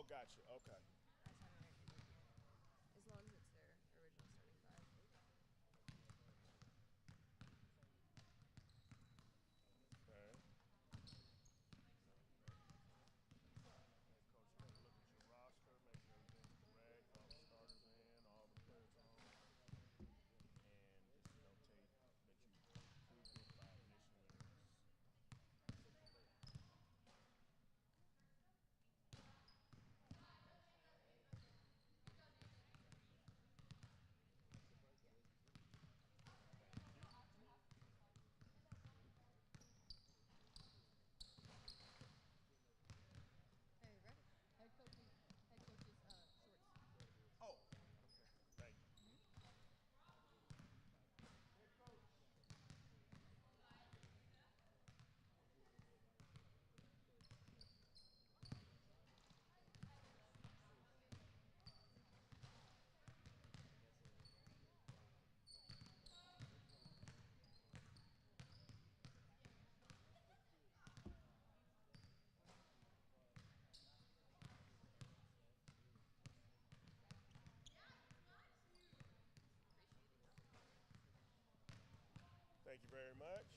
Oh, gotcha. Okay. That's how many I can make. As long as it's their original starting five. Okay. Hey, Coach, you got to look at your roster, make sure everything's correct, all the starters in, all the players on, and just notate that you approved it by initialing this. Yeah. Thank you. Hey, Rex. Head coach's shorts. Oh, okay. Thank you. Mm-hmm. Appreciate it, though. Thank you very much.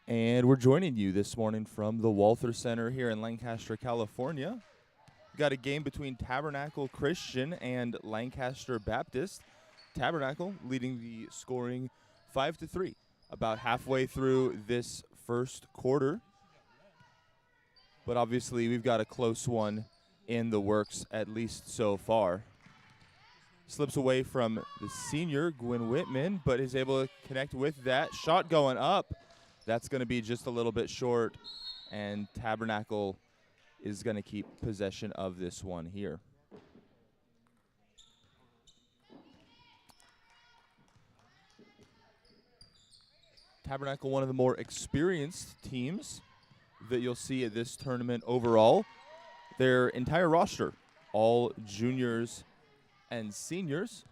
And we're joining you this morning from the Walther Center here in Lancaster, California. We've got a game between Tabernacle Christian and Lancaster Baptist. Tabernacle leading the scoring 5-3, about halfway through this first quarter. But obviously we've got a close one in the works, at least so far. Slips away from the senior, Gwyn Whitman, but is able to connect with that. Shot going up. That's going to be just a little bit short, and Tabernacle is going to keep possession of this one here. Tabernacle, one of the more experienced teams that you'll see at this tournament overall. Their entire roster, all juniors and seniors.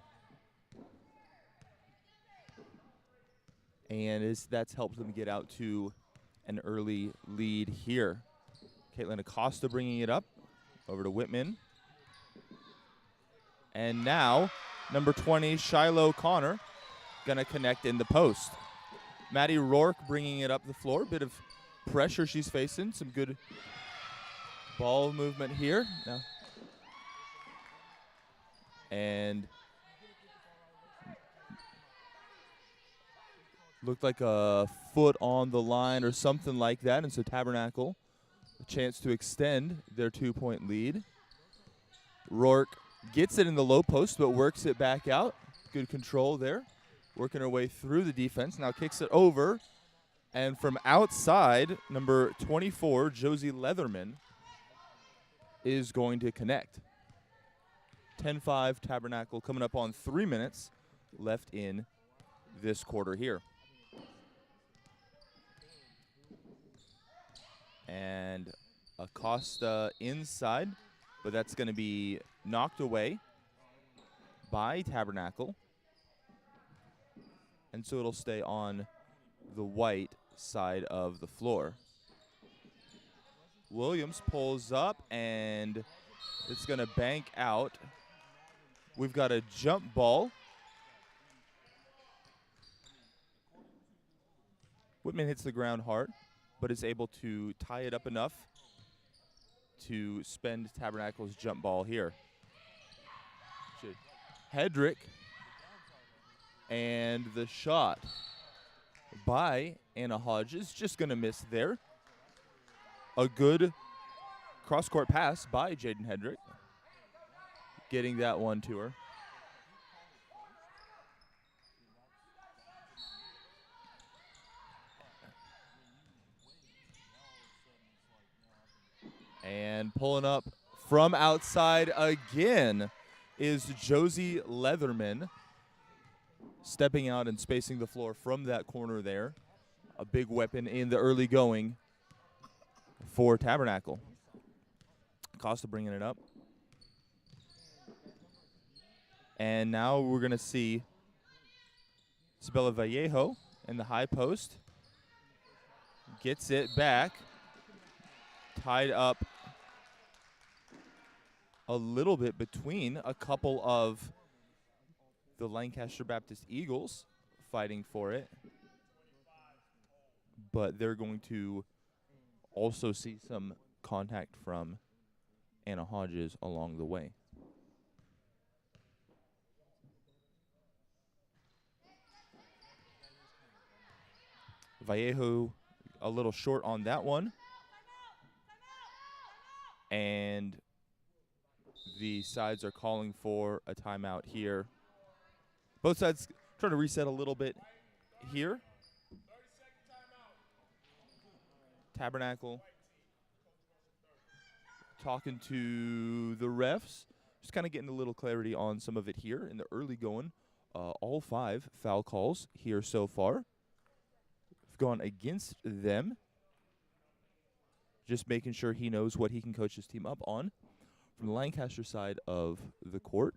And that's helped them get out to an early lead here. Caitlin Acosta bringing it up over to Whitman. And now, number 20, Shiloh Connor, going to connect in the post. Maddie Rourke bringing it up the floor. Bit of pressure she's facing. Some good ball movement here. Now. And looked like a foot on the line or something like that. And so Tabernacle, a chance to extend their 2-point lead. Rourke gets it in the low post, but works it back out. Good control there. Working her way through the defense. Now kicks it over. And from outside, number 24, Josie Leatherman, is going to connect. 10-5 Tabernacle coming up on 3 minutes left in this quarter here. And Acosta inside, but that's going to be knocked away by Tabernacle. And so it'll stay on the white side of the floor. Williams pulls up, and it's going to bank out. We've got a jump ball. Whitman hits the ground hard, but is able to tie it up enough to spend Tabernacle's jump ball here. Hedrick, and the shot by Anna Hodges, just going to miss there. A good cross-court pass by Jaden Hedrick, getting that one to her. And pulling up from outside again is Josie Leatherman, stepping out and spacing the floor from that corner there. A big weapon in the early going for Tabernacle. Costa bringing it up. And now we're going to see Isabella Vallejo in the high post. Gets it back. Tied up a little bit between a couple of the Lancaster Baptist Eagles fighting for it. But they're going to also see some contact from Anna Hodges along the way. Vallejo a little short on that one. And the sides are calling for a timeout here. Both sides trying to reset a little bit here. Tabernacle talking to the refs. Just kind of getting a little clarity on some of it here in the early going. All 5 foul calls here so far have gone against them. Just making sure he knows what he can coach his team up on. From the Lancaster side of the court,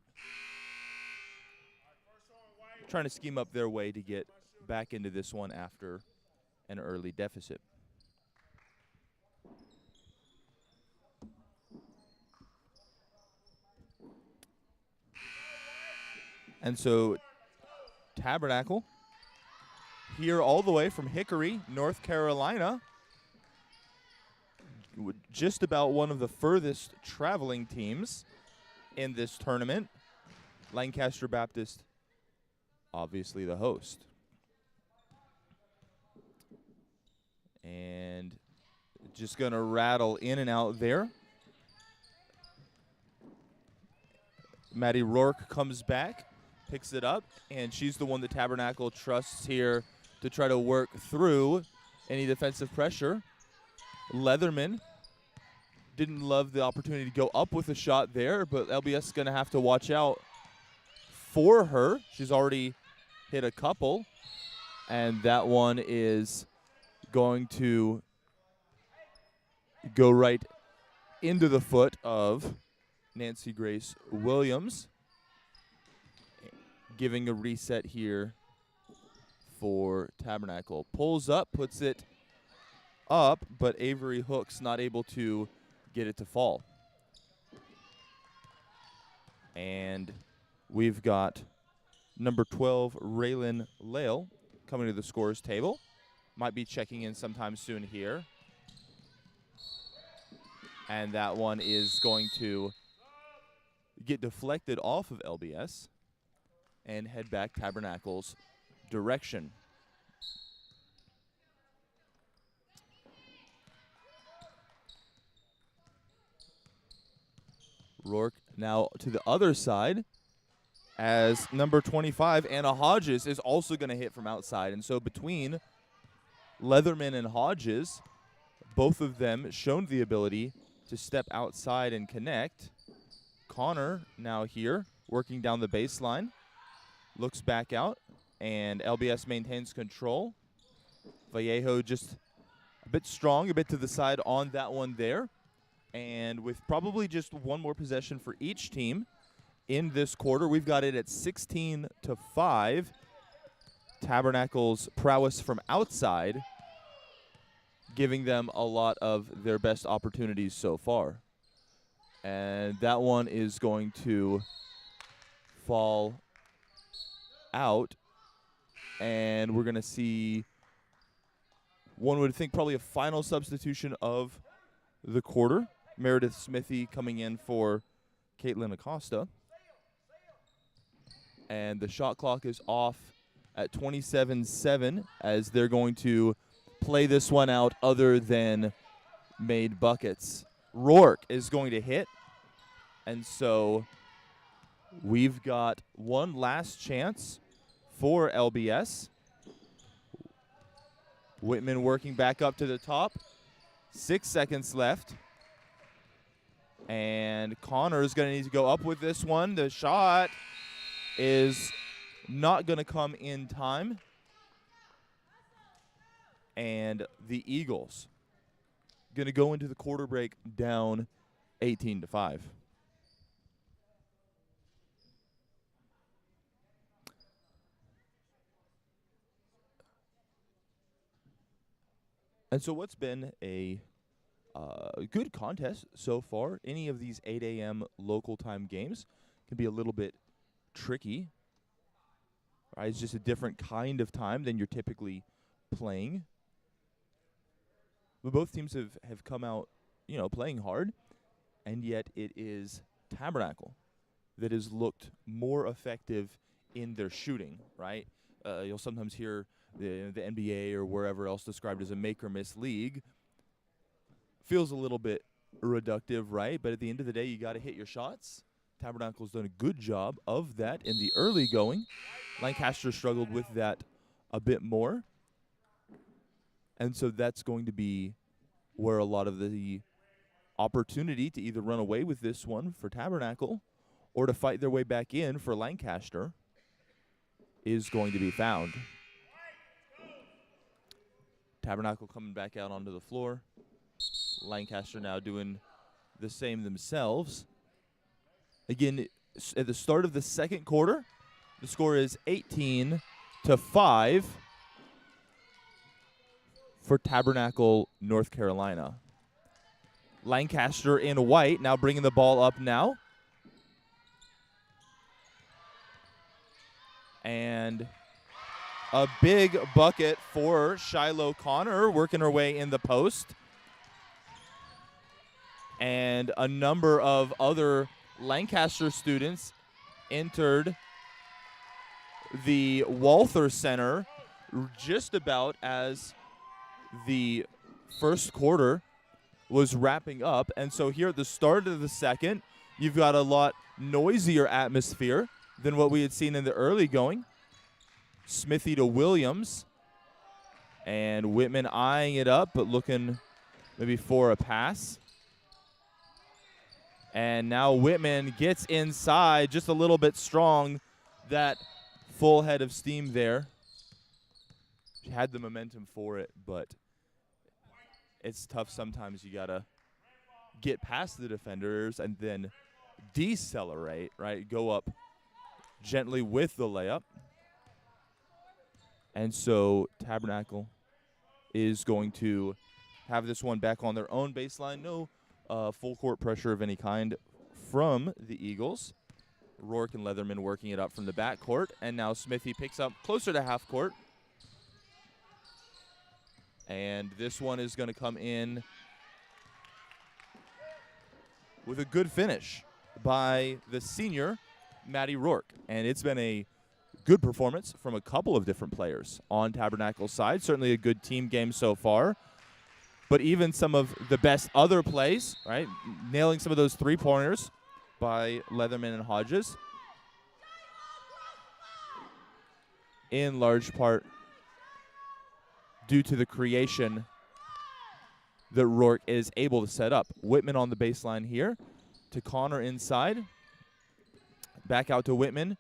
trying to scheme up their way to get back into this one after an early deficit. And so Tabernacle here all the way from Hickory, North Carolina. Just about one of the furthest traveling teams in this tournament. Lancaster Baptist, obviously the host. And just going to rattle in and out there. Maddie Rourke comes back, picks it up, and she's the one that Tabernacle trusts here to try to work through any defensive pressure. Leatherman didn't love the opportunity to go up with a shot there, but LBS is going to have to watch out for her. She's already hit a couple, and that one is going to go right into the foot of Nancy Grace Williams, giving a reset here for Tabernacle. Pulls up, puts it up, but Avery Hook's not able to get it to fall. And we've got number 12, Raylan Lale, coming to the scores table. Might be checking in sometime soon here. And that one is going to get deflected off of LBS and head back Tabernacle's direction. Rourke now to the other side as number 25, Anna Hodges, is also going to hit from outside. And so between Leatherman and Hodges, both of them shown the ability to step outside and connect. Connor now here, working down the baseline, looks back out, and LBS maintains control. Vallejo just a bit strong, a bit to the side on that one there. And with probably just one more possession for each team in this quarter, we've got it at 16-5. Tabernacle's prowess from outside, giving them a lot of their best opportunities so far. And that one is going to fall out. And we're going to see, one would think, probably a final substitution of the quarter. Meredith Smithy coming in for Caitlin Acosta. And the shot clock is off at 27-7 as they're going to play this one out other than made buckets. Rourke is going to hit. And so we've got one last chance for LBS. Whitman working back up to the top. 6 seconds left. And Connor is going to need to go up with this one. The shot is not going to come in time. And the Eagles going to go into the quarter break down 18-5. And so what's been a good contest so far. Any of these 8 a.m. local time games can be a little bit tricky. Right? It's just a different kind of time than you're typically playing. But both teams have come out, playing hard, and yet it is Tabernacle that has looked more effective in their shooting, right? You'll sometimes hear the NBA or wherever else described as a make-or-miss league. Feels a little bit reductive, right? But at the end of the day, you got to hit your shots. Tabernacle's done a good job of that in the early going. Lancaster struggled with that a bit more. And so that's going to be where a lot of the opportunity to either run away with this one for Tabernacle or to fight their way back in for Lancaster is going to be found. Tabernacle coming back out onto the floor. Lancaster now doing the same themselves. Again, at the start of the second quarter, the score is 18-5 for Tabernacle, North Carolina. Lancaster in white, now bringing the ball up now. And A big bucket for Shiloh Connor, working her way in the post. And a number of other Lancaster students entered the Walther Center just about as the first quarter was wrapping up. And so here at the start of the second, you've got a lot noisier atmosphere than what we had seen in the early going. Smithy to Williams. And Whitman eyeing it up, but looking maybe for a pass. And now Whitman gets inside just a little bit strong. That full head of steam there. She had the momentum for it, but it's tough sometimes. You got to get past the defenders and then decelerate, right? Go up gently with the layup. And so Tabernacle is going to have this one back on their own baseline. No full court pressure of any kind from the Eagles. Rourke and Leatherman working it up from the backcourt. And now Smithy picks up closer to half court. And this one is going to come in with a good finish by the senior, Maddie Rourke. And it's been a good performance from a couple of different players on Tabernacle's side. Certainly a good team game so far. But even some of the best other plays, right? Nailing some of those three-pointers by Leatherman and Hodges. In large part due to the creation that Rourke is able to set up. Whitman on the baseline here to Connor inside. Back out to Whitman.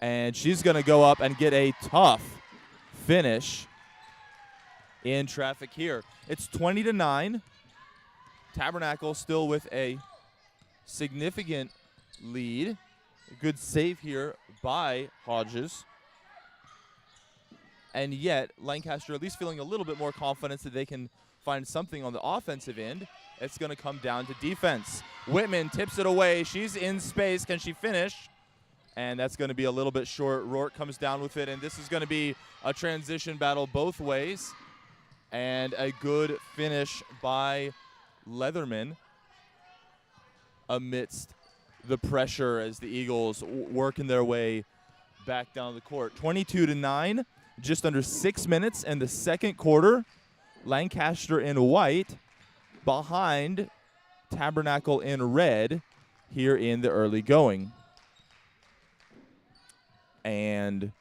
And she's going to go up and get a tough finish in traffic here. It's 20-9. Tabernacle still with a significant lead. A good save here by Hodges. And yet, Lancaster at least feeling a little bit more confidence that they can find something on the offensive end. It's going to come down to defense. Whitman tips it away. She's in space. Can she finish? And that's going to be a little bit short. Rourke comes down with it, and this is going to be a transition battle both ways. And a good finish by Leatherman amidst the pressure as the Eagles working their way back down the court. 22-9, just under 6 minutes in the second quarter. Lancaster in white behind Tabernacle in red here in the early going. And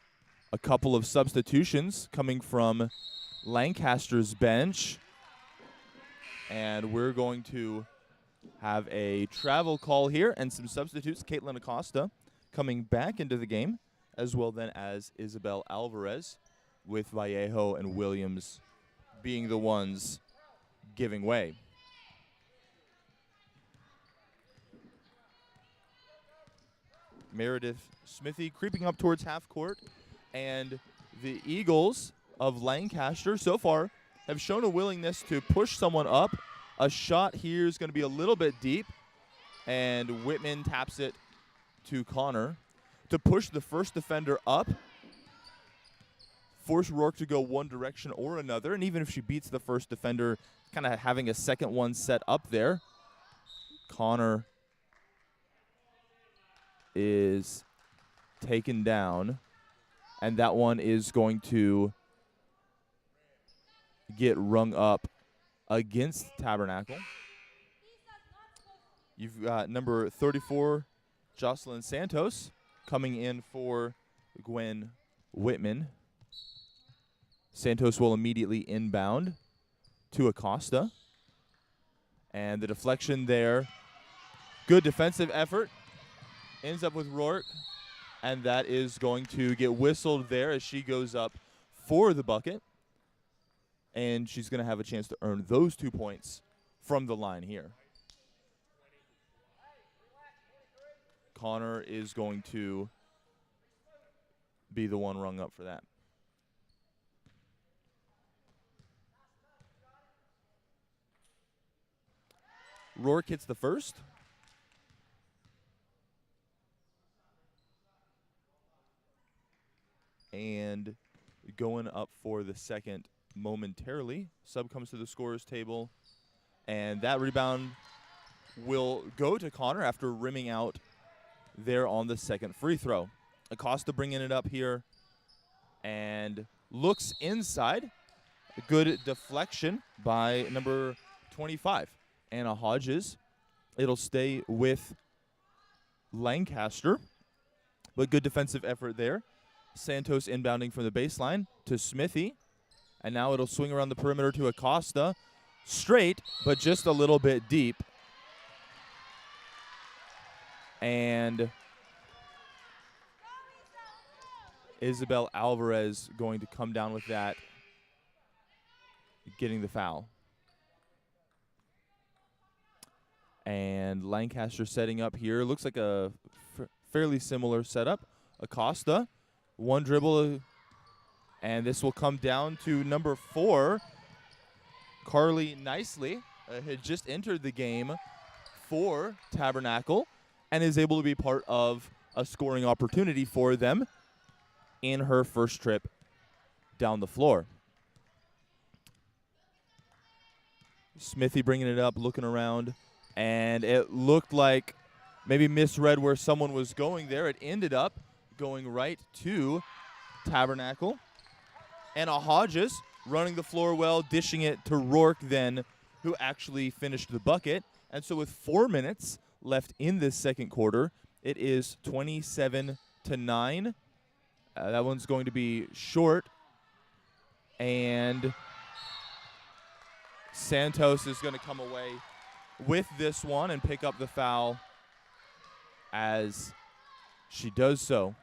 a couple of substitutions coming from Lancaster's bench. And we're going to have a travel call here and some substitutes. Caitlin Acosta coming back into the game, as well then as Isabel Alvarez, with Vallejo and Williams being the ones giving way. Meredith Smithy creeping up towards half court, and the Eagles of Lancaster so far have shown a willingness to push someone up. A shot here is going to be a little bit deep, and Whitman taps it to Connor to push the first defender up, force Rourke to go one direction or another, and even if she beats the first defender, kind of having a second one set up there. Connor is taken down, and that one is going to get rung up against Tabernacle. You've got number 34, Jocelyn Santos, coming in for Gwen Whitman. Santos will immediately inbound to Acosta. And the deflection there, good defensive effort, ends up with Rourke. And that is going to get whistled there as she goes up for the bucket. And she's going to have a chance to earn those 2 points from the line here. Connor is going to be the one rung up for that. Rourke hits the first. And going up for the second momentarily. Sub comes to the scorer's table, and that rebound will go to Connor after rimming out there on the second free throw. Acosta bringing it up here and looks inside. A good deflection by number 25, Anna Hodges. It'll stay with Lancaster, but good defensive effort there. Santos inbounding from the baseline to Smithy, and now it'll swing around the perimeter to Acosta. Straight, but just a little bit deep. And Isabel Alvarez going to come down with that, getting the foul. And Lancaster setting up here. Looks like a fairly similar setup. Acosta, one dribble, and this will come down to number 4. Carly Nicely had just entered the game for Tabernacle and is able to be part of a scoring opportunity for them in her first trip down the floor. Smithy bringing it up, looking around, and it looked like maybe misread where someone was going there. It ended up going right to Tabernacle. Anna Hodges running the floor well, dishing it to Rourke then, who actually finished the bucket. And so with 4 minutes left in this second quarter, it is 27-9. That one's going to be short. And Santos is going to come away with this one and pick up the foul as she does so.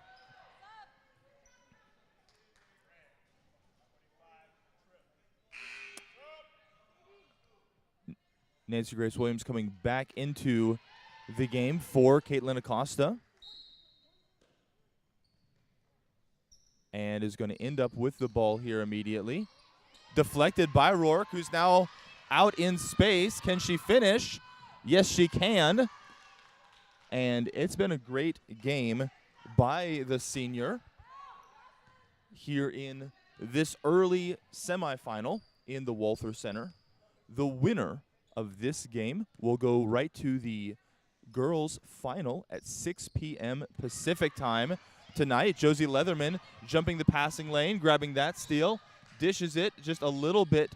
Nancy Grace Williams coming back into the game for Caitlin Acosta. And is going to end up with the ball here immediately. Deflected by Rourke, who's now out in space. Can she finish? Yes, she can. And it's been a great game by the senior here in this early semifinal in the Walther Center. The winner of this game will go right to the girls' final at 6 p.m. Pacific time tonight. Josie Leatherman jumping the passing lane, grabbing that steal, dishes it just a little bit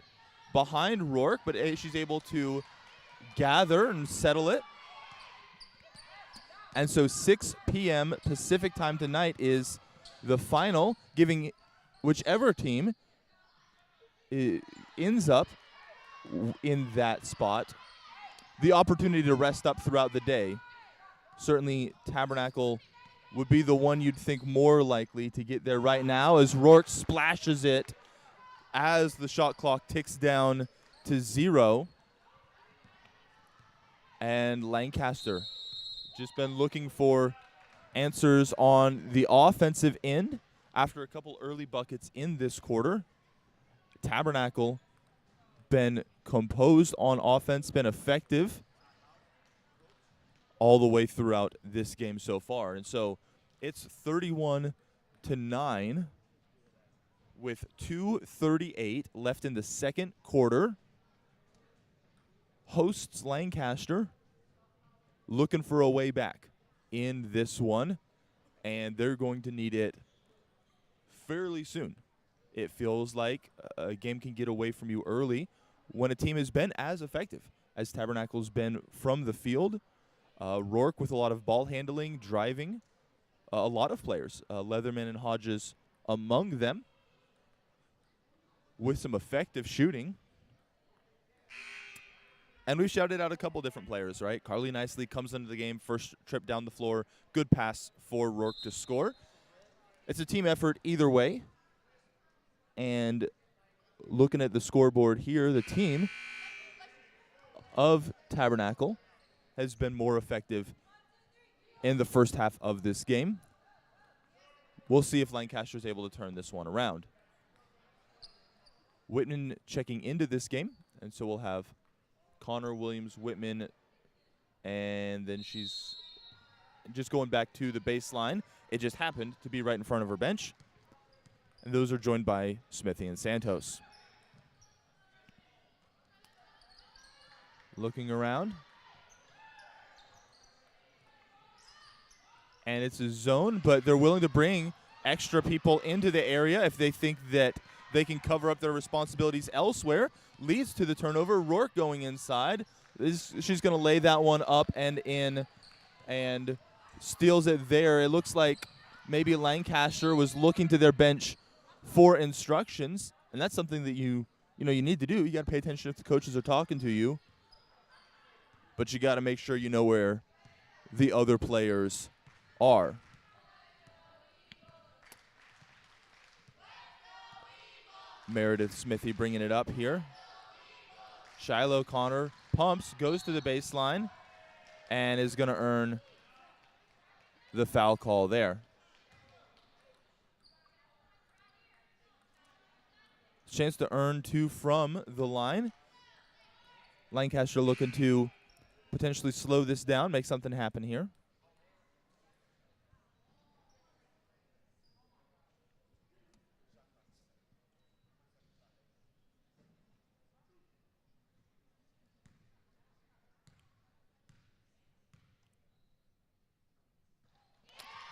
behind Rourke, but she's able to gather and settle it. And so 6 p.m. Pacific time tonight is the final, giving whichever team ends up in that spot the opportunity to rest up throughout the day. Certainly Tabernacle would be the one you'd think more likely to get there right now, as Rourke splashes it as the shot clock ticks down to 0. And Lancaster just been looking for answers on the offensive end after a couple early buckets in this quarter. Tabernacle been composed on offense, been effective all the way throughout this game so far. And so it's 31-9 with 2:38 left in the second quarter. Hosts Lancaster looking for a way back in this one, and they're going to need it fairly soon. It feels like a game can get away from you early when a team has been as effective as Tabernacle's been from the field. Rourke with a lot of ball handling, driving, a lot of players, Leatherman and Hodges among them, with some effective shooting. And we've shouted out a couple different players, right? Carly Nicely comes into the game, first trip down the floor, good pass for Rourke to score. It's a team effort either way. And looking at the scoreboard here, the team of Tabernacle has been more effective in the first half of this game. We'll see if Lancaster is able to turn this one around. Whitman checking into this game, and so we'll have Connor, Williams, Whitman, and then she's just going back to the baseline. It just happened to be right in front of her bench. And those are joined by Smithy and Santos. Looking around. And it's a zone, but they're willing to bring extra people into the area if they think that they can cover up their responsibilities elsewhere. Leads to the turnover. Rourke going inside. She's going to lay that one up and in and steals it there. It looks like maybe Lancaster was looking to their bench for instructions, and that's something that you need to do. You got to pay attention if the coaches are talking to you, but you got to make sure you know where the other players are. Meredith Smithy bringing it up here. Shiloh Connor pumps, goes to the baseline, and is going to earn the foul call there. Chance to earn 2 from the line. Lancaster looking to potentially slow this down, make something happen here.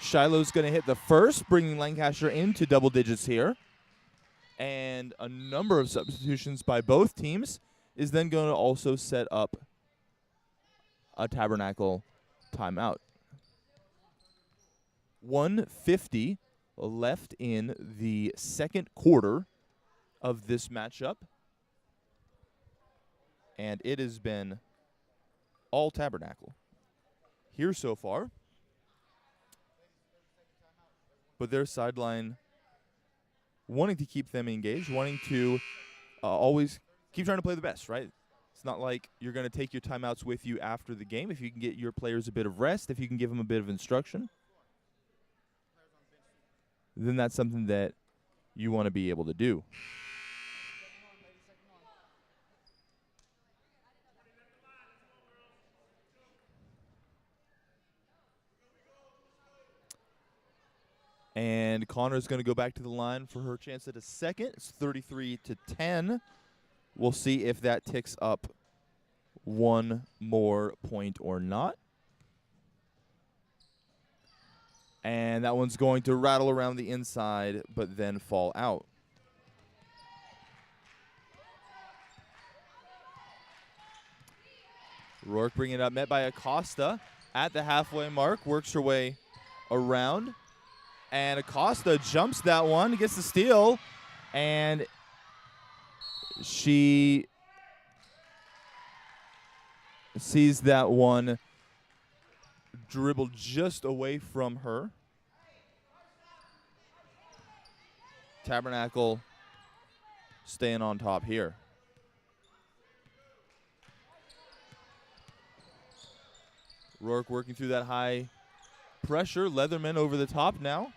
Shiloh's going to hit the first, bringing Lancaster into double digits here. And a number of substitutions by both teams is then going to also set up a Tabernacle timeout. 1:50 left in the second quarter of this matchup. And it has been all Tabernacle here so far. But their sideline wanting to keep them engaged, wanting to always keep trying to play the best, right? It's not like you're going to take your timeouts with you after the game. If you can get your players a bit of rest, if you can give them a bit of instruction, then that's something that you want to be able to do. And Connor's going to go back to the line for her chance at a second. It's 33-10. We'll see if that ticks up one more point or not. And that one's going to rattle around the inside, but then fall out. Rourke bringing it up, met by Acosta at the halfway mark, works her way around. And Acosta jumps that one, gets the steal, and she sees that one dribble just away from her. Tabernacle staying on top here. Rourke working through that high pressure. Leatherman over the top now.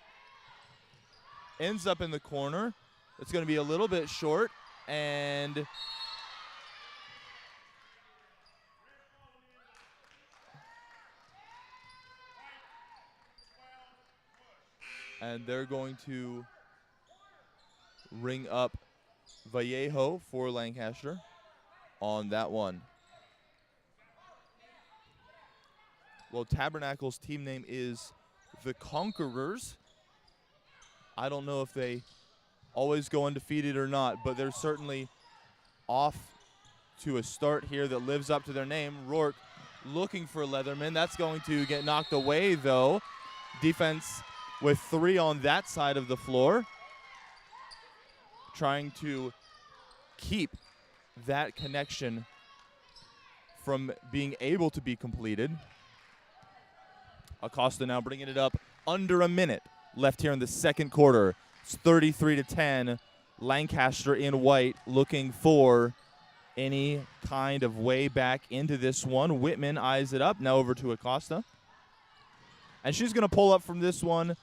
Ends up in the corner. It's going to be a little bit short, and they're going to ring up Vallejo for Lancaster on that one. Well, Tabernacle's team name is the Conquerors. I don't know if they always go undefeated or not, but they're certainly off to a start here that lives up to their name. Rourke looking for Leatherman. That's going to get knocked away, though. Defense with 3 on that side of the floor, trying to keep that connection from being able to be completed. Acosta now bringing it up under a minute left here in the second quarter. It's 33-10. Lancaster in white looking for any kind of way back into this one. Whitman eyes it up. Now over to Acosta. And she's going to pull up from this one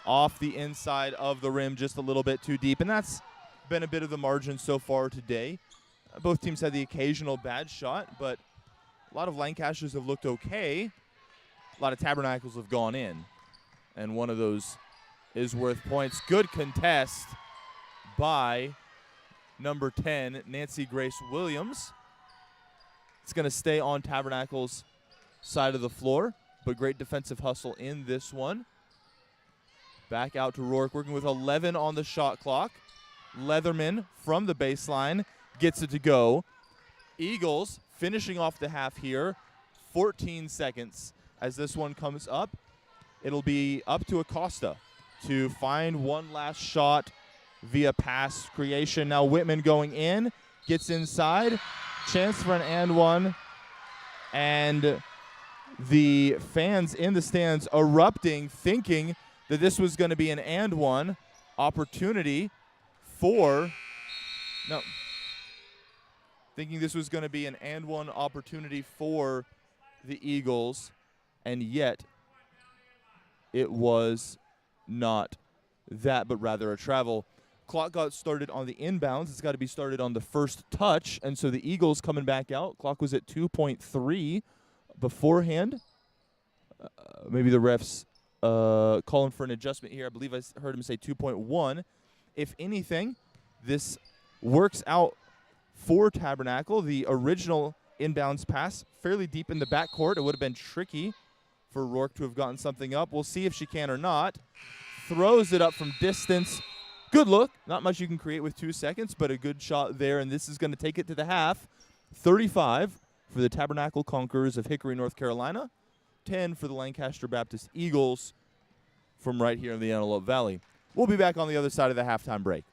off the inside of the rim just a little bit too deep. And that's been a bit of the margin so far today. Both teams had the occasional bad shot, but a lot of Lancasters have looked okay. A lot of Tabernacles have gone in. And one of those is worth points. Good contest by number 10, Nancy Grace Williams. It's going to stay on Tabernacle's side of the floor, but great defensive hustle in this one. Back out to Rourke, working with 11 on the shot clock. Leatherman from the baseline gets it to go. Eagles finishing off the half here. 14 seconds as this one comes up. It'll be up to Acosta to find one last shot via pass creation. Now Whitman going in, gets inside. Chance for an and one. And the fans in the stands erupting, thinking that this was going to be an and one opportunity for, no, thinking this was going to be an and one opportunity for the Eagles, and yet it was not that, but rather a travel. Clock got started on the inbounds. It's got to be started on the first touch, and so the Eagles coming back out. Clock was at 2.3 beforehand. Maybe the refs calling for an adjustment here. I believe I heard him say 2.1. If anything, this works out for Tabernacle. The original inbounds pass fairly deep in the backcourt. It would have been tricky for Rourke to have gotten something up. We'll see if she can or not. Throws it up from distance. Good look. Not much you can create with 2 seconds, but a good shot there, and this is going to take it to the half. 35 for the Tabernacle Conquerors of Hickory, North Carolina. 10 for the Lancaster Baptist Eagles from right here in the Antelope Valley. We'll be back on the other side of the halftime break.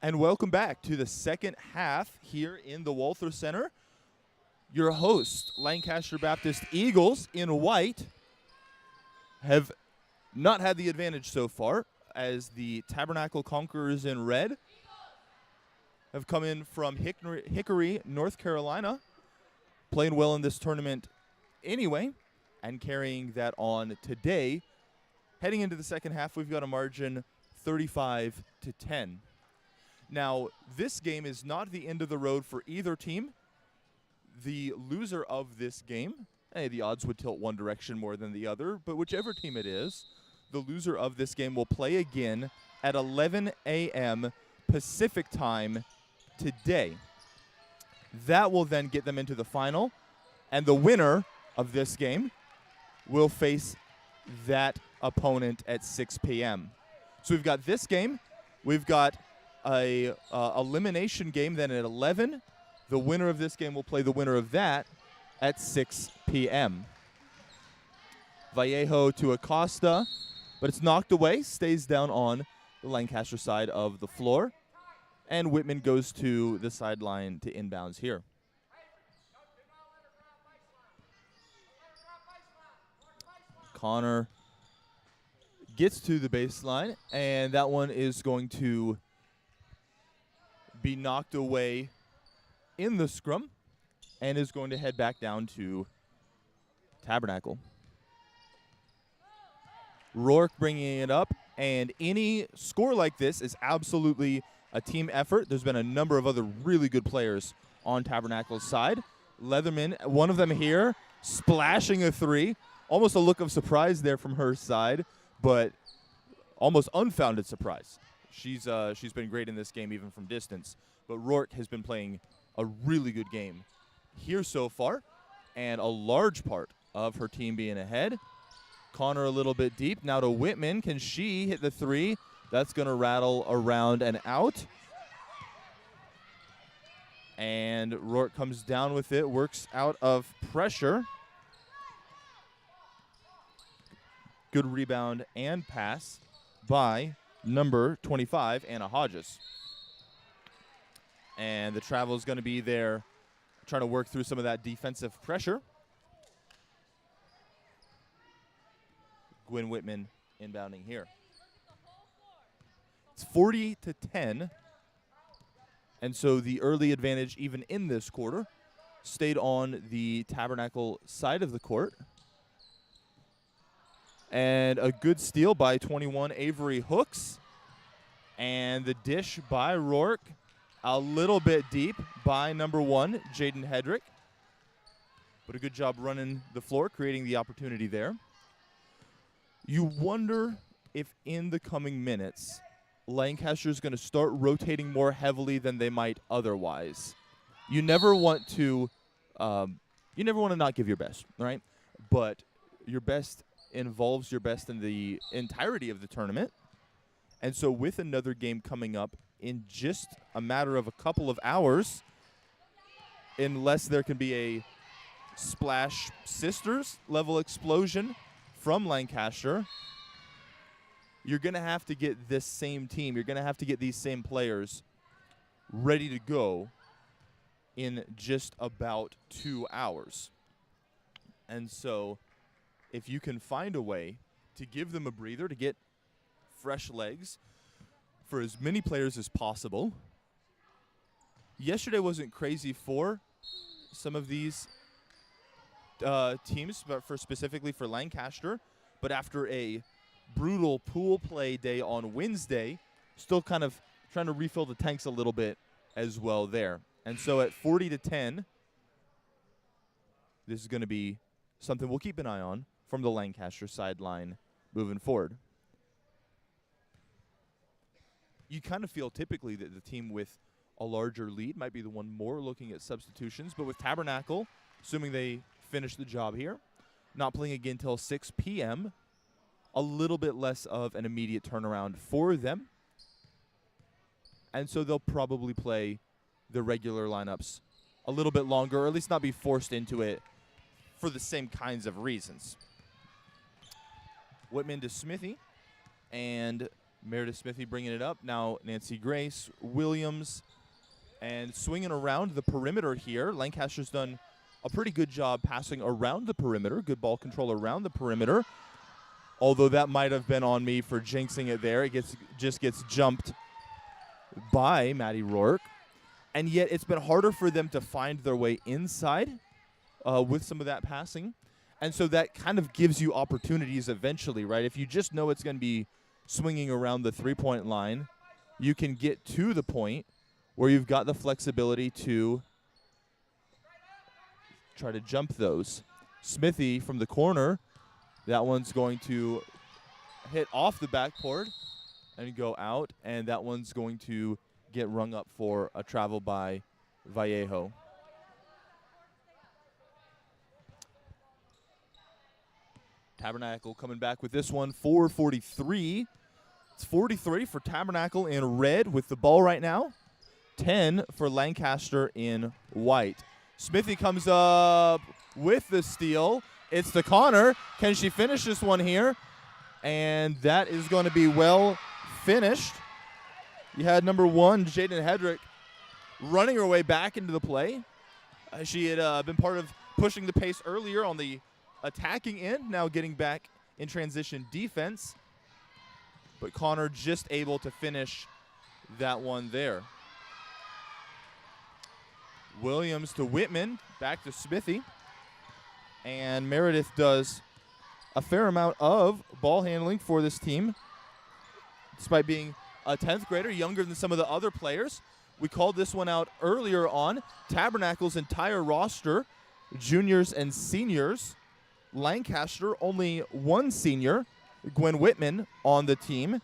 And welcome back to the second half here in the Walther Center. Your host, Lancaster Baptist Eagles in white, have not had the advantage so far, as the Tabernacle Conquerors in red have come in from Hickory, North Carolina, playing well in this tournament anyway, and carrying that on today. Heading into the second half, we've got a margin 35-10. Now, this game is not the end of the road for either team. The loser of this game, the odds would tilt one direction more than the other, but whichever team it is, the loser of this game will play again at 11 a.m. Pacific time today. That will then get them into the final, and the winner of this game will face that opponent at 6 p.m. So we've got this game. We've got a elimination game then at 11. The winner of this game will play the winner of that at 6 p.m. Vallejo to Acosta, but it's knocked away, stays down on the Lancaster side of the floor, and Whitman goes to the sideline to inbounds here. Connor gets to the baseline, and that one is going to be knocked away in the scrum and is going to head back down to Tabernacle. Rourke bringing it up, and any score like this is absolutely a team effort. There's been a number of other really good players on Tabernacle's side. Leatherman, one of them here, splashing a three. Almost a look of surprise there from her side, but almost unfounded surprise. She's been great in this game even from distance, but Rourke has been playing a really good game here so far, and a large part of her team being ahead. Connor a little bit deep. Now to Whitman. Can she hit the three? That's going to rattle around and out. And Rourke comes down with it, works out of pressure. Good rebound and pass by number 25, Anna Hodges. And the travel is going to be there, trying to work through some of that defensive pressure. Gwen Whitman inbounding here. It's 40-10. And so the early advantage, even in this quarter, stayed on the Tabernacle side of the court. And a good steal by 21, Avery Hooks. And the dish by Rourke, a little bit deep by number 1, Jaden Hedrick. But a good job running the floor, creating the opportunity there. You wonder if in the coming minutes, Lancaster is going to start rotating more heavily than they might otherwise. You never want to not give your best, right? But your best involves your best in the entirety of the tournament. And so with another game coming up in just a matter of a couple of hours, unless there can be a Splash Sisters level explosion from Lancaster, you're going to have to get this same team, you're going to have to get these same players ready to go in just about 2 hours. And so if you can find a way to give them a breather, to get fresh legs for as many players as possible. Yesterday wasn't crazy for some of these teams, but specifically for Lancaster. But after a brutal pool play day on Wednesday, still kind of trying to refill the tanks a little bit as well there. And so at 40-10, this is going to be something we'll keep an eye on from the Lancaster sideline moving forward. You kind of feel typically that the team with a larger lead might be the one more looking at substitutions, but with Tabernacle, assuming they finish the job here, not playing again until 6 p.m., a little bit less of an immediate turnaround for them. And so they'll probably play the regular lineups a little bit longer, or at least not be forced into it for the same kinds of reasons. Whitman to Smithy, and Meredith Smithy bringing it up. Now Nancy Grace, Williams, and swinging around the perimeter here. Lancaster's done a pretty good job passing around the perimeter. Good ball control around the perimeter. Although that might have been on me for jinxing it there. It just gets jumped by Maddie Rourke. And yet it's been harder for them to find their way inside with some of that passing. And so that kind of gives you opportunities eventually, right? If you just know it's going to be swinging around the three-point line, you can get to the point where you've got the flexibility to try to jump those. Smithy from the corner, that one's going to hit off the backboard and go out, and that one's going to get rung up for a travel by Vallejo. Tabernacle coming back with this one, 4:43. It's 43 for Tabernacle in red with the ball right now. 10 for Lancaster in white. Smithy comes up with the steal. It's to Connor. Can she finish this one here? And that is going to be well finished. You had number 1, Jaden Hedrick, running her way back into the play. She had been part of pushing the pace earlier on the attacking end, now getting back in transition defense. But Connor just able to finish that one there. Williams to Whitman, back to Smithy. And Meredith does a fair amount of ball handling for this team, despite being a 10th grader, younger than some of the other players. We called this one out earlier on. Tabernacle's entire roster, juniors and seniors. Lancaster, only 1 senior, Gwen Whitman, on the team,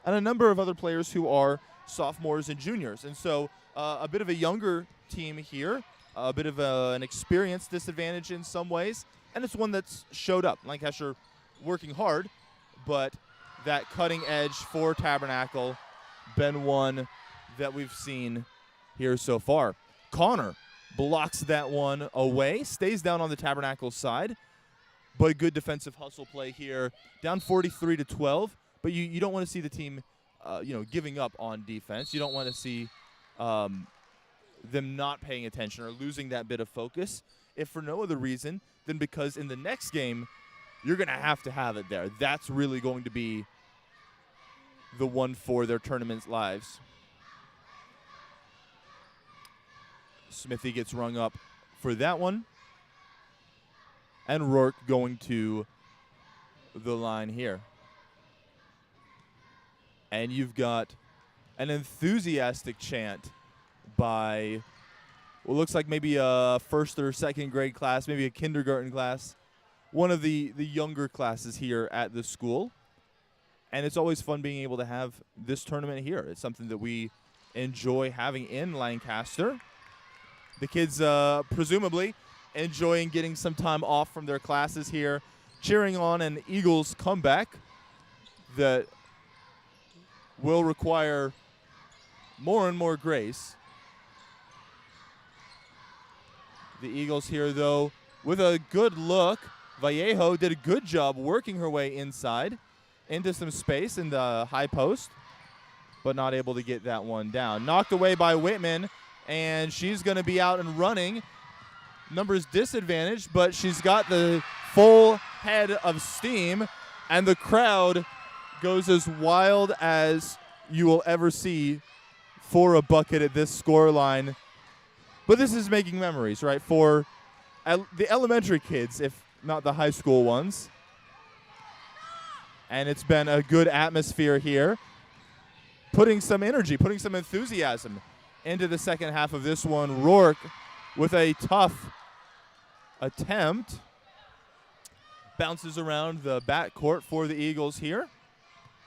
and a number of other players who are sophomores and juniors. And so a bit of a younger team here, a bit of an experience disadvantage in some ways, and it's one that's showed up. Lancaster working hard, but that cutting edge for Tabernacle been one that we've seen here so far. Connor blocks that one away, stays down on the Tabernacle side, but good defensive hustle play here. Down 43-12, but you don't want to see the team giving up on defense. You don't want to see them not paying attention or losing that bit of focus, if for no other reason than because in the next game, you're going to have it there. That's really going to be the one for their tournament's lives. Smithy gets rung up for that one. And Rourke going to the line here. And you've got an enthusiastic chant by what looks like maybe a first or second grade class, maybe a kindergarten class, one of the younger classes here at the school. And it's always fun being able to have this tournament here. It's something that we enjoy having in Lancaster. The kids presumably enjoying getting some time off from their classes here, cheering on an Eagles comeback that will require more and more grace. The Eagles here, though, with a good look. Vallejo did a good job working her way inside into some space in the high post, but not able to get that one down. Knocked away by Whitman, and she's going to be out and running. Numbers disadvantaged, but she's got the full head of steam, and the crowd goes as wild as you will ever see for a bucket at this scoreline. But this is making memories, right, for the elementary kids, if not the high school ones. And it's been a good atmosphere here, putting some energy, putting some enthusiasm into the second half of this one. Rourke with a tough attempt. Bounces around the backcourt for the Eagles here.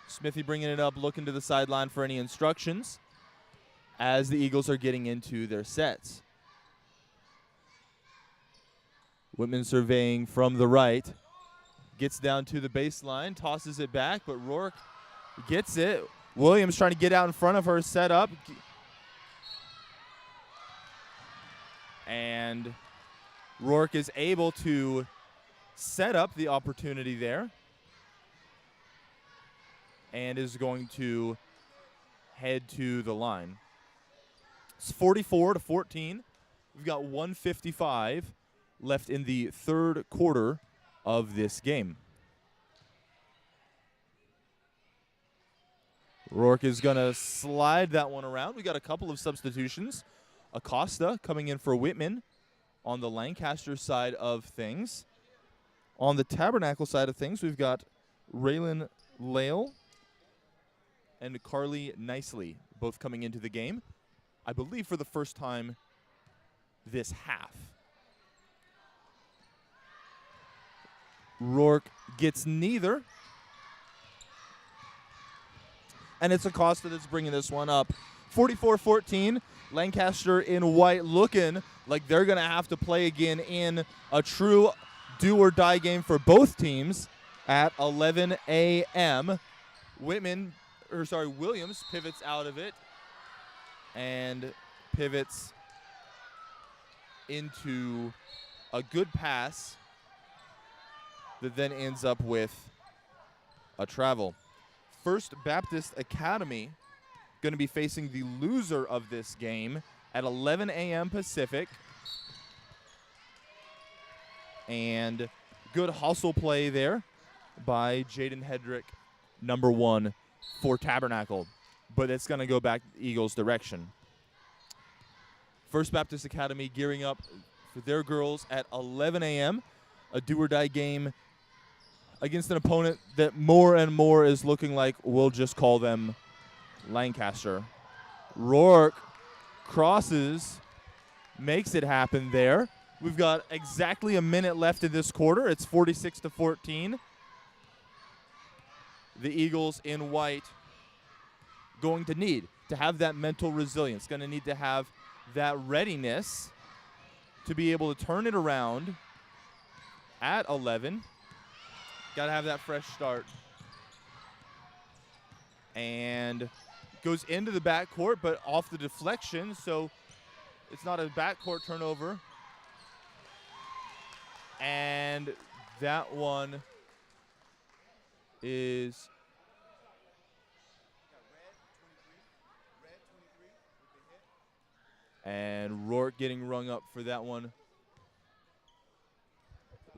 Smithy bringing it up, looking to the sideline for any instructions as the Eagles are getting into their sets. Whitman surveying from the right. Gets down to the baseline, tosses it back, but Rourke gets it. Williams trying to get out in front of her, set up. And Rourke is able to set up the opportunity there. and is going to head to the line. It's 44-14. We've got 1:55 left in the third quarter of this game. Rourke is going to slide that one around. We got a couple of substitutions. Acosta coming in for Whitman on the Lancaster side of things. On the Tabernacle side of things, we've got Raylan Lale and Carly Nicely both coming into the game, I believe for the first time this half. Rourke gets neither. And it's Acosta that's bringing this one up. 44-14. Lancaster in white looking like they're going to have to play again in a true do-or-die game for both teams at 11 a.m. Williams pivots out of it and pivots into a good pass that then ends up with a travel. First Baptist Academy going to be facing the loser of this game at 11 a.m. Pacific. And good hustle play there by Jaden Hedrick, number 1 for Tabernacle. But it's going to go back Eagles' direction. First Baptist Academy gearing up for their girls at 11 a.m. A do-or-die game against an opponent that more and more is looking like we'll just call them Lancaster. Rourke crosses, makes it happen there. We've got exactly a minute left in this quarter. It's 46-14. The Eagles in white going to need to have that mental resilience, going to need to have that readiness to be able to turn it around at 11. Got to have that fresh start. And goes into the backcourt, but off the deflection, so it's not a backcourt turnover. And that one is and Rourke getting rung up for that one.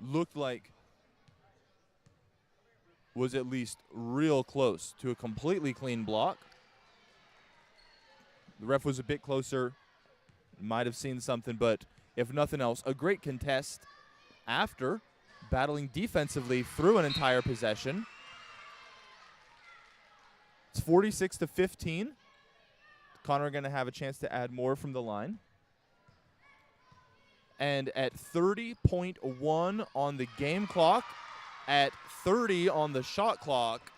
Looked like was at least real close to a completely clean block. The ref was a bit closer, might have seen something, but if nothing else, a great contest after battling defensively through an entire possession. It's 46-15. Connor going to have a chance to add more from the line. And at 30.1 on the game clock, at 30 on the shot clock,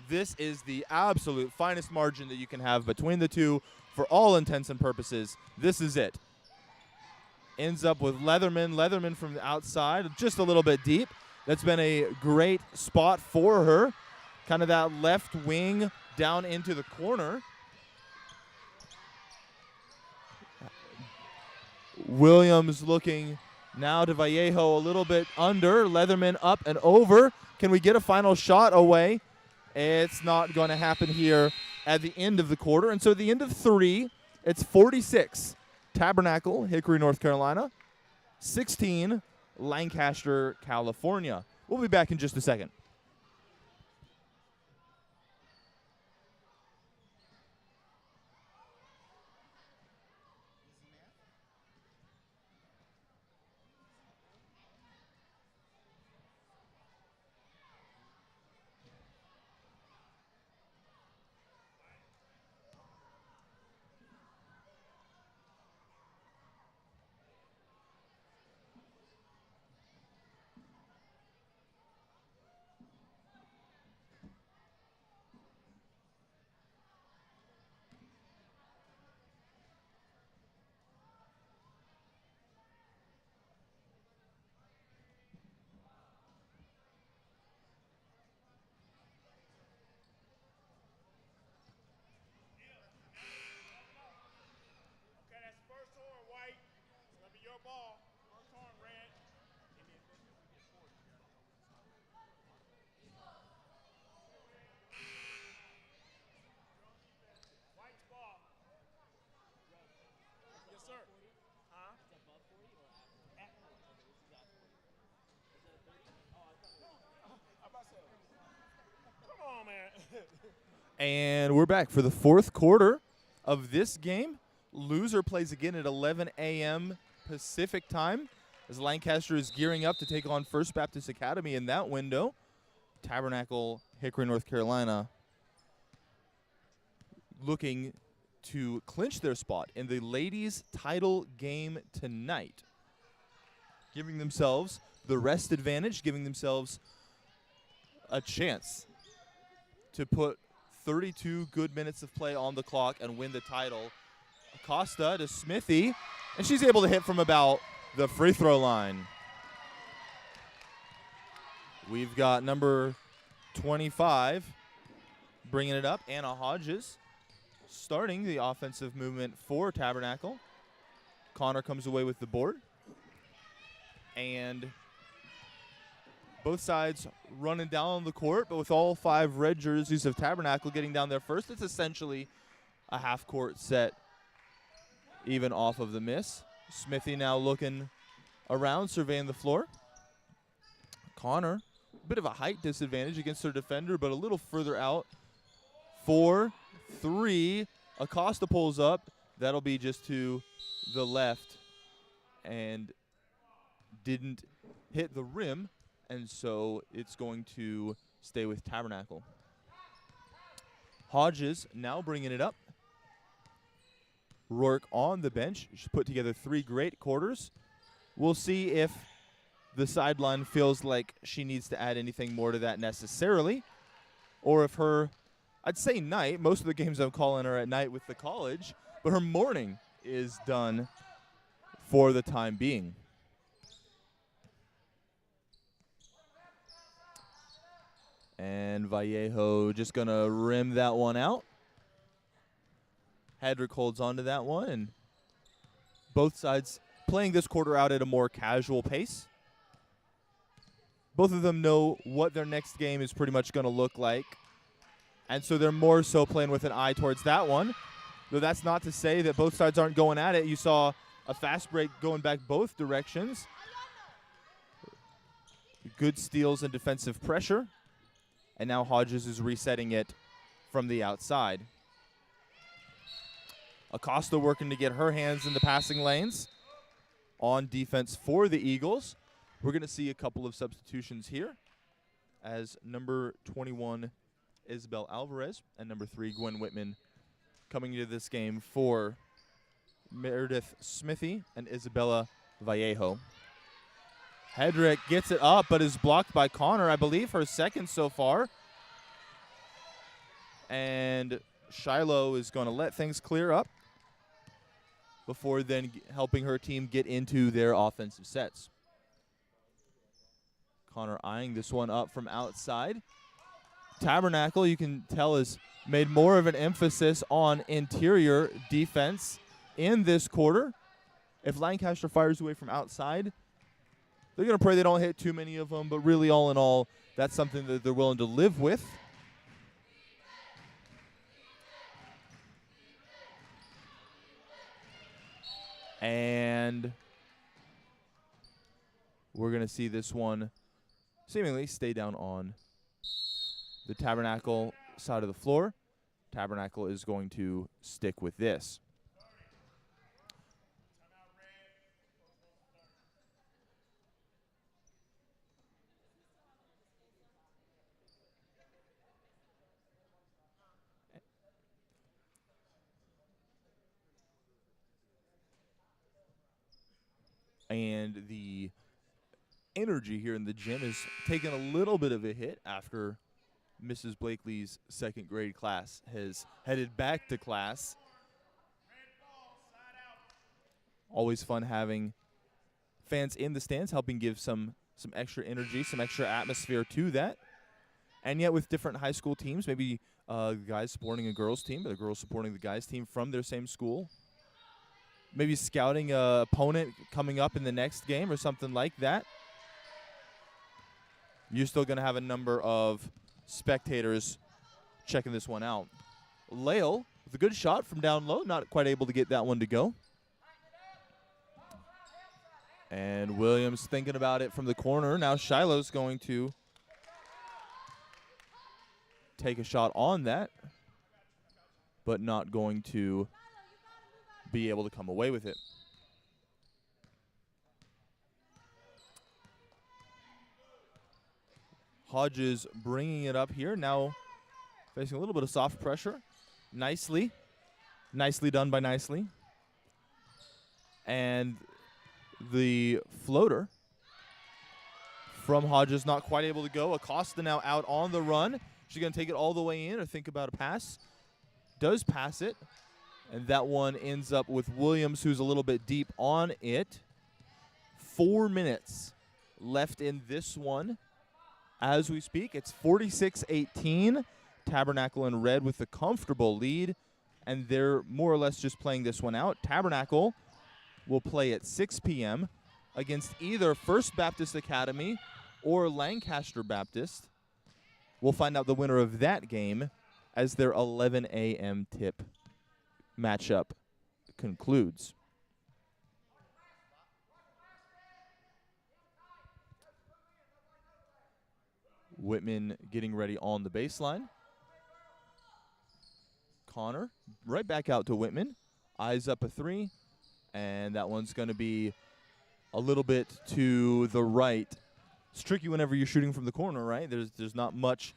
this is the absolute finest margin that you can have between the two for all intents and purposes. This is it. Ends up with Leatherman. Leatherman from the outside, just a little bit deep. That's been a great spot for her. Kind of that left wing down into the corner. Williams looking now to Vallejo a little bit under. Leatherman up and over. Can we get a final shot away? It's not going to happen here at the end of the quarter. And so at the end of 3, it's 46. Tabernacle, Hickory, North Carolina. 16, Lancaster, California. We'll be back in just a second. And we're back for the fourth quarter of this game. Loser plays again at 11 a.m. Pacific time as Lancaster is gearing up to take on First Baptist Academy in that window. Tabernacle, Hickory, North Carolina, looking to clinch their spot in the ladies' title game tonight, giving themselves the rest advantage, giving themselves a chance to put 32 good minutes of play on the clock and win the title. Acosta to Smithy, and she's able to hit from about the free throw line. We've got number 25 bringing it up, Anna Hodges, starting the offensive movement for Tabernacle. Connor comes away with the board. And both sides running down the court, but with all 5 red jerseys of Tabernacle getting down there first, it's essentially a half-court set even off of the miss. Smithy now looking around, surveying the floor. Connor, a bit of a height disadvantage against her defender, but a little further out. 4, 3, Acosta pulls up. That'll be just to the left and didn't hit the rim, and so it's going to stay with Tabernacle. Hodges now bringing it up. Rourke on the bench. She's put together 3 great quarters. We'll see if the sideline feels like she needs to add anything more to that necessarily, or if her, I'd say night, most of the games I'm calling her at night with the college, but her morning is done for the time being. And Vallejo just going to rim that one out. Hedrick holds on to that one, and both sides playing this quarter out at a more casual pace. Both of them know what their next game is pretty much going to look like, and so they're more so playing with an eye towards that one. Though that's not to say that both sides aren't going at it. You saw a fast break going back both directions. Good steals and defensive pressure. And now Hodges is resetting it from the outside. Acosta working to get her hands in the passing lanes on defense for the Eagles. We're going to see a couple of substitutions here as number 21, Isabel Alvarez, and number 3, Gwen Whitman, coming into this game for Meredith Smithy and Isabella Vallejo. Hedrick gets it up, but is blocked by Connor, I believe her second so far. And Shiloh is going to let things clear up before then helping her team get into their offensive sets. Connor eyeing this one up from outside. Tabernacle, you can tell, has made more of an emphasis on interior defense in this quarter. If Lancaster fires away from outside, they're going to pray they don't hit too many of them, but really all in all, that's something that they're willing to live with. And we're going to see this one seemingly stay down on the Tabernacle side of the floor. Tabernacle is going to stick with this. And the energy here in the gym is taking a little bit of a hit after Mrs. Blakely's second grade class has headed back to class. Always fun having fans in the stands helping give some extra energy, some extra atmosphere to that. And yet with different high school teams, maybe guys supporting a girls team, but the girls supporting the guys team from their same school. Maybe scouting an opponent coming up in the next game or something like that. You're still going to have a number of spectators checking this one out. Lael with a good shot from down low, not quite able to get that one to go. And Williams thinking about it from the corner. Now Shiloh's going to take a shot on that. but not going to be able to come away with it. Hodges bringing it up here, now facing a little bit of soft pressure. Nicely done by Nicely. And the floater from Hodges not quite able to go. Acosta now out on the run. She's going to take it all the way in or think about a pass. Does pass it. And that one ends up with Williams, who's a little bit deep on it. 4 minutes left in this one as we speak. It's 46-18. Tabernacle in red with the comfortable lead. And they're more or less just playing this one out. Tabernacle will play at 6 p.m. against either First Baptist Academy or Lancaster Baptist. We'll find out the winner of that game as their 11 a.m. tip matchup concludes. Whitman getting ready on the baseline. Connor right back out to Whitman. Eyes up a three. And that one's going to be a little bit to the right. It's tricky whenever you're shooting from the corner, right? There's not much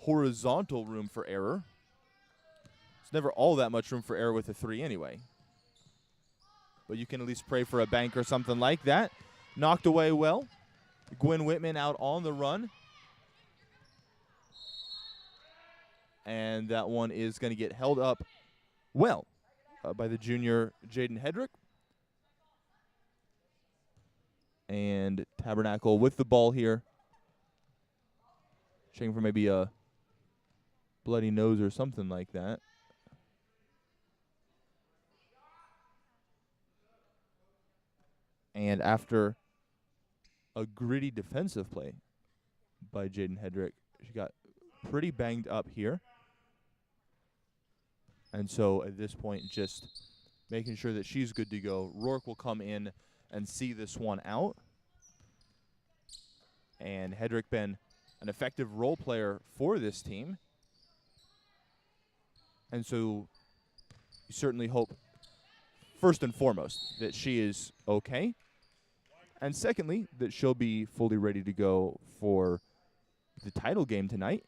horizontal room for error. There's never all that much room for error with a three anyway. But you can at least pray for a bank or something like that. Knocked away well. Gwen Whitman out on the run. And that one is going to get held up well by the junior Jaden Hedrick. And Tabernacle with the ball here. Checking for maybe a bloody nose or something like that. And after a gritty defensive play by Jaden Hedrick, she got pretty banged up here. And so at this point, just making sure that she's good to go. Rourke will come in and see this one out. And Hedrick been an effective role player for this team. And so you certainly hope, first and foremost, that she is okay. And secondly, that she'll be fully ready to go for the title game tonight,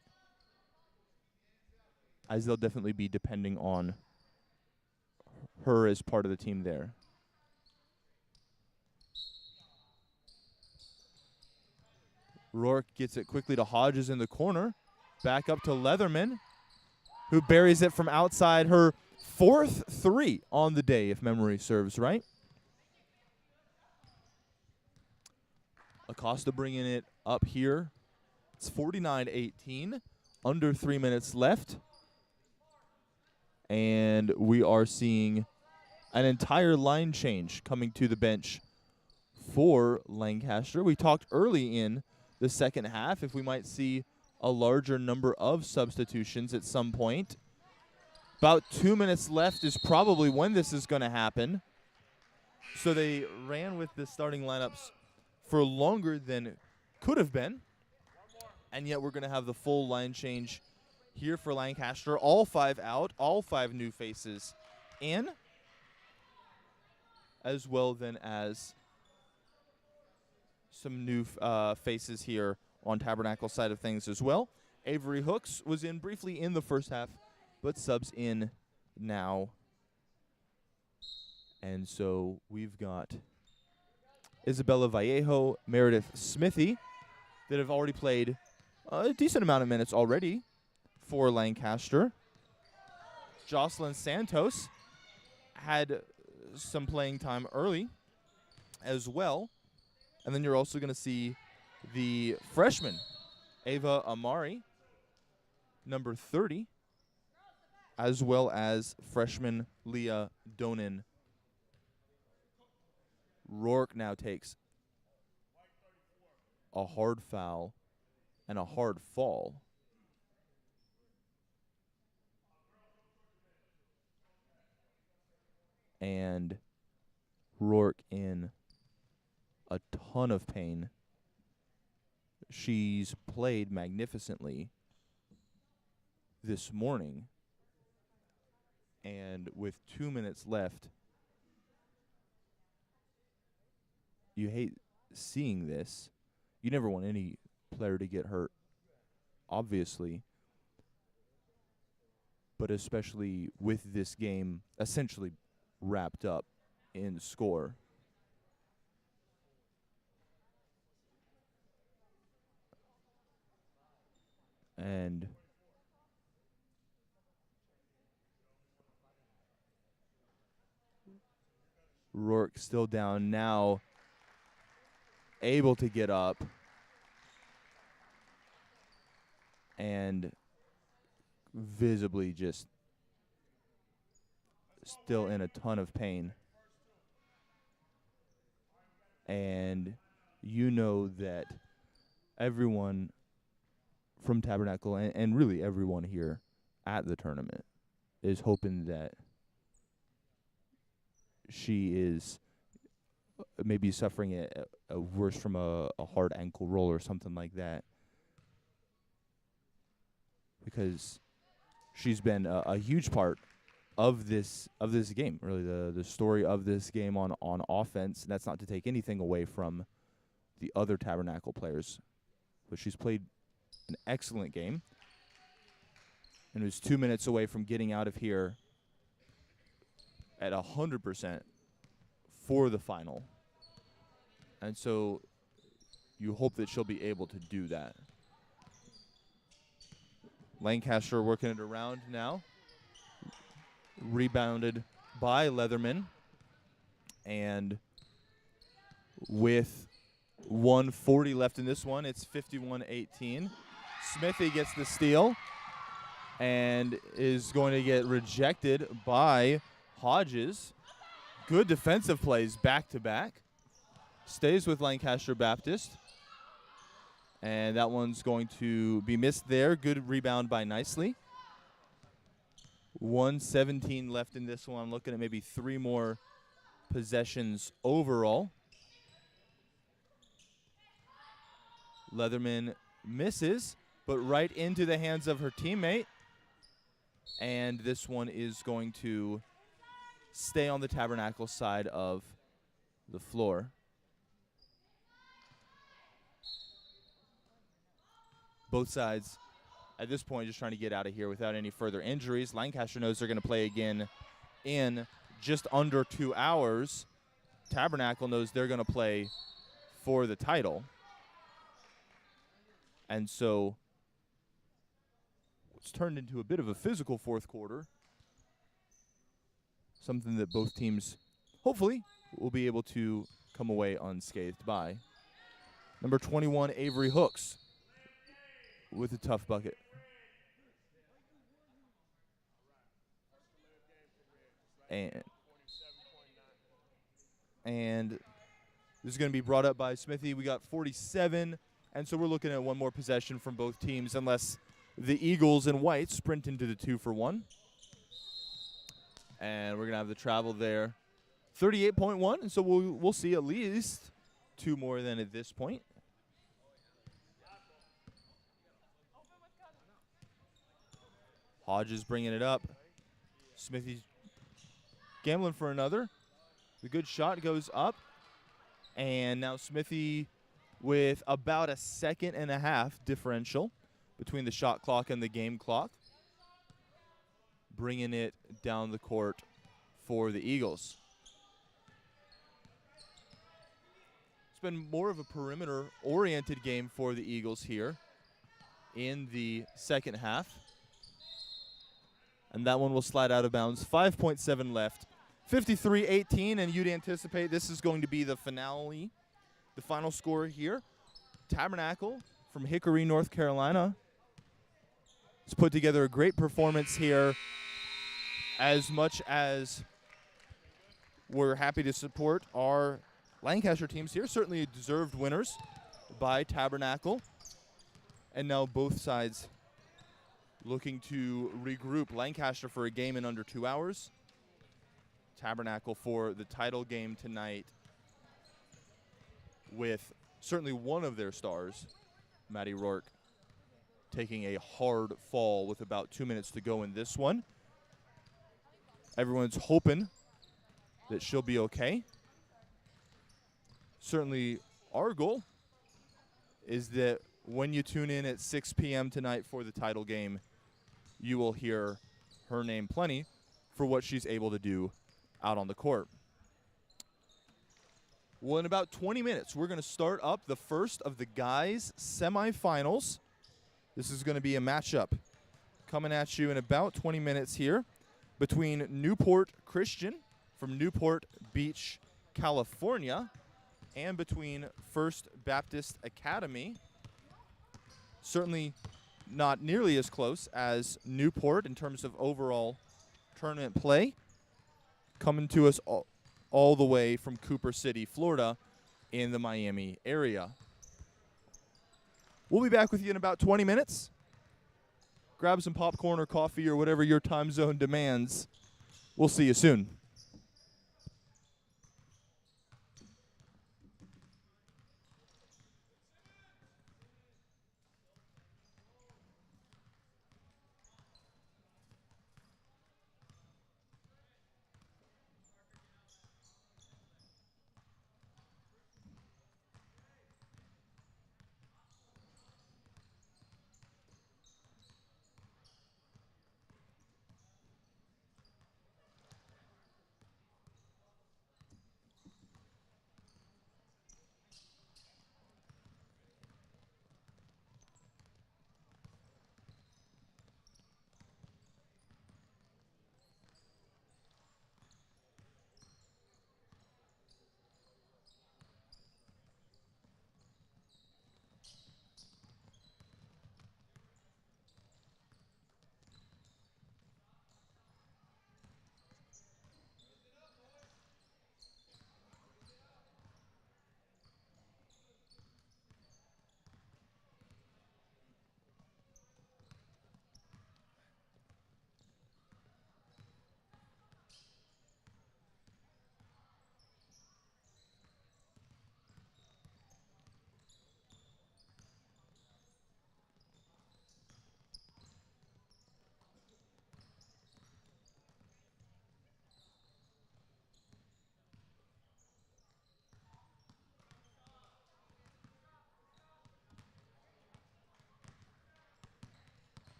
as they'll definitely be depending on her as part of the team there. Rourke gets it quickly to Hodges in the corner. Back up to Leatherman, who buries it from outside, her fourth three on the day, if memory serves right. Acosta bringing it up here. It's 49-18, under 3 minutes left. And we are seeing an entire line change coming to the bench for Lancaster. We talked early in the second half if we might see a larger number of substitutions at some point. About 2 minutes left is probably when this is going to happen. So they ran with the starting lineups for longer than could have been. And yet we're going to have the full line change here for Lancaster. All five out, all five new faces in, as well then as some new faces here on Tabernacle side of things as well. Avery Hooks was in briefly in the first half, but subs in now. And so we've got Isabella Vallejo, Meredith Smithy, that have already played a decent amount of minutes already for Lancaster. Jocelyn Santos had some playing time early as well. And then you're also going to see the freshman, Ava Amari, number 30, as well as freshman Leah Donin. Rourke now takes a hard foul and a hard fall. And Rourke in a ton of pain. She's played magnificently this morning. And with 2 minutes left, you hate seeing this. You never want any player to get hurt, obviously. But especially with this game essentially wrapped up in score. And Rourke still down now, able to get up and visibly just still in a ton of pain. And you know that everyone from Tabernacle and really everyone here at the tournament is hoping that she is maybe suffering a worse from a hard ankle roll or something like that, because she's been a huge part of this game, really the story of this game on offense. And that's not to take anything away from the other Tabernacle players, but she's played an excellent game and was 2 minutes away from getting out of here at 100% for the final. And so you hope that she'll be able to do that. Lancaster working it around now. Rebounded by Leatherman. And with 1:40 left in this one, it's 51-18. Smithy gets the steal and is going to get rejected by Hodges. Good defensive plays back-to-back. Stays with Lancaster Baptist. And that one's going to be missed there. Good rebound by Nicely. 1:17 left in this one. I'm looking at maybe 3 more possessions overall. Leatherman misses, but right into the hands of her teammate. And this one is going to stay on the Tabernacle side of the floor. Both sides at this point just trying to get out of here without any further injuries. Lancaster knows they're going to play again in just under 2 hours. Tabernacle knows they're going to play for the title. And so it's turned into a bit of a physical fourth quarter. Something that both teams hopefully will be able to come away unscathed by. Number 21, Avery Hooks, with a tough bucket. And this is going to be brought up by Smithy. We got 47, and so we're looking at one more possession from both teams unless the Eagles in white sprint into the 2-for-1. And we're going to have the travel there. 38.1, and so we'll see at least 2 more than at this point. Hodges bringing it up. Smithy's gambling for another. The good shot goes up. And now Smithy with about a 1.5 second differential between the shot clock and the game clock. Bringing it down the court for the Eagles. It's been more of a perimeter-oriented game for the Eagles here in the second half. And that one will slide out of bounds. 5.7 left. 53-18, and you'd anticipate this is going to be the finale, the final score here. Tabernacle from Hickory, North Carolina, has put together a great performance here. As much as we're happy to support our Lancaster teams here, certainly deserved winners by Tabernacle. And now both sides looking to regroup. Lancaster for a game in under 2 hours. Tabernacle for the title game tonight with certainly one of their stars, Maddie Rourke, taking a hard fall with about 2 minutes to go in this one. Everyone's hoping that she'll be okay. Certainly, our goal is that when you tune in at 6 p.m. tonight for the title game, you will hear her name plenty for what she's able to do out on the court. Well, in about 20 minutes, we're going to start up the first of the guys' semifinals. This is going to be a matchup coming at you in about 20 minutes here between Newport Christian from Newport Beach, California, and between First Baptist Academy. Certainly not nearly as close as Newport in terms of overall tournament play. Coming to us all the way from Cooper City, Florida, in the Miami area. We'll be back with you in about 20 minutes. Grab some popcorn or coffee or whatever your time zone demands. We'll see you soon.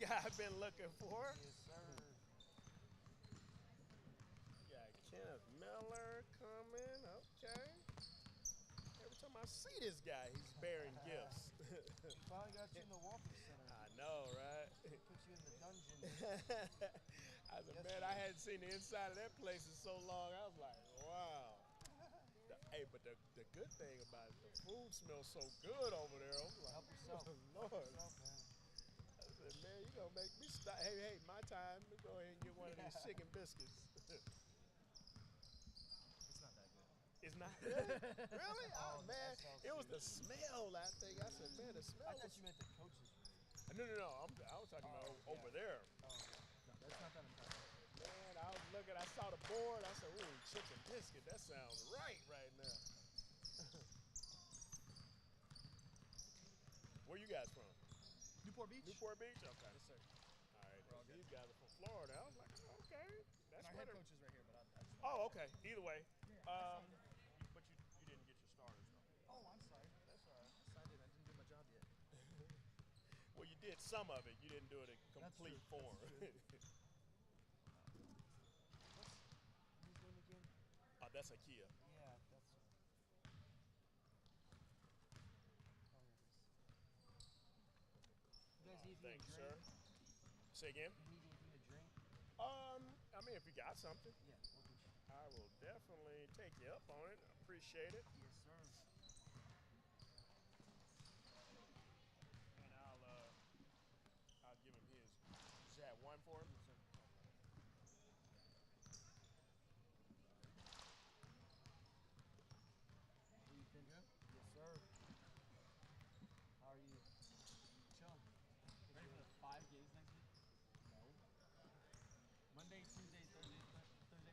guy I've been looking for. Yes, sir. Got Kenneth Miller coming. Okay. Every time I see this guy, he's bearing gifts. Finally got you in the Walter Center. I know, right? Put you in the dungeon. I said, man, I hadn't seen the inside of that place in so long. I was like, wow. Hey, but the good thing about it, the food smells so good over there. I'm like, Help yourself. Lord. Help yourself, man. I said, man, you gonna make me stop. Hey, my time. Let me go ahead and get one of these chicken biscuits. It's not that good. It's not really? Really? Oh, Oh, man. that sounds It was good. the smell, I think. I said, man, the smell I thought was... you meant the coaches. No. I was talking about Oh, over yeah. there. Oh, no, that's not that impressive. Man, I was looking, I saw the board. I said, ooh, chicken biscuit. That sounds right now. Where you guys from? Newport Beach? Newport Beach? Okay. Yes, sir. All right. We're all good. These guys are from Florida. I was like, okay. That's And our what head coach is right here, but I just... Oh, okay. Either way. I signed it. But you didn't get your starters, though. Oh, I'm sorry. That's all right. I signed it. I didn't do my job yet. Well, you did some of it. You didn't do it in complete true. form. What's his name again? That's Ikea. Yeah, that's... Oh, here it is. You guys need anything Thank to you, drink? sir. Say again? You need anything to drink? I mean, if you got something, Yeah, we'll get you. I will definitely take you up on it. Appreciate it. Yes, sir. And I'll give him his. Is that one for him? Yes, sir. Ethan. Good? Yes, sir. How are you? Chilling. Ready for the 5 games next week? No. Monday, Tuesday, Thursday,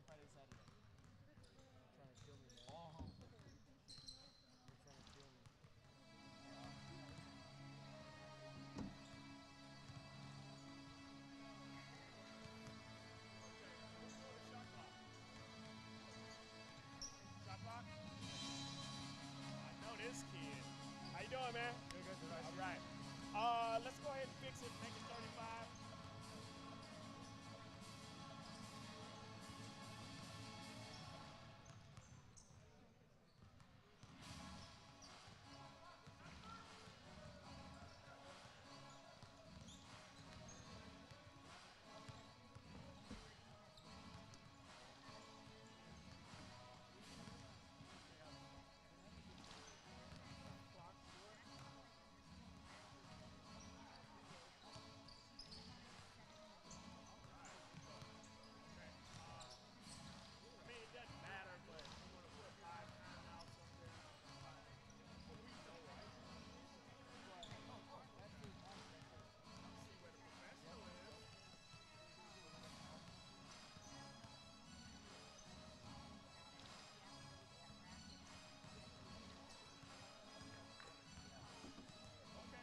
Friday, Saturday. You're trying to kill me, man. Oh. You're trying to kill me. Shot clock? I know this kid. How you doing, man? Good. All right. Let's go ahead and fix it. Make it 35. I mean, it doesn't matter, but you want to put 5 timeouts up there. But we know, right? See where the professional is. Okay.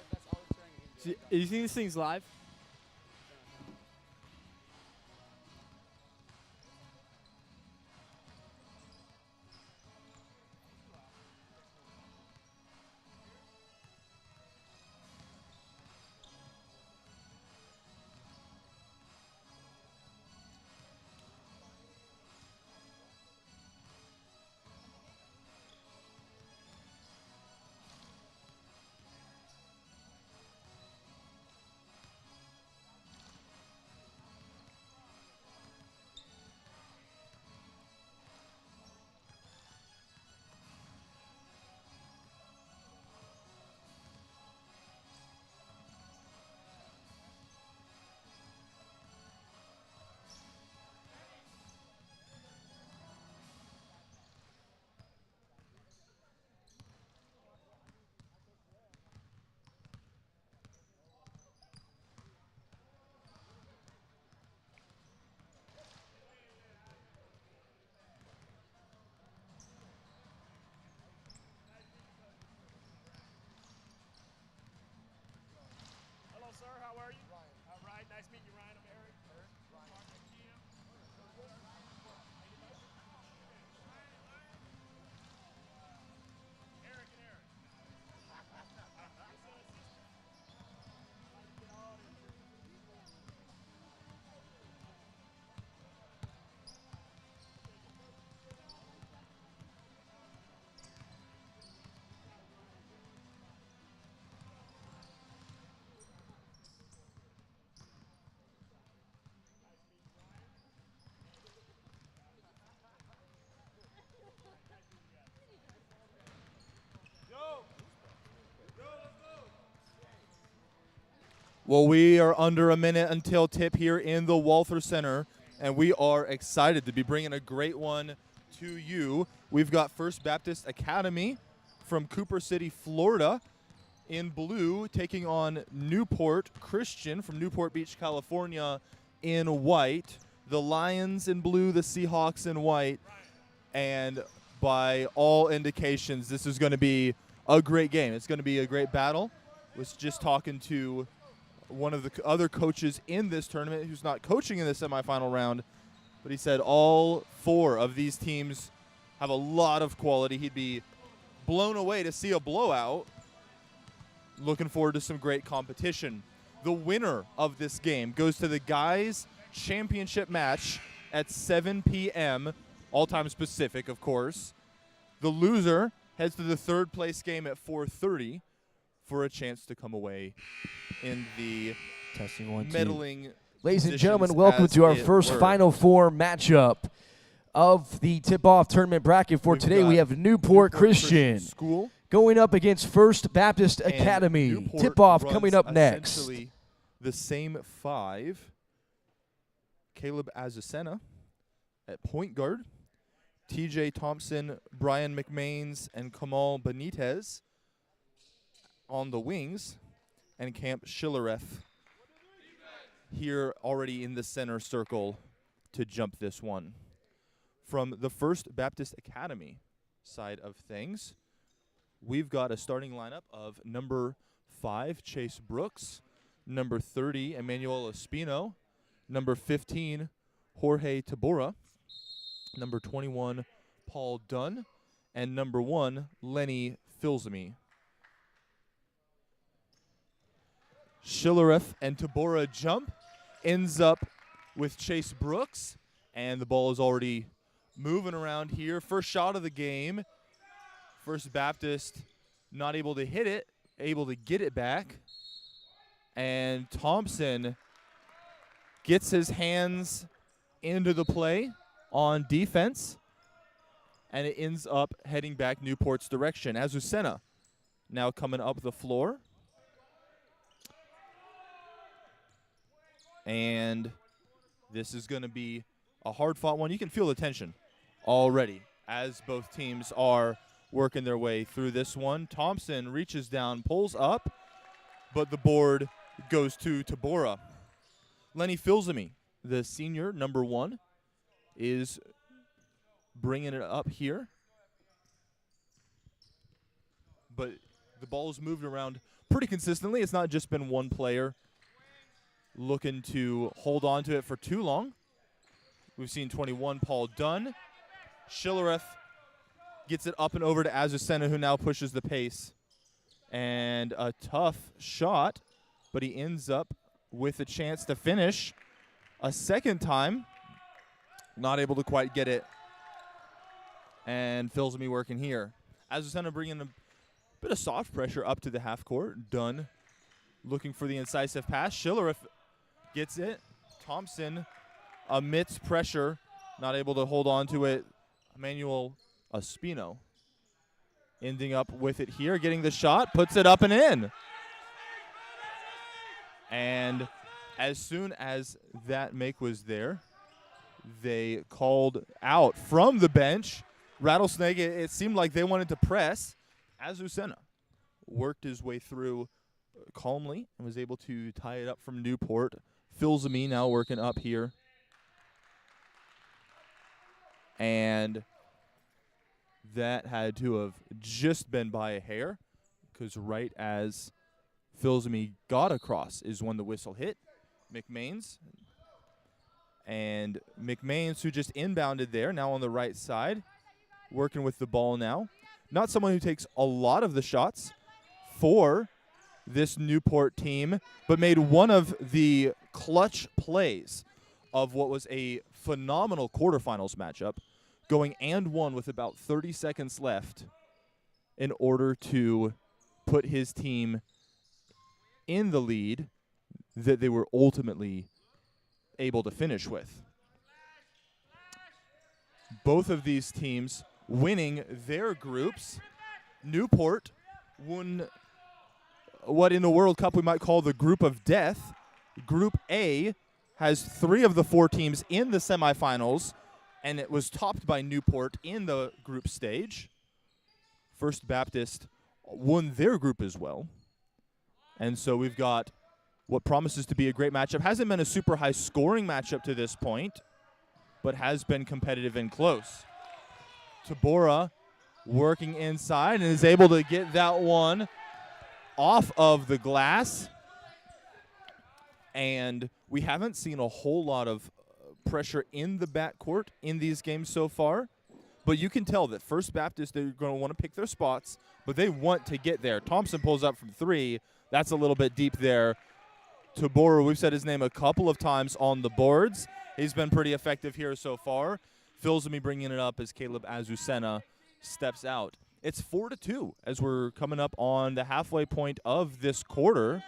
That's all we're trying to do. You think this thing's live? Well, we are under a minute until tip here in the Walther Center, and we are excited to be bringing a great one to you. We've got First Baptist Academy from Cooper City, Florida, in blue, taking on Newport Christian from Newport Beach, California, in white. The Lions in blue, the Seahawks in white, and by all indications, this is going to be a great game. It's going to be a great battle. Was just talking to one of the other coaches in this tournament who's not coaching in the semifinal round, but he said all four of these teams have a lot of quality. He'd be blown away to see a blowout. Looking forward to some great competition. The winner of this game goes to the guys' championship match at 7 p.m., all-time Pacific, of course. The loser heads to the third place game at 4:30 for a chance to come away in the Testing 1, 2. medaling. Ladies and positions gentlemen, welcome as to our it first were. Final Four matchup of the tip-off tournament bracket for We've today. got We have Newport Christian School going up against First Baptist and Academy. Newport Tip-off runs coming up next. essentially the same five. Caleb Azucena at point guard. TJ Thompson, Brian McMains, and Kamal Benitez on the wings. And Camp Schillereth here already in the center circle to jump this one. From the First Baptist Academy side of things, we've got a starting lineup of number 5, Chase Brooks, number 30, Emmanuel Espino, number 15, Jorge Tabora, number 21, Paul Dunn, and number 1, Lenny Filsamy. Schillereth and Tabora jump, ends up with Chase Brooks, and the ball is already moving around here. First shot of the game. First Baptist not able to hit it, able to get it back. And Thompson gets his hands into the play on defense, and it ends up heading back Newport's direction. Azucena now coming up the floor. And this is going to be a hard-fought one. You can feel the tension already as both teams are working their way through this one. Thompson reaches down, pulls up, but the board goes to Tabora. Lenny Filsamy, the senior, number 1, is bringing it up here. But the ball's moved around pretty consistently. It's not just been one player looking to hold on to it for too long. We've seen 21, Paul Dunn. Schillereth gets it up and over to Azucena, who now pushes the pace. And a tough shot, but he ends up with a chance to finish a second time. Not able to quite get it. And Filsamy working here. Azucena bringing a bit of soft pressure up to the half court. Dunn looking for the incisive pass. Schillereth gets it. Thompson amidst pressure, not able to hold on to it. Emmanuel Espino ending up with it here, getting the shot, puts it up and in. And as soon as that make was there, they called out from the bench. Rattlesnake, it seemed like they wanted to press. Azucena worked his way through calmly and was able to tie it up from Newport. Filsamy now working up here. And that had to have just been by a hair, because right as Filsamy got across is when the whistle hit. McMains. And McMains, who just inbounded there, now on the right side, working with the ball now. Not someone who takes a lot of the shots for this Newport team, but made one of the clutch plays of what was a phenomenal quarterfinals matchup, going and one with about 30 seconds left in order to put his team in the lead that they were ultimately able to finish with. Both of these teams winning their groups. Newport won what in the World Cup we might call the group of death. Group A has 3 of the 4 teams in the semifinals, and it was topped by Newport in the group stage. First Baptist won their group as well. And so we've got what promises to be a great matchup. Hasn't been a super high scoring matchup to this point, but has been competitive and close. Tabora working inside and is able to get that one off of the glass. And we haven't seen a whole lot of pressure in the backcourt in these games so far. But you can tell that First Baptist, they're going to want to pick their spots, but they want to get there. Thompson pulls up from 3. That's a little bit deep there. Tabora, we've said his name a couple of times on the boards. He's been pretty effective here so far. Filsamy bringing it up as Caleb Azucena steps out. It's 4-2 as we're coming up on the halfway point of this quarter.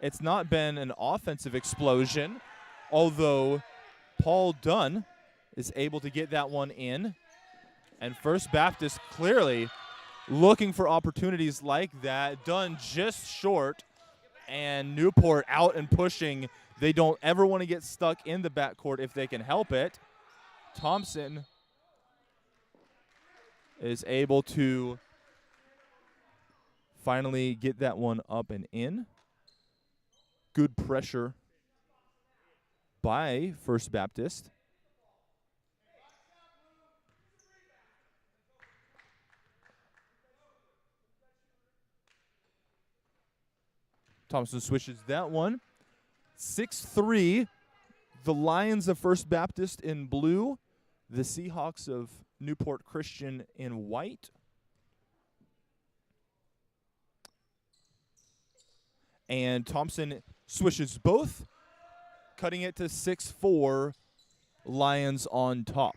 It's not been an offensive explosion, although Paul Dunn is able to get that one in. And First Baptist clearly looking for opportunities like that. Dunn just short, and Newport out and pushing. They don't ever want to get stuck in the backcourt if they can help it. Thompson is able to finally get that one up and in. Good pressure by First Baptist. Thompson switches that one. 6-3, the Lions of First Baptist in blue, the Seahawks of Newport Christian in white. And Thompson swishes both, cutting it to 6-4, Lions on top.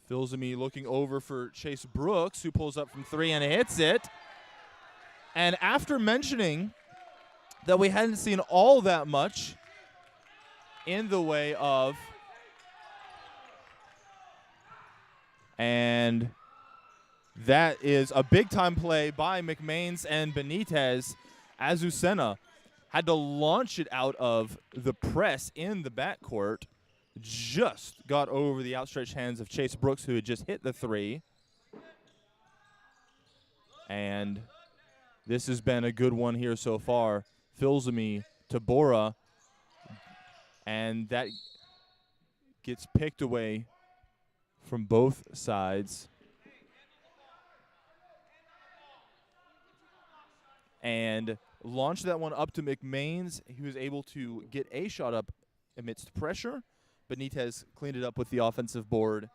Filsamy looking over for Chase Brooks, who pulls up from 3 and hits it. And after mentioning that we hadn't seen all that much in the way of, and that is a big-time play by McMains and Benitez. Azucena had to launch it out of the press in the backcourt. Just got over the outstretched hands of Chase Brooks, who had just hit the 3. And this has been a good one here so far. Filsamy, Tabora, and that gets picked away from both sides. And launched that one up to McMains. He was able to get a shot up amidst pressure. Benitez cleaned it up with the offensive board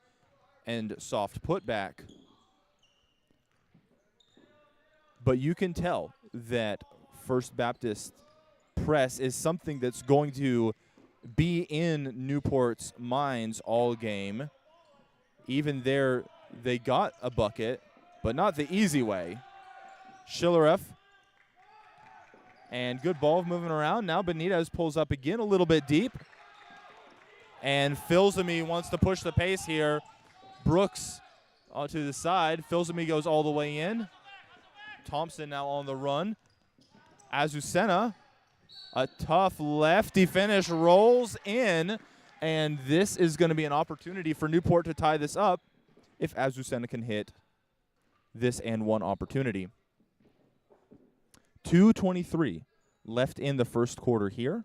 and soft putback. But you can tell that First Baptist press is something that's going to be in Newport's minds all game. Even there, they got a bucket, but not the easy way. Schillereff. And good ball moving around. Now Benitez pulls up again a little bit deep. And Filsamy wants to push the pace here. Brooks to the side. Filsamy goes all the way in. Thompson now on the run. Azucena, a tough lefty finish, rolls in. And this is going to be an opportunity for Newport to tie this up if Azucena can hit this and one opportunity. 2:23 left in the first quarter here.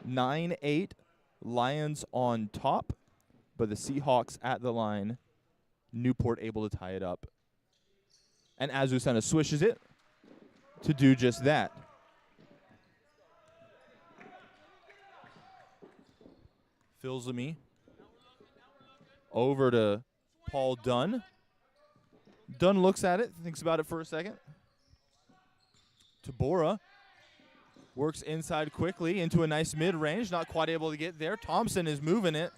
9-8. Lions on top, but the Seahawks at the line. Newport able to tie it up. And Azucena swishes it to do just that. Filsamy over to Paul Dunn. Dunn looks at it, thinks about it for a second. Tabora works inside quickly into a nice mid-range. Not quite able to get there. Thompson is moving it.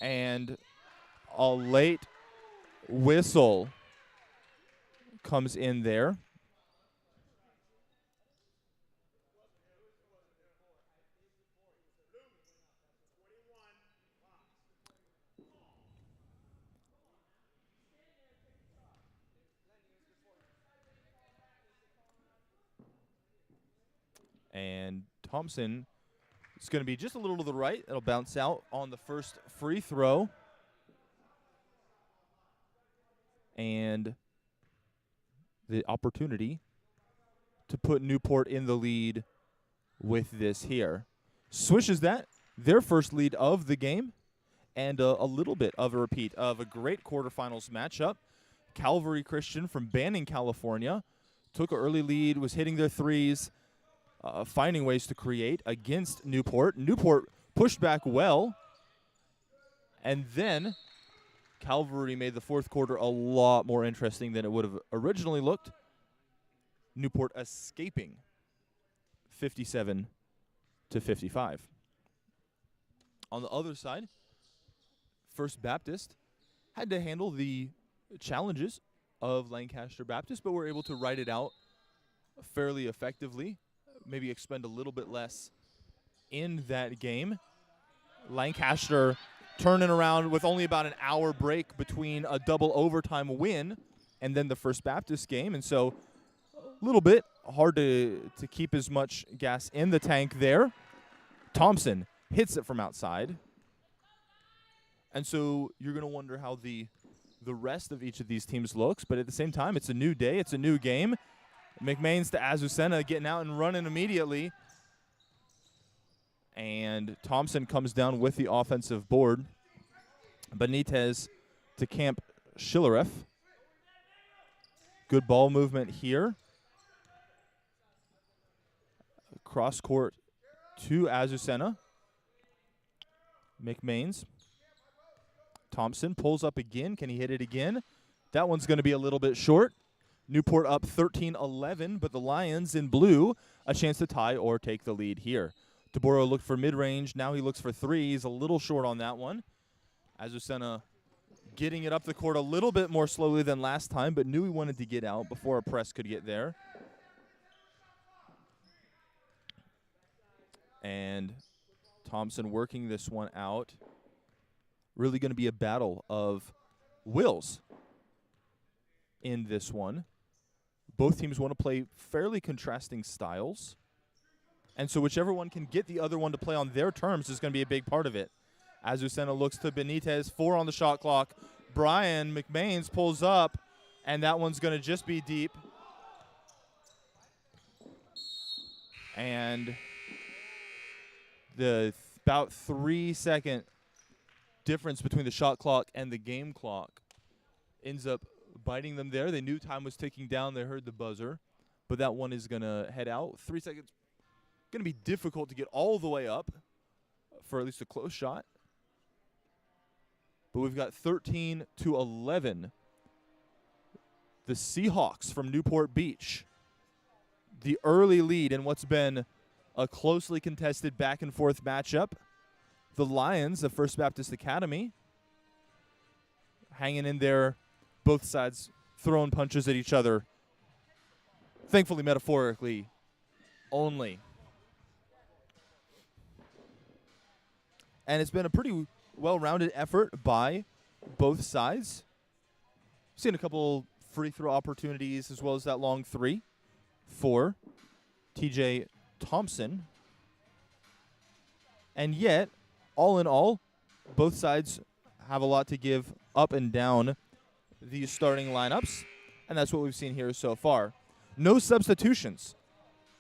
And a late whistle comes in there. And Thompson is going to be just a little to the right. It'll bounce out on the first free throw. And the opportunity to put Newport in the lead with this here. Swishes that, their first lead of the game, and a little bit of a repeat of a great quarterfinals matchup. Calvary Christian from Banning, California, took an early lead, was hitting their threes, finding ways to create against Newport. Newport pushed back well, and then Calvary made the fourth quarter a lot more interesting than it would have originally looked. Newport escaping 57 to 55. On the other side, First Baptist had to handle the challenges of Lancaster Baptist, but were able to ride it out fairly effectively, maybe expend a little bit less in that game. Lancaster turning around with only about an hour break between a double overtime win and then the First Baptist game, and so a little bit hard to keep as much gas in the tank there. Thompson hits it from outside. And so you're going to wonder how the rest of each of these teams looks, but at the same time, it's a new day, it's a new game. McMains to Azucena getting out and running immediately. And Thompson comes down with the offensive board. Benitez to Camp Schillereff. Good ball movement here. Cross court to Azucena. McMains. Thompson pulls up again. Can he hit it again? That one's going to be a little bit short. Newport up 13-11, but the Lions in blue a chance to tie or take the lead here. Taboro looked for mid-range. Now he looks for three. He's a little short on that one. Azucena getting it up the court a little bit more slowly than last time, but knew he wanted to get out before a press could get there. And Thompson working this one out. Really going to be a battle of wills in this one. Both teams want to play fairly contrasting styles. And so whichever one can get the other one to play on their terms is going to be a big part of it. Azucena looks to Benitez, 4 on the shot clock. Brian McMains pulls up, and that one's going to just be deep. And the about 3-second difference between the shot clock and the game clock ends up biting them there. They knew time was ticking down. They heard the buzzer, but that one is going to head out. 3 seconds. Going to be difficult to get all the way up for at least a close shot. But we've got 13-11. The Seahawks from Newport Beach. The early lead in what's been a closely contested back-and-forth matchup. The Lions of First Baptist Academy hanging in there, both sides throwing punches at each other. Thankfully, metaphorically only. And it's been a pretty well-rounded effort by both sides. Seen a couple free throw opportunities as well as that long three for TJ Thompson. And yet, all in all, both sides have a lot to give up and down these starting lineups, and that's what we've seen here so far. No substitutions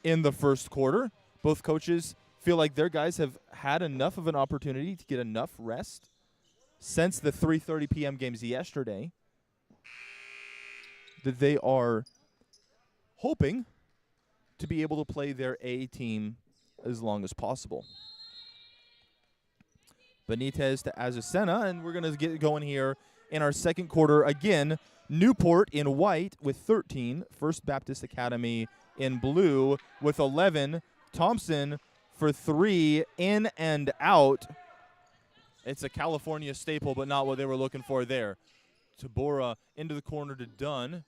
in the first quarter. Both coaches feel like their guys have had enough of an opportunity to get enough rest since the 3:30 p.m. games yesterday that they are hoping to be able to play their A team as long as possible. Benitez to Azucena, and we're going to get going here in our second quarter. Again, Newport in white with 13. First Baptist Academy in blue with 11. Thompson for 3, in and out. It's a California staple, but not what they were looking for there. Tabora into the corner to Dunn.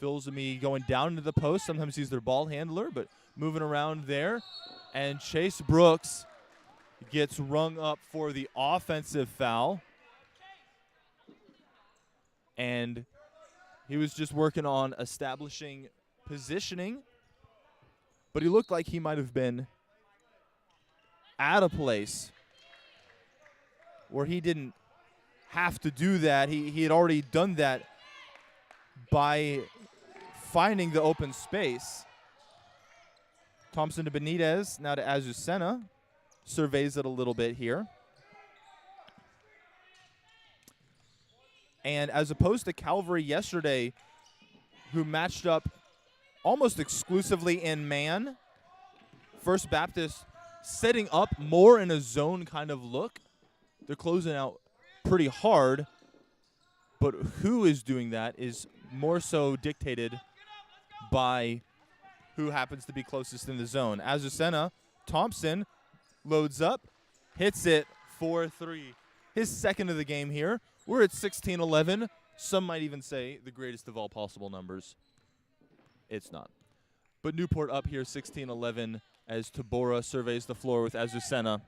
Filsamy going down into the post. Sometimes he's their ball handler, but moving around there. And Chase Brooks gets rung up for the offensive foul. And he was just working on establishing positioning but he looked like he might have been at a place where he didn't have to do that. He had already done that by finding the open space. Thompson to Benitez, now to Azucena. Surveys it a little bit here. And as opposed to Calvary yesterday, who matched up almost exclusively in man, First Baptist setting up more in a zone kind of look. They're closing out pretty hard, but who is doing that is more so dictated by who happens to be closest in the zone. Azucena, Thompson loads up, hits it for 3. His second of the game here. We're at 16-11. Some might even say the greatest of all possible numbers. It's not. But Newport up here 16-11 as Tabora surveys the floor with Azucena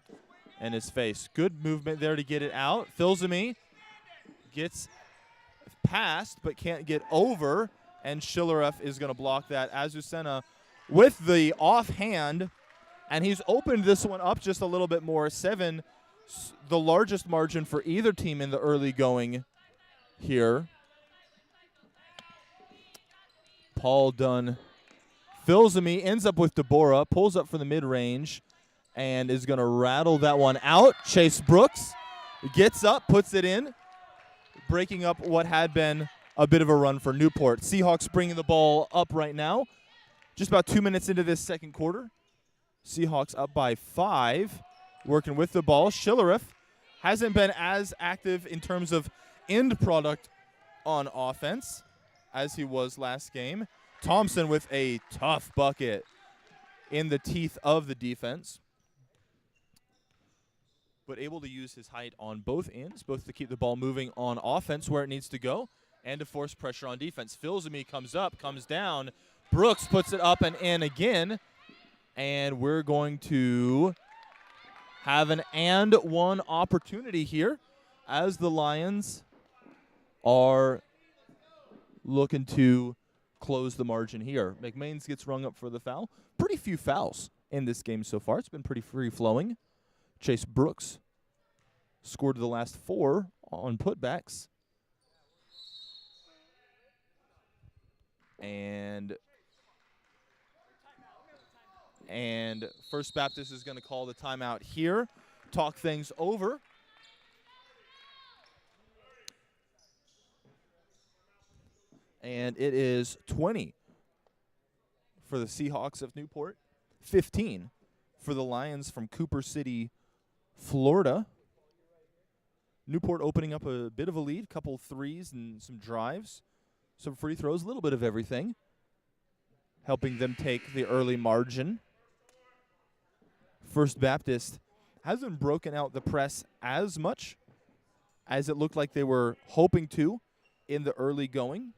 in his face. Good movement there to get it out. Filsamy gets past but can't get over, and Schillereff is going to block that. Azucena with the offhand, and he's opened this one up just a little bit more. 7, the largest margin for either team in the early going here. Paul Dunn. Filsamy ends up with Deborah, pulls up for the mid-range, and is going to rattle that one out. Chase Brooks gets up, puts it in, breaking up what had been a bit of a run for Newport. Seahawks bringing the ball up right now. Just about 2 minutes into this second quarter. Seahawks up by 5, working with the ball. Schillereff hasn't been as active in terms of end product on offense as he was last game. Thompson with a tough bucket in the teeth of the defense, but able to use his height on both ends, both to keep the ball moving on offense where it needs to go and to force pressure on defense. Filsamy comes up, comes down. Brooks puts it up and in again, and we're going to have an and one opportunity here as the Lions are looking to close the margin here. McMains gets rung up for the foul. Pretty few fouls in this game so far. It's been pretty free-flowing. Chase Brooks scored the last 4 on putbacks. And First Baptist is going to call the timeout here, talk things over. And it is 20 for the Seahawks of Newport, 15 for the Lions from Cooper City, Florida. Newport opening up a bit of a lead, couple threes and some drives, some free throws, a little bit of everything, helping them take the early margin. First Baptist hasn't broken out the press as much as it looked like they were hoping to in the early going.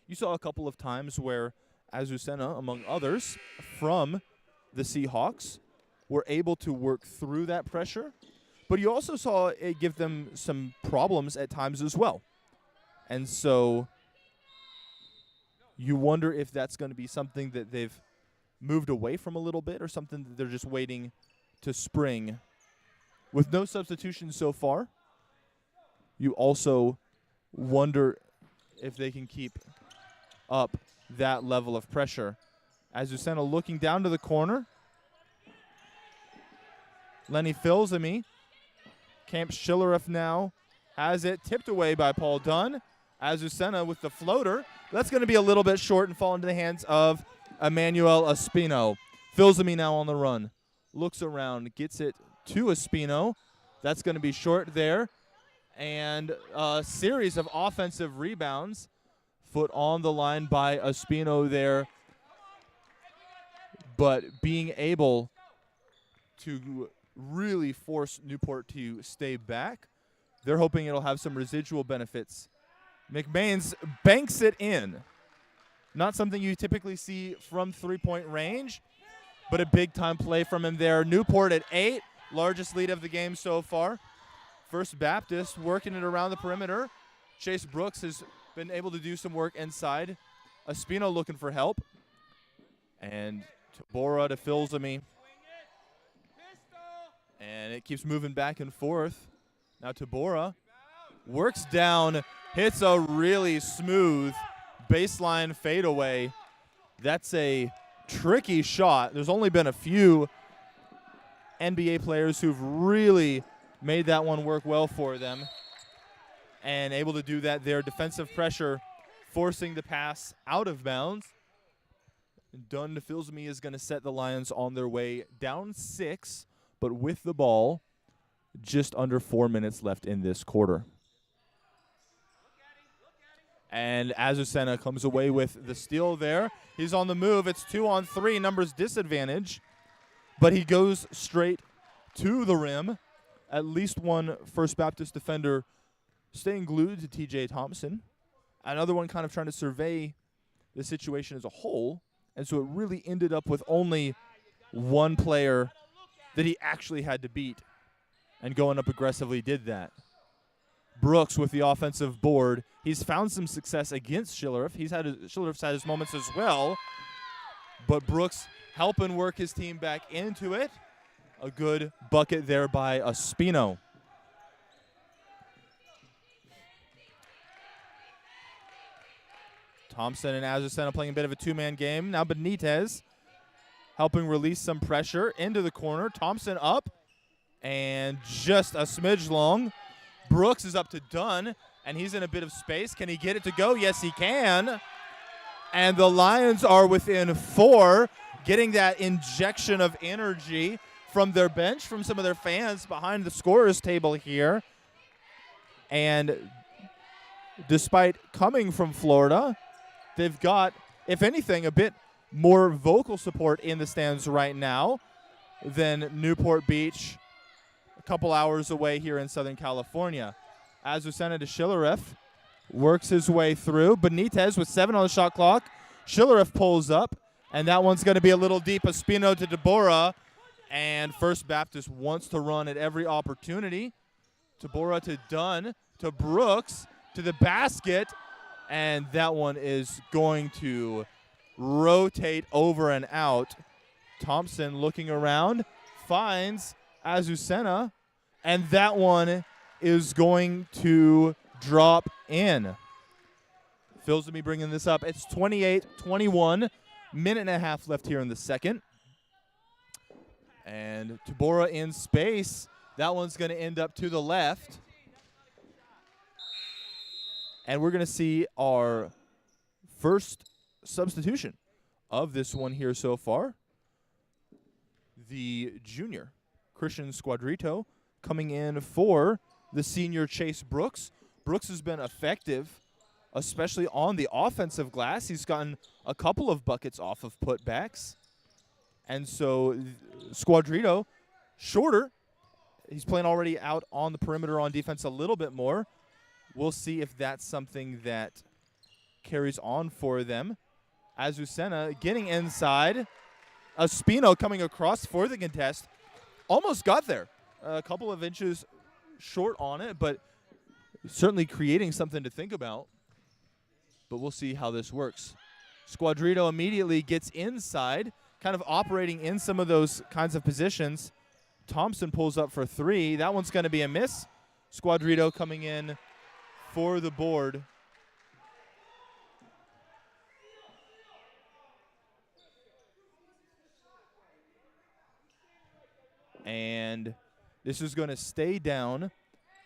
You saw a couple of times where Azucena, among others, from the Seahawks, were able to work through that pressure. But you also saw it give them some problems at times as well. And so you wonder if that's going to be something that they've moved away from a little bit or something that they're just waiting to spring. With no substitutions so far, you also wonder if they can keep up that level of pressure. Azucena looking down to the corner. Lenny Filsamy. Camp Schillereff now has it tipped away by Paul Dunn. Azucena with the floater. That's going to be a little bit short and fall into the hands of Emmanuel Espino. Filsamy now on the run. Looks around, gets it to Espino. That's going to be short there. And a series of offensive rebounds. Foot on the line by Espino there. But being able to really force Newport to stay back. They're hoping it'll have some residual benefits. McMains banks it in. Not something you typically see from three-point range, but a big-time play from him there. Newport at 8, largest lead of the game so far. First Baptist working it around the perimeter. Chase Brooks has been able to do some work inside. Espino looking for help. And Tabora to Filsamy. And it keeps moving back and forth. Now Tabora works down, hits a really smooth baseline fadeaway. That's a tricky shot. There's only been a few NBA players who've really made that one work well for them and able to do that there. Defensive pressure forcing the pass out of bounds. Dunn to Filsamy is going to set the Lions on their way down 6, but with the ball, just under 4 minutes left in this quarter. And Azucena comes away with the steal there. He's on the move. It's 2-on-3, numbers disadvantage, but he goes straight to the rim. At least one First Baptist defender staying glued to TJ Thompson. Another one kind of trying to survey the situation as a whole. And so it really ended up with only one player that he actually had to beat. And going up aggressively did that. Brooks with the offensive board. He's found some success against Schillerith. Schillerith's had his moments as well. But Brooks helping work his team back into it. A good bucket there by Espino. Thompson and Azucena playing a bit of a two-man game. Now Benitez helping release some pressure into the corner. Thompson up and just a smidge long. Brooks is up to Dunn, and he's in a bit of space. Can he get it to go? Yes, he can. And the Lions are within 4, getting that injection of energy from their bench, from some of their fans behind the scorer's table here. And despite coming from Florida, they've got, if anything, a bit more vocal support in the stands right now than Newport Beach, a couple hours away here in Southern California. Azucena to Schillerith works his way through. Benitez with 7 on the shot clock. Schillerith pulls up, and that one's going to be a little deep. Espino to Deborah, and First Baptist wants to run at every opportunity. Deborah to Dunn, to Brooks, to the basket, and that one is going to rotate over and out. Thompson looking around, finds Azucena, and that one is going to drop in. Filsamy bringing this up. It's 28-21, minute and a half left here in the second. And Tabora in space. That one's going to end up to the left. And we're going to see our first substitution of this one here so far. The junior, Christian Squadrito, coming in for the senior Chase Brooks. Brooks has been effective, especially on the offensive glass. He's gotten a couple of buckets off of putbacks. And so Squadrito, shorter. He's playing already out on the perimeter on defense a little bit more. We'll see if that's something that carries on for them. Azucena getting inside. Espino coming across for the contest. Almost got there. A couple of inches short on it, but certainly creating something to think about. But we'll see how this works. Squadrito immediately gets inside, kind of operating in some of those kinds of positions. Thompson pulls up for 3. That one's going to be a miss. Squadrito coming in for the board. And this is going to stay down.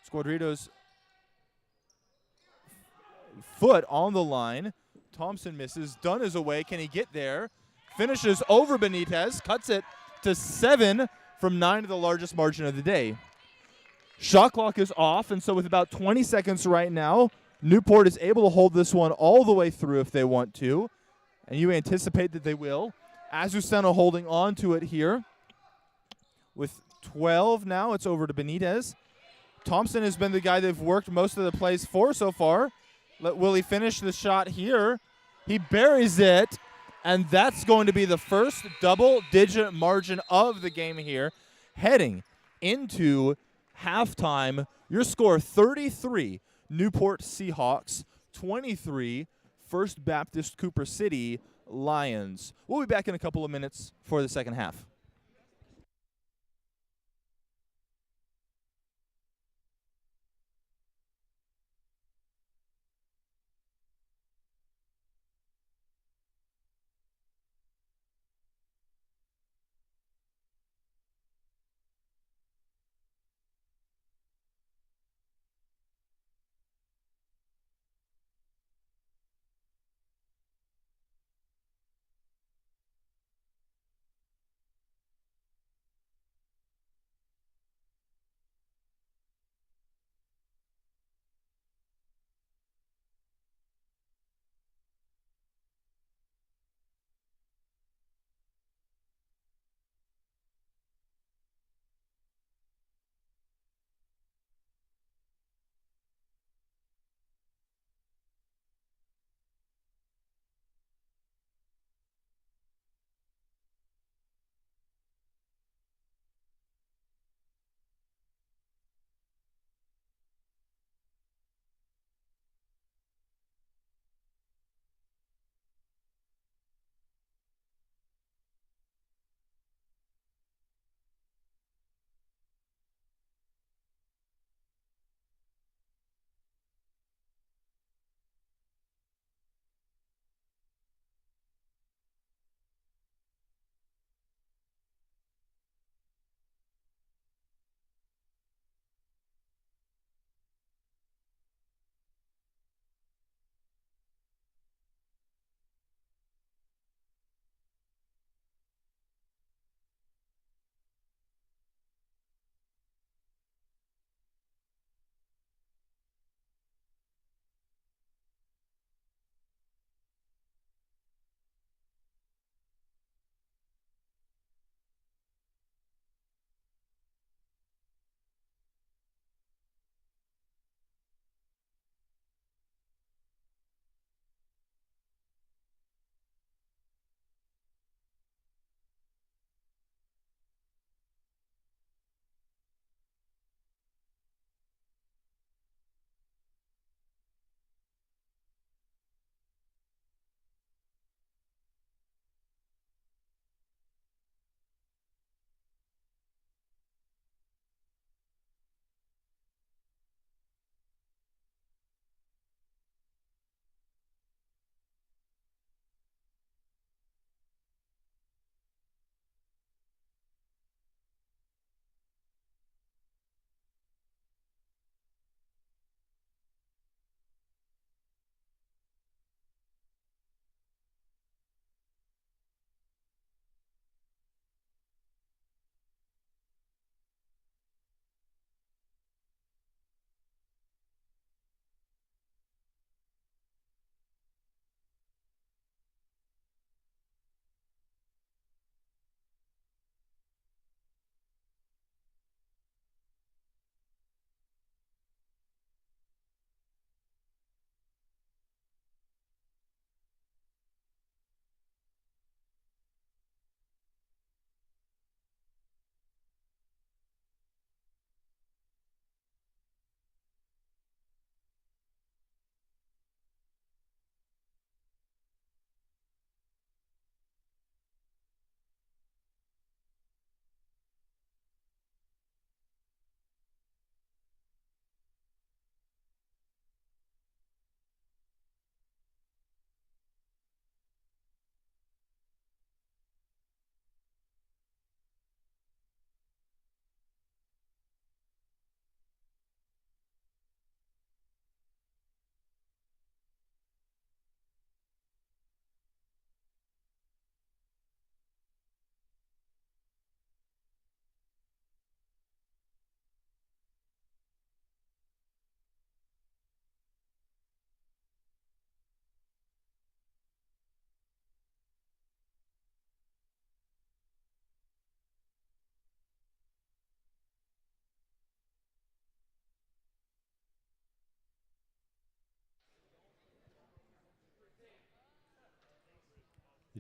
Squadrito's foot on the line. Thompson misses. Dunn is away. Can he get there? Finishes over Benitez. Cuts it to 7 from 9 to the largest margin of the day. Shot clock is off, and so with about 20 seconds right now, Newport is able to hold this one all the way through if they want to, and you anticipate that they will. Azucena holding on to it here. With 12 now, it's over to Benitez. Thompson has been the guy they've worked most of the plays for so far. Will he finish the shot here? He buries it, and that's going to be the first double-digit margin of the game here. Heading into halftime, your score 33, Newport Seahawks, 23, First Baptist Cooper City Lions. We'll be back in a couple of minutes for the second half.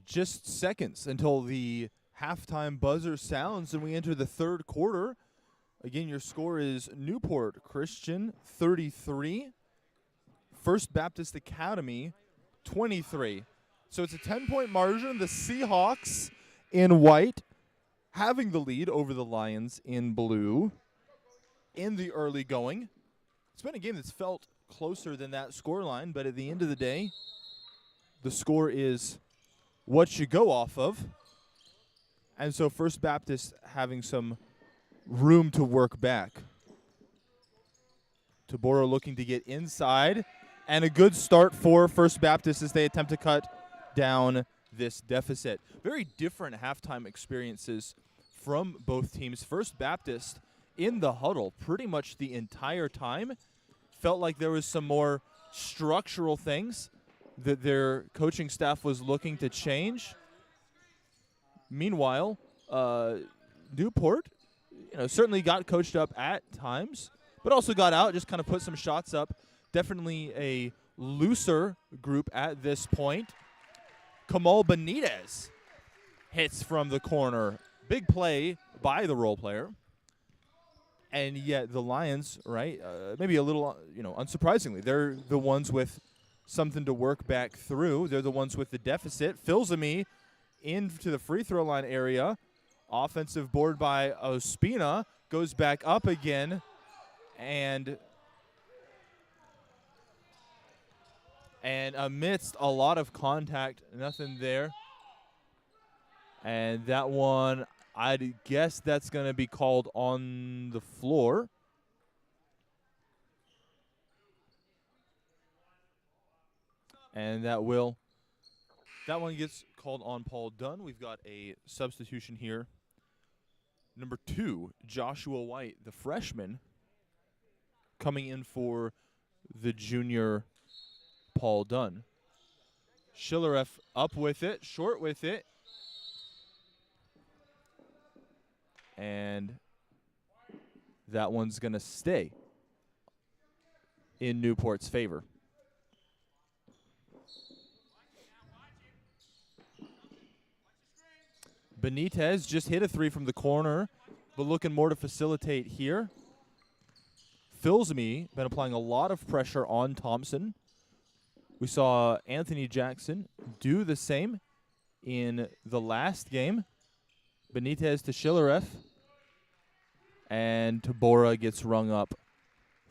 Just seconds until the halftime buzzer sounds and we enter the third quarter. Again, your score is Newport Christian 33, First Baptist Academy 23. So it's a 10-point margin. The Seahawks in white having the lead over the Lions in blue in the early going. It's been a game that's felt closer than that scoreline, but at the end of the day, the score is what you go off of. And so First Baptist having some room to work back. Tabora looking to get inside, and a good start for First Baptist as they attempt to cut down this deficit. Very different halftime experiences from both teams. First Baptist in the huddle pretty much the entire time. Felt like there was some more structural things that their coaching staff was looking to change. Meanwhile, Newport, certainly got coached up at times, but also got out, just kind of put some shots up. Definitely a looser group at this point. Kamal Benitez hits from the corner. Big play by the role player. And yet the Lions, right, maybe a little, unsurprisingly, they're the ones with something to work back through. They're the ones with the deficit. Filsamy into the free throw line area. Offensive board by Ospina. Goes back up again. And amidst a lot of contact, nothing there. And that one, I'd guess that's going to be called on the floor. And that one gets called on Paul Dunn. We've got a substitution here. Number 2, Joshua White, the freshman, coming in for the junior Paul Dunn. Schillereff up with it, short with it. And that one's going to stay in Newport's favor. Benitez just hit a 3 from the corner, but looking more to facilitate here. Filsamy been applying a lot of pressure on Thompson. We saw Anthony Jackson do the same in the last game. Benitez to Schillereff. And Tabora gets rung up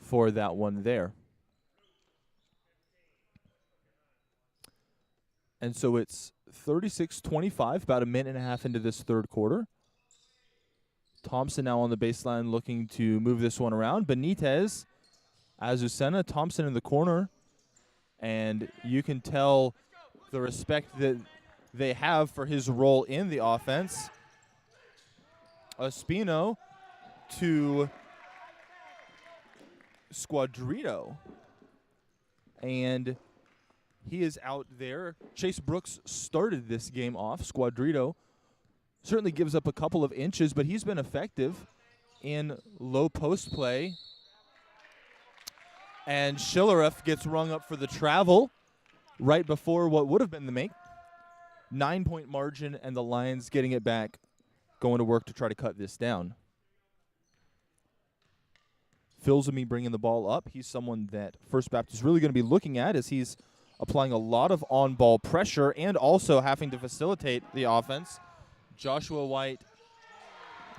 for that one there. And so it's 36-25, about a minute and a half into this third quarter. Thompson now on the baseline looking to move this one around. Benitez, Azucena, Thompson in the corner. And you can tell the respect that they have for his role in the offense. Ospino to Squadrito. And he is out there. Chase Brooks started this game off. Squadrito certainly gives up a couple of inches, but he's been effective in low post play. And Schillereff gets rung up for the travel right before what would have been the make. 9-point margin, and the Lions getting it back, going to work to try to cut this down. Filsamy bringing the ball up. He's someone that First Baptist is really going to be looking at as he's applying a lot of on-ball pressure and also having to facilitate the offense. Joshua White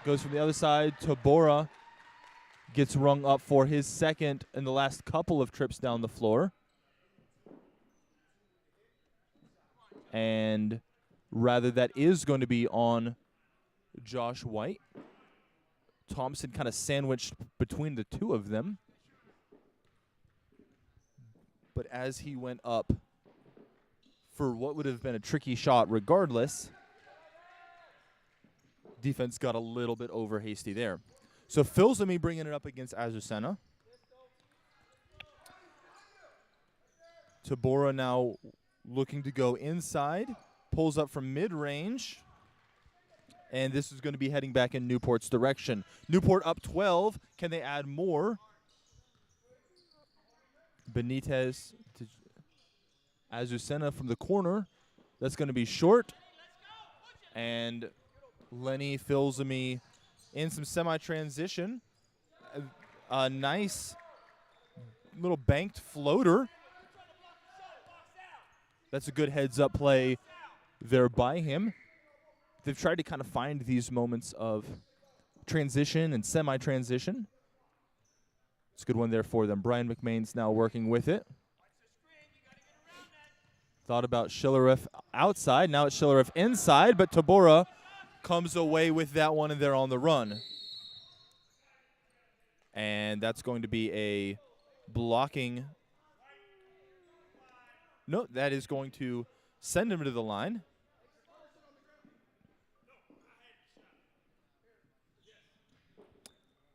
goes from the other side. Tabora gets rung up for his second in the last couple of trips down the floor. And rather, that is going to be on Josh White. Thompson kind of sandwiched between the two of them. But as he went up for what would have been a tricky shot regardless, defense got a little bit over hasty there. So Filsamy bringing it up against Azucena. Tabora now looking to go inside. Pulls up from mid-range. And this is going to be heading back in Newport's direction. Newport up 12. Can they add more? Benitez to Azucena from the corner. That's going to be short. And Lenny Filsamy in some semi-transition. A nice little banked floater. That's a good heads-up play there by him. They've tried to kind of find these moments of transition and semi-transition. It's a good one there for them. Brian McMain's now working with it. Thought about Schillereff outside. Now it's Schillereff inside, but Tabora comes away with that one, and they're on the run. And that's going to be a blocking. No, that is going to send him to the line.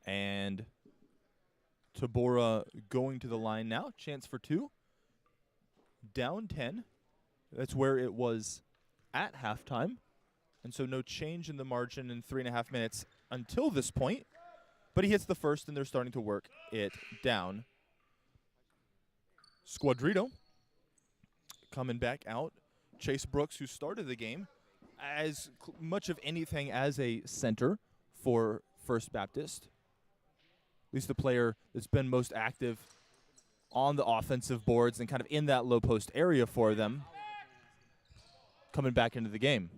And Tabora going to the line now. Chance for 2. Down 10. That's where it was at halftime. And so no change in the margin in 3.5 minutes until this point. But he hits the first, and they're starting to work it down. Squadrito coming back out. Chase Brooks, who started the game, as much of anything as a center for First Baptist. At least the player that's been most active on the offensive boards and kind of in that low post area for them, coming back into the game.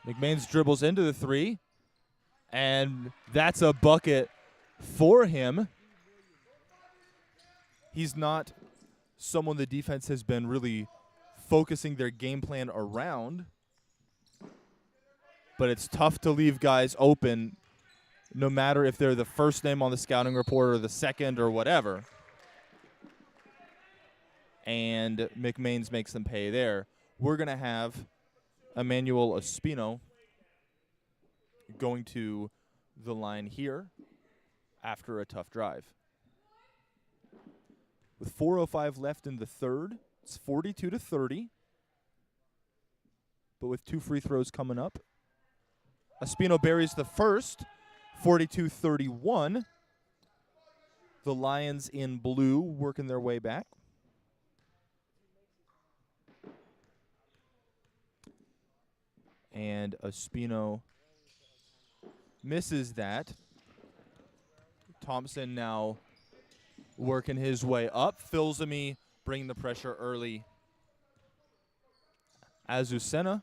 McMains dribbles into the 3, and that's a bucket for him. He's not someone the defense has been really focusing their game plan around, but it's tough to leave guys open no matter if they're the first name on the scouting report or the second or whatever. And McMains makes them pay there. We're going to have Emmanuel Espino going to the line here after a tough drive. With 4:05 left in the third, it's 42-30. But with 2 free throws coming up, Espino buries the first, 42-31. The Lions in blue working their way back. And Espino misses that. Thompson now working his way up. Filsamy bringing the pressure early. Azucena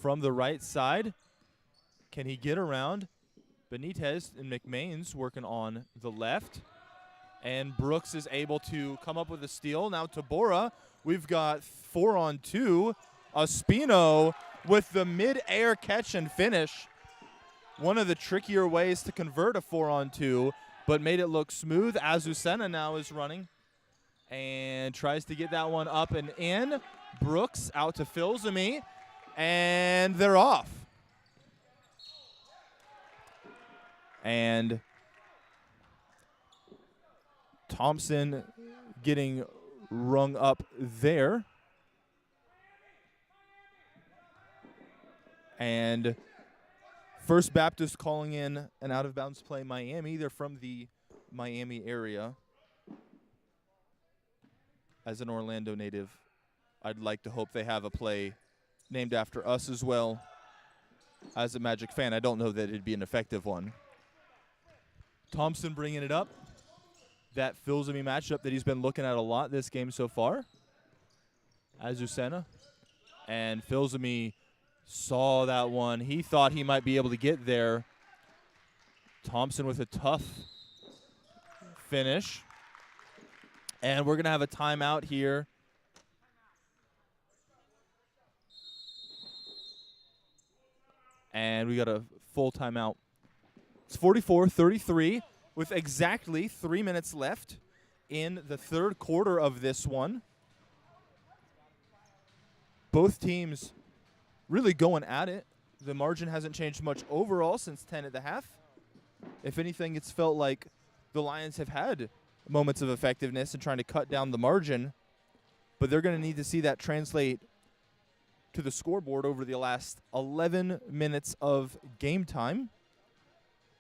from the right side. Can he get around? Benitez and McMains working on the left. And Brooks is able to come up with a steal. Now Tabora, we've got 4-on-2. Espino with the mid-air catch and finish. One of the trickier ways to convert a 4-on-2, but made it look smooth. Azucena now is running and tries to get that one up and in. Brooks out to Filsamy, and they're off. And Thompson getting rung up there. And First Baptist calling in an out-of-bounds play, Miami. They're from the Miami area. As an Orlando native, I'd like to hope they have a play named after us as well. As a Magic fan, I don't know that it'd be an effective one. Thompson bringing it up. That Filsamy matchup that he's been looking at a lot this game so far. Azucena. And Filsamy saw that one. He thought he might be able to get there. Thompson with a tough finish. And we're going to have a timeout here. And we got a full timeout. It's 44-33 with exactly 3 minutes left in the third quarter of this one. Both teams really going at it. The margin hasn't changed much overall since 10 at the half. If anything, it's felt like the Lions have had moments of effectiveness in trying to cut down the margin, but they're going to need to see that translate to the scoreboard over the last 11 minutes of game time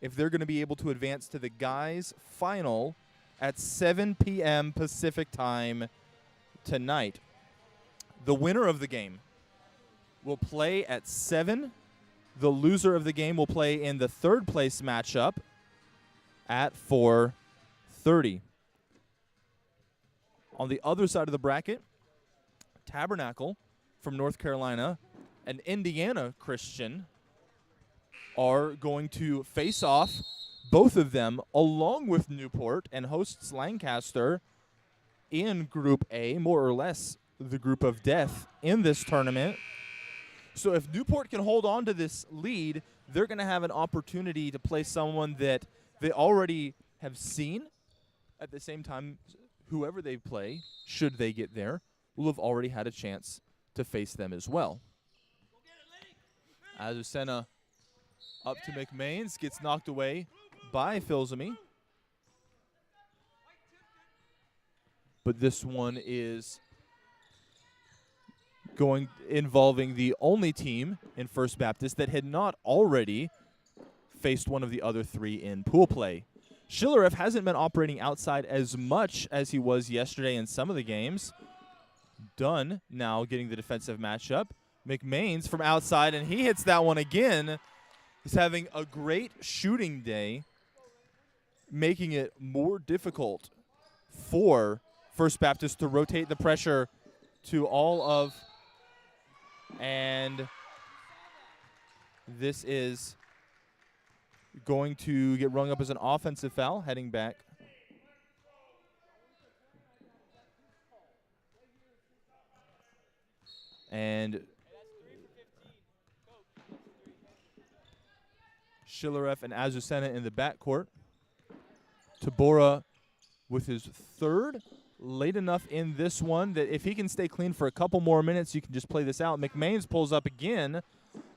if they're going to be able to advance to the guys' final at 7 p.m. Pacific time tonight. The winner of the game will play at 7. The loser of the game will play in the third place matchup at 4:30. On the other side of the bracket, Tabernacle from North Carolina and Indiana Christian are going to face off, both of them, along with Newport and hosts Lancaster in Group A, more or less the group of death in this tournament. So if Newport can hold on to this lead, they're going to have an opportunity to play someone that they already have seen. At the same time, whoever they play, should they get there, will have already had a chance to face them as well. Azucena up to McMains, gets knocked away by Filsamy. But this one is involving the only team in First Baptist that had not already faced one of the other three in pool play. Schillereff hasn't been operating outside as much as he was yesterday in some of the games. Dunn now getting the defensive matchup. McMains from outside, and he hits that one again. He's having a great shooting day, making it more difficult for First Baptist to rotate the pressure to all of, and this is going to get rung up as an offensive foul, heading back. And Schillereff and Azucena in the backcourt. Tabora with his third, late enough in this one that if he can stay clean for a couple more minutes, you can just play this out. McMains pulls up again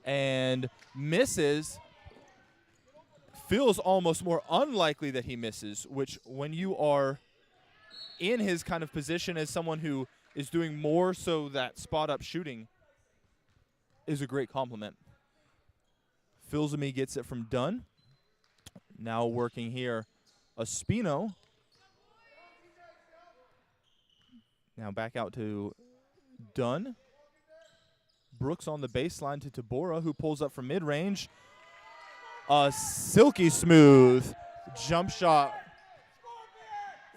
and misses. Feels almost more unlikely that he misses, which when you are in his kind of position as someone who is doing more so that spot-up shooting is a great compliment. Filsamy gets it from Dunn. Now working here, Espino. Now back out to Dunn. Brooks on the baseline to Tabora, who pulls up from mid-range. A silky smooth jump shot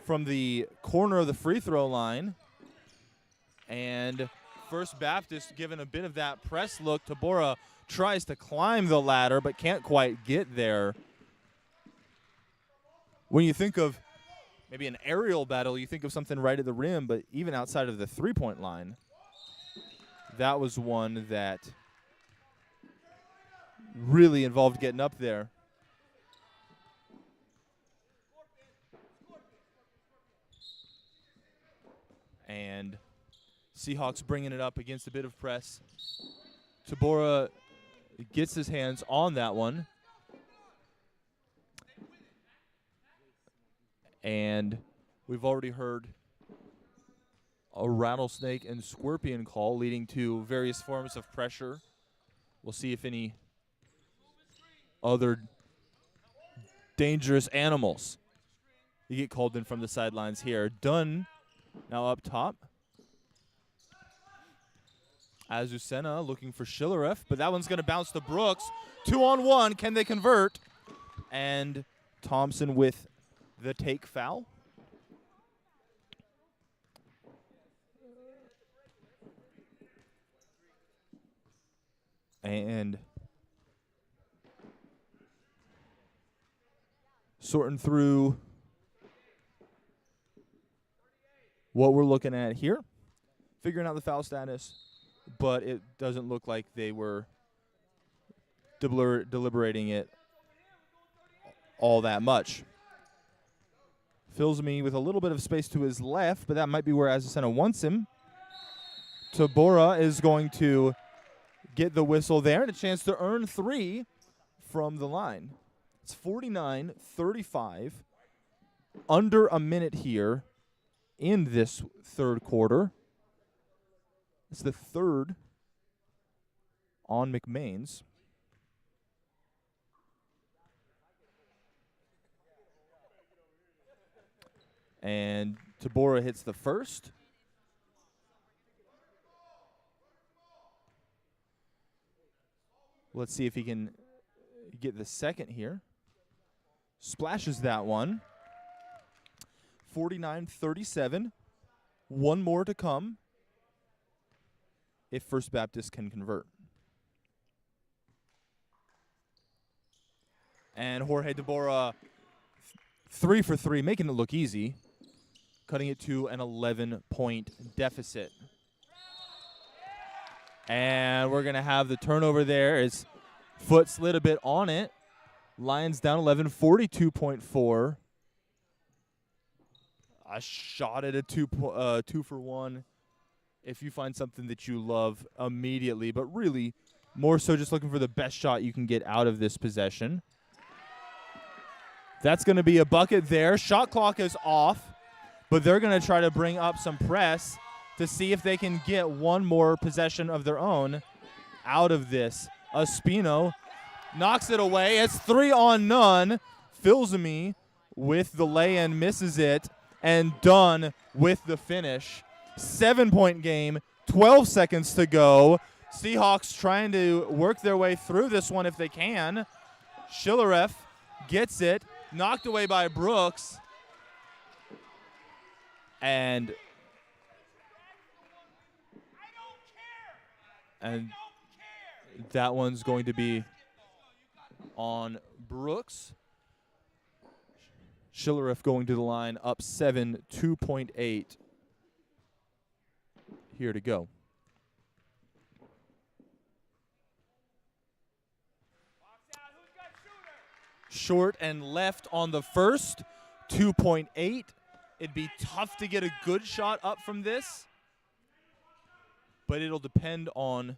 from the corner of the free throw line. And First Baptist given a bit of that press look. Tabora tries to climb the ladder but can't quite get there. When you think of maybe an aerial battle, you think of something right at the rim, but even outside of the three-point line, that was one that really involved getting up there. And Seahawks bringing it up against a bit of press. Tabora gets his hands on that one. And we've already heard a rattlesnake and scorpion call leading to various forms of pressure. We'll see if any other dangerous animals you get called in from the sidelines here. Dunn now up top. Azucena looking for Schillereff, but that one's going to bounce to Brooks. 2-on-1. Can they convert? And Thompson with the take foul. And sorting through what we're looking at here, figuring out the foul status, but it doesn't look like they were deliberating it all that much. Filsamy with a little bit of space to his left, but that might be where Azucena wants him. Tabora is going to get the whistle there and a chance to earn 3 from the line. It's 49-35, under a minute here in this third quarter. It's the third on McMains. And Tabora hits the first. Let's see if he can get the second here. Splashes that one. 49-37. One more to come if First Baptist can convert. And Jorge Deborah, 3 for 3, making it look easy, cutting it to an 11-point deficit. And we're going to have the turnover there. His foot slid a bit on it. Lions down 11, 42.4. A shot at a 2 for 1 if you find something that you love immediately, but really more so just looking for the best shot you can get out of this possession. That's going to be a bucket there. Shot clock is off, but they're going to try to bring up some press to see if they can get one more possession of their own out of this. Espino knocks it away. It's 3 on none. Filsamy with the lay-in misses it, and Dunn with the finish. 7-point game, 12 seconds to go. Seahawks trying to work their way through this one if they can. Schillereff gets it, knocked away by Brooks. And that one's going to be on Brooks. Schillereff going to the line, up 7, 2.8 here to go. Short and left on the first, 2.8. It'd be tough to get a good shot up from this, but it'll depend on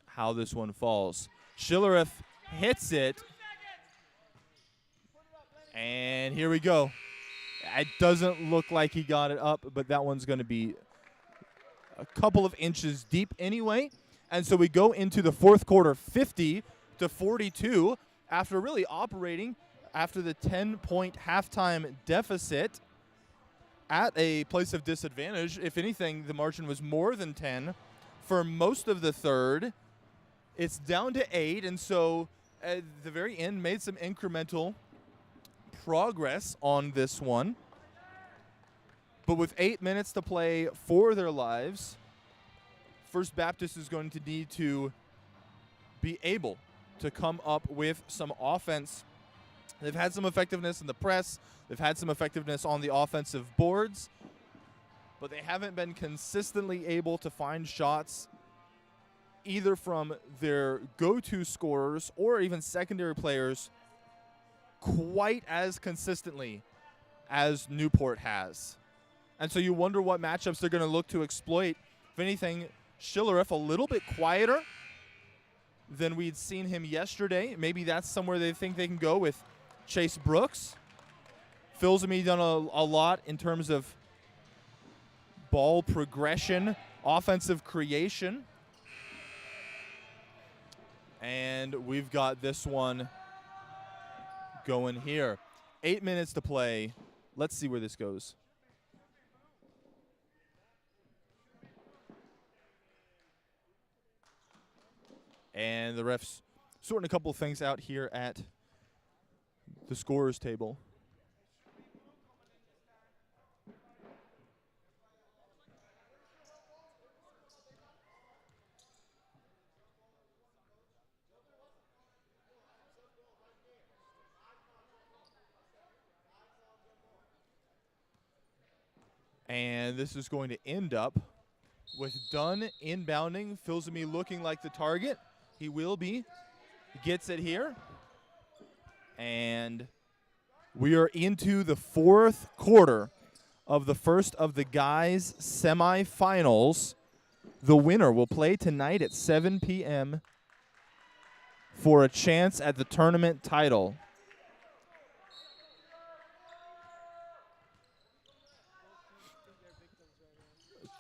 how this one falls. Schillereff hits it, and here we go. It doesn't look like he got it up, but that one's going to be a couple of inches deep anyway. And so we go into the fourth quarter, 50-42, after really operating after the 10-point halftime deficit at a place of disadvantage. If anything, the margin was more than 10 for most of the third. It's down to 8, and so at the very end made some incremental progress on this one. But with 8 minutes to play for their lives, First Baptist is going to need to be able to come up with some offense. They've had some effectiveness in the press. They've had some effectiveness on the offensive boards, but they haven't been consistently able to find shots either from their go-to scorers or even secondary players quite as consistently as Newport has. And so you wonder what matchups they're going to look to exploit. If anything, Schillereff a little bit quieter than we'd seen him yesterday. Maybe that's somewhere they think they can go with Chase Brooks. Filsamy done a lot in terms of ball progression, offensive creation. And we've got this one going here. 8 minutes to play. Let's see where this goes. And the refs sorting a couple of things out here at the scorer's table. And this is going to end up with Dunn inbounding. Filsamy looking like the target. He will be. Gets it here. And we are into the fourth quarter of the first of the guys' semifinals. The winner will play tonight at 7 p.m. for a chance at the tournament title.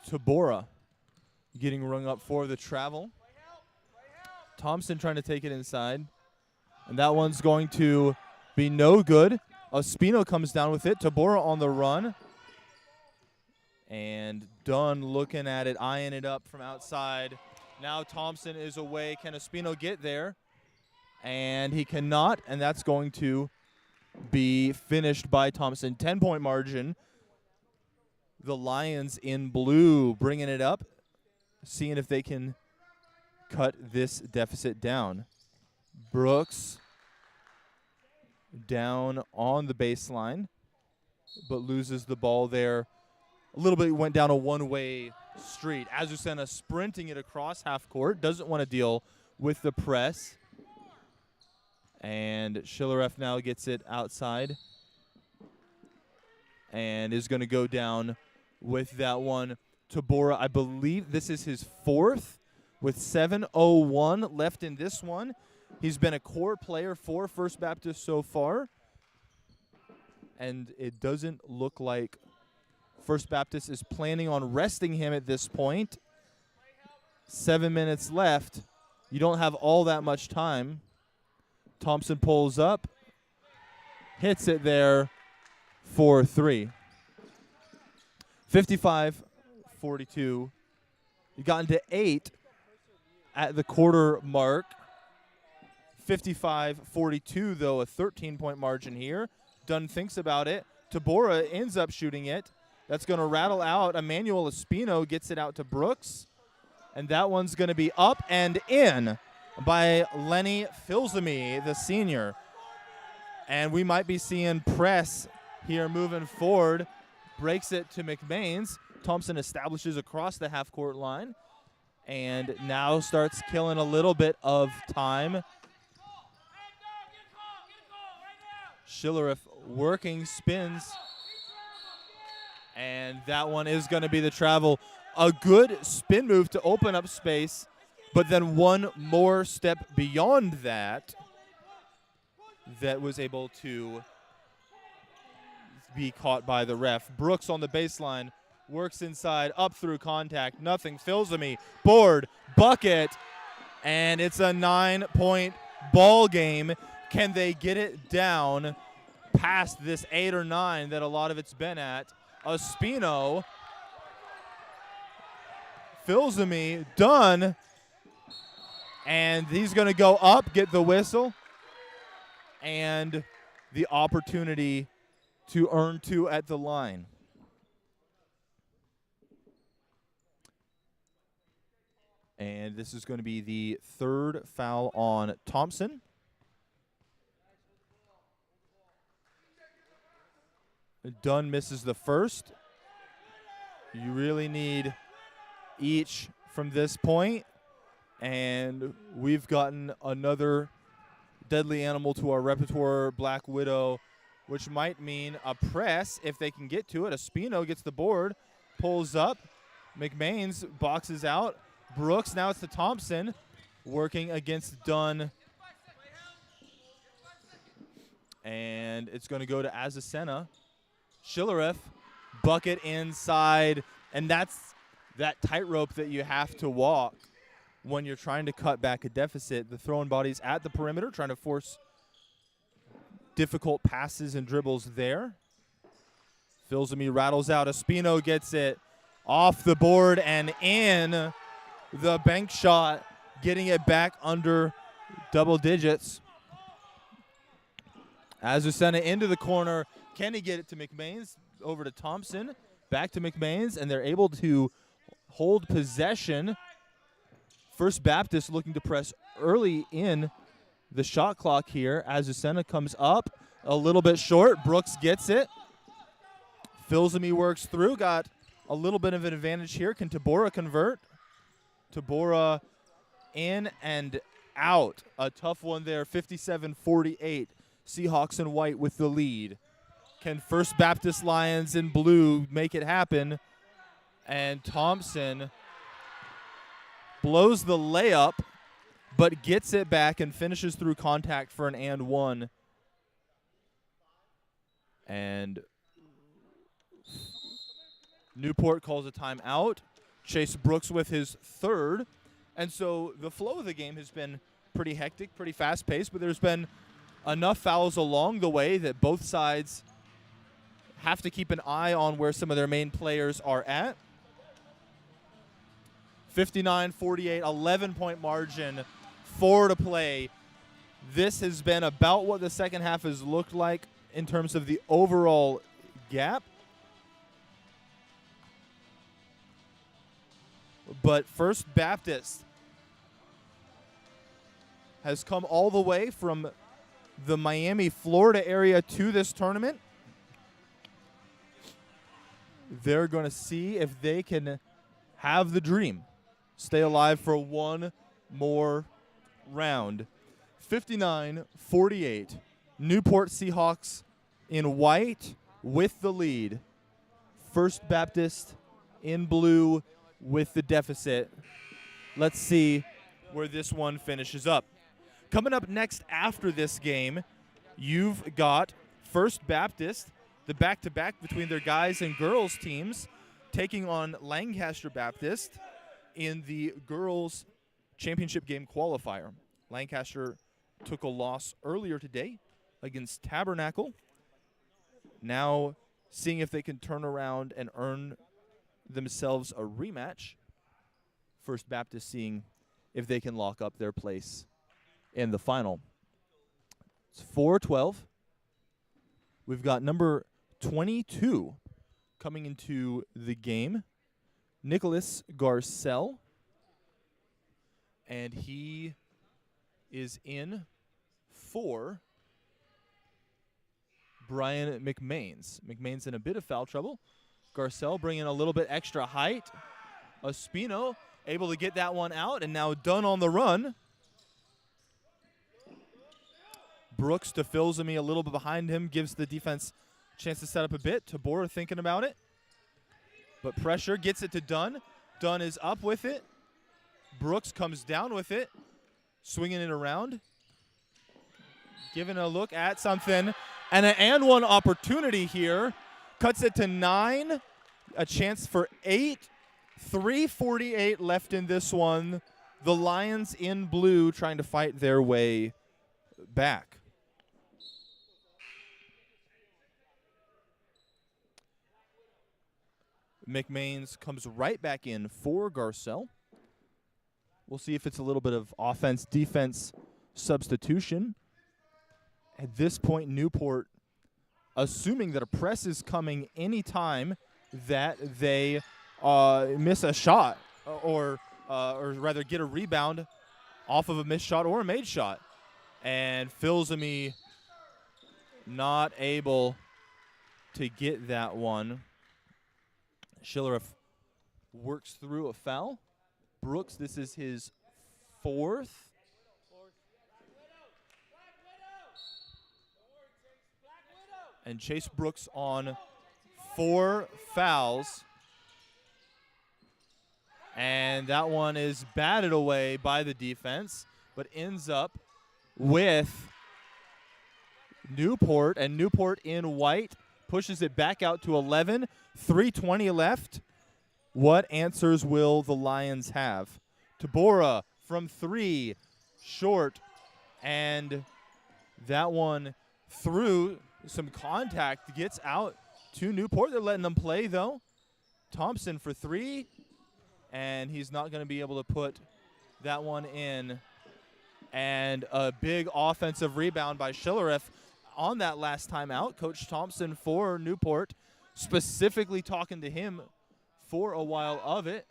Tabora getting rung up for the travel. Thompson trying to take it inside. And that one's going to be no good. Espino comes down with it. Tabora on the run. And Dunn looking at it, eyeing it up from outside. Now Thompson is away. Can Espino get there? And he cannot, and that's going to be finished by Thompson. 10-point margin. the Lions in blue bringing it up, seeing if they can cut this deficit down. Brooks down on the baseline, but loses the ball there. A little bit went down a one-way street. Azucena sprinting it across half court. Doesn't want to deal with the press. And Schillereff now gets it outside and is going to go down with that one. Tabora, I believe this is his fourth with 7:01 left in this one. He's been a core player for First Baptist so far. And it doesn't look like First Baptist is planning on resting him at this point. 7 minutes left. You don't have all that much time. Thompson pulls up, hits it there for 3. 55-42. You got into 8 at the quarter mark. 55-42, though, a 13-point margin here. Dunn thinks about it. Tabora ends up shooting it. That's going to rattle out. Emmanuel Espino gets it out to Brooks. And that one's going to be up and in by Lenny Filsamy, the senior. And we might be seeing press here moving forward. Breaks it to McMains. Thompson establishes across the half-court line. And now starts killing a little bit of time. Schillereff working, spins. And that one is going to be the travel. A good spin move to open up space, but then one more step beyond that was able to be caught by the ref. Brooks on the baseline, works inside, up through contact, nothing. Filsamy, board, bucket, and it's a 9-point ball game. Can they get it down past this 8 or 9 that a lot of it's been at? Espino, Filsamy, Dunn, and he's going to go up, get the whistle, and the opportunity to earn 2 at the line. And this is going to be the 3rd foul on Thompson. Dunn misses the first. You really need each from this point, and we've gotten another deadly animal to our repertoire, Black Widow, which might mean a press if they can get to it. Espino gets the board, pulls up. McMains boxes out. Brooks, now it's to Thompson, working against Dunn. And it's going to go to Azucena. Schillereff, bucket inside, and that's that tightrope that you have to walk when you're trying to cut back a deficit. The throwing bodies at the perimeter, trying to force difficult passes and dribbles there. Filsamy rattles out. Espino gets it off the board and in. The bank shot, getting it back under double digits. Azucena into the corner. Can he get it to McMains? Over to Thompson. Back to McMains, and they're able to hold possession. First Baptist looking to press early in the shot clock here. Azucena comes up a little bit short. Brooks gets it. Filsamy works through. Got a little bit of an advantage here. Can Tabora convert? Tabora in and out. A tough one there. 57-48. Seahawks in white with the lead. Can First Baptist Lions in blue make it happen? And Thompson blows the layup, but gets it back and finishes through contact for an and one. And Newport calls a timeout. Chase Brooks with his 3rd. And so the flow of the game has been pretty hectic, pretty fast-paced, but there's been enough fouls along the way that both sides have to keep an eye on where some of their main players are at. 59-48, 11-point margin, 4 to play. This has been about what the second half has looked like in terms of the overall gap. but First Baptist has come all the way from the Miami, Florida area to this tournament. They're going to see if they can have the dream, stay alive for one more round. 59-48. Newport Seahawks in white with the lead. First Baptist in blue with the deficit. Let's see where this one finishes up. Coming up next after this game, you've got First Baptist, the back-to-back between their guys and girls teams, taking on Lancaster Baptist in the girls championship game qualifier. Lancaster took a loss earlier today against Tabernacle. Now seeing if they can turn around and earn themselves a rematch. First Baptist seeing if they can lock up their place in the final. It's 4-12. We've got number 22 coming into the game, Nicholas Garcelle, and he is in for Brian McMains. McMains in a bit of foul trouble. Garcelle bringing a little bit extra height. Espino able to get that one out, and now Dunn on the run. Brooks to Filsamy a little bit behind him, gives the defense a chance to set up a bit. Tabora thinking about it. But pressure gets it to Dunn. Dunn is up with it. Brooks comes down with it, swinging it around. Giving a look at something. And an and one opportunity here. Cuts it to 9. A chance for 8. 3:48 left in this one. The Lions in blue trying to fight their way back. McMains comes right back in for Garcelle. We'll see if it's a little bit of offense-defense substitution. At this point, Newport assuming that a press is coming anytime that they miss a shot or rather get a rebound off of a missed shot or a made shot. And Filsamy not able to get that one. Schilleruff works through a foul. Brooks, this is his 4th. And Chase Brooks on 4 fouls. And that one is batted away by the defense, but ends up with Newport, and Newport in white pushes it back out to 11. 3:20 left. What answers will the Lions have? Tabora from 3, short, and that one through some contact gets out to Newport. They're letting them play, though. Thompson for 3, and he's not going to be able to put that one in. And a big offensive rebound by Schilleruff on that last time out. Coach Thompson for Newport specifically talking to him for a while of it.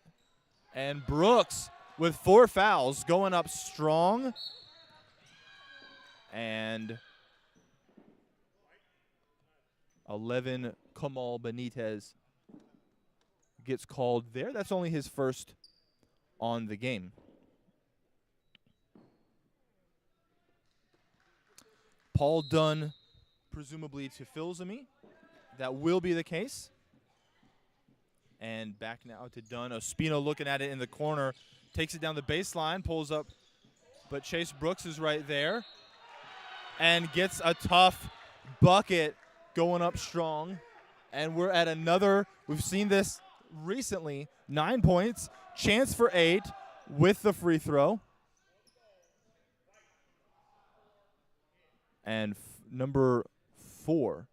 And Brooks with 4 fouls going up strong. And 11, Kamal Benitez gets called there. That's only his first on the game. Paul Dunn, presumably to Filsamy. That will be the case. And back now to Dunn. Ospino looking at it in the corner. Takes it down the baseline, pulls up. But Chase Brooks is right there. And gets a tough bucket going up strong. And we're at another, we've seen this recently, 9 points. Chance for 8 with the free throw. And number 4,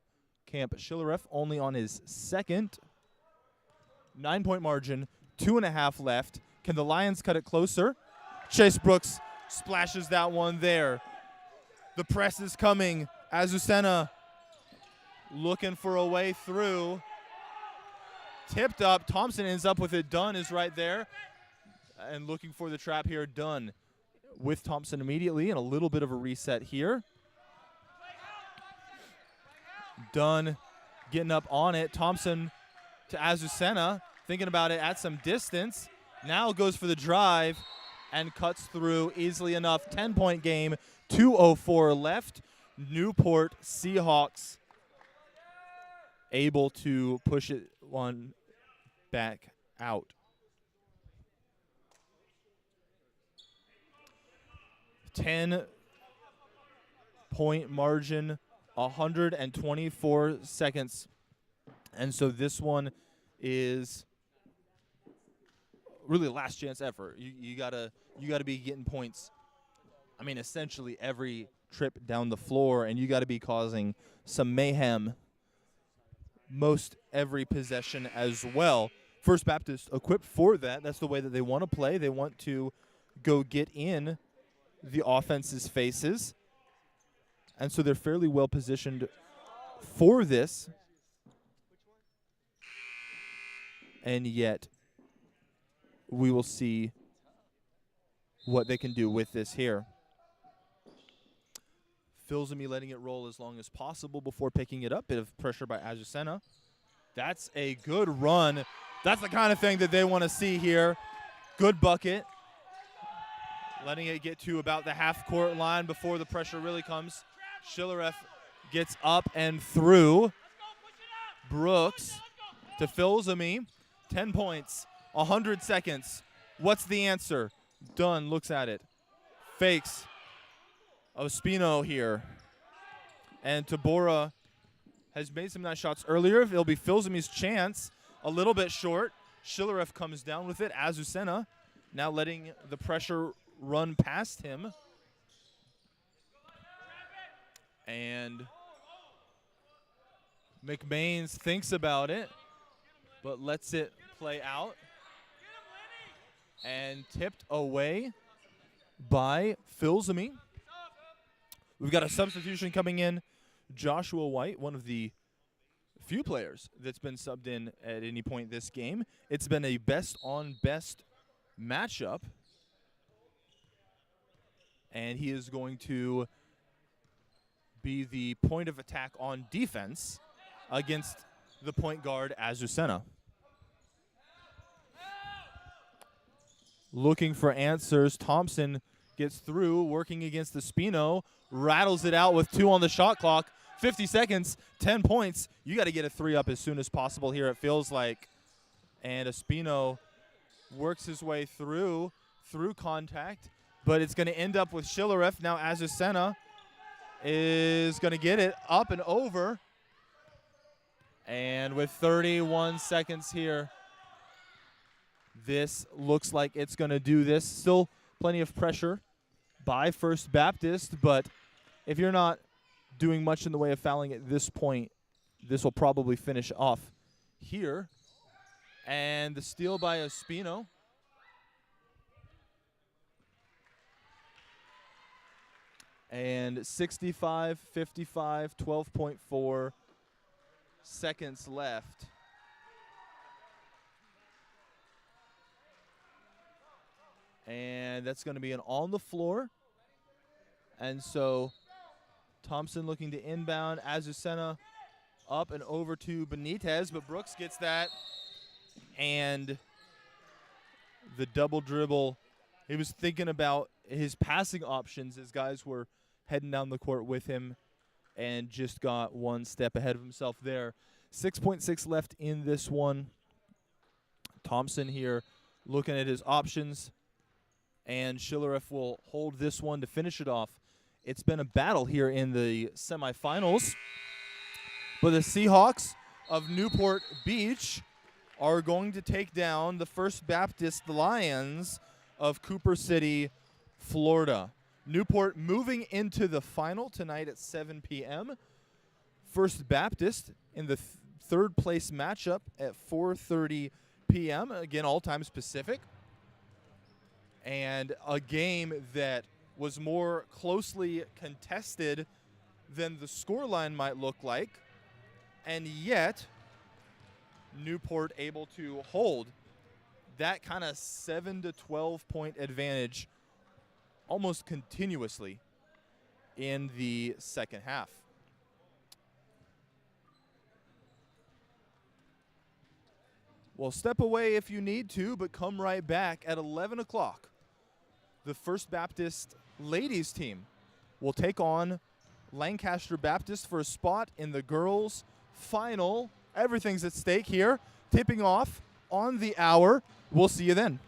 Camp Schilleruff, only on his 2nd. 9-point margin, 2.5 left. Can the Lions cut it closer? Chase Brooks splashes that one there. The press is coming. Azucena looking for a way through. Tipped up. Thompson ends up with it. Dunn is right there. And looking for the trap here, Dunn with Thompson immediately, and a little bit of a reset here. Dunn getting up on it. Thompson to Azucena, thinking about it at some distance. Now goes for the drive and cuts through easily enough. 10-point game, 2:04 left. Newport Seahawks able to push it one back out. 10-point margin, 124 seconds. And so this one is really a last chance effort. You gotta be getting points. I mean, essentially every trip down the floor, and you got to be causing some mayhem most every possession as well. First Baptist equipped for that. That's the way that they want to play. They want to go get in the offense's faces. And so they're fairly well positioned for this. And yet we will see what they can do with this here. Filsamy letting it roll as long as possible before picking it up. Bit of pressure by Azucena. That's a good run. That's the kind of thing that they want to see here. Good bucket. Letting it get to about the half-court line before the pressure really comes. Schillereff gets up and through. Brooks to Filsamy. 10 points, 100 seconds. What's the answer? Dunn looks at it. Fakes. Ospino here. And Tabora has made some nice shots earlier. It'll be Filsamy's chance. A little bit short. Schillereff comes down with it. Azucena now letting the pressure run past him. And McMains thinks about it, but lets it play out. And tipped away by Filsamy. We've got a substitution coming in. Joshua White, one of the few players that's been subbed in at any point this game. It's been a best-on-best matchup. And he is going to be the point of attack on defense against the point guard, Azucena. Looking for answers. Thompson gets through, working against Ospino. Rattles it out with 2 on the shot clock. 50 seconds, 10 points. You got to get a 3 up as soon as possible here, it feels like. And Ospino works his way through contact, but it's going to end up with Schillereff. Now Azucena is going to get it up and over. And with 31 seconds here, this looks like it's going to do this. Still plenty of pressure by First Baptist, but if you're not doing much in the way of fouling at this point, this will probably finish off here. And the steal by Ospino. And 65-55, 12.4 seconds left. And that's going to be an on the floor. And so Thompson looking to inbound. Azucena up and over to Benitez, but Brooks gets that. And the double dribble. He was thinking about his passing options as guys were heading down the court with him and just got one step ahead of himself there. 6.6 left in this one. Thompson here looking at his options. And Schillereff will hold this one to finish it off. It's been a battle here in the semifinals. But the Seahawks of Newport Beach are going to take down the First Baptist Lions of Cooper City, Florida. Newport moving into the final tonight at 7 p.m. First Baptist in the third place matchup at 4:30 p.m. Again, all times Pacific. And a game that was more closely contested than the scoreline might look like. And yet, Newport able to hold that kind of 7 to 12 point advantage almost continuously in the second half. Well, step away if you need to, but come right back at 11 o'clock. The First Baptist ladies team will take on Lancaster Baptist for a spot in the girls' final. Everything's at stake here. Tipping off on the hour. We'll see you then.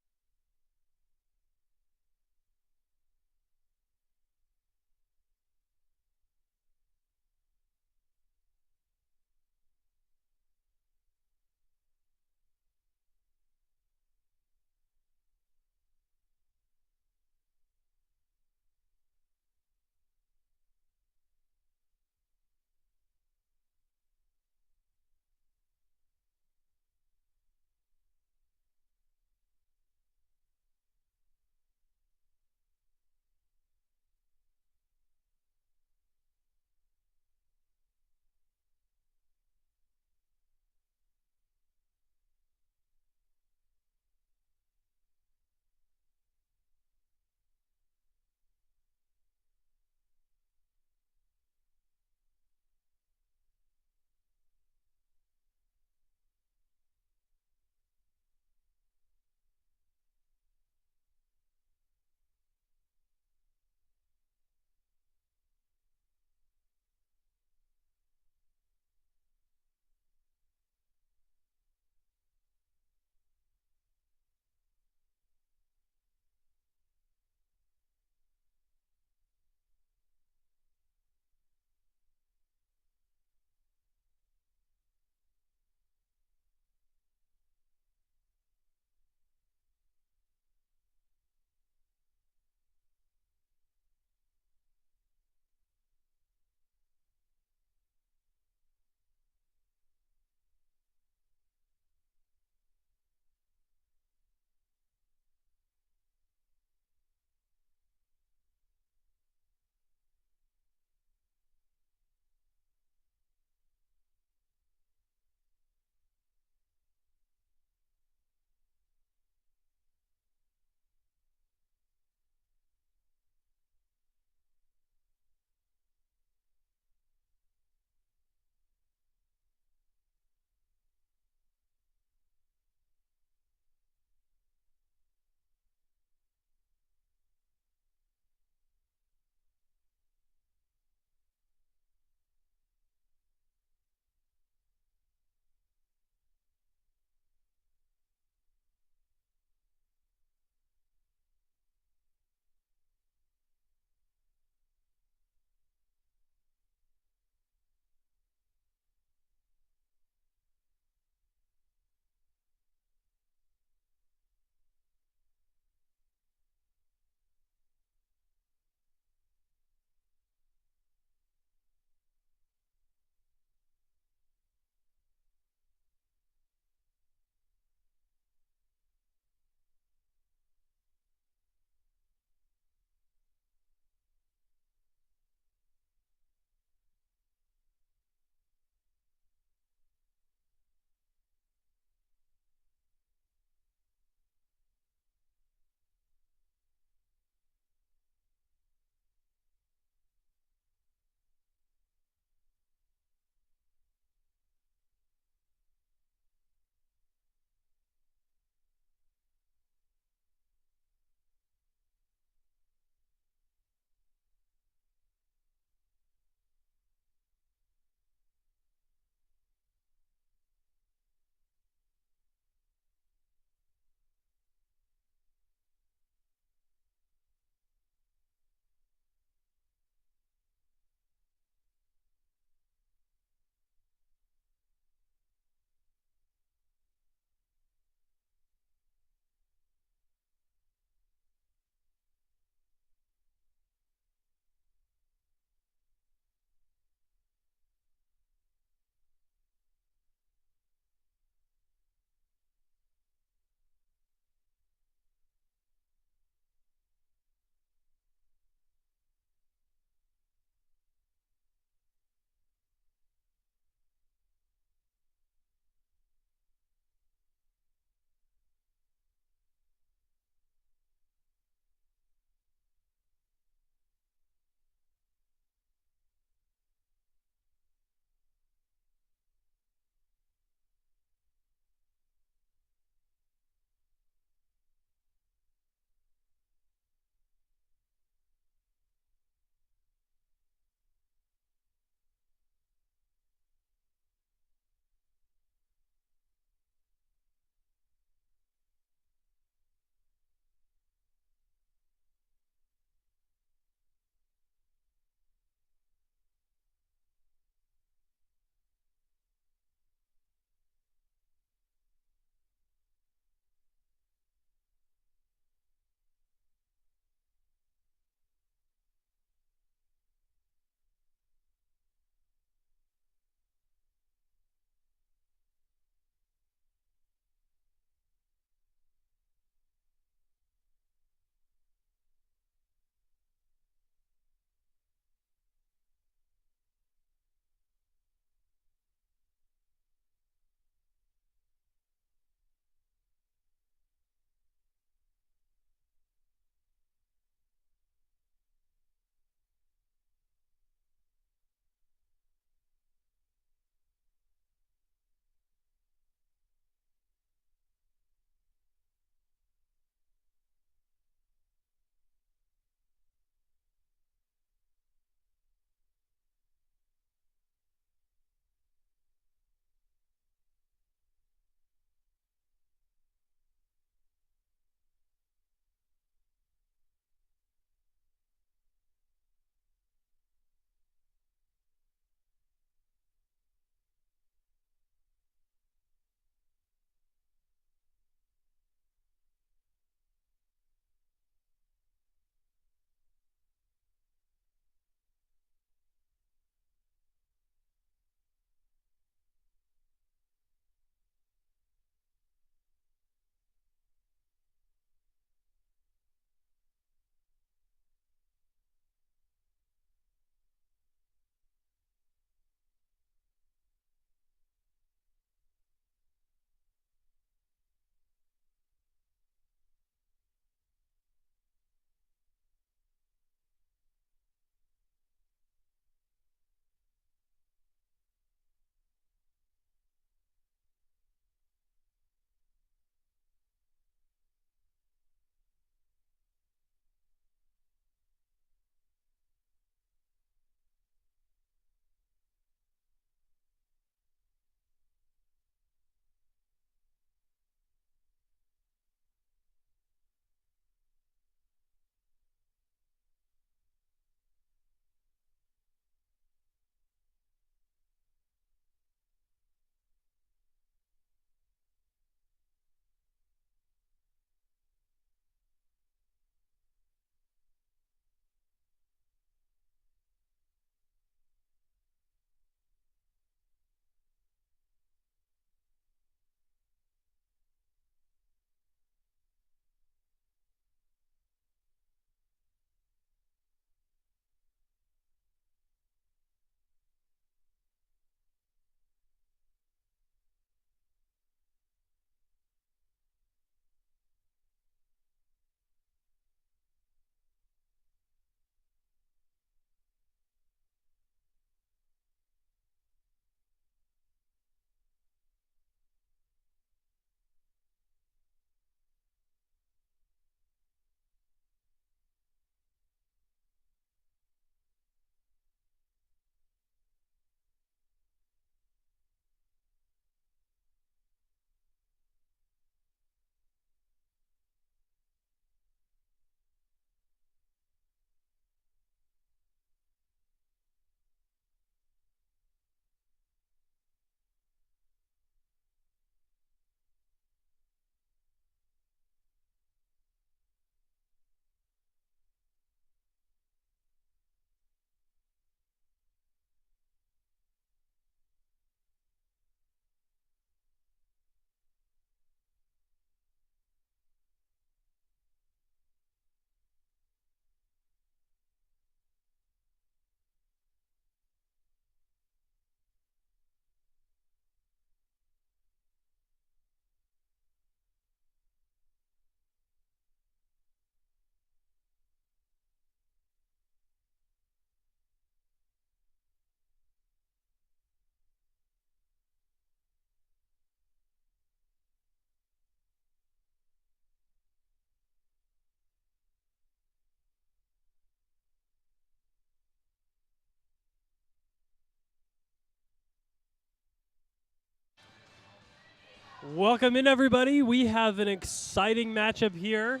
Welcome in, everybody. We have an exciting matchup here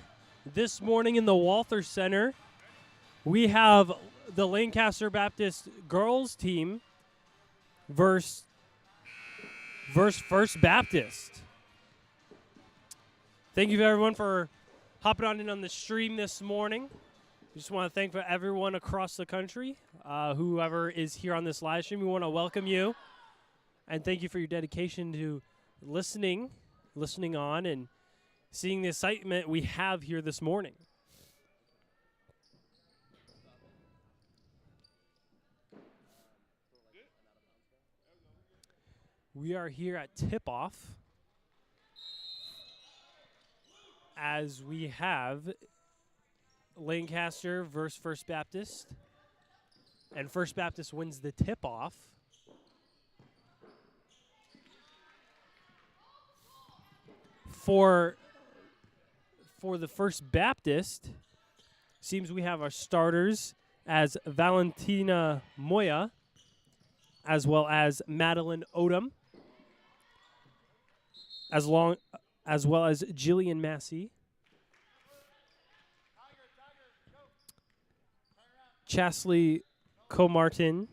this morning in the Walther Center. We have the Lancaster Baptist girls team versus First Baptist. Thank you, everyone, for hopping on in on the stream this morning. We just want to thank for everyone across the country, whoever is here on this live stream. We want to welcome you and thank you for your dedication to listening on, and seeing the excitement we have here this morning. We are here at tip-off as we have Lancaster versus First Baptist, and First Baptist wins the tip-off. For the First Baptist, seems we have our starters as Valentina Moya, as well as Madeline Odom, as well as Jillian Massey, Chasley Comartin,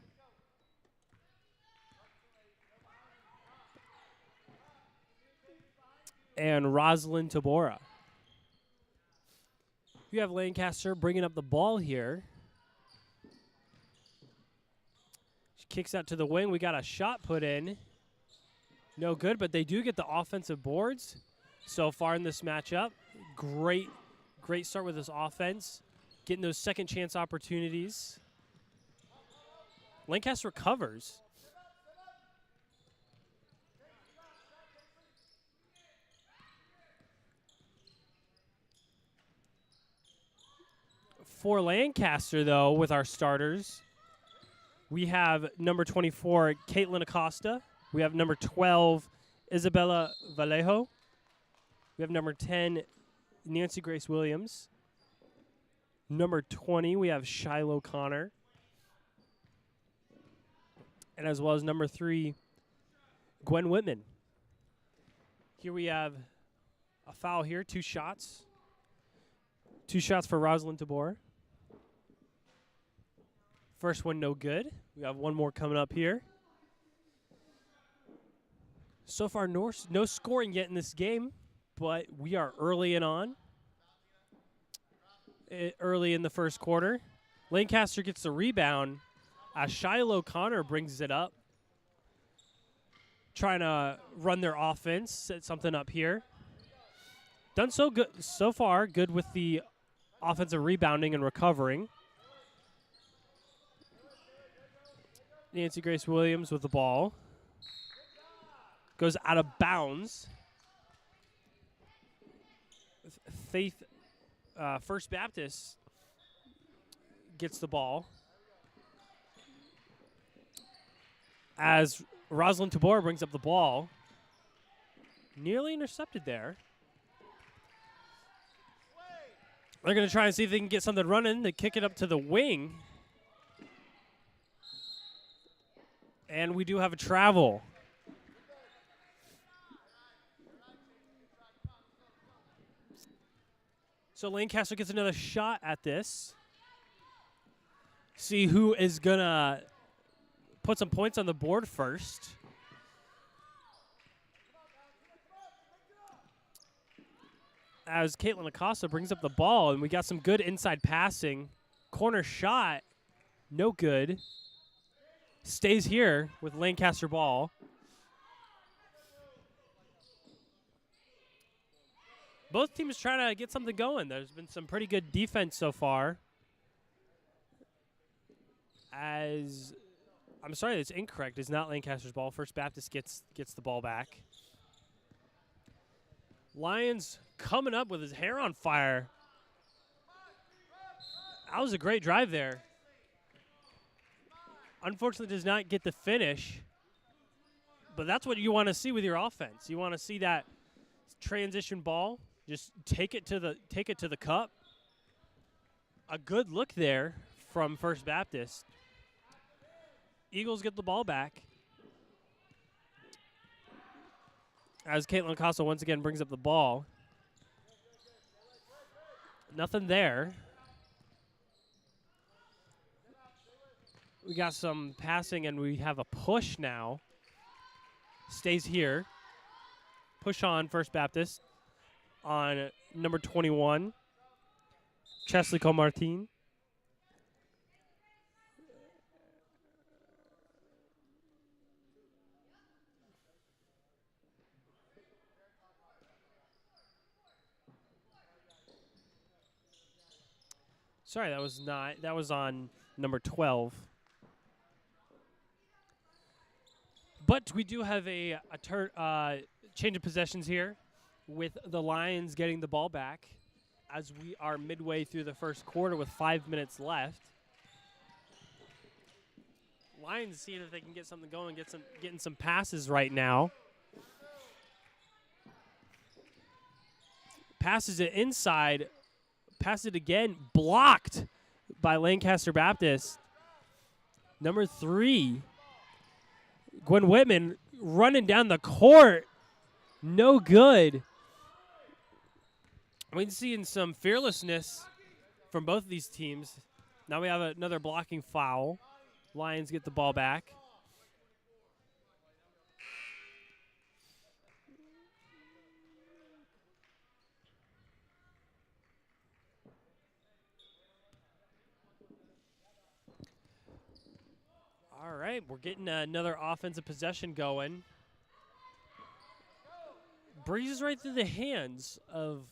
and Rosalind Tabora. You have Lancaster bringing up the ball here. She kicks out to the wing. We got a shot put in. No good, but they do get the offensive boards so far in this matchup. Great start with this offense. Getting those second chance opportunities. Lancaster recovers. For Lancaster, though, with our starters, we have number 24, Caitlin Acosta. We have number 12, Isabella Vallejo. We have number 10, Nancy Grace Williams. Number 20, we have Shiloh Connor. And as well as number 3, Gwen Whitman. Here we have a foul here, 2 shots. 2 shots for Rosalind Tabor. First one, no good. We have one more coming up here. So far, no scoring yet in this game, but we are early and on. Early in the first quarter. Lancaster gets the rebound. Shiloh Connor brings it up. Trying to run their offense, set something up here. Done so good so far. Good with the offensive rebounding and recovering. Nancy Grace Williams with the ball. Goes out of bounds. Faith First Baptist gets the ball. As Rosalind Tabor brings up the ball. Nearly intercepted there. They're going to try and see if they can get something running. They kick it up to the wing. And we do have a travel. So Lancaster gets another shot at this. See who is going to put some points on the board first. As Caitlin Acosta brings up the ball, and we got some good inside passing. Corner shot, no good. Stays here with Lancaster ball. Both teams trying to get something going. There's been some pretty good defense so far. As I'm sorry, that's incorrect. It's not Lancaster's ball. First Baptist gets the ball back. Lyons coming up with his hair on fire. That was a great drive there. Unfortunately, does not get the finish. But that's what you want to see with your offense. You want to see that transition ball. Just take it to the cup. A good look there from First Baptist. Eagles get the ball back. as Caitlin Acosta once again brings up the ball. Nothing there. We got some passing, and we have a push now. Stays here. Push on First Baptist on number 21, Chesley Comartin. Sorry, that was on number 12. But we do have a change of possessions here with the Lions getting the ball back as we are midway through the first quarter with 5 minutes left. Lions seeing if they can get something going, getting some passes right now. Passes it inside, passes it again, blocked by Lancaster Baptist. Number 3, Gwen Whitman running down the court. No good. We're seeing some fearlessness from both of these teams. Now we have another blocking foul. Lions get the ball back. All right, we're getting another offensive possession going. Breezes right through the hands of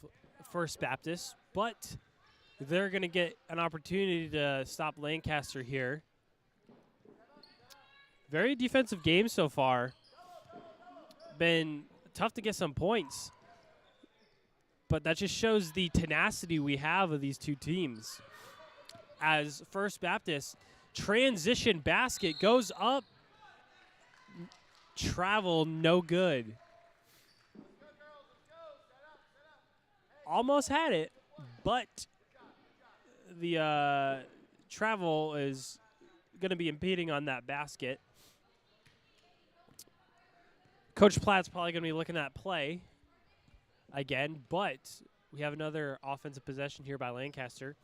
First Baptist, but they're going to get an opportunity to stop Lancaster here. Very defensive game so far. Been tough to get some points, but that just shows the tenacity we have of these two teams. As First Baptist transition basket goes up, travel no good. Almost had it, but the travel is going to be impeding on that basket. Coach Platt's probably going to be looking at play again, but we have another offensive possession here by Lancaster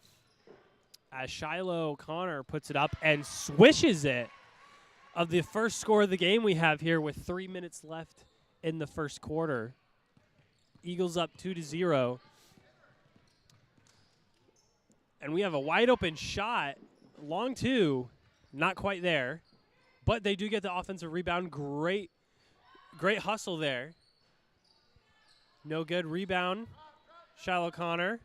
as Shiloh O'Connor puts it up and swishes it. Of the first score of the game we have here with 3 minutes left in the first quarter. Eagles up 2-0. And we have a wide open shot. Long two. Not quite there. But they do get the offensive rebound. Great hustle there. No good rebound. Shiloh O'Connor.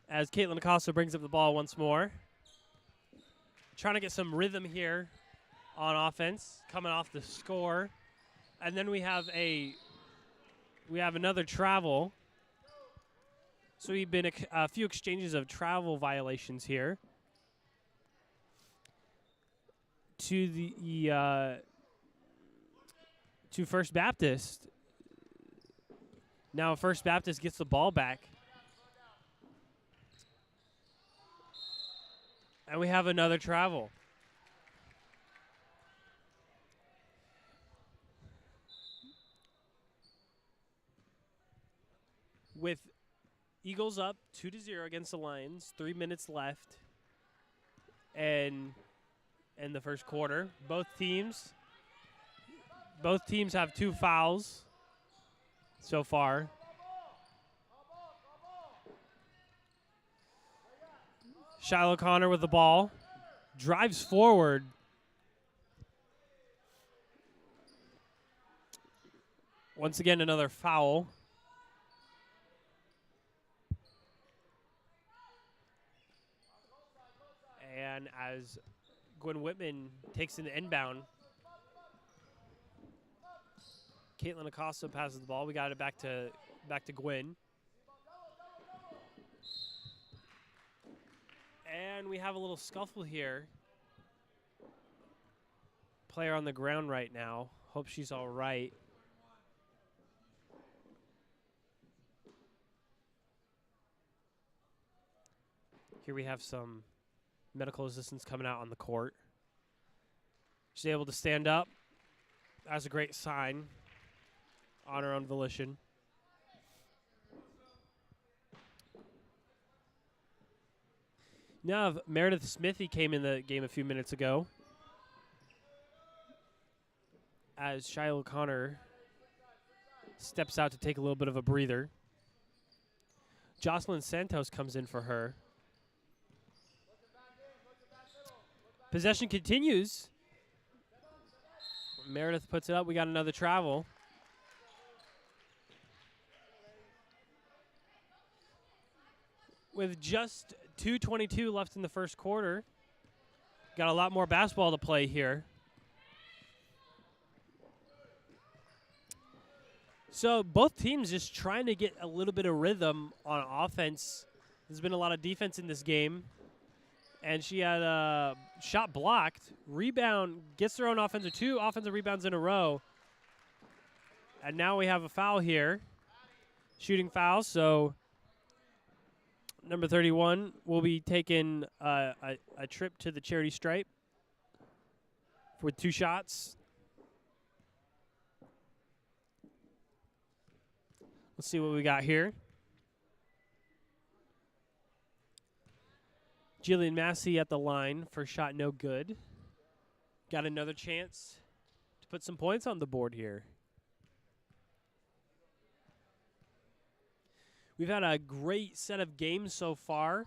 As Caitlin Acosta brings up the ball once more. Trying to get some rhythm here on offense, coming off the score. And then we have another travel. So we've been a few exchanges of travel violations here. To First Baptist. Now First Baptist gets the ball back. And we have another travel. With Eagles up 2-0 against the Lions, 3 minutes left. And in the first quarter, both teams have 2 fouls so far. Shiloh O'Connor with the ball. Drives forward. Once again, another foul. And as Gwen Whitman takes an inbound, Caitlin Acosta passes the ball. We got it back to Gwen. And we have a little scuffle here. Player on the ground right now. Hope she's all right. Here we have some medical assistants coming out on the court. She's able to stand up. That's a great sign on her own volition. Now, Meredith Smithy came in the game a few minutes ago as Shiloh Connor steps out to take a little bit of a breather. Jocelyn Santos comes in for her. Possession continues. Meredith puts it up. We got another travel. With just 2:22 left in the first quarter, got a lot more basketball to play here. So both teams just trying to get a little bit of rhythm on offense. There's been a lot of defense in this game. And she had a shot blocked. Rebound, gets her own offensive, 2 offensive rebounds in a row. And now we have a foul here. Shooting foul, so number 31 will be taking a trip to the charity stripe with 2 shots. Let's see what we got here. Jillian Massey at the line for shot no good. Got another chance to put some points on the board here. We've had a great set of games so far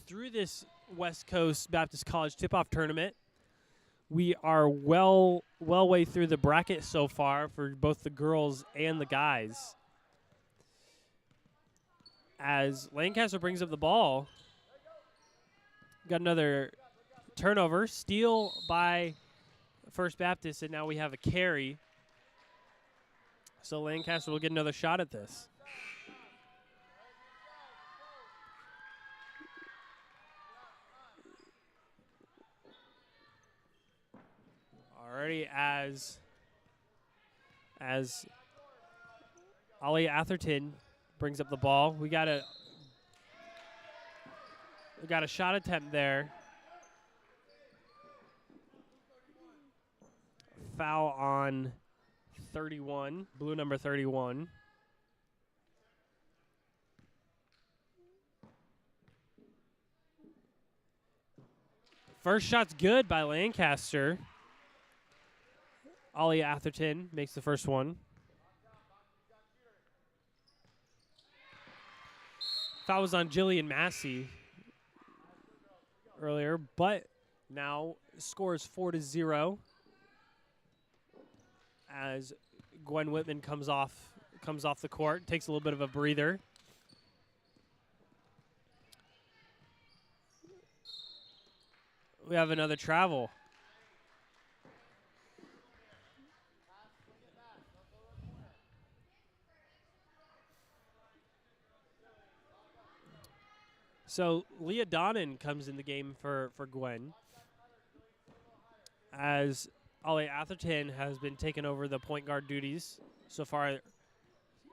through this West Coast Baptist College Tip-Off Tournament. We are well way through the bracket so far for both the girls and the guys. As Lancaster brings up the ball, got another turnover, steal by First Baptist, and now we have a carry. So Lancaster will get another shot at this. Already as Ollie Atherton brings up the ball. We got a shot attempt there. Foul on 31, blue number 31. First shot's good by Lancaster. Ollie Atherton makes the first one. Foul was on Jillian Massey earlier, but now scores 4-0 as Gwen Whitman comes off the court, takes a little bit of a breather. We have another travel. So Leah Donnan comes in the game for Gwen, as Ollie Atherton has been taking over the point guard duties so far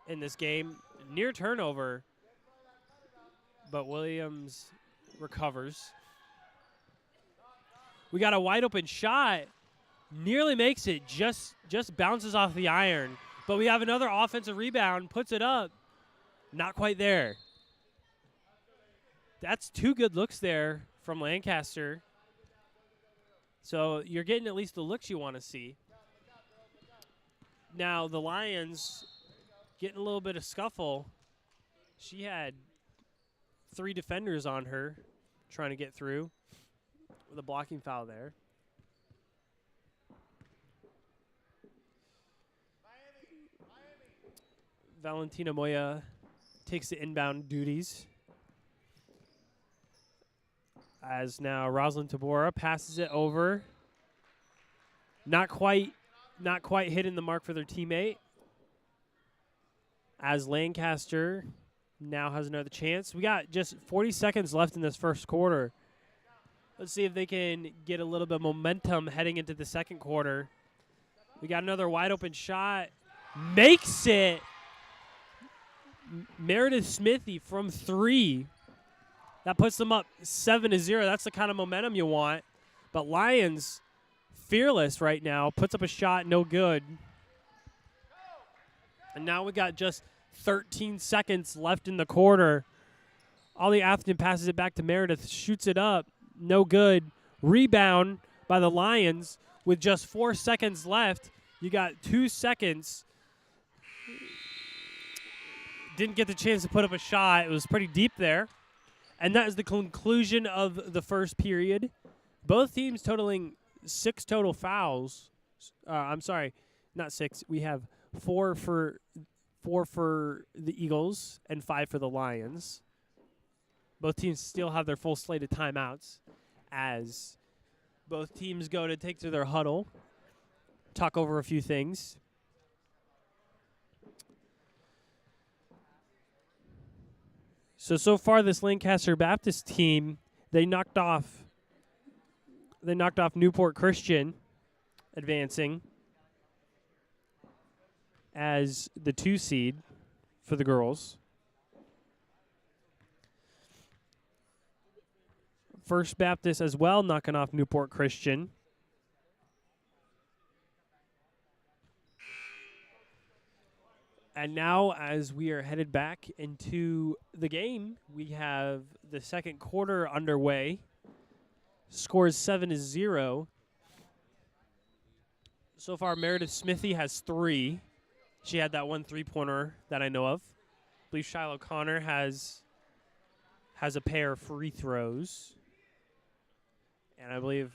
in this game. Near turnover, but Williams recovers. We got a wide open shot, nearly makes it, just bounces off the iron. But we have another offensive rebound, puts it up, not quite there. That's 2 good looks there from Lancaster. So you're getting at least the looks you want to see. Now the Lions getting a little bit of scuffle. She had 3 defenders on her trying to get through with a blocking foul there. Valentina Moya takes the inbound duties. As now Rosalind Tabora passes it over. Not quite hitting the mark for their teammate. As Lancaster now has another chance. We got just 40 seconds left in this first quarter. Let's see if they can get a little bit of momentum heading into the second quarter. We got another wide open shot. Makes it. Meredith Smithy from 3. That puts them up 7-0. That's the kind of momentum you want. But Lions fearless right now. Puts up a shot, no good. And now we got just 13 seconds left in the quarter. Ollie Atherton passes it back to Meredith, shoots it up, no good. Rebound by the Lions with just 4 seconds left. You got 2 seconds. Didn't get the chance to put up a shot. It was pretty deep there. And that is the conclusion of the first period. Both teams totaling 6 total fouls. I'm sorry, not 6. We have 4 for the Eagles and 5 for the Lions. Both teams still have their full slate of timeouts as both teams go to take to their huddle, talk over a few things. So far this Lancaster Baptist team, they knocked off Newport Christian, advancing as the 2 seed for the girls. First Baptist as well knocking off Newport Christian. And now, as we are headed back into the game, we have the second quarter underway. Score is 7-0. So far, Meredith Smithy has 3. She had that one 3-pointer that I know of. I believe Shiloh Connor has a pair of free throws. And I believe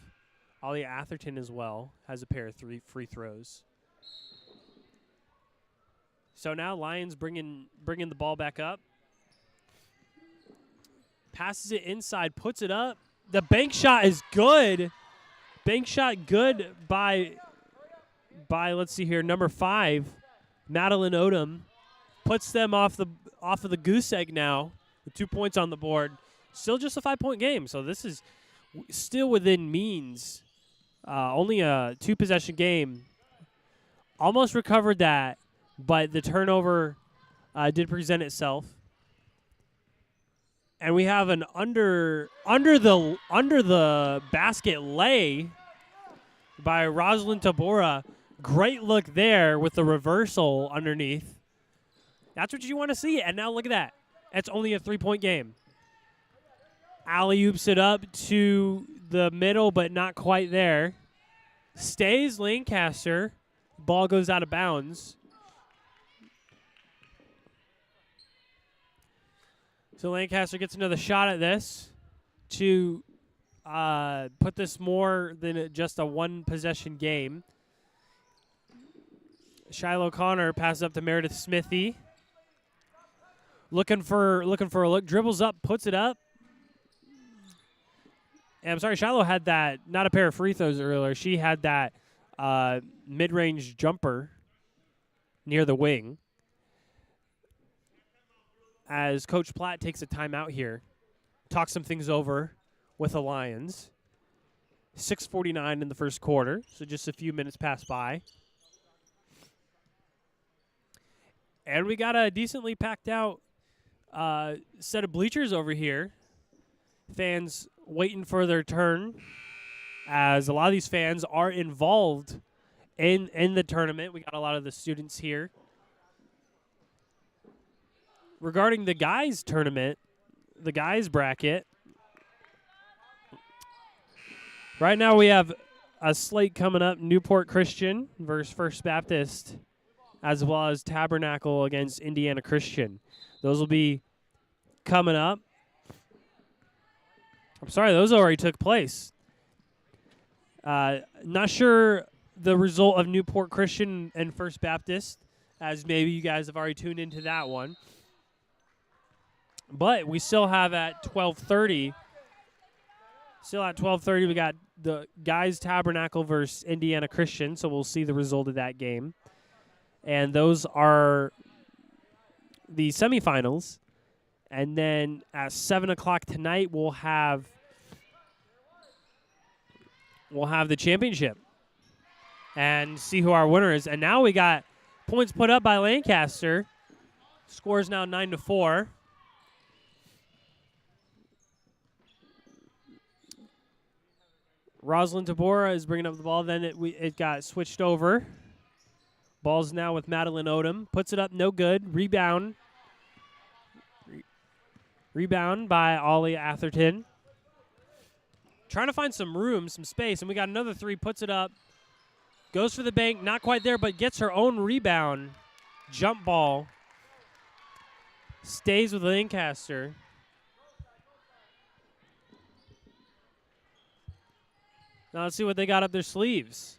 Ollie Atherton as well has a pair of 3 free throws. So now Lions bringing the ball back up. Passes it inside, puts it up. The bank shot is good. Bank shot good by let's see here, number 5, Madeline Odom. Puts them off of the goose egg now with 2 points on the board. Still just a 5-point game, so this is still within means. Only a 2-possession game. Almost recovered that. But the turnover did present itself, and we have an under the basket lay by Rosalind Tabora. Great look there with the reversal underneath. That's what you want to see. And now look at that. It's only a 3-point game. Alley-oops it up to the middle, but not quite there. Stays Lancaster. Ball goes out of bounds. So Lancaster gets another shot at this to put this more than just a 1-possession game. Shiloh Connor passes up to Meredith Smithy. Looking for a look, dribbles up, puts it up. And I'm sorry, Shiloh had that, not a pair of free throws earlier. She had that mid-range jumper near the wing. As Coach Platt takes a timeout here, talks some things over with the Lions. 6:49 in the first quarter, so just a few minutes pass by. And we got a decently packed out set of bleachers over here. Fans waiting for their turn, as a lot of these fans are involved in the tournament. We got a lot of the students here. Regarding the guys' tournament, the guys' bracket, right now we have a slate coming up, Newport Christian versus First Baptist, as well as Tabernacle against Indiana Christian. Those will be coming up. I'm sorry, those already took place. Not sure the result of Newport Christian and First Baptist, as maybe you guys have already tuned into that one. But we still have at 12:30. Still at 12:30, we got the guys Tabernacle versus Indiana Christian, so we'll see the result of that game. And those are the semifinals. And then at 7 o'clock tonight, we'll have the championship and see who our winner is. And now we got points put up by Lancaster. Score is now 9-4. Rosalind Tabora is bringing up the ball. Then it got switched over. Ball's now with Madeline Odom. Puts it up, no good. Rebound. Rebound by Ollie Atherton. Trying to find some room, some space, and we got another three. Puts it up. Goes for the bank, not quite there, but gets her own rebound. Jump ball. Stays with Lancaster. Now let's see what they got up their sleeves.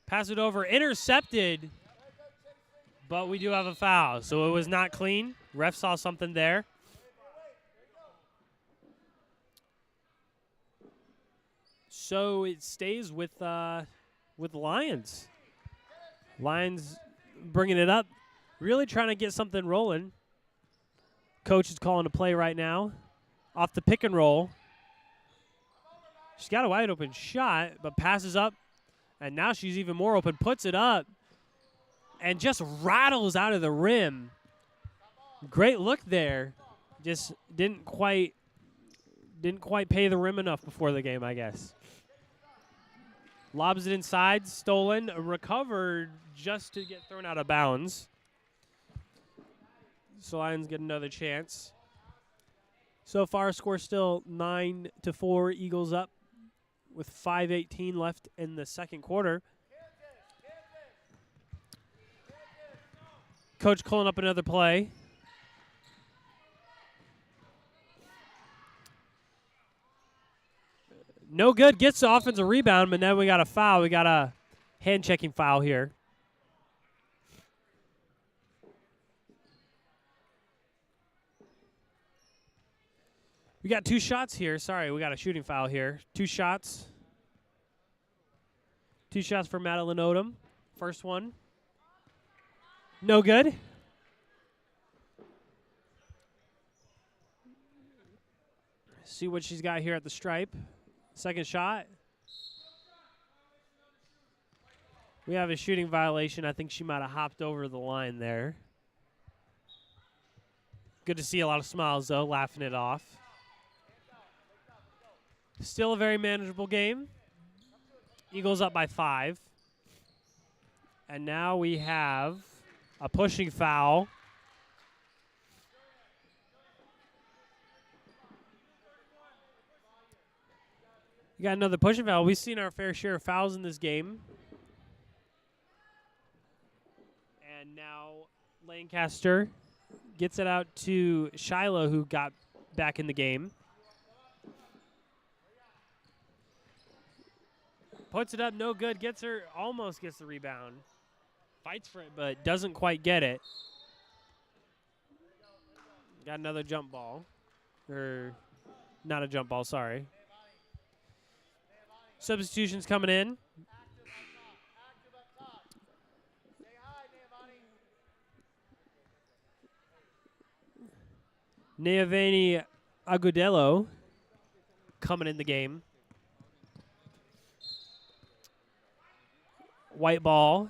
Pass it over, intercepted, but we do have a foul, so it was not clean. Ref saw something there. So it stays with Lions. Lions bringing it up, really trying to get something rolling. Coach is calling a play right now off the pick and roll. She's got a wide open shot, but passes up, and now she's even more open. Puts it up, and just rattles out of the rim. Great look there. Just didn't quite pay the rim enough before the game, I guess. Lobs it inside, stolen, recovered just to get thrown out of bounds. So Lions get another chance. So far, score still 9-4. Eagles up with 5:18 left in the second quarter. Coach calling up another play. No good. Gets the offensive rebound, but then we got a foul. We got a hand-checking foul here. We got two shots here. Sorry, we got a shooting foul here. Two shots. Two shots for Madeline Odom. First one. No good. See what she's got here at the stripe. Second shot. We have a shooting violation. I think she might have hopped over the line there. Good to see a lot of smiles, though, laughing it off. Still a very manageable game. Eagles up by 5. And now we have a pushing foul. We got another pushing foul. We've seen our fair share of fouls in this game. And now Lancaster gets it out to Shiloh, who got back in the game. Puts it up, no good. Almost gets the rebound. Fights for it, but doesn't quite get it. Got another jump ball. Or not a jump ball, sorry. Substitutions coming in. Neaveni Agudelo coming in the game. White ball.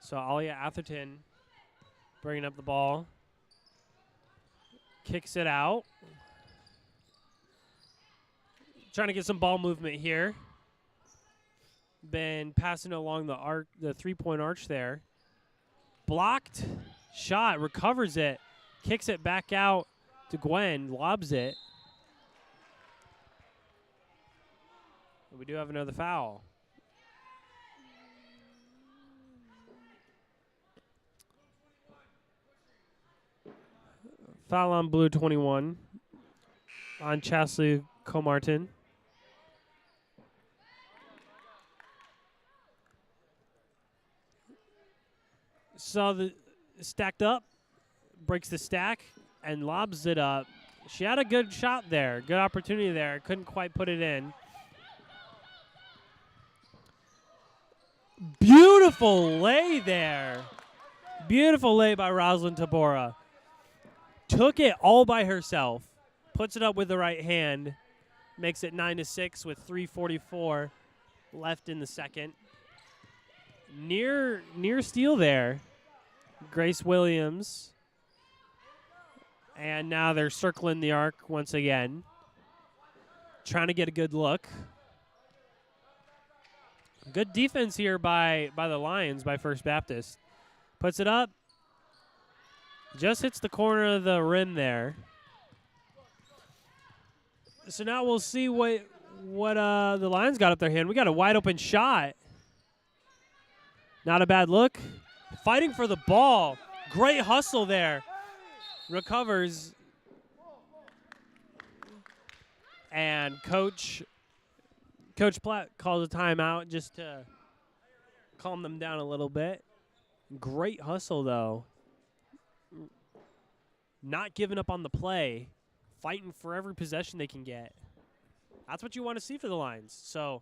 So Alia Atherton bringing up the ball. Kicks it out. Trying to get some ball movement here. Been passing along the arc, the three-point arch there. Blocked shot, recovers it, kicks it back out to Gwen, lobs it. We do have another foul. Foul on blue 21 on Chesley Comartin. Saw the stacked up, breaks the stack, and lobs it up. She had a good shot there, good opportunity there. Couldn't quite put it in. Beautiful lay there. Beautiful lay by Rosalind Tabora. Took it all by herself. Puts it up with the right hand. Makes it 9-6 with 3:44 left in the second. near steal there. Grace Williams. And now they're circling the arc once again. Trying to get a good look. Good defense here by the Lions, by First Baptist. Puts it up. Just hits the corner of the rim there. So now we'll see what the Lions got up their hand. We got a wide open shot. Not a bad look. Fighting for the ball. Great hustle there. Recovers. And Coach Platt calls a timeout just to calm them down a little bit. Great hustle, though. Not giving up on the play. Fighting for every possession they can get. That's what you want to see for the Lions. So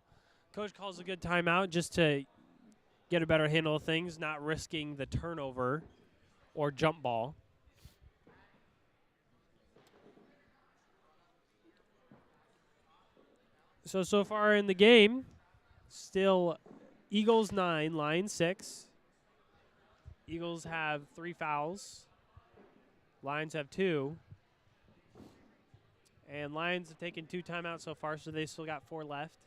Coach calls a good timeout just to get a better handle of things, not risking the turnover or jump ball. So far in the game, still Eagles 9, Lions 6. Eagles have 3 fouls. Lions have 2. And Lions have taken 2 timeouts so far, so they still got 4 left.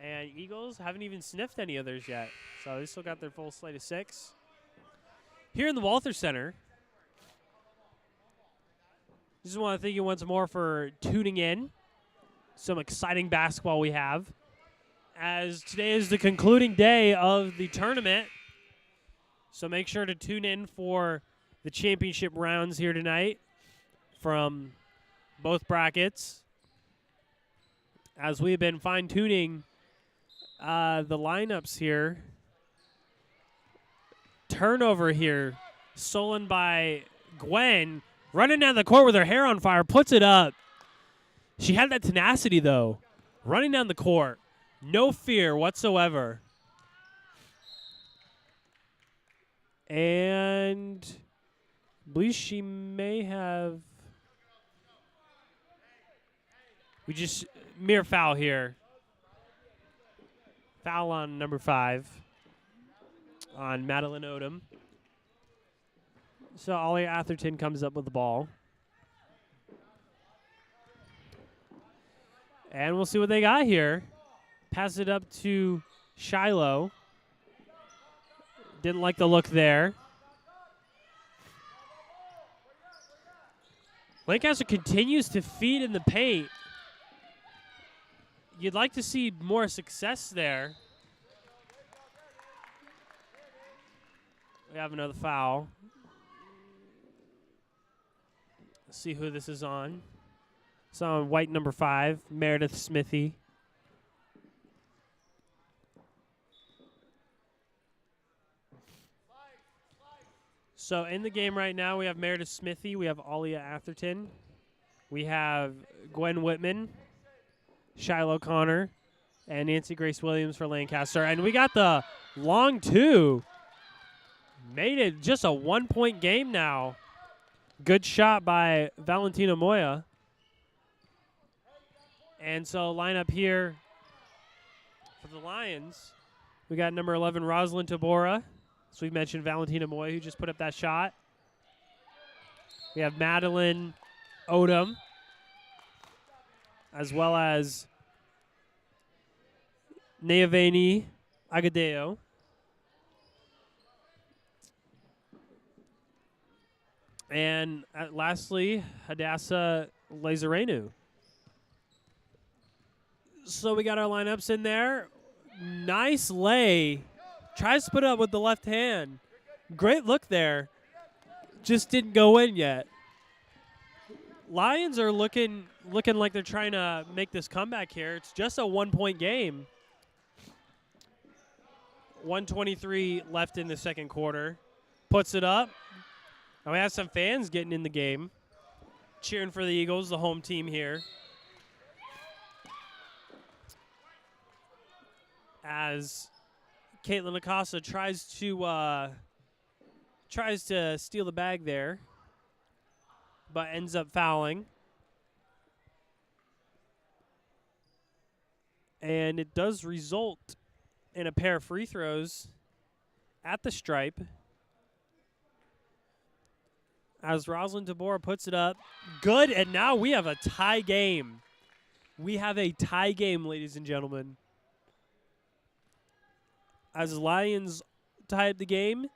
And Eagles haven't even sniffed any others yet. So they still got their full slate of 6. Here in the Walther Center, just want to thank you once more for tuning in. Some exciting basketball we have, as today is the concluding day of the tournament. So make sure to tune in for the championship rounds here tonight from both brackets, as we've been fine-tuning the lineups here. Turnover here, stolen by Gwen, running down the court with her hair on fire, puts it up. She had that tenacity, though, running down the court. No fear whatsoever. And I believe she may have... mere foul here. Foul on number 5 on Madeline Odom. So Ollie Atherton comes up with the ball. And we'll see what they got here. Pass it up to Shiloh. Didn't like the look there. Lancaster continues to feed in the paint. You'd like to see more success there. We have another foul. Let's see who this is on. It's on white number 5, Meredith Smithy. So in the game right now, we have Meredith Smithy. We have Alia Atherton. We have Gwen Whitman, Shiloh Connor, and Nancy Grace Williams for Lancaster. And we got the long 2. Made it just a 1-point game now. Good shot by Valentina Moya. And so line up here for the Lions. We got number 11, Rosalind Tabora. So we mentioned Valentina Moy, who just put up that shot. We have Madeline Odom, as well as Neaveni Agadeo. And lastly, Hadassah Lazarenu. So we got our lineups in there. Nice lay. Tries to put it up with the left hand. Great look there. Just didn't go in yet. Lions are looking like they're trying to make this comeback here. It's just a 1-point game. 1:23 left in the second quarter. Puts it up. And we have some fans getting in the game, cheering for the Eagles, the home team here. As Caitlin Acosta tries to steal the bag there, but ends up fouling. And it does result in a pair of free throws at the stripe. As Rosalind Tabora puts it up. Good, and now we have a tie game. We have a tie game, ladies and gentlemen. As Lions tie up the game,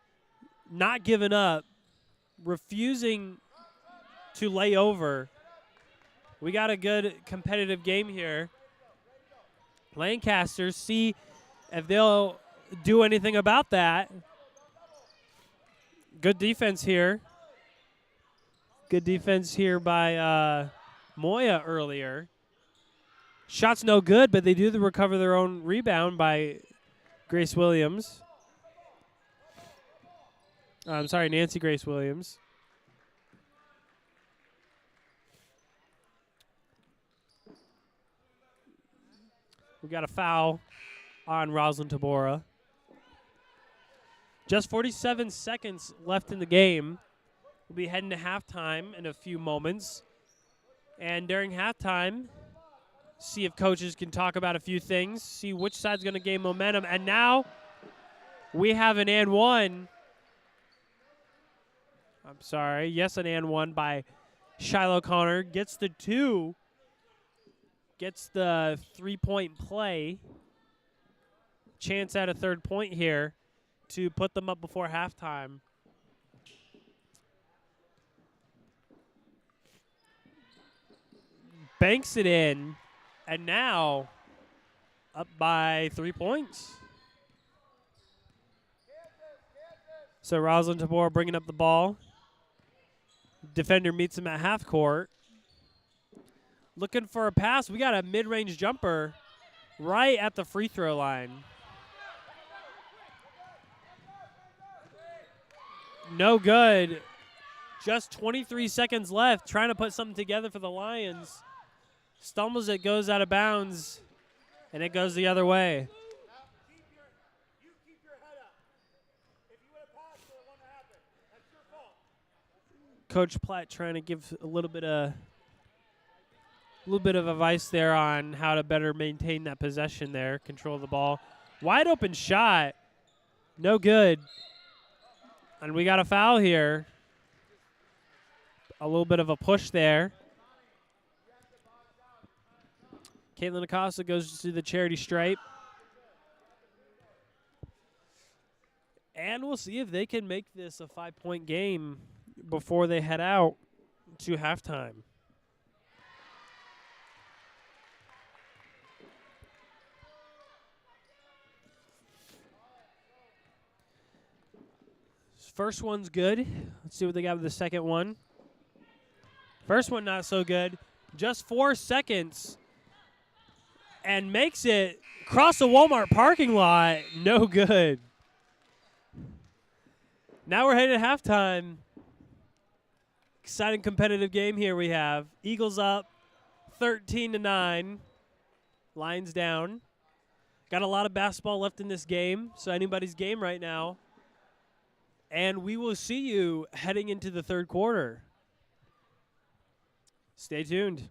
not giving up, refusing to lay over. We got a good competitive game here. Lancasters see if they'll do anything about that. Good defense here. Good defense here by Moya earlier. Shot's no good, but they do recover their own rebound by Grace Williams. I'm sorry, Nancy Grace Williams. We got a foul on Rosalind Tabora. Just 47 seconds left in the game. We'll be heading to halftime in a few moments. And during halftime, see if coaches can talk about a few things, see which side's going to gain momentum. And now we have an and one. I'm sorry. Yes, an and one by Shiloh Connor. Gets the two. Gets the three-point play. Chance at a third point here to put them up before halftime. Banks it in, and now up by 3 points. So Rosalind Tabor bringing up the ball. Defender meets him at half court. Looking for a pass. We got a mid-range jumper right at the free throw line. No good. Just 23 seconds left. Trying to put something together for the Lions. Stumbles it, goes out of bounds, and it goes the other way. Coach Platt trying to give a little bit of advice there on how to better maintain that possession there, control the ball. Wide open shot, no good. And we got a foul here. A little bit of a push there. Caitlin Acosta goes to the charity stripe. And we'll see if they can make this a 5-point game before they head out to halftime. First one's good. Let's see what they got with the second one. First one not so good. Just 4 seconds. And makes it across the Walmart parking lot. No good. Now we're headed to halftime. Exciting competitive game here we have. Eagles up 13-9. Lions down. Got a lot of basketball left in this game, so anybody's game right now. And we will see you heading into the third quarter. Stay tuned.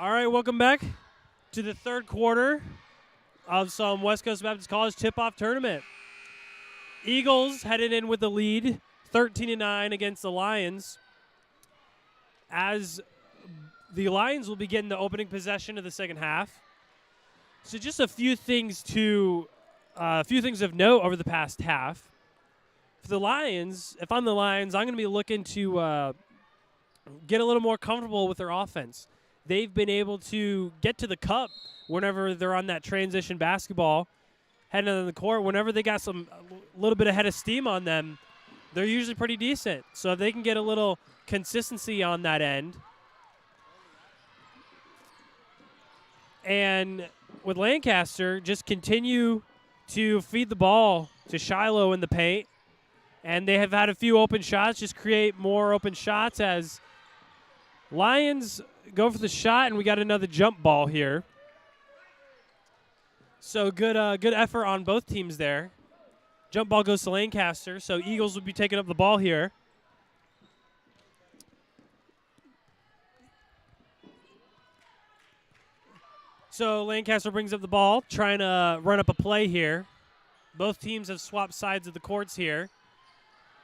All right, welcome back to the third quarter of some West Coast Baptist College Tip-Off Tournament. Eagles headed in with the lead, 13-9 against the Lions, as the Lions will be getting the opening possession of the second half. So just a few things of note over the past half. For the Lions, if I'm the Lions, I'm going to be looking to get a little more comfortable with their offense. They've been able to get to the cup whenever they're on that transition basketball, heading on the court. Whenever they got a little bit of head of steam on them, they're usually pretty decent. So if they can get a little consistency on that end. And with Lancaster, just continue to feed the ball to Shiloh in the paint. And they have had a few open shots, just create more open shots as Lions go for the shot, and we got another jump ball here. So good effort on both teams there. Jump ball goes to Lancaster, so Eagles will be taking up the ball here. So Lancaster brings up the ball, trying to run up a play here. Both teams have swapped sides of the courts here.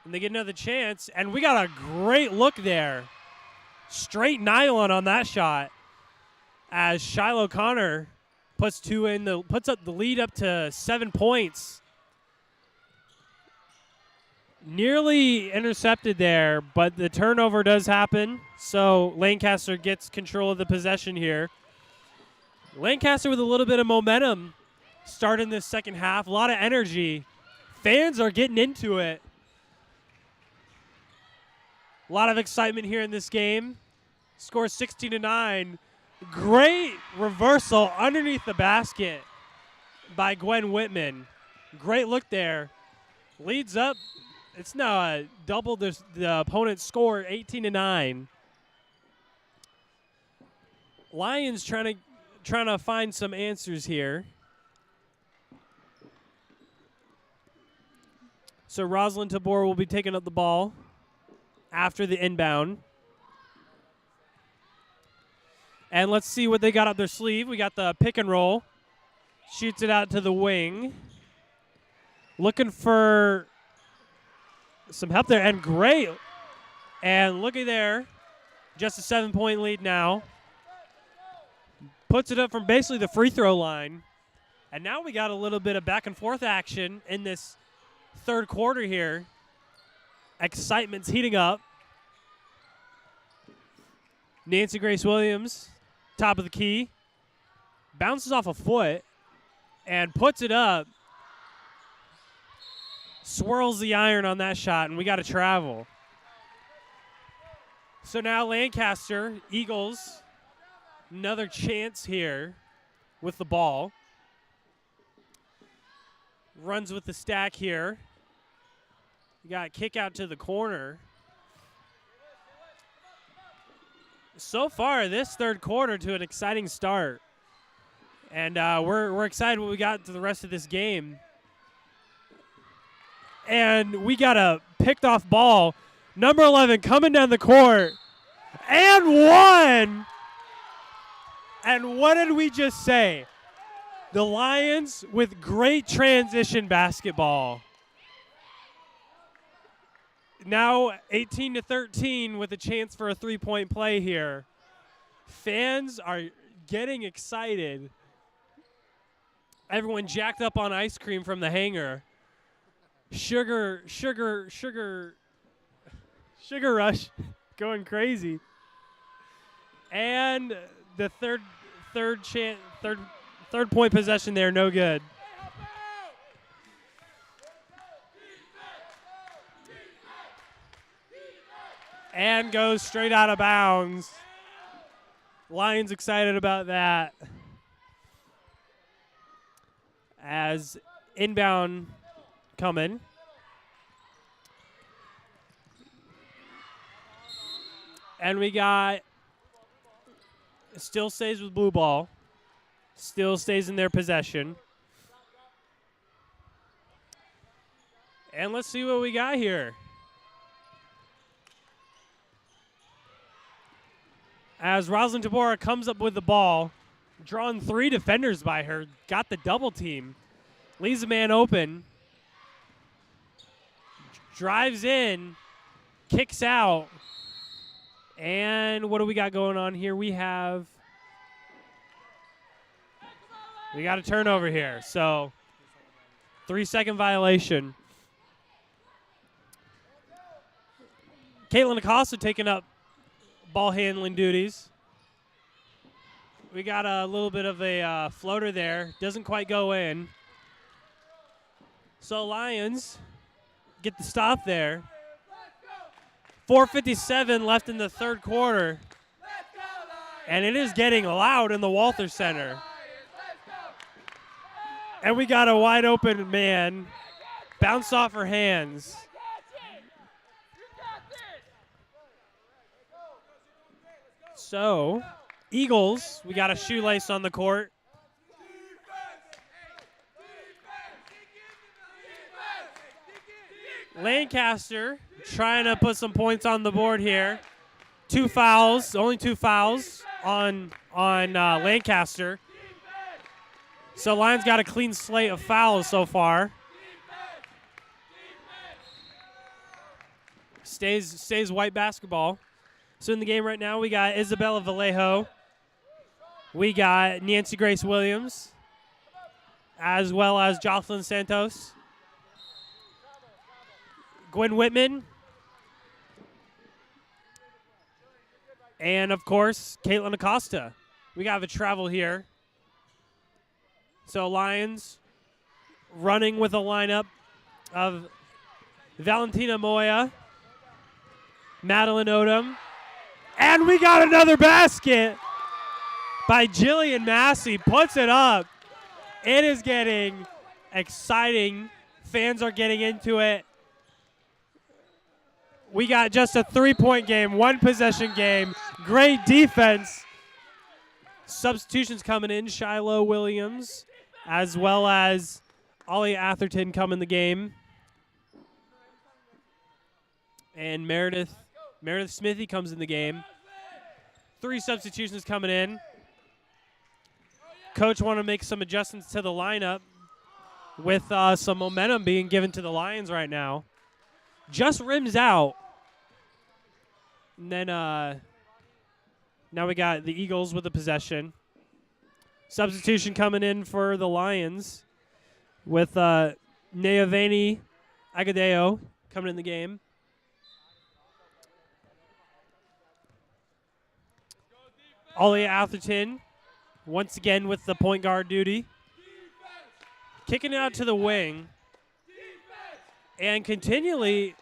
And they get another chance, and we got a great look there. Straight nylon on that shot as Shiloh Connor puts up the lead up to 7 points. Nearly intercepted there, but the turnover does happen, so Lancaster gets control of the possession here. Lancaster with a little bit of momentum starting this second half, a lot of energy. Fans are getting into it. A lot of excitement here in this game. Score 16-9. Great reversal underneath the basket by Gwen Whitman. Great look there. Leads up. It's now double the opponent's score, 18-9. Lions trying to find some answers here. So Rosalind Tabor will be taking up the ball after the inbound. And let's see what they got up their sleeve. We got the pick and roll. Shoots it out to the wing. Looking for some help there, and great. And looky there, just a 7-point lead now. Puts it up from basically the free throw line. And now we got a little bit of back and forth action in this third quarter here. Excitement's heating up. Nancy Grace Williams, top of the key, bounces off a foot and puts it up. Swirls the iron on that shot, and we got to travel. So now Lancaster, Eagles, another chance here with the ball. Runs with the stack here. We got a kick out to the corner. So far, this third quarter to an exciting start. And we're excited what we got to the rest of this game. And we got a picked off ball. Number 11 coming down the court. And one! And what did we just say? The Lions with great transition basketball. Now 18-13 with a chance for a three-point play here. Fans are getting excited. Everyone jacked up on ice cream from the hangar. Sugar rush going crazy. And the third point possession there, no good. And goes straight out of bounds. Lions excited about that. As inbound coming. And we got, still stays with blue ball. Still stays in their possession. And let's see what we got here. as Rosalind Tabora comes up with the ball, drawing 3 defenders by her, got the double team, leaves a man open, drives in, kicks out, and what do we got going on here? We got a turnover here, so 3-second violation. Caitlin Acosta taking up ball handling duties. We got a little bit of a floater there. Doesn't quite go in. So Lions get the stop there. 4:57 left in the third quarter. And it is getting loud in the Walther Center. And we got a wide open man. Bounced off her hands. So, Eagles, we got a shoelace on the court. Lancaster trying to put some points on the board here. 2 fouls, only 2 fouls on Lancaster. So Lions got a clean slate of fouls so far. Stays white basketball. So in the game right now, we got Isabella Vallejo. We got Nancy Grace Williams, as well as Jocelyn Santos. Gwen Whitman. And, of course, Caitlin Acosta. We got a travel here. So Lions running with a lineup of Valentina Moya, Madeline Odom, and we got another basket by Jillian Massey. Puts it up. It is getting exciting. Fans are getting into it. We got just a 3-point game, 1-possession game. Great defense. Substitutions coming in. Shiloh Williams, as well as Ollie Atherton come in the game. And Meredith Smithy comes in the game. 3 substitutions coming in. Coach want to make some adjustments to the lineup with some momentum being given to the Lions right now. Just rims out. And then now we got the Eagles with the possession. Substitution coming in for the Lions with Neaveni Agadeo coming in the game. Ollie Atherton once again with the point guard duty. Kicking it out to the wing. And continually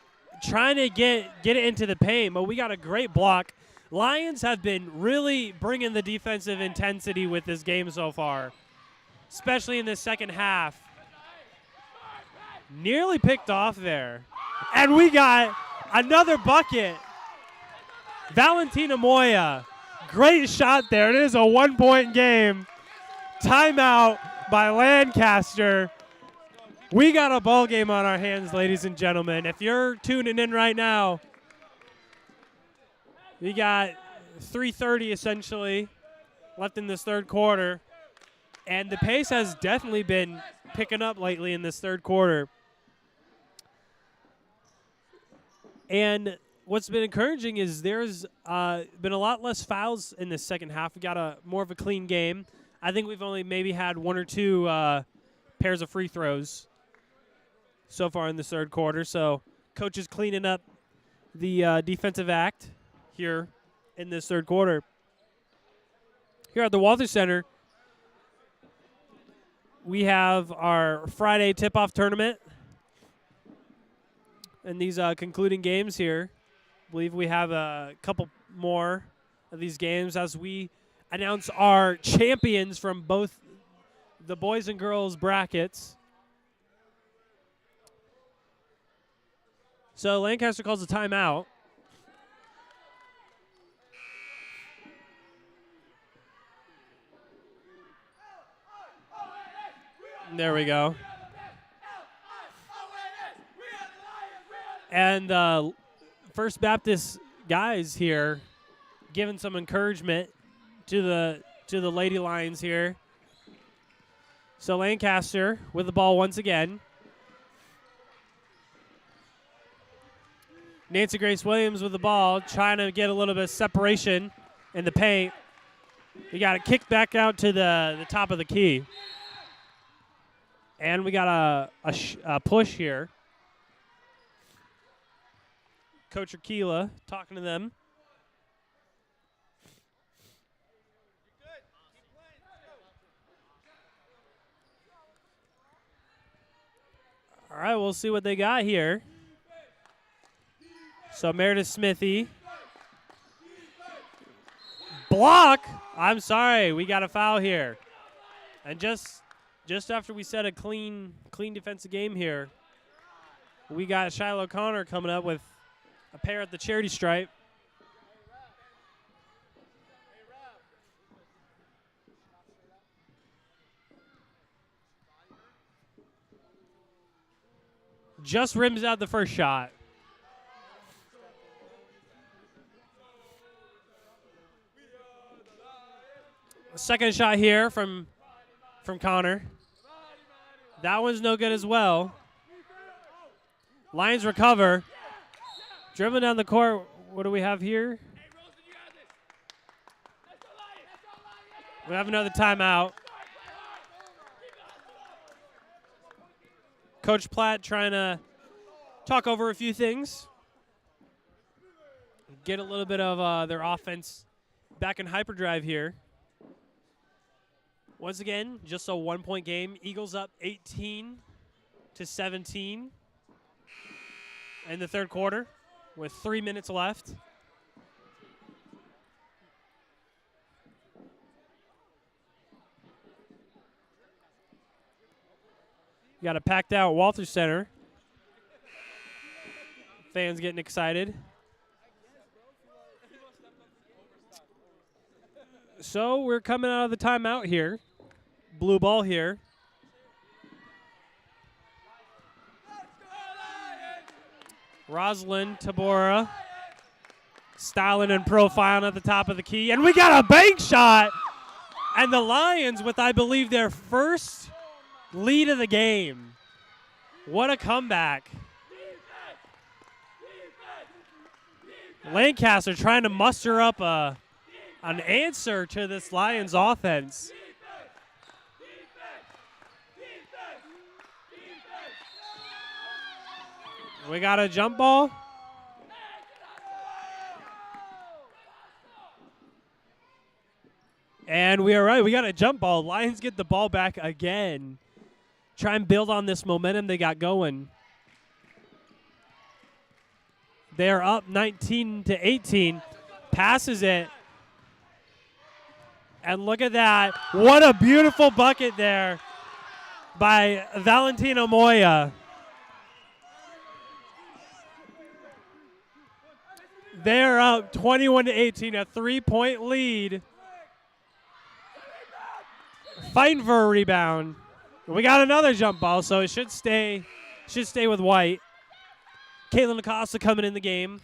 trying to get it into the paint, but we got a great block. Lions have been really bringing the defensive intensity with this game so far, especially in the second half. Nearly picked off there. And we got another bucket. Valentina Moya. Great shot there. It is a 1-point game. Timeout by Lancaster. We got a ball game on our hands, ladies and gentlemen. If you're tuning in right now, we got 3:30 essentially left in this third quarter. And the pace has definitely been picking up lately in this third quarter. And what's been encouraging is there's been a lot less fouls in this second half. We got more of a clean game. I think we've only maybe had 1 or 2 pairs of free throws so far in the third quarter. So coach is cleaning up the defensive act here in this third quarter. Here at the Walther Center, we have our Friday tip-off tournament. And these concluding games here, I believe we have a couple more of these games as we announce our champions from both the boys and girls brackets. So Lancaster calls a timeout. There we go. And First Baptist guys here giving some encouragement to the Lady Lions here. So Lancaster with the ball once again. Nancy Grace Williams with the ball, trying to get a little bit of separation in the paint. We got it kicked back out to the top of the key. And we got a push here. Coach Akila talking to them. All right, we'll see what they got here. So Meredith Smithy. Block. I'm sorry, we got a foul here. And just after we set a clean defensive game here, we got Shiloh Connor coming up with a pair at the charity stripe. Just rims out the first shot. Second shot here from Connor. That one's no good as well. Lions recover. Dribbling down the court. What do we have here? We have another timeout. Coach Platt trying to talk over a few things. Get a little bit of their offense back in hyperdrive here. Once again, just a 1-point game. Eagles up 18-17 in the third quarter with 3 minutes left. You got a packed out Walther Center. Fans getting excited. So we're coming out of the timeout here. Blue ball here. Rosalind Tabora styling and profiling at the top of the key. And we got a bank shot. And the Lions with, I believe, their first lead of the game. What a comeback. Lancaster trying to muster up an answer to this Lions offense. We got a jump ball. And we are right. We got a jump ball. Lions get the ball back again. Try and build on this momentum they got going. They're up 19-18. Passes it. And look at that. What a beautiful bucket there by Valentina Moya. They're up 21-18, a 3-point lead. Fighting for a rebound. We got another jump ball, so it should stay with White. Caitlin Acosta coming in the game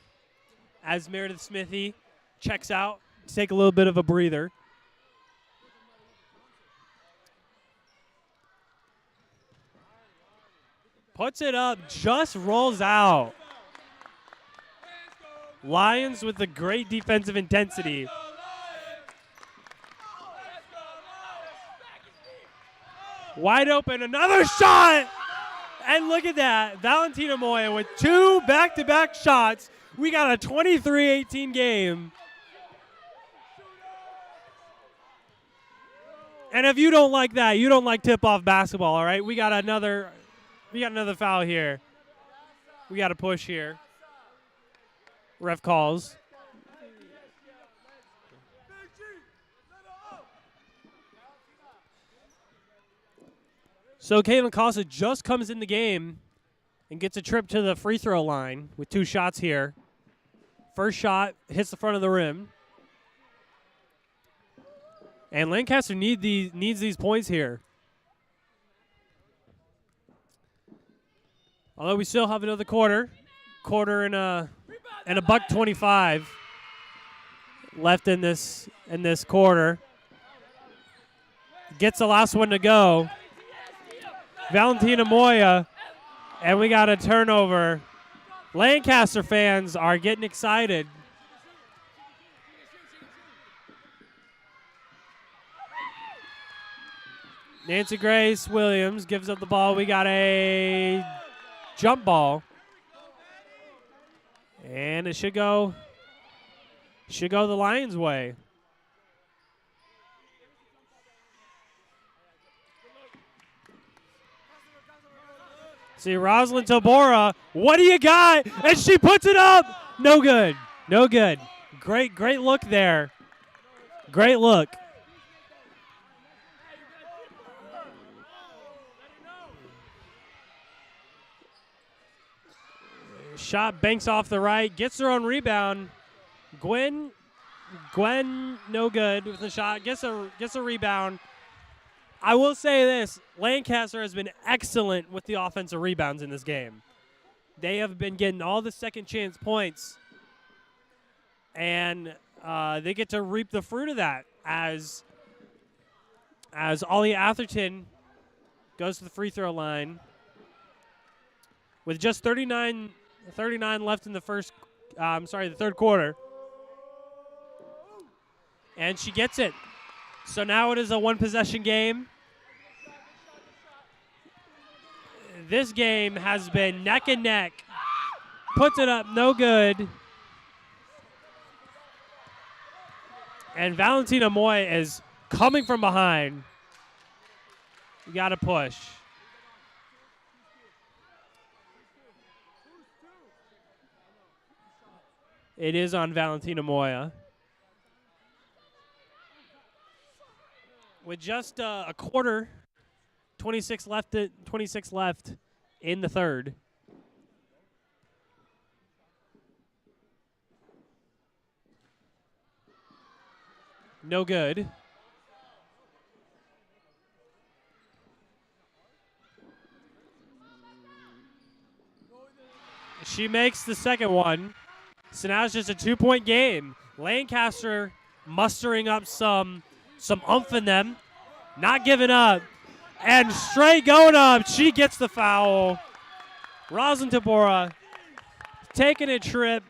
as Meredith Smithy checks out to take a little bit of a breather. Puts it up, just rolls out. Lions with the great defensive intensity. Wide open, another shot! And look at that, Valentina Moya with 2 back-to-back shots. We got a 23-18 game. And if you don't like that, you don't like tip-off basketball, all right? We got another foul here. We got a push here. Ref calls. So Caitlin Acosta just comes in the game and gets a trip to the free throw line with 2 shots here. First shot hits the front of the rim. And Lancaster needs these points here. Although we still have another quarter and a $1.25 left in this quarter. Gets the last one to go. Valentina Moya, and we got a turnover. Lancaster fans are getting excited. Nancy Grace Williams gives up the ball. We got a jump ball. And it should go the Lions' way. See, Rosalind Tabora, what do you got? And she puts it up. No good. No good. Great look there. Great look. Shot banks off the right, gets her own rebound. Gwen, no good with the shot. Gets a rebound. I will say this: Lancaster has been excellent with the offensive rebounds in this game. They have been getting all the second chance points, and they get to reap the fruit of that as Ollie Atherton goes to the free throw line with just 39 left in the third quarter. And she gets it. So now it is a one-possession game. This game has been neck and neck. Puts it up, no good. And Valentina Moy is coming from behind. You got to push. It is on Valentina Moya. With just a quarter, 26 left in the third. No good. She makes the second one. So now it's just a 2-point game. Lancaster mustering up some oomph in them. Not giving up. And straight going up. She gets the foul. Rosalind Tabora taking a trip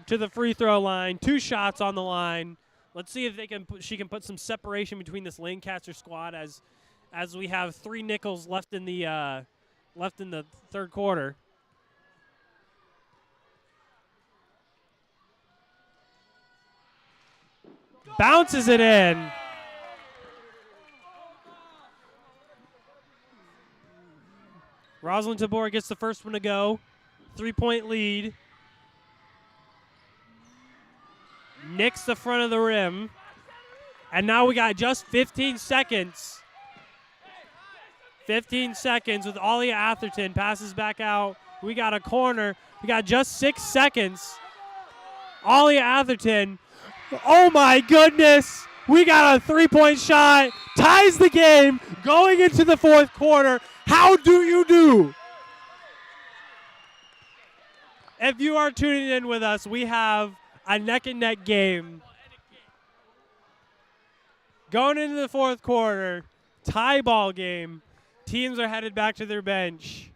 to the free throw line. 2 shots on the line. Let's see if she can put some separation between this Lancaster squad as we have 3 nickels left in the third quarter. Bounces it in. Rosalind Tabor gets the first one to go. 3-point lead. Nicks the front of the rim. And now we got just 15 seconds. 15 seconds with Ollie Atherton. Passes back out. We got a corner. We got just 6 seconds. Ollie Atherton. Oh, my goodness. We got a 3-point shot. Ties the game going into the fourth quarter. How do you do? If you are tuning in with us, we have a neck-and-neck game. Going into the fourth quarter, tie ball game. Teams are headed back to their bench.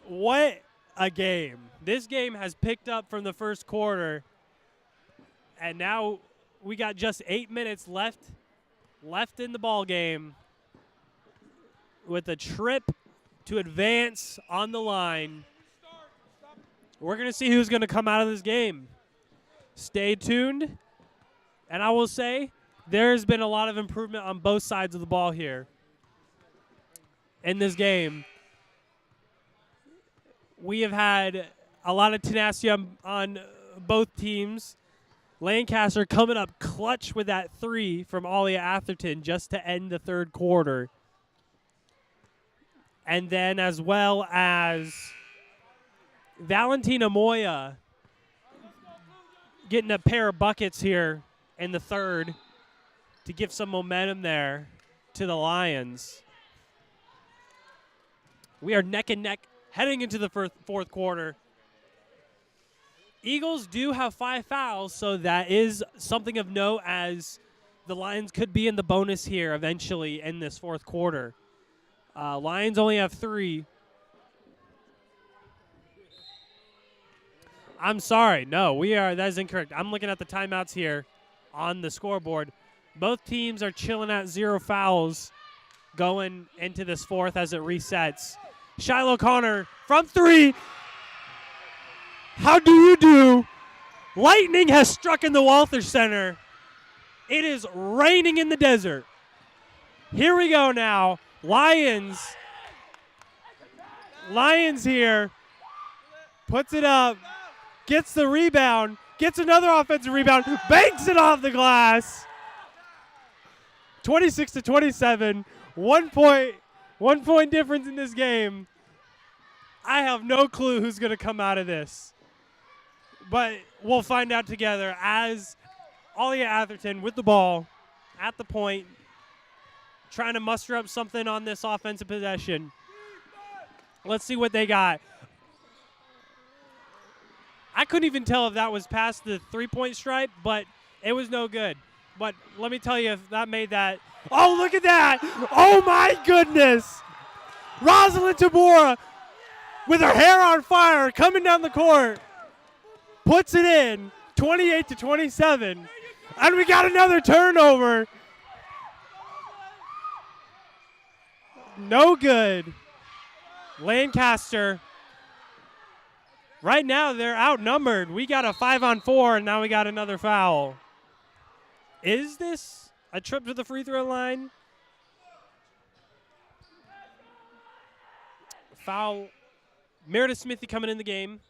What a game. This game has picked up from the first quarter, and now we got just 8 minutes left in the ball game with a trip to advance on the line. We're going to see who's going to come out of this game. Stay tuned. And I will say there's been a lot of improvement on both sides of the ball here in this game. We have had a lot of tenacity on both teams. Lancaster coming up clutch with that 3 from Ollie Atherton just to end the third quarter. And then as well as Valentina Moya getting a pair of buckets here in the third to give some momentum there to the Lions. We are neck and neck heading into the fourth quarter. Eagles do have 5 fouls, so that is something of note as the Lions could be in the bonus here eventually in this fourth quarter. Lions only have 3. I'm sorry. No, that is incorrect. I'm looking at the timeouts here on the scoreboard. Both teams are chilling at 0 fouls going into this fourth as it resets. Shiloh Connor from 3. How do you do? Lightning has struck in the Walther Center. It is raining in the desert. Here we go now. Lions here. Puts it up. Gets the rebound. Gets another offensive rebound. Banks it off the glass. 26-27. 1 point difference in this game. I have no clue who's going to come out of this. But we'll find out together as Ollie Atherton with the ball at the point, trying to muster up something on this offensive possession. Let's see what they got. I couldn't even tell if that was past the 3-point stripe, but it was no good. But let me tell you if that made that. Oh, look at that. Oh, my goodness. Rosalind Tabora with her hair on fire coming down the court. Puts it in, 28-27. And we got another turnover. No good. Lancaster. Right now, they're outnumbered. We got a 5-on-4, and now we got another foul. Is this a trip to the free throw line? Foul. Meredith Smithy coming in the game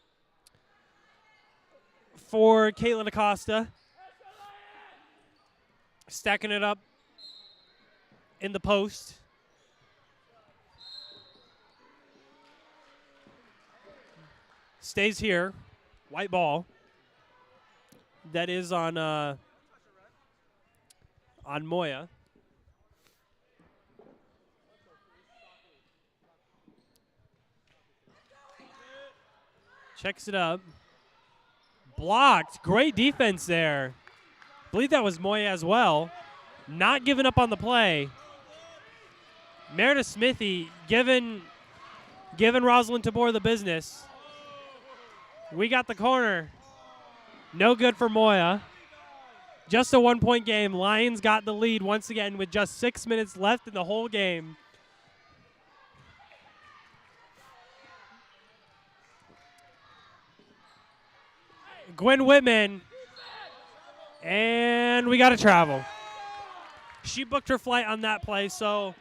for Caitlin Acosta. Stacking it up in the post. Stays here. White ball. That is on Moya. Checks it up. Blocked. Great defense there. I believe that was Moya as well. Not giving up on the play. Meredith Smithy giving Rosalind Tabor the business. We got the corner. No good for Moya. Just a 1-point game. Lions got the lead once again with just 6 minutes left in the whole game. Gwen Whitman. And we got to travel. She booked her flight on that play, so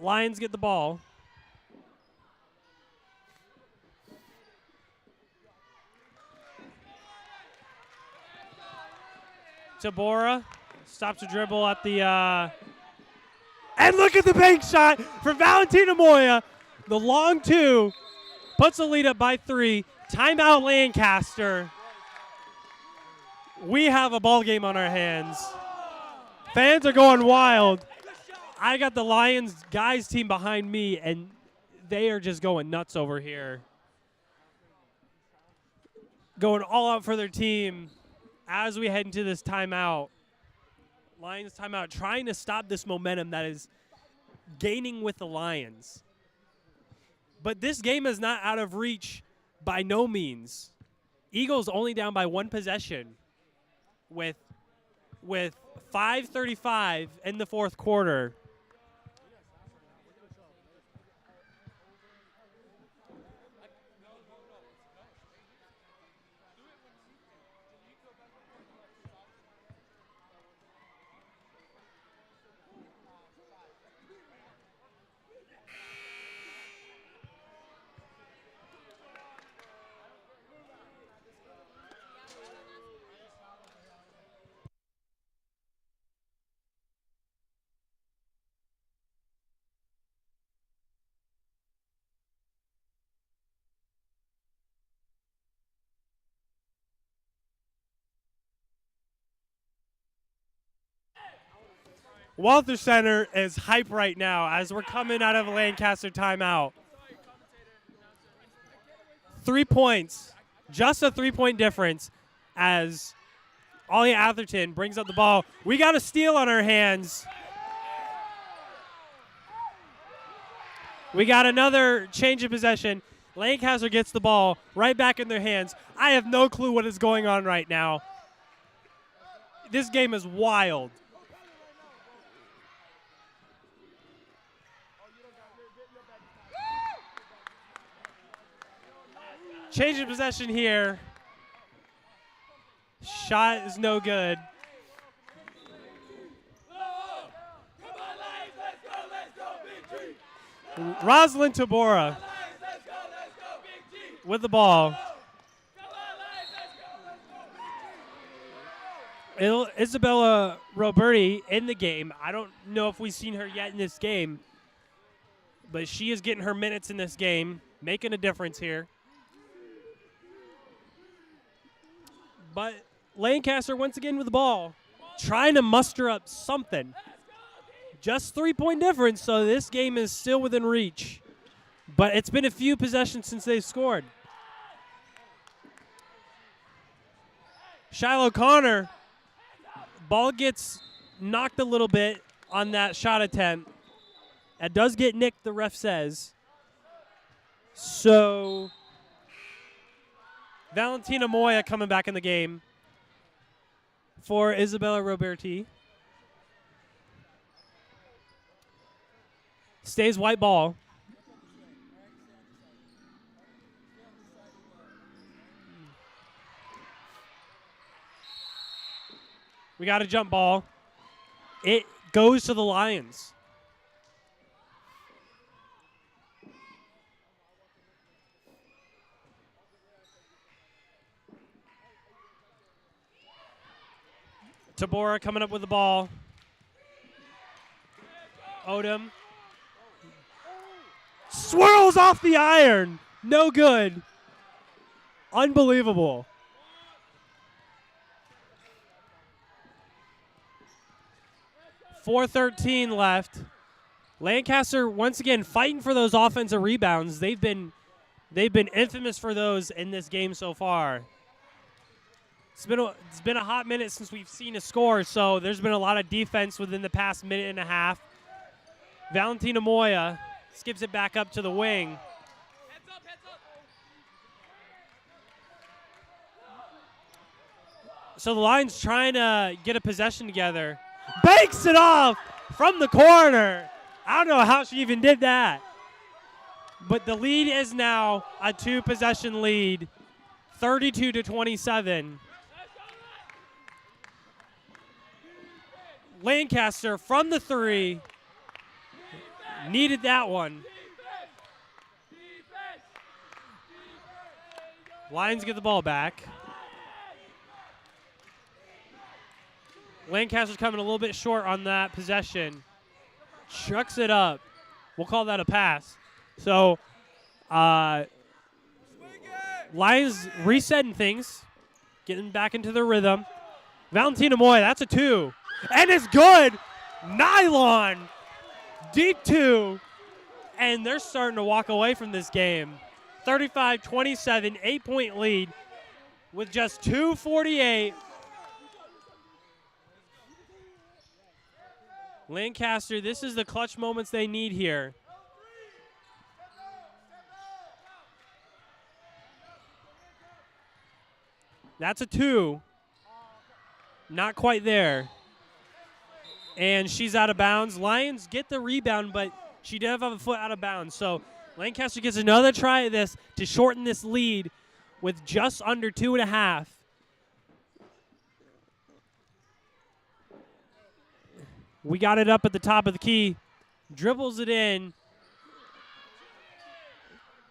Lions get the ball. Tabora stops a dribble at the and look at the bank shot from Valentina Moya. The long 2 puts the lead up by 3. Timeout Lancaster. We have a ball game on our hands. Fans are going wild. I got the Lions guys team behind me, and they are just going nuts over here. Going all out for their team as we head into this timeout. Lions timeout, trying to stop this momentum that is gaining with the Lions. But this game is not out of reach by no means. Eagles only down by 1 possession with 5:35 in the fourth quarter. Walther Center is hype right now as we're coming out of a Lancaster timeout. 3 points. Just a 3-point difference as Ollie Atherton brings up the ball. We got a steal on our hands. We got another change of possession. Lancaster gets the ball right back in their hands. I have no clue what is going on right now. This game is wild. Change of possession here. Shot is no good. Rosalind Tabora with the ball. Isabella Roberti in the game. I don't know if we've seen her yet in this game, but she is getting her minutes in this game, making a difference here. But Lancaster once again with the ball, trying to muster up something. Just 3-point difference, so this game is still within reach. But it's been a few possessions since they've scored. Shiloh Connor, ball gets knocked a little bit on that shot attempt. It does get nicked, the ref says. So Valentina Moya coming back in the game for Isabella Roberti. Stays white ball. We got a jump ball. It goes to the Lions. Tabora coming up with the ball. Odom. Swirls off the iron. No good. Unbelievable. .413 left. Lancaster once again fighting for those offensive rebounds. They've been infamous for those in this game so far. It's been a hot minute since we've seen a score, so there's been a lot of defense within the past minute and a half. Valentina Moya skips it back up to the wing. Heads up. So the Lions trying to get a possession together. Banks it off from the corner. I don't know how she even did that. But the lead is now a 2-possession lead, 32-27. Lancaster from the 3. Needed that one. Lions get the ball back. Lancaster's coming a little bit short on that possession. Chucks it up. We'll call that a pass. So, Lions resetting things, getting back into their rhythm. Valentina Moy, that's a 2. And it's good. Nylon. Deep 2. And they're starting to walk away from this game. 35-27, 8-point lead with just 2:48. Lancaster, this is the clutch moments they need here. That's a 2. Not quite there. And she's out of bounds. Lions get the rebound, but she did have a foot out of bounds. So Lancaster gets another try at this to shorten this lead with just under 2.5. We got it up at the top of the key. Dribbles it in.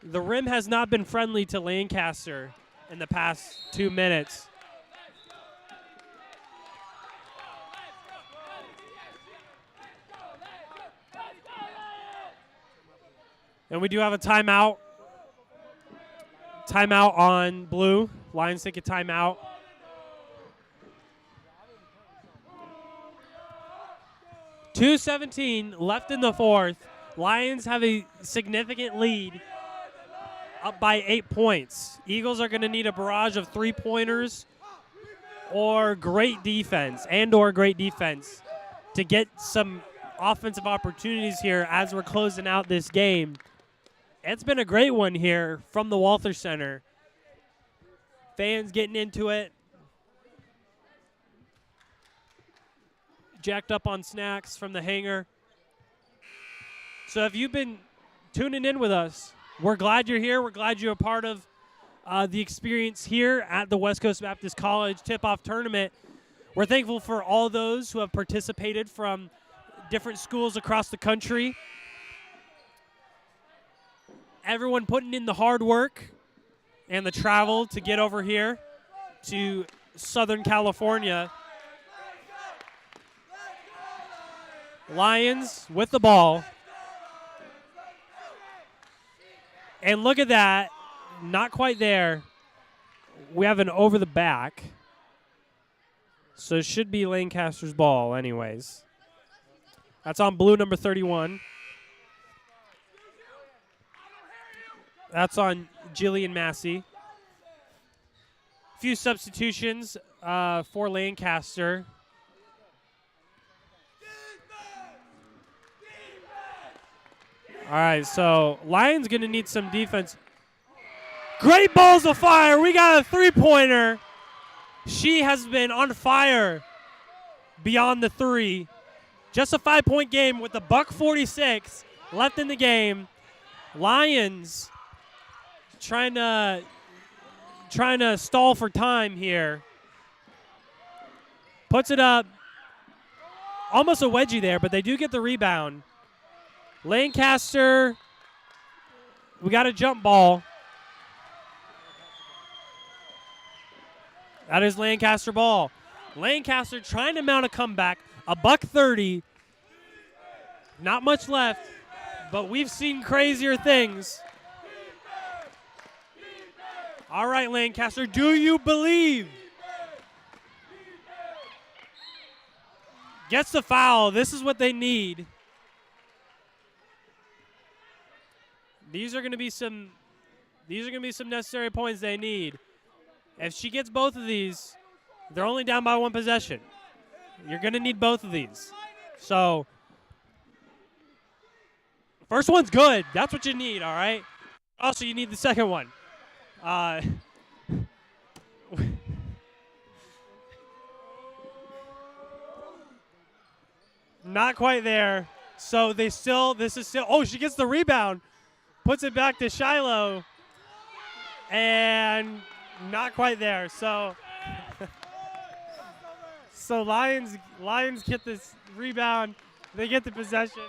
The rim has not been friendly to Lancaster in the past 2 minutes. And we do have a timeout. Timeout on blue. Lions take a timeout. .217 left in the fourth. Lions have a significant lead up by 8 points. Eagles are going to need a barrage of three-pointers or great defense to get some offensive opportunities here as we're closing out this game. It's been a great one here from the Walther Center. Fans getting into it. Jacked up on snacks from the hangar. So if you've been tuning in with us, we're glad you're here. We're glad you're a part of the experience here at the West Coast Baptist College Tip Off Tournament. We're thankful for all those who have participated from different schools across the country. Everyone putting in the hard work and the travel to get over here to Southern California. Lions with the ball. And look at that. Not quite there. We have an over the back. So it should be Lancaster's ball anyways. That's on blue number 31. That's on Jillian Massey. A few substitutions for Lancaster. All right, so Lions going to need some defense. Great balls of fire. We got a three-pointer. She has been on fire beyond the three. Just a 5-point game with a $1:46 left in the game. Lions trying to stall for time here. Puts it up. Almost a wedgie there, but they do get the rebound. Lancaster, we got a jump ball. That is Lancaster ball. Lancaster trying to mount a comeback. A $1:30. Not much left, but we've seen crazier things. All right, Lancaster, do you believe? Gets the foul. This is what they need. These are going to be some necessary points they need. If she gets both of these, they're only down by one possession. You're going to need both of these. So, first one's good. That's what you need, all right? Also, you need the second one. Not quite there. So this is still, oh, she gets the rebound. Puts it back to Shiloh. And not quite there. So Lions get this rebound. They get the possession.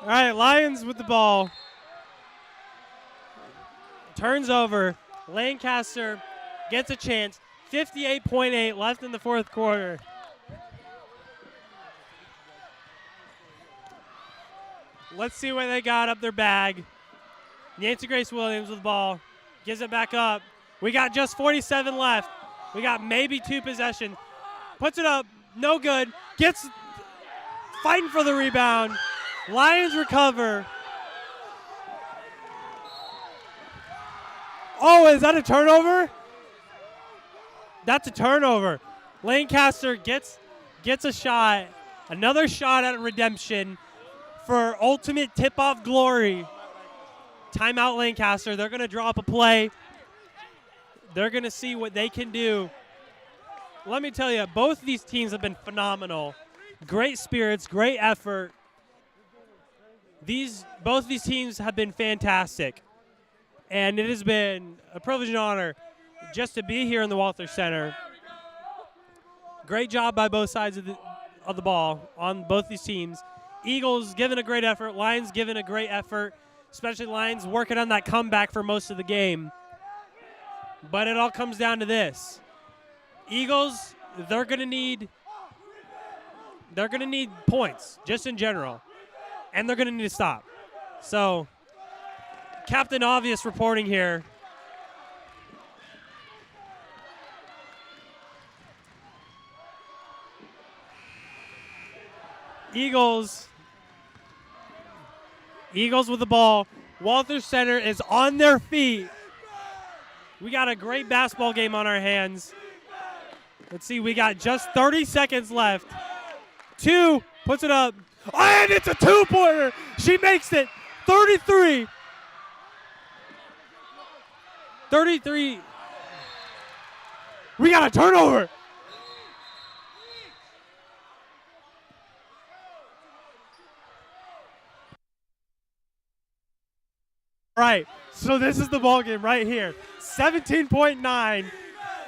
All right, Lions with the ball. Turns over. Lancaster gets a chance. 58.8 left in the fourth quarter. Let's see what they got up their bag. Nancy Grace Williams with the ball. Gives it back up. We got just 47 left. We got maybe two possessions. Puts it up. No good. Gets fighting for the rebound. Lions recover. Oh, is that a turnover? That's a turnover. Lancaster gets a shot. Another shot at redemption for ultimate tip-off glory. Timeout Lancaster. They're going to draw up a play. They're going to see what they can do. Let me tell you, both of these teams have been phenomenal. Great spirits, great effort. Both of these teams have been fantastic. And it has been a privilege and honor just to be here in the Walther Center. Great job by both sides of the ball on both these teams. Eagles giving a great effort. Lions giving a great effort, especially Lions working on that comeback for most of the game. But it all comes down to this. Eagles, they're going to need points just in general. And they're going to need to stop. So, Captain Obvious reporting here Eagles with the ball. Walther Center is on their feet. We got a great basketball game on our hands. Let's see, we got just 30 seconds left. 2, puts it up, and it's a two-pointer. She makes it. 33. 33. We got a turnover. All right, so this is the ball game right here. 17.9.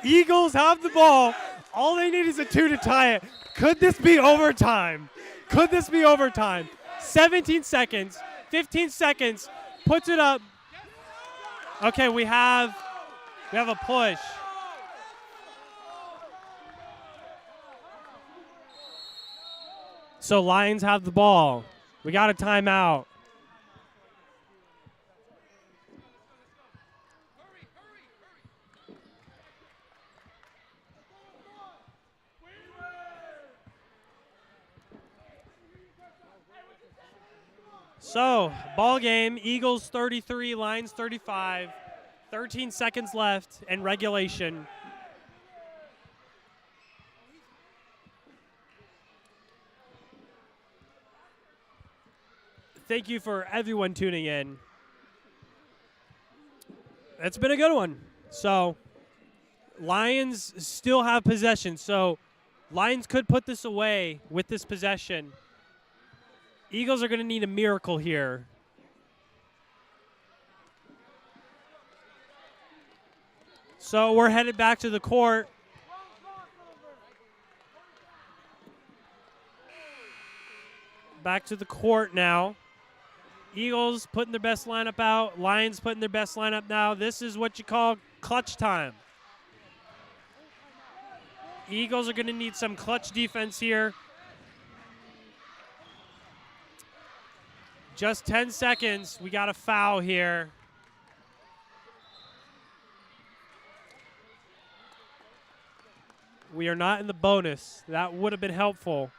Eagles have the ball. All they need is a 2 to tie it. Could this be overtime? Could this be overtime? 17 seconds, 15 seconds, puts it up. Okay, we have a push. So Lions have the ball. We got a timeout. So, ball game, Eagles 33, Lions 35, 13 seconds left in regulation. Thank you for everyone tuning in. It's been a good one. So, Lions still have possession. So, Lions could put this away with this possession. Eagles are going to need a miracle here. So we're headed back to the court. Back to the court now. Eagles putting their best lineup out. Lions putting their best lineup now. This is what you call clutch time. Eagles are going to need some clutch defense here. Just 10 seconds. We got a foul here. We are not in the bonus. That would have been helpful.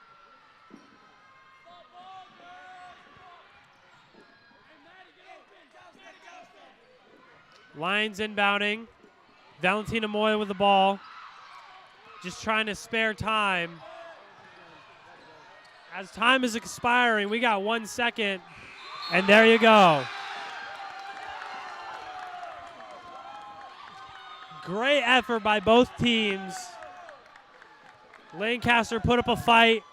Lions inbounding. Valentina Moya with the ball. Just trying to spare time. As time is expiring, we got 1 second. And there you go. Great effort by both teams. Lancaster put up a fight,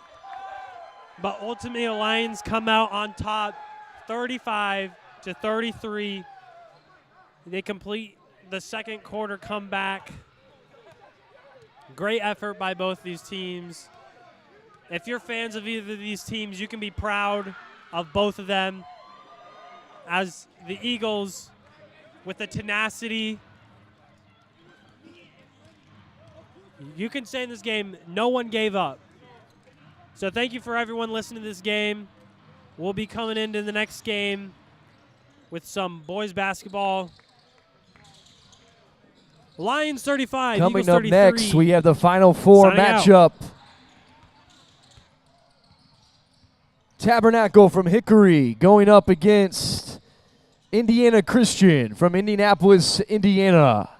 but ultimately the Lions come out on top 35-33. They complete the second quarter comeback. Great effort by both these teams. If you're fans of either of these teams, you can be proud of both of them. As the Eagles, with the tenacity, you can say in this game, no one gave up. So thank you for everyone listening to this game. We'll be coming into the next game with some boys basketball. Lions 35, Coming Eagles up 33. next, we have the Final Four Signing out. matchup. Tabernacle from Hickory going up against Indiana Christian from Indianapolis, Indiana.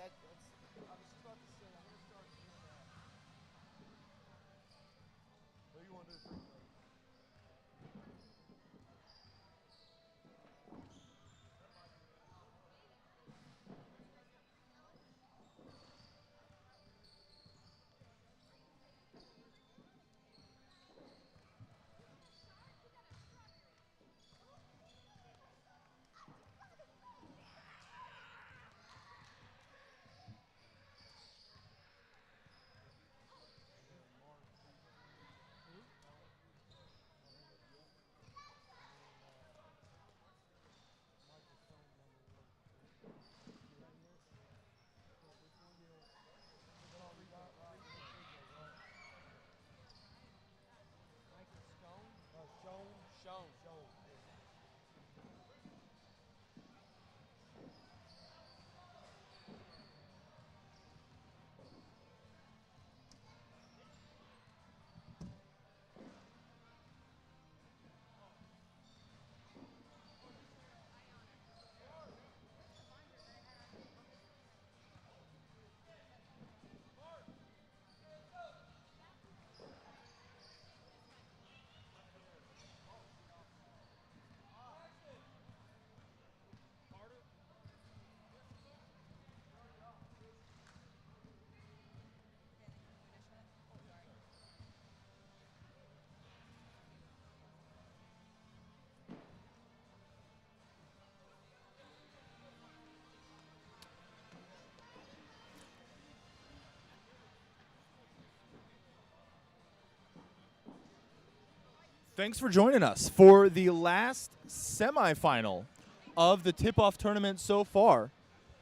What do you want to do? Thanks for joining us for the last semifinal of the tip-off tournament so far.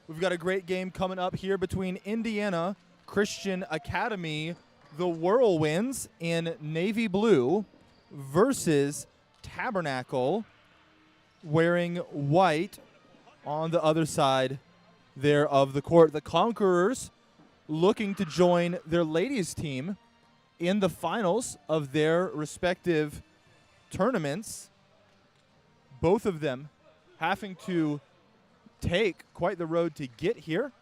We've got a great game coming up here between Indiana Christian Academy, the Whirlwinds in navy blue, versus Tabernacle wearing white on the other side there of the court. The Conquerors looking to join their ladies team in the finals of their respective tournaments. Both of them having to take quite the road to get here.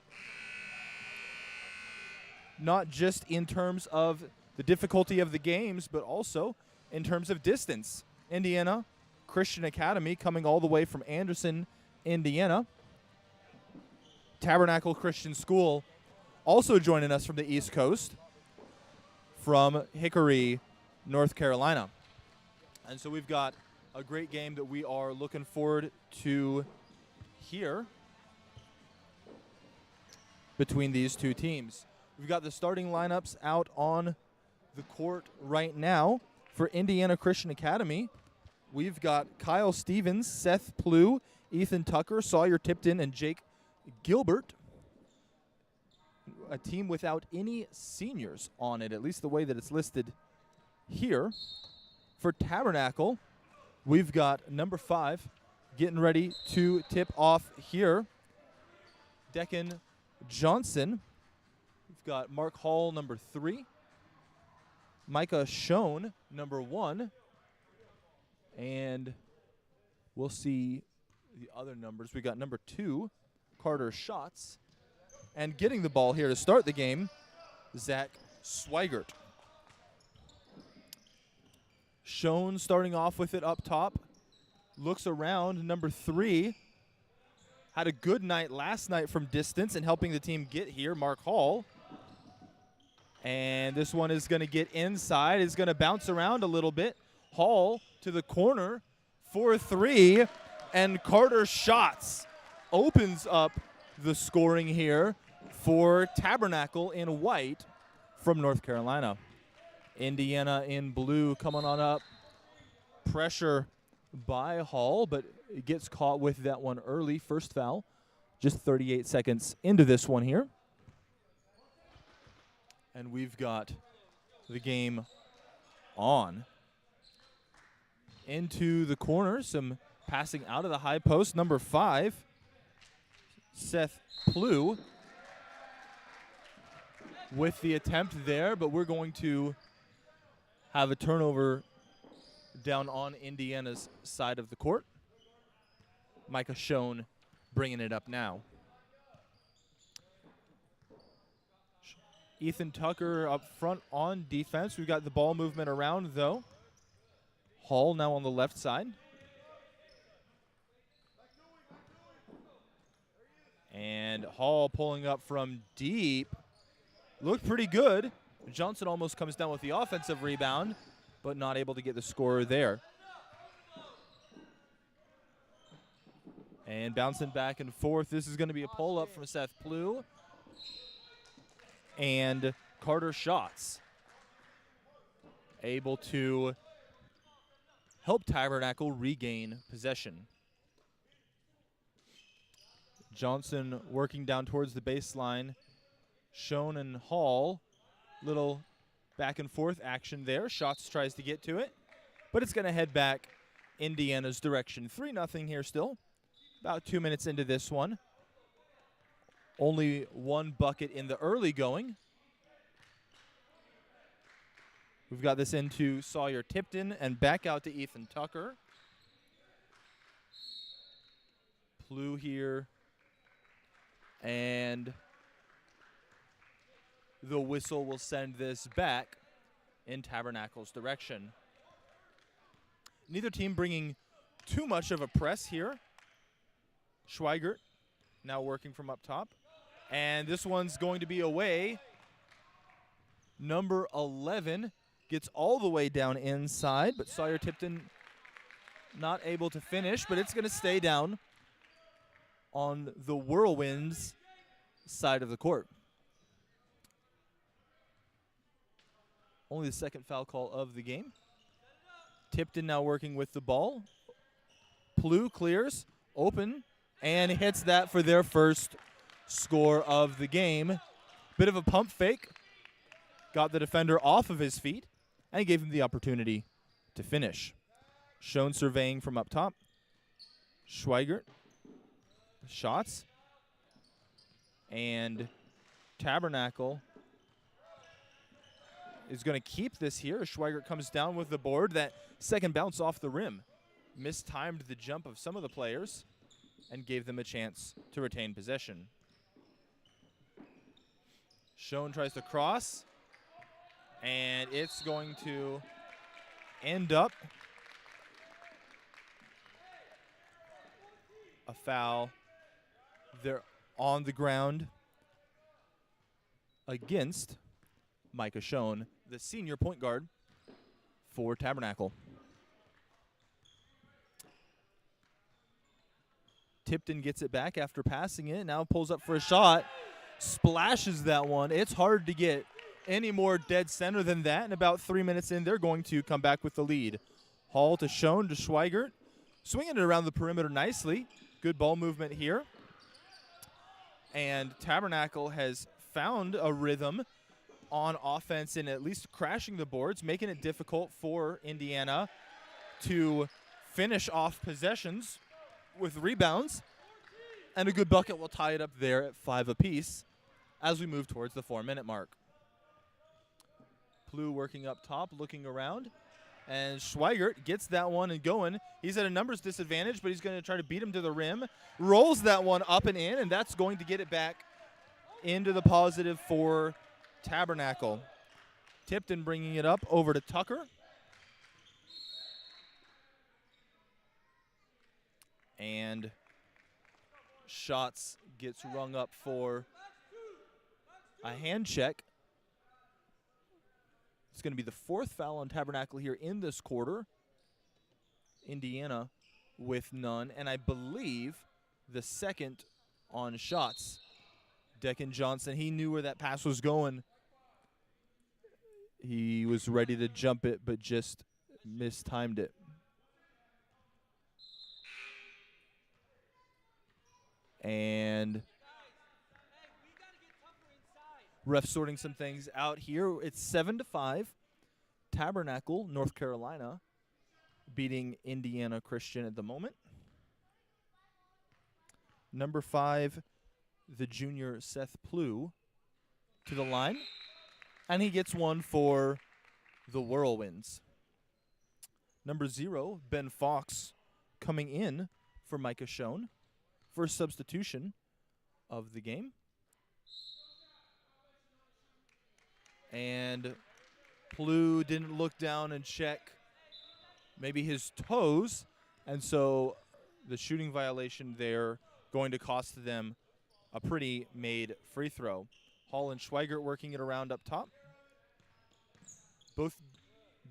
Not just in terms of the difficulty of the games, but also in terms of distance. Indiana Christian Academy coming all the way from Anderson, Indiana. Tabernacle Christian School also joining us from the East Coast, from Hickory, North Carolina. And so we've got a great game that we are looking forward to here between these two teams. We've got the starting lineups out on the court right now. For Indiana Christian Academy, we've got Kyle Stevens, Seth Plew, Ethan Tucker, Sawyer Tipton, and Jake Gilbert. A team without any seniors on it, at least the way that it's listed here. For Tabernacle, we've got number 5 getting ready to tip off here. Deccan Johnson. We've got Mark Hall, number 3. Micah Schoen, number 1. And we'll see the other numbers. We got number 2, Carter Schatz. And getting the ball here to start the game, Zach Swigert. Schoen starting off with it up top. Looks around, number 3. Had a good night last night from distance and helping the team get here, Mark Hall. And this one is going to get inside. It's going to bounce around a little bit. Hall to the corner for 3. And Carter Schatz opens up the scoring here for Tabernacle in white from North Carolina. Indiana in blue coming on up. Pressure by Hall, but it gets caught with that one early. First foul, just 38 seconds into this one here. And we've got the game on. Into the corner, some passing out of the high post. Number 5, Seth Plew with the attempt there, but we're going to have a turnover down on Indiana's side of the court. Micah Schoen bringing it up now. Ethan Tucker up front on defense. We've got the ball movement around, though. Hall now on the left side. And Hall pulling up from deep. Looked pretty good. Johnson almost comes down with the offensive rebound, but not able to get the score there. And bouncing back and forth. This is going to be a pull-up from Seth Plew. And Carter Schatz able to help Tabernacle regain possession. Johnson working down towards the baseline. Schoen and Hall, little back and forth action there. Schatz tries to get to it, but it's going to head back Indiana's direction. 3-0 here still. About 2 minutes into this one. Only one bucket in the early going. We've got this into Sawyer Tipton and back out to Ethan Tucker. Plew here. And the whistle will send this back in Tabernacle's direction. Neither team bringing too much of a press here. Schweigert now working from up top. And this one's going to be away. Number 11 gets all the way down inside, but Sawyer Tipton not able to finish, but it's going to stay down on the Whirlwinds side of the court. Only the second foul call of the game. Tipton now working with the ball. Plew clears, open, and hits that for their first score of the game. Bit of a pump fake. Got the defender off of his feet and gave him the opportunity to finish. Schoen surveying from up top. Schweigert. Shots. And Tabernacle is going to keep this here. Schweigert comes down with the board. That second bounce off the rim. Mistimed the jump of some of the players and gave them a chance to retain possession. Schoen tries to cross, and it's going to end up a foul. They're on the ground against Micah Schoen, the senior point guard for Tabernacle. Tipton gets it back after passing it. Now pulls up for a shot. Splashes that one. It's hard to get any more dead center than that. And about 3 minutes in, they're going to come back with the lead. Hall to Schoen to Schweigert. Swinging it around the perimeter nicely. Good ball movement here. And Tabernacle has found a rhythm on offense in at least crashing the boards, making it difficult for Indiana to finish off possessions with rebounds. And a good bucket will tie it up there at 5 apiece as we move towards the 4-minute mark. Plew working up top, looking around. And Schweigert gets that one and going. He's at a numbers disadvantage, but he's going to try to beat him to the rim. Rolls that one up and in, and that's going to get it back into the positive for Tabernacle. Tipton bringing it up over to Tucker. And Schatz gets rung up for a hand check. It's going to be the 4th foul on Tabernacle here in this quarter. Indiana with none, and I believe the 2nd on Schatz. Declan Johnson, he knew where that pass was going. He was ready to jump it, but just mistimed it. And ref sorting some things out here. It's 7-5. Tabernacle, North Carolina, beating Indiana Christian at the moment. Number 5, the junior Seth Plew to the line. And he gets one for the Whirlwinds. Number 0, Ben Fox, coming in for Micah Schoen. First substitution of the game. And Plu didn't look down and check maybe his toes, and so the shooting violation there going to cost them a pretty made free throw. Hall and Schweigert working it around up top. Both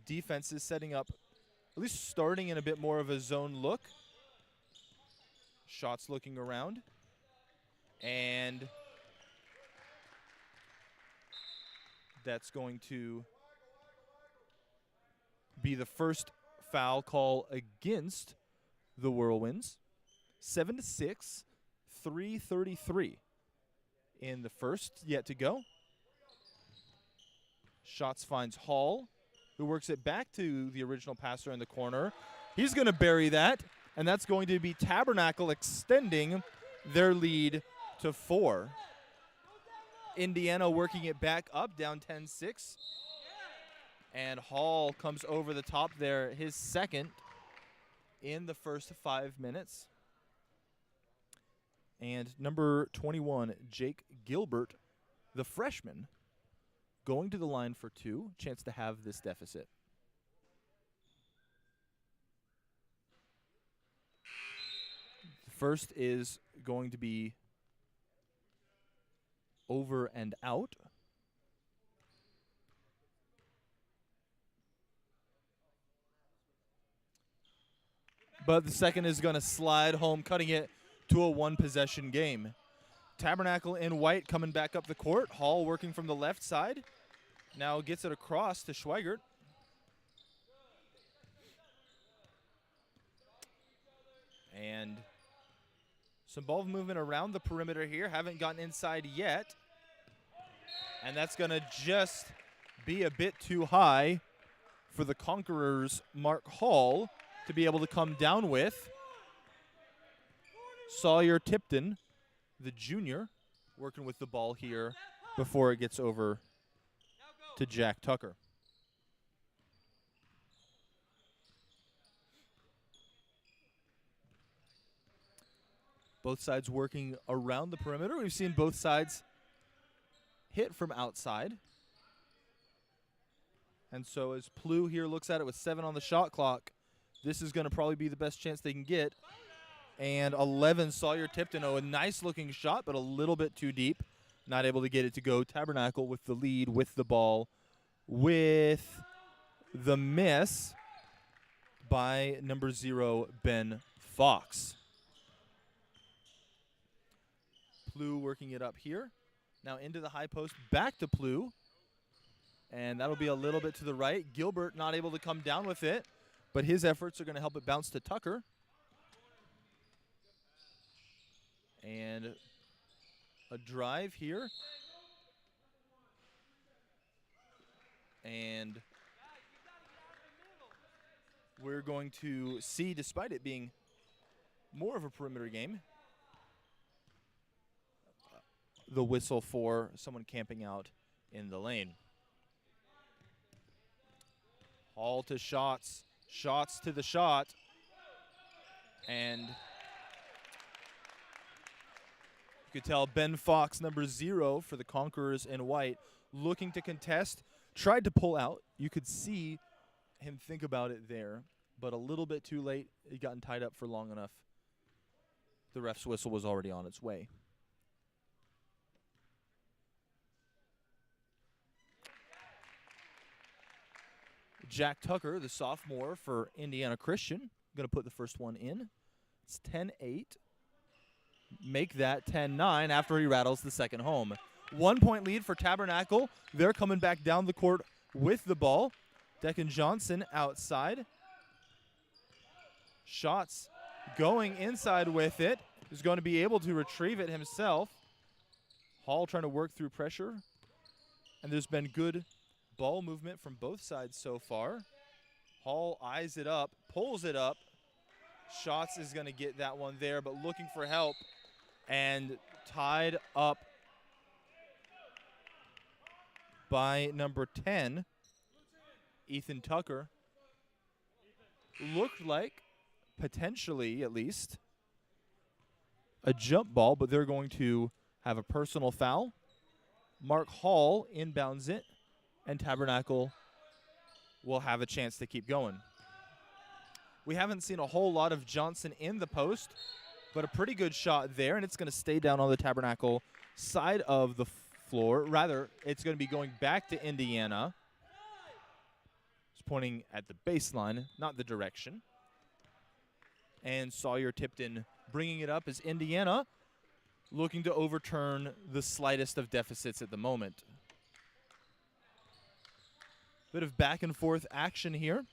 defenses setting up, at least starting in a bit more of a zone look. Shots looking around. And that's going to be the first foul call against the Whirlwinds. 7-6, 3:33 in the first, yet to go. Shots finds Hall, who works it back to the original passer in the corner. He's going to bury that, and that's going to be Tabernacle extending their lead to 4. Indiana working it back up, down 10-6. And Hall comes over the top there, his second in the first 5 minutes. And number 21, Jake Gilbert, the freshman, going to the line for 2, chance to have this deficit. The first is going to be over and out. But the second is going to slide home, cutting it to a one-possession game. Tabernacle in white coming back up the court. Hall working from the left side. Now gets it across to Schweigert. And some ball movement around the perimeter here. Haven't gotten inside yet. And that's going to just be a bit too high for the Conquerors' Mark Hall to be able to come down with. Sawyer Tipton, the junior, working with the ball here before it gets over to Jack Tucker. Both sides working around the perimeter. We've seen both sides hit from outside. And so as Plu here looks at it with 7 on the shot clock, this is going to probably be the best chance they can get. And 11, Sawyer Tipton, a nice-looking shot, but a little bit too deep. Not able to get it to go. Tabernacle with the lead, with the ball, with the miss by number 0, Ben Fox. Plu working it up here. Now into the high post, back to Plu. And that'll be a little bit to the right. Gilbert not able to come down with it, but his efforts are going to help it bounce to Tucker. And a drive here. And we're going to see, despite it being more of a perimeter game, the whistle for someone camping out in the lane. Hall to shots. Shots to the shot. And you could tell Ben Fox, number 0 for the Conquerors in white, looking to contest. Tried to pull out. You could see him think about it there, but a little bit too late. He'd gotten tied up for long enough. The ref's whistle was already on its way. Jack Tucker, the sophomore for Indiana Christian, going to put the first one in. It's 10-8. Make that 10-9 after he rattles the second home. 1 point lead for Tabernacle. They're coming back down the court with the ball. Declan Johnson outside. Shots going inside with it. Is going to be able to retrieve it himself. Hall trying to work through pressure. And there's been good ball movement from both sides so far. Hall eyes it up, pulls it up. Shots is going to get that one there, but looking for help. And tied up by number 10, Ethan Tucker. Looked like, potentially at least, a jump ball, but they're going to have a personal foul. Mark Hall inbounds it and Tabernacle will have a chance to keep going. We haven't seen a whole lot of Johnson in the post, but a pretty good shot there, and it's going to stay down on the Tabernacle side of the floor. Rather, it's going to be going back to Indiana. It's pointing at the baseline, not the direction. And Sawyer-Tipton bringing it up as Indiana looking to overturn the slightest of deficits at the moment. Bit of back and forth action here.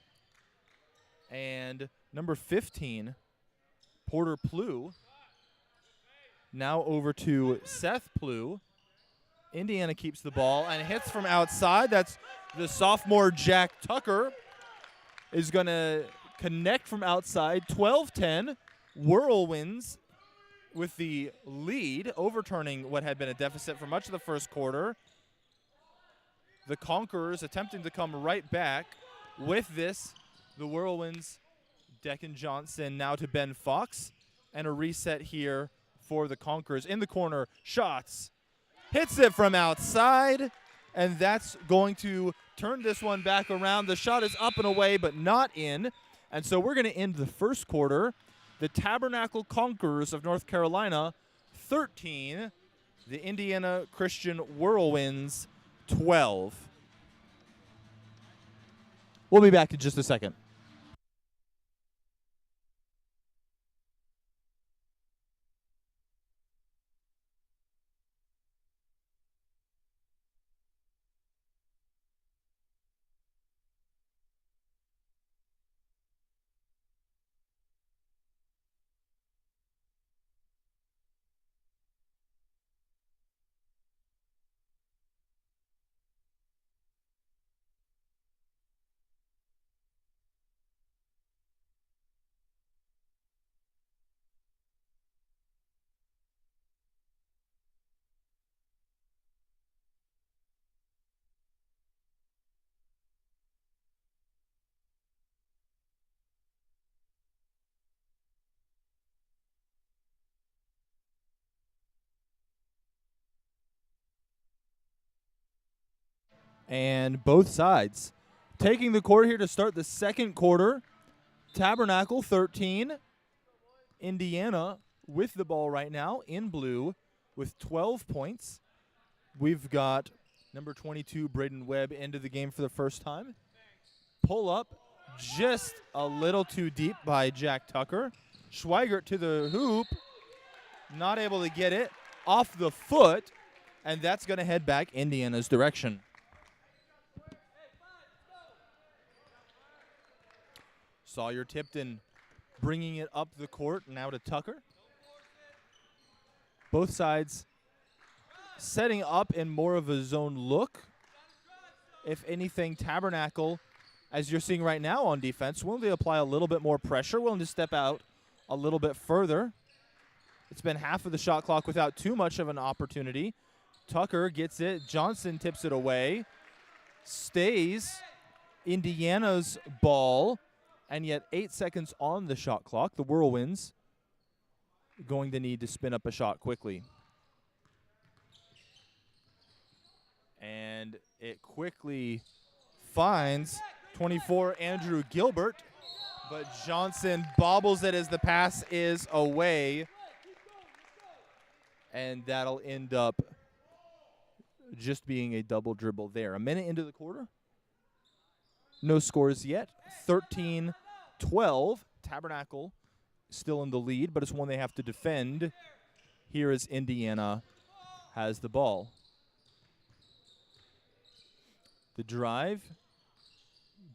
And number 15, Porter Plew, now over to Seth Plew. Indiana keeps the ball and hits from outside. That's the sophomore Jack Tucker is going to connect from outside. 12-10, Whirlwinds with the lead, overturning what had been a deficit for much of the first quarter. The Conquerors attempting to come right back with this. The Whirlwinds, Declan Johnson now to Ben Fox, and a reset here for the Conquerors. In the corner, shots, hits it from outside, and that's going to turn this one back around. The shot is up and away, but not in, and so we're going to end the first quarter. The Tabernacle Conquerors of North Carolina, 13. The Indiana Christian Whirlwinds, 12. We'll be back in just a second. And both sides taking the court here to start the second quarter. Tabernacle 13. Indiana with the ball right now in blue with 12 points. We've got number 22, Braden Webb, into the game for the first time. Pull up just a little too deep by Jack Tucker. Schweigert to the hoop. Not able to get it off the foot. And that's going to head back Indiana's direction. Sawyer-Tipton bringing it up the court now to Tucker. Both sides setting up in more of a zone look. If anything, Tabernacle, as you're seeing right now on defense, willing to apply a little bit more pressure, willing to step out a little bit further. It's been half of the shot clock without too much of an opportunity. Tucker gets it. Johnson tips it away. Stays Indiana's ball. And yet 8 seconds on the shot clock. The Whirlwinds going to need to spin up a shot quickly. And it quickly finds 24, Andrew Gilbert. But Johnson bobbles it as the pass is away. And that'll end up just being a double dribble there. A minute into the quarter. No scores yet. 13-12. Tabernacle still in the lead, but it's one they have to defend. Here is Indiana has the ball. The drive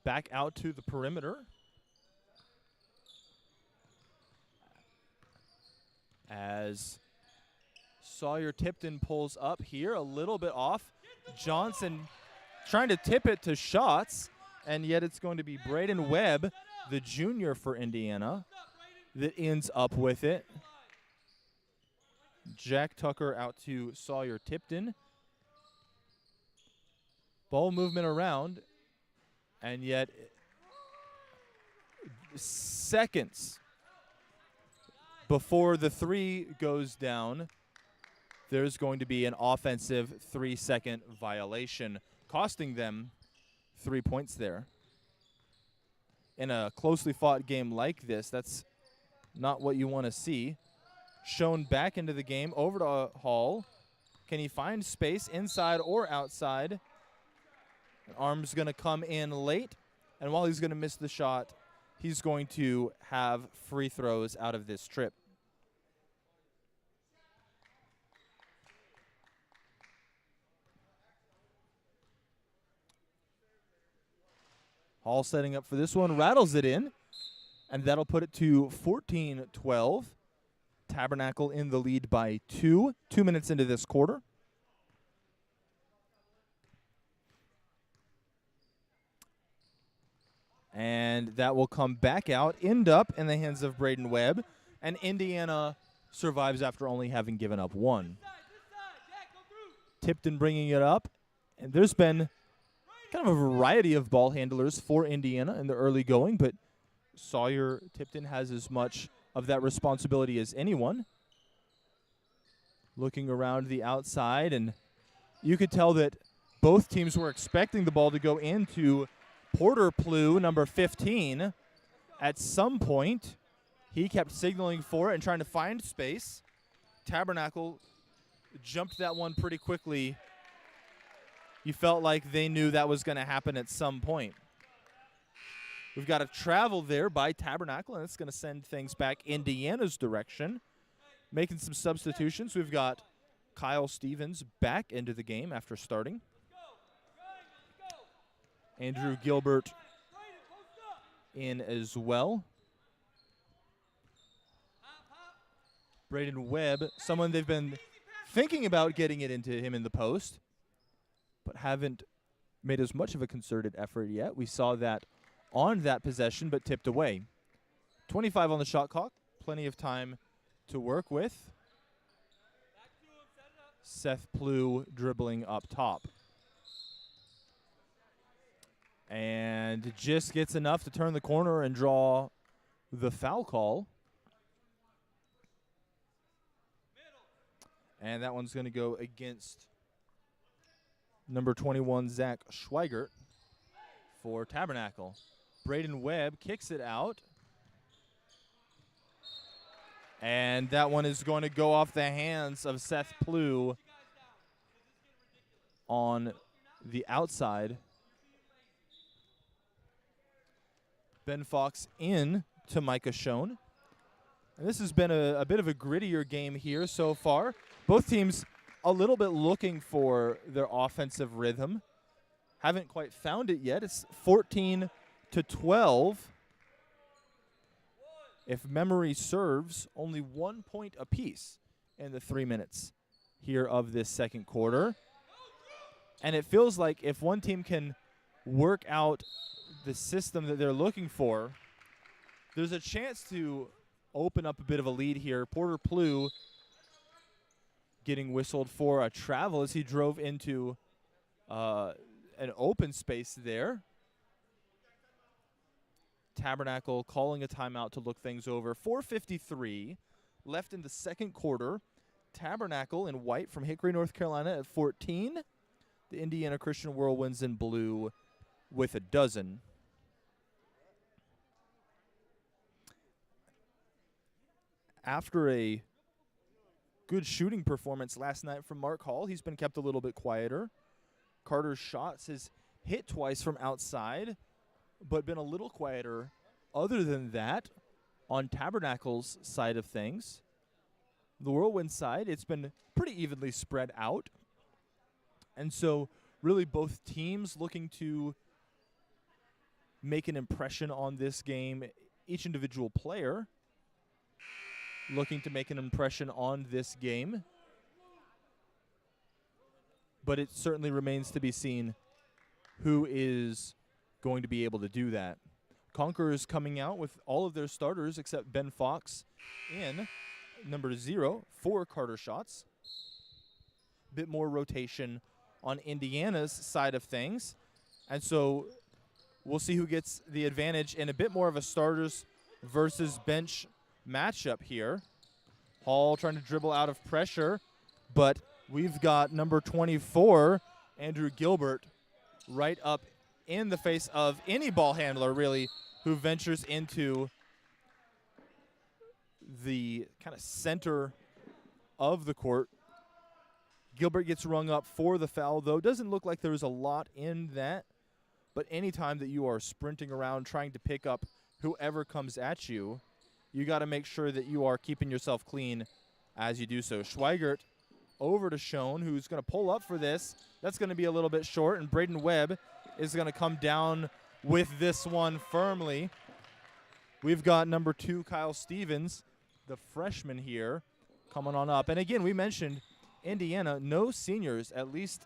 back out to the perimeter. As Sawyer-Tipton pulls up here, a little bit off. Johnson trying to tip it to shots. And yet it's going to be Braden Webb, the junior for Indiana, that ends up with it. Jack Tucker out to Sawyer-Tipton. Ball movement around, and yet seconds before the three goes down, there's going to be an offensive 3-second violation costing them 3 points there. In a closely fought game like this, that's not what you want to see. Shown back into the game, over to Hall. Can he find space inside or outside? Arm's going to come in late, and while he's going to miss the shot, he's going to have free throws out of this trip. Hall setting up for this one, rattles it in, and that'll put it to 14-12. Tabernacle in the lead by 2 minutes into this quarter. And that will come back out, end up in the hands of Braden Webb, and Indiana survives after only having given up 1. Tipton bringing it up, and there's been kind of a variety of ball handlers for Indiana in the early going, but Sawyer Tipton has as much of that responsibility as anyone. Looking around the outside, and you could tell that both teams were expecting the ball to go into Porter Plew, number 15. At some point, he kept signaling for it and trying to find space. Tabernacle jumped that one pretty quickly. You felt like they knew that was going to happen at some point. We've got a travel there by Tabernacle, and it's going to send things back Indiana's direction. Making some substitutions. We've got Kyle Stevens back into the game after starting. Andrew Gilbert in as well. Braden Webb, someone they've been thinking about getting it into him in the post, but haven't made as much of a concerted effort yet. We saw that on that possession, but tipped away. 25 on the shot clock, plenty of time to work with. Seth Plew dribbling up top. And just gets enough to turn the corner and draw the foul call. And that one's going to go against number 21, Zach Schweigert, for Tabernacle. Braden Webb kicks it out. And that one is going to go off the hands of Seth Plew on the outside. Ben Fox in to Micah Schoen. And this has been a bit of a grittier game here so far. Both teams a little bit looking for their offensive rhythm. Haven't quite found it yet. It's 14-12. If memory serves, only 1 point apiece in the 3 minutes here of this second quarter. And it feels like if one team can work out the system that they're looking for, there's a chance to open up a bit of a lead here. Porter Plew getting whistled for a travel as he drove into an open space there. Tabernacle calling a timeout to look things over. 4:53 left in the second quarter. Tabernacle in white from Hickory, North Carolina at 14. The Indiana Christian Whirlwinds in blue with a dozen. After a good shooting performance last night from Mark Hall, he's been kept a little bit quieter. Carter's shots has hit twice from outside, but been a little quieter. Other than that, on Tabernacle's side of things, the Whirlwind side, it's been pretty evenly spread out. And so really both teams looking to make an impression on this game. Each individual player looking to make an impression on this game. But it certainly remains to be seen who is going to be able to do that. Conquerors coming out with all of their starters except Ben Fox in number 0 for Carter shots. Bit more rotation on Indiana's side of things. And so we'll see who gets the advantage in a bit more of a starters versus bench matchup here. Hall trying to dribble out of pressure, but we've got number 24, Andrew Gilbert, right up in the face of any ball handler, really, who ventures into the kind of center of the court. Gilbert gets rung up for the foul, though. Doesn't look like there's a lot in that. But anytime that you are sprinting around trying to pick up whoever comes at you, you got to make sure that you are keeping yourself clean as you do so. Schweigert over to Schoen, who's going to pull up for this. That's going to be a little bit short, and Braden Webb is going to come down with this one firmly. We've got number 2, Kyle Stevens, the freshman here, coming on up. And again, we mentioned Indiana, no seniors, at least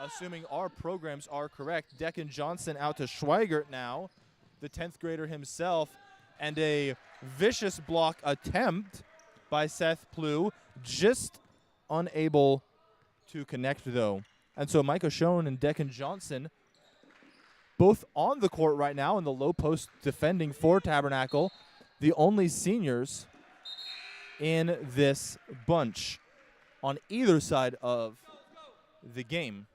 assuming our programs are correct. Declan Johnson out to Schweigert now, the 10th grader himself, and a vicious block attempt by Seth Plew, just unable to connect, though. And so Micah Schoen and Declan Johnson both on the court right now in the low post defending for Tabernacle, the only seniors in this bunch on either side of the game.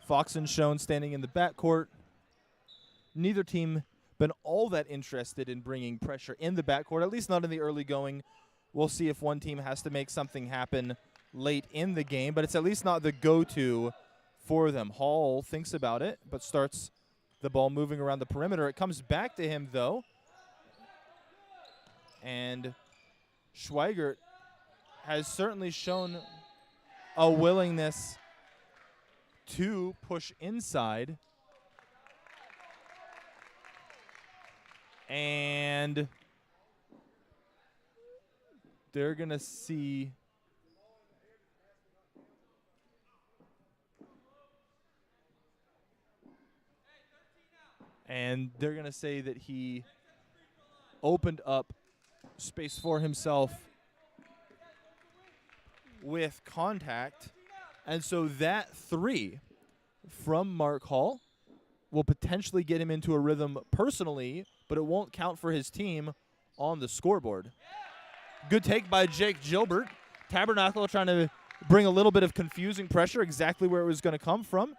Fox and Schoen standing in the backcourt. Neither team been all that interested in bringing pressure in the backcourt, at least not in the early going. We'll see if one team has to make something happen late in the game, but it's at least not the go-to for them. Hall thinks about it, but starts the ball moving around the perimeter. It comes back to him, though. And Schweigert has certainly shown a willingness to push inside. And they're going to see and they're going to say that he opened up space for himself with contact. And so that 3 from Mark Hall will potentially get him into a rhythm personally, but it won't count for his team on the scoreboard. Good take by Jake Gilbert. Tabernacle trying to bring a little bit of confusing pressure, exactly where it was going to come from,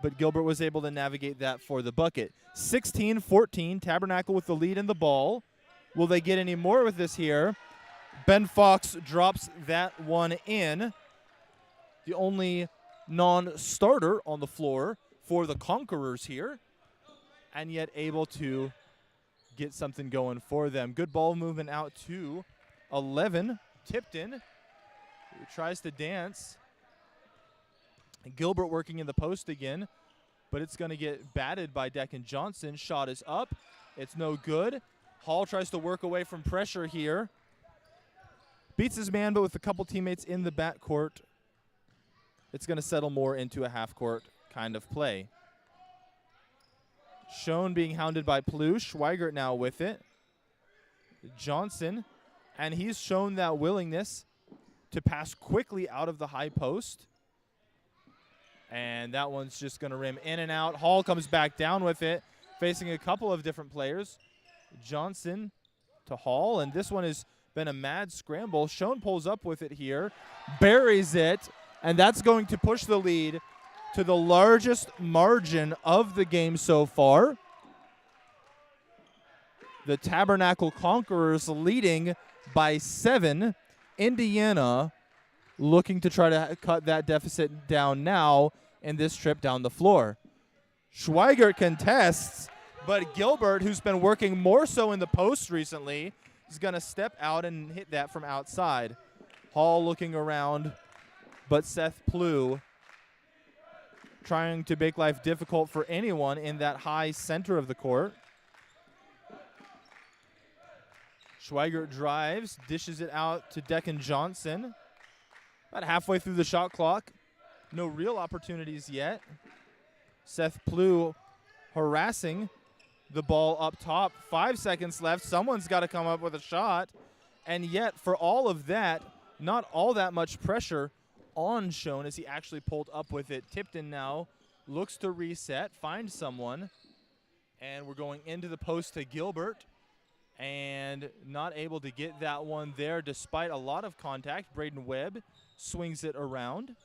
but Gilbert was able to navigate that for the bucket. 16-14, Tabernacle with the lead in the ball. Will they get any more with this here? Ben Fox drops that one in. The only non-starter on the floor for the Conquerors here, and yet able to get something going for them. Good ball movement out to 11, Tipton, who tries to dance. Gilbert working in the post again, but it's going to get batted by Declan Johnson. Shot is up. It's no good. Hall tries to work away from pressure here. Beats his man, but with a couple teammates in the backcourt, it's going to settle more into a half-court kind of play. Schoen being hounded by Plew. Schweigert now with it. Johnson, and he's shown that willingness to pass quickly out of the high post. And that one's just going to rim in and out. Hall comes back down with it, facing a couple of different players. Johnson to Hall, and this one has been a mad scramble. Schoen pulls up with it here, buries it, and that's going to push the lead to the largest margin of the game so far. The Tabernacle Conquerors leading by 7. Indiana looking to try to cut that deficit down now in this trip down the floor. Schweigert contests, but Gilbert, who's been working more so in the post recently, is going to step out and hit that from outside. Hall looking around, but Seth Plew trying to make life difficult for anyone in that high center of the court. Schweigert drives, dishes it out to Declan Johnson. About halfway through the shot clock. No real opportunities yet. Seth Plew harassing the ball up top. 5 seconds left. Someone's got to come up with a shot. And yet, for all of that, not all that much pressure on Schoen as he actually pulled up with it. Tipton now looks to reset, find someone. And we're going into the post to Gilbert. And not able to get that one there despite a lot of contact. Braden Webb swings it around.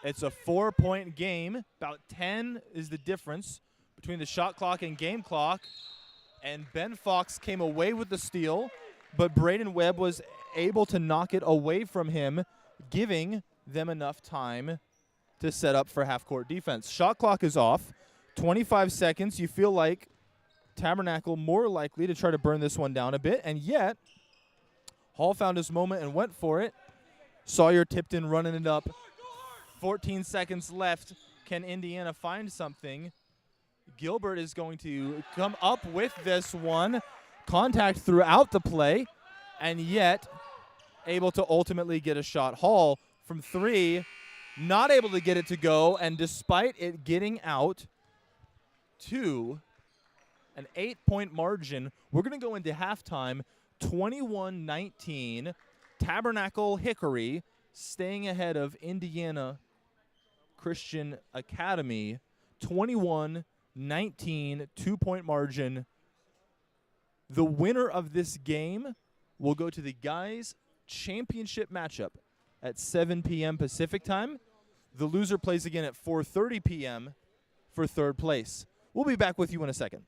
It's a 4-point game. About 10 is the difference between the shot clock and game clock. And Ben Fox came away with the steal, but Braden Webb was able to knock it away from him, giving them enough time to set up for half-court defense. Shot clock is off. 25 seconds. You feel like Tabernacle more likely to try to burn this one down a bit, and yet Hall found his moment and went for it. Sawyer tipped in, running it up. 14 seconds left. Can Indiana find something? Gilbert is going to come up with this one. Contact throughout the play, and yet able to ultimately get a shot. Hall from 3, not able to get it to go, and despite it getting out to an 8-point margin, we're going to go into halftime 21-19. Tabernacle Hickory staying ahead of Indiana Christian Academy 21-19, 2-point margin. The winner of this game will go to the guys' championship matchup at 7 p.m. Pacific time. The loser plays again at 4:30 p.m. for third place. We'll be back with you in a second.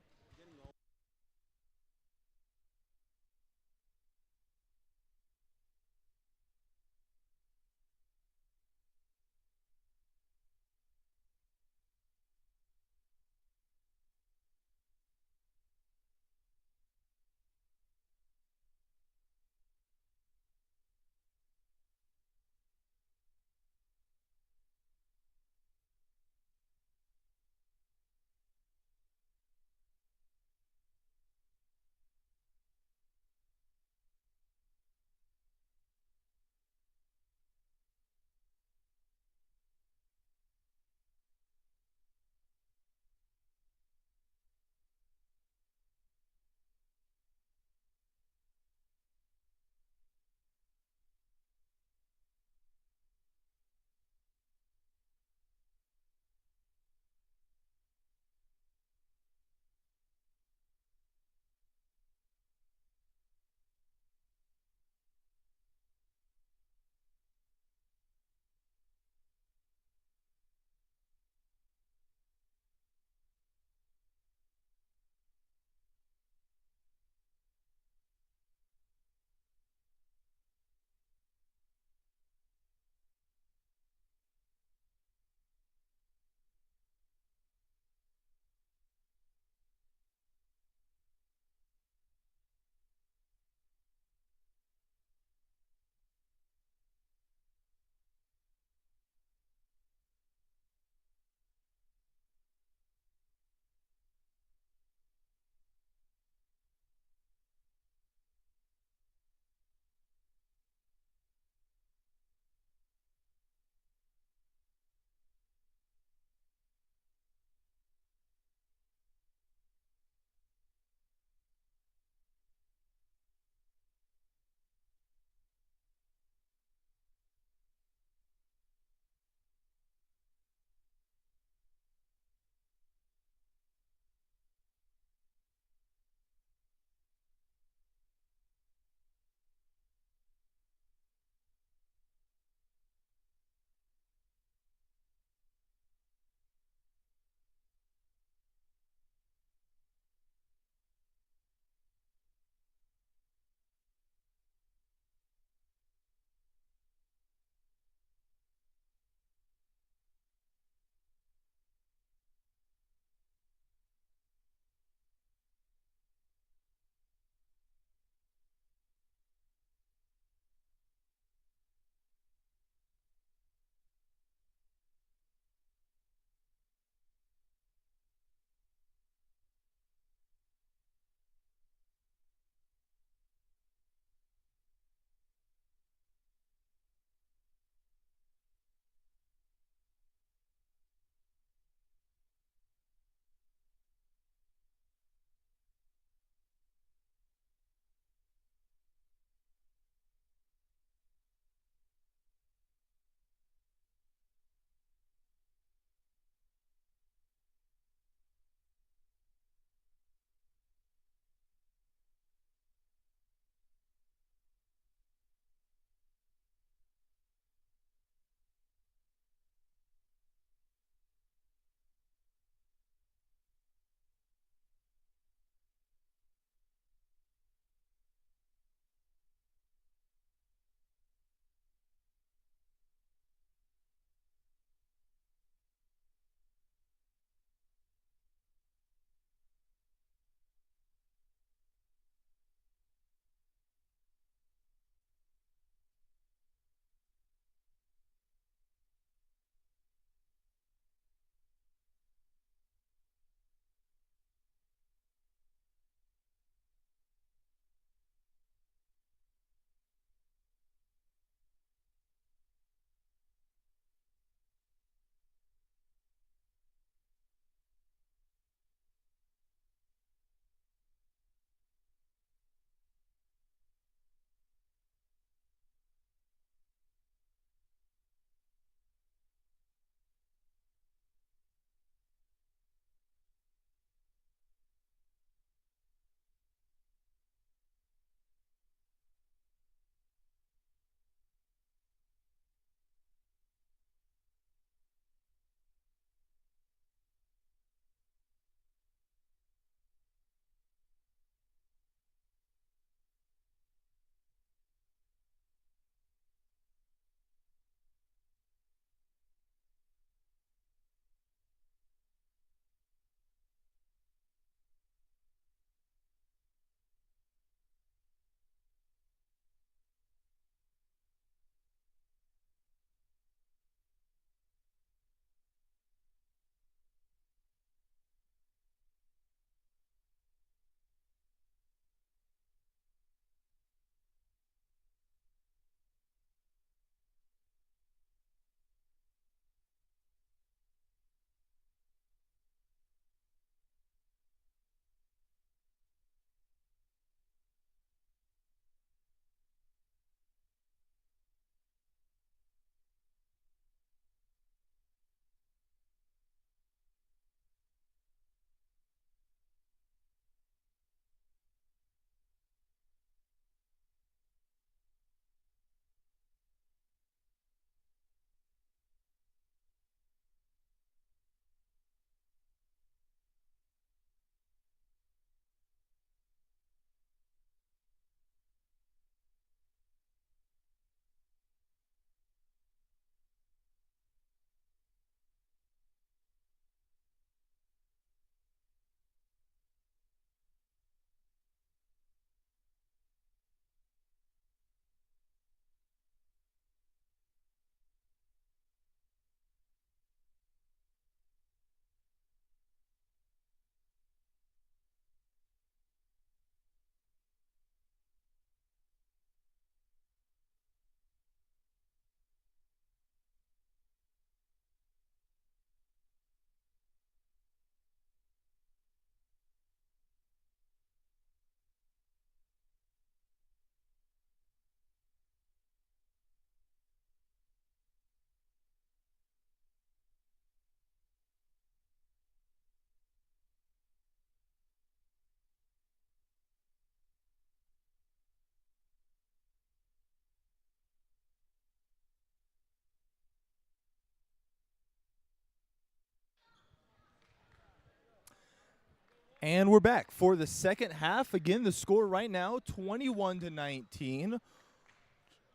And we're back for the second half. Again, the score right now, 21-19.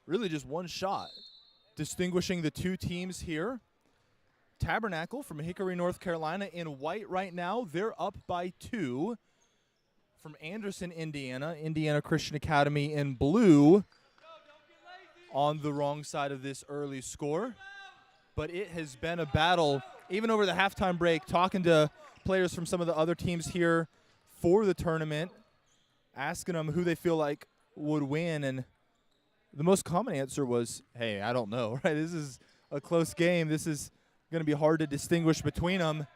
Really just one shot distinguishing the two teams here. Tabernacle from Hickory, North Carolina in white right now. They're up by 2. From Anderson, Indiana, Indiana Christian Academy in blue on the wrong side of this early score. But it has been a battle, even over the halftime break, talking to players from some of the other teams here for the tournament, asking them who they feel like would win. And the most common answer was, hey, I don't know, right? This is a close game. This is going to be hard to distinguish between them.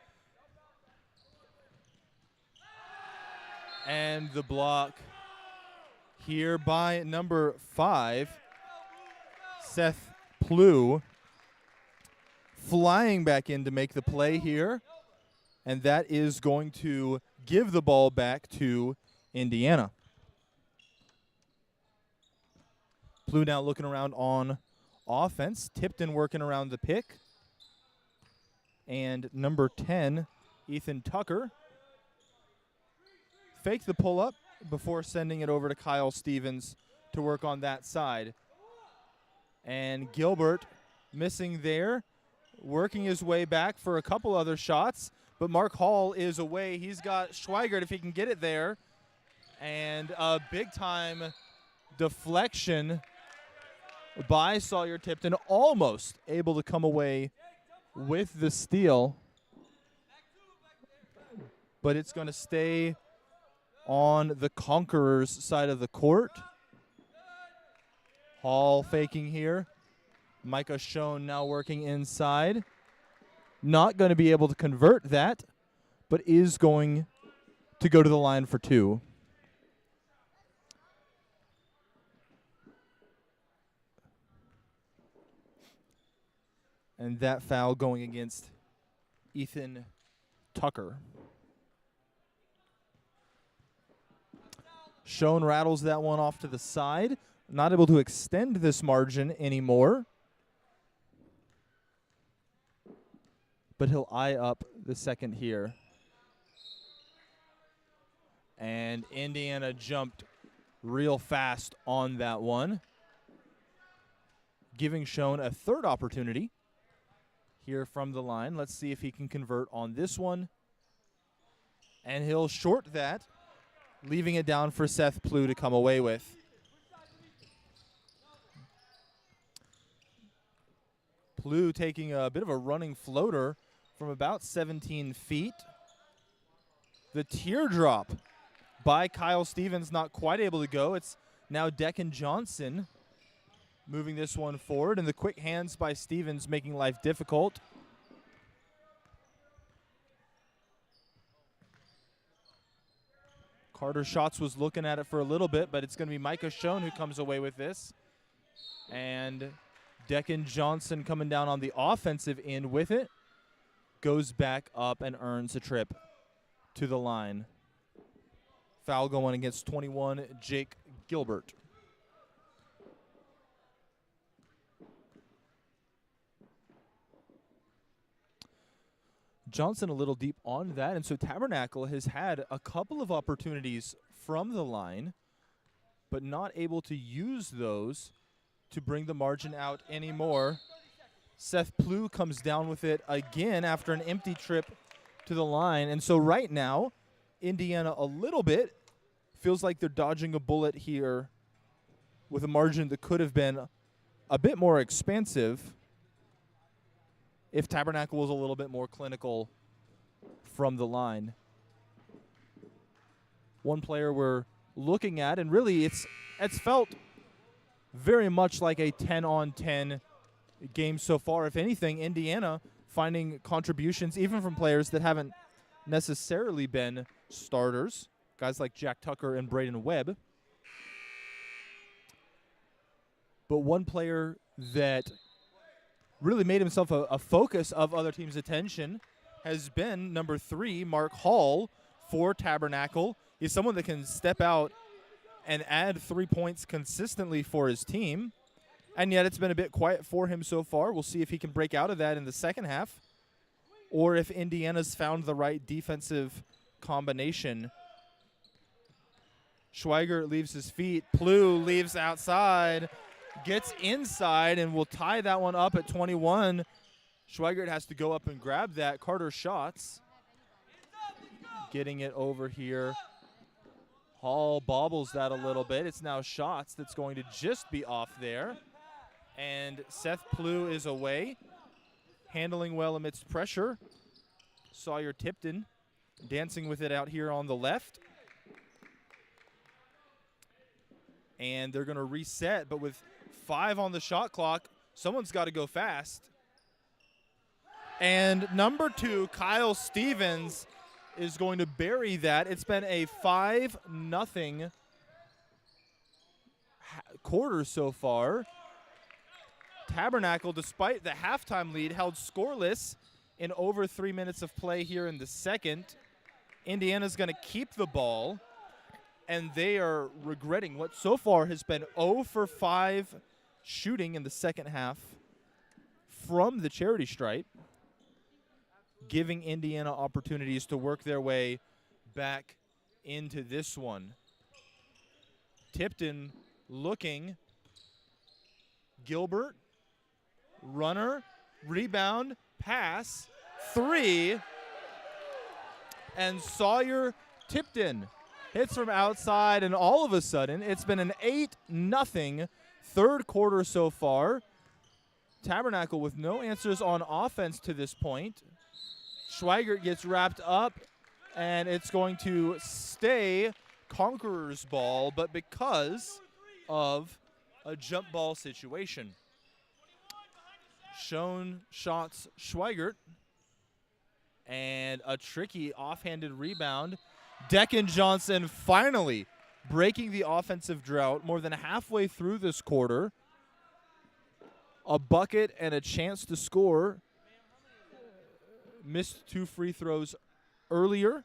And the block here by number 5, Seth Plew, flying back in to make the play here. And that is going to give the ball back to Indiana. Plew now looking around on offense. Tipton working around the pick. And number 10, Ethan Tucker, fake the pull-up before sending it over to Kyle Stevens to work on that side. And Gilbert missing there, working his way back for a couple other shots, but Mark Hall is away. He's got Schweigert if he can get it there. And a big-time deflection by Sawyer Tipton, almost able to come away with the steal. But it's going to stay on the Conquerors side of the court. Hall faking here. Micah Schoen now working inside. Not going to be able to convert that, but is going to go to the line for 2. And that foul going against Ethan Tucker. Schoen rattles that one off to the side. Not able to extend this margin anymore. But he'll eye up the second here. And Indiana jumped real fast on that one, giving Schoen a third opportunity here from the line. Let's see if he can convert on this one. And he'll short that, leaving it down for Seth Plew to come away with. Plew taking a bit of a running floater from about 17 feet. The teardrop by Kyle Stevens, not quite able to go. It's now Declan Johnson moving this one forward, and the quick hands by Stevens making life difficult. Carter Schatz was looking at it for a little bit, but it's going to be Micah Schoen who comes away with this. And Declan Johnson coming down on the offensive end with it. Goes back up and earns a trip to the line. Foul going against 21, Jake Gilbert. Johnson a little deep on that, and so Tabernacle has had a couple of opportunities from the line, but not able to use those to bring the margin out anymore. Seth Plew comes down with it again after an empty trip to the line, and so right now, Indiana a little bit feels like they're dodging a bullet here with a margin that could have been a bit more expansive if Tabernacle was a little bit more clinical from the line. One player we're looking at, and really it's felt very much like a 10-on-10 game so far. If anything, Indiana finding contributions even from players that haven't necessarily been starters, guys like Jack Tucker and Braden Webb. But one player that really made himself a focus of other teams' attention has been number 3, Mark Hall for Tabernacle. He's someone that can step out and add 3 points consistently for his team, and yet it's been a bit quiet for him so far. We'll see if he can break out of that in the second half, or if Indiana's found the right defensive combination. Schweigert leaves his feet. Plu leaves outside, gets inside, and will tie that one up at 21. Schweigert has to go up and grab that. Carter Schatz getting it over here. Hall bobbles that a little bit. It's now Schatz that's going to just be off there. And Seth Plu is away, handling well amidst pressure. Sawyer Tipton dancing with it out here on the left. And they're going to reset, but with 5 on the shot clock, someone's got to go fast. And number 2, Kyle Stevens, is going to bury that. It's been a 5-0 quarter so far. Tabernacle, despite the halftime lead, held scoreless in over 3 minutes of play here in the second. Indiana's going to keep the ball, and they are regretting what so far has been 0 for 5 shooting in the second half from the charity stripe, giving Indiana opportunities to work their way back into this one. Tipton looking. Gilbert, runner, rebound, pass, 3. And Sawyer Tipton hits from outside, and all of a sudden, it's been an 8-0 third quarter so far. Tabernacle with no answers on offense to this point. Schweigert gets wrapped up, and it's going to stay Conqueror's ball, but because of a jump ball situation. Shown shots Schweigert, and a tricky offhanded rebound. Declan Johnson finally breaking the offensive drought more than halfway through this quarter. A bucket and a chance to score. Missed 2 free throws earlier,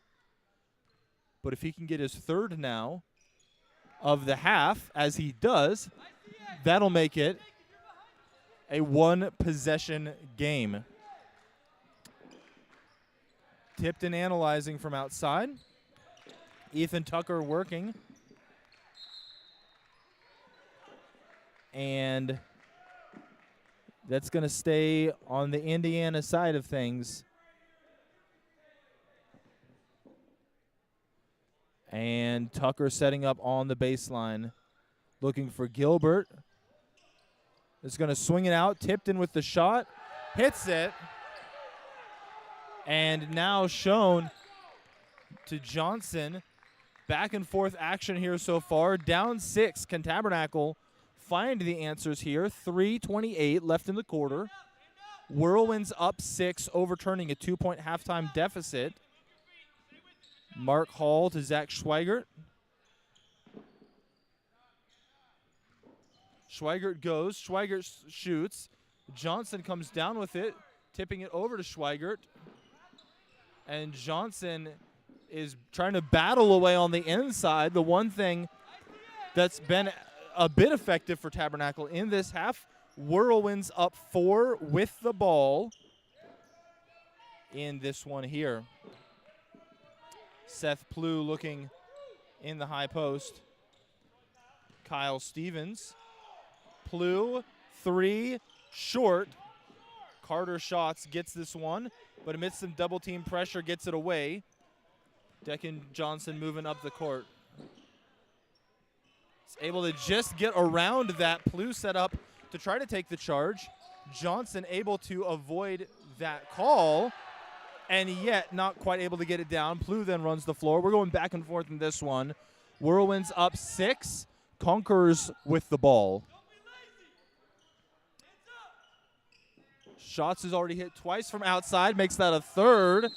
but if he can get his third now of the half, as he does, that'll make it a 1-possession game. Tipton analyzing from outside. Ethan Tucker working. And that's going to stay on the Indiana side of things. And Tucker setting up on the baseline, looking for Gilbert. Is going to swing it out. Tipton with the shot. Hits it. And now shown to Johnson. Back and forth action here so far. Down 6. Can Tabernacle find the answers here? 3:28 left in the quarter. Whirlwinds up 6, overturning a 2-point halftime deficit. Mark Hall to Zach Schweigert. Schweigert goes. Schweigert shoots. Johnson comes down with it, tipping it over to Schweigert. And Johnson is trying to battle away on the inside. The one thing that's been a bit effective for Tabernacle in this half, Whirlwinds up 4 with the ball in this one here. Seth Plu looking in the high post. Kyle Stevens. Plu, 3, short. Carter Schatz gets this one, but amidst some double team pressure, gets it away. Declan Johnson moving up the court. He's able to just get around that. Plu set up to try to take the charge. Johnson able to avoid that call, and yet not quite able to get it down. Plu then runs the floor. We're going back and forth in this one. Whirlwinds up 6. Conquerors with the ball. Schatz has already hit twice from outside. Makes that a third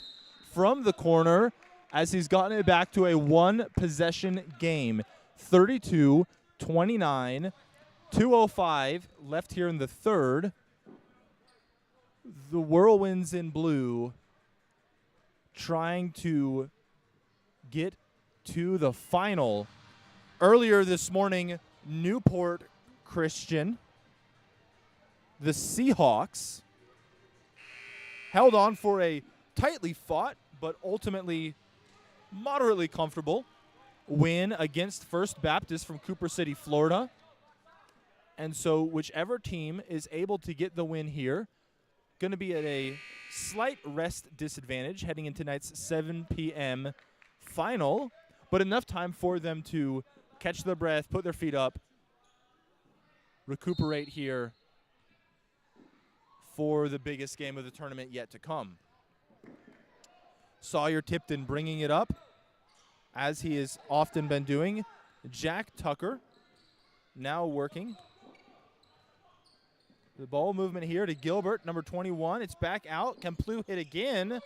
from the corner as he's gotten it back to a 1-possession game. 32-29. 2:05 left here in the third. The Whirlwinds in blue trying to get to the final. Earlier this morning, Newport Christian, the Seahawks, held on for a tightly fought but ultimately moderately comfortable win against First Baptist from Cooper City, Florida. And so whichever team is able to get the win here, going to be at a slight rest disadvantage heading into tonight's 7 p.m. final, but enough time for them to catch their breath, put their feet up, recuperate here for the biggest game of the tournament yet to come. Sawyer Tipton bringing it up, as he has often been doing. Jack Tucker now working. The ball movement here to Gilbert, number 21. It's back out. Can Plu hit again?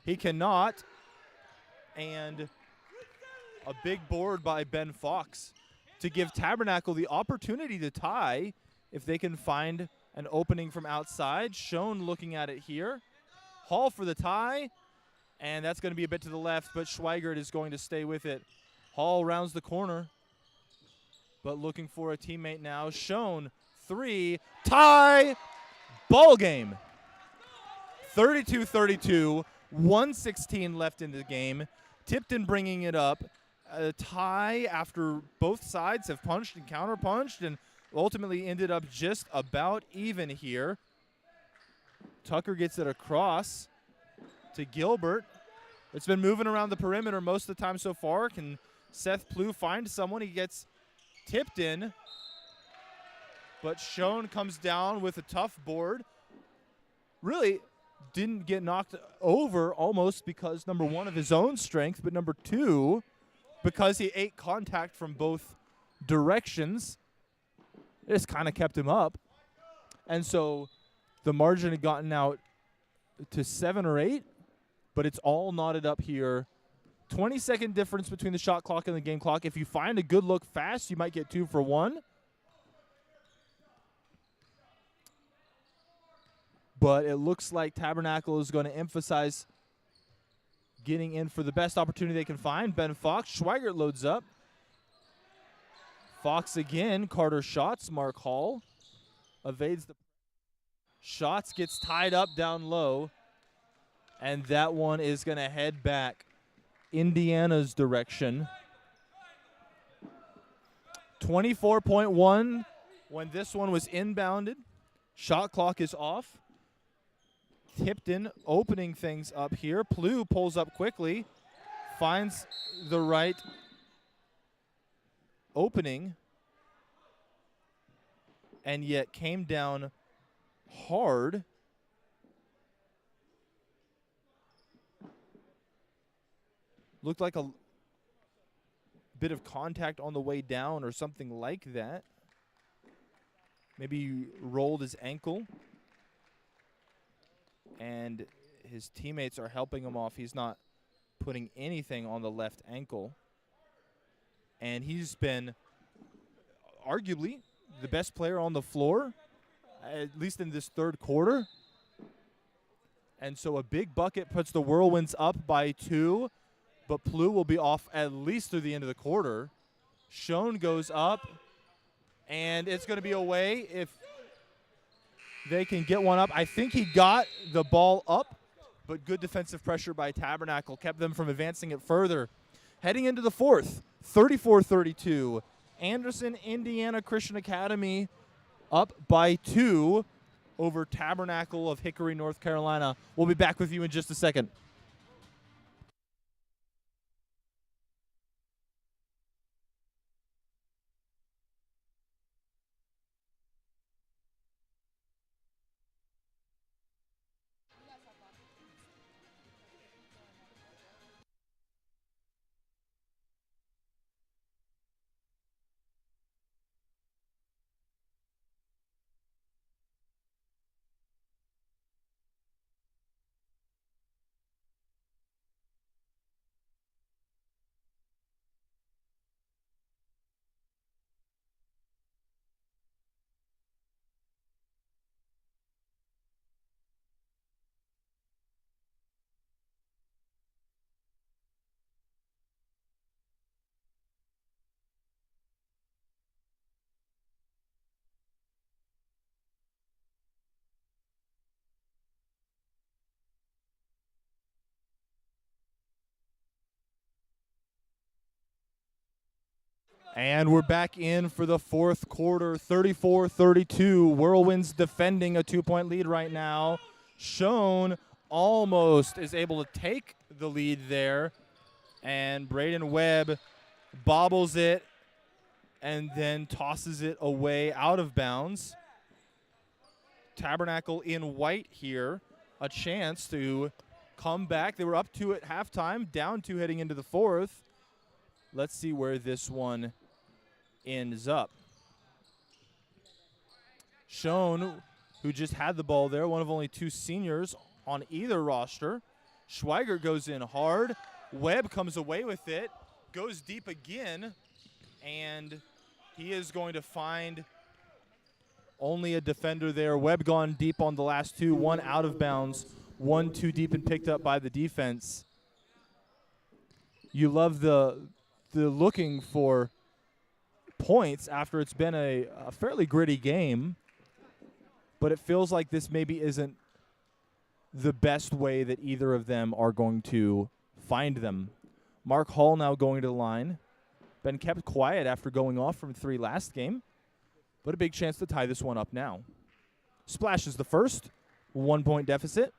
He cannot. And a big board by Ben Fox to give Tabernacle the opportunity to tie if they can find an opening from outside. Schoen looking at it here. Hall for the tie. And that's going to be a bit to the left, but Schweigert is going to stay with it. Hall rounds the corner, but looking for a teammate now. Schoen, 3, tie, ball game. 32-32, 1:16 left in the game. Tipton bringing it up. A tie after both sides have punched and counterpunched and ultimately ended up just about even here. Tucker gets it across to Gilbert. It's been moving around the perimeter most of the time so far. Can Seth Plu find someone? He gets tipped in, but Schoen comes down with a tough board. Really didn't get knocked over almost because, number one, of his own strength, but number two, because he ate contact from both directions. It just kind of kept him up. And so the margin had gotten out to 7 or 8. But it's all knotted up here. 20-second difference between the shot clock and the game clock. If you find a good look fast, you might get 2 for 1. But it looks like Tabernacle is going to emphasize getting in for the best opportunity they can find. Ben Fox, Schweigert loads up. Fox again, Carter shots, Mark Hall evades the shots, gets tied up down low. And that one is going to head back Indiana's direction. 24.1 when this one was inbounded. Shot clock is off. Tipton opening things up here. Plu pulls up quickly, finds the right opening, and yet came down hard. Looked like a bit of contact on the way down or something like that. Maybe he rolled his ankle. And his teammates are helping him off. He's not putting anything on the left ankle. And he's been arguably the best player on the floor, at least in this third quarter. And so a big bucket puts the Whirlwinds up by 2. But Plu will be off at least through the end of the quarter. Schoen goes up, and it's going to be away if they can get one up. I think he got the ball up, but good defensive pressure by Tabernacle kept them from advancing it further. Heading into the fourth, 34-32. Anderson, Indiana Christian Academy up by 2 over Tabernacle of Hickory, North Carolina. We'll be back with you in just a second. And we're back in for the fourth quarter, 34-32. Whirlwinds defending a 2-point lead right now. Schoen almost is able to take the lead there. And Braden Webb bobbles it and then tosses it away out of bounds. Tabernacle in white here, a chance to come back. They were up 2 at halftime, down 2 heading into the fourth. Let's see where this one ends up. Schoen, who just had the ball there, one of only 2 seniors on either roster. Schweigert goes in hard. Webb comes away with it, goes deep again, and he is going to find only a defender there. Webb gone deep on the last 2, one out of bounds, one too deep and picked up by the defense. You love the looking for points after it's been a fairly gritty game, but it feels like this maybe isn't the best way that either of them are going to find them. Mark Hall now going to the line. Been kept quiet after going off from 3 last game, but a big chance to tie this one up now. Splash is the first, 1-point deficit.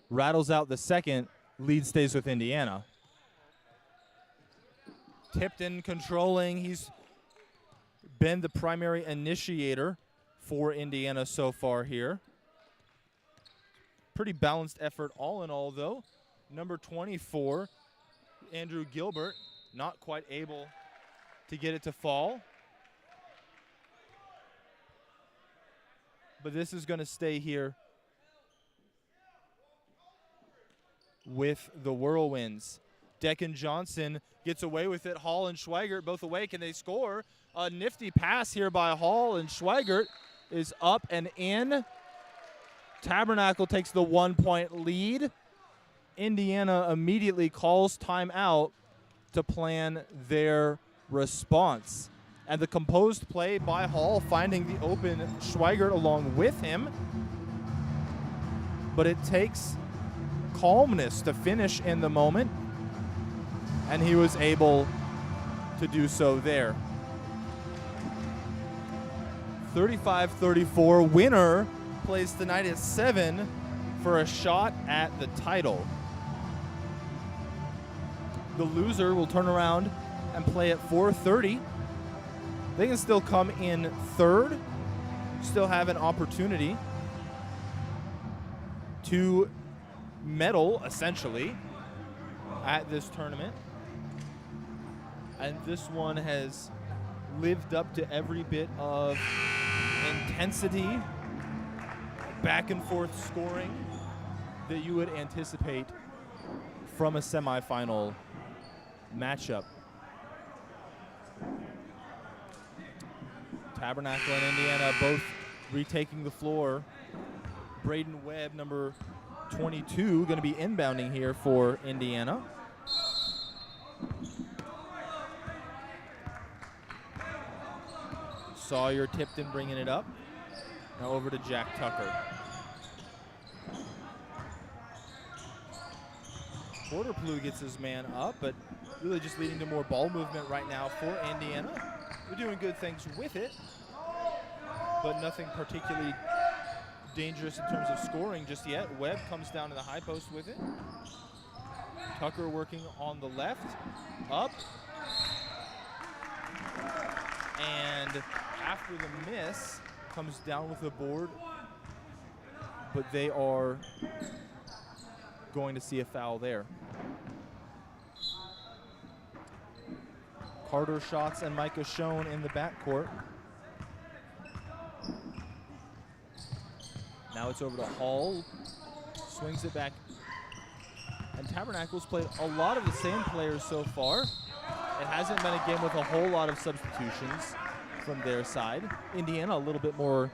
Rattles out the second, lead stays with Indiana. Tipton controlling, he's been the primary initiator for Indiana so far here. Pretty balanced effort all in all, though. Number 24, Andrew Gilbert, not quite able to get it to fall. But this is going to stay here with the Whirlwinds. Declan Johnson gets away with it. Hall and Schweigert both away. Can they score? A nifty pass here by Hall, and Schweigert is up and in. Tabernacle takes the 1-point lead. Indiana immediately calls timeout to plan their response. And the composed play by Hall, finding the open Schweigert along with him. But it takes calmness to finish in the moment, and he was able to do so there. 35-34, winner plays tonight at 7 for a shot at the title. The loser will turn around and play at 4:30. They can still come in third, still have an opportunity to medal, essentially, at this tournament. And this one has lived up to every bit of intensity, back and forth scoring that you would anticipate from a semifinal matchup. Tabernacle and Indiana both retaking the floor. Braden Webb, number 22, going to be inbounding here for Indiana. Sawyer Tipton bringing it up. Now over to Jack Tucker. Porterplu gets his man up, but really just leading to more ball movement right now for Indiana. They're doing good things with it, but nothing particularly dangerous in terms of scoring just yet. Webb comes down to the high post with it. Tucker working on the left, up. And after the miss, comes down with the board, but they are going to see a foul there. Carter Schatz and Micah Schoen in the backcourt. Now it's over to Hall, swings it back. And Tabernacle's played a lot of the same players so far. It hasn't been a game with a whole lot of substitutions from their side. Indiana a little bit more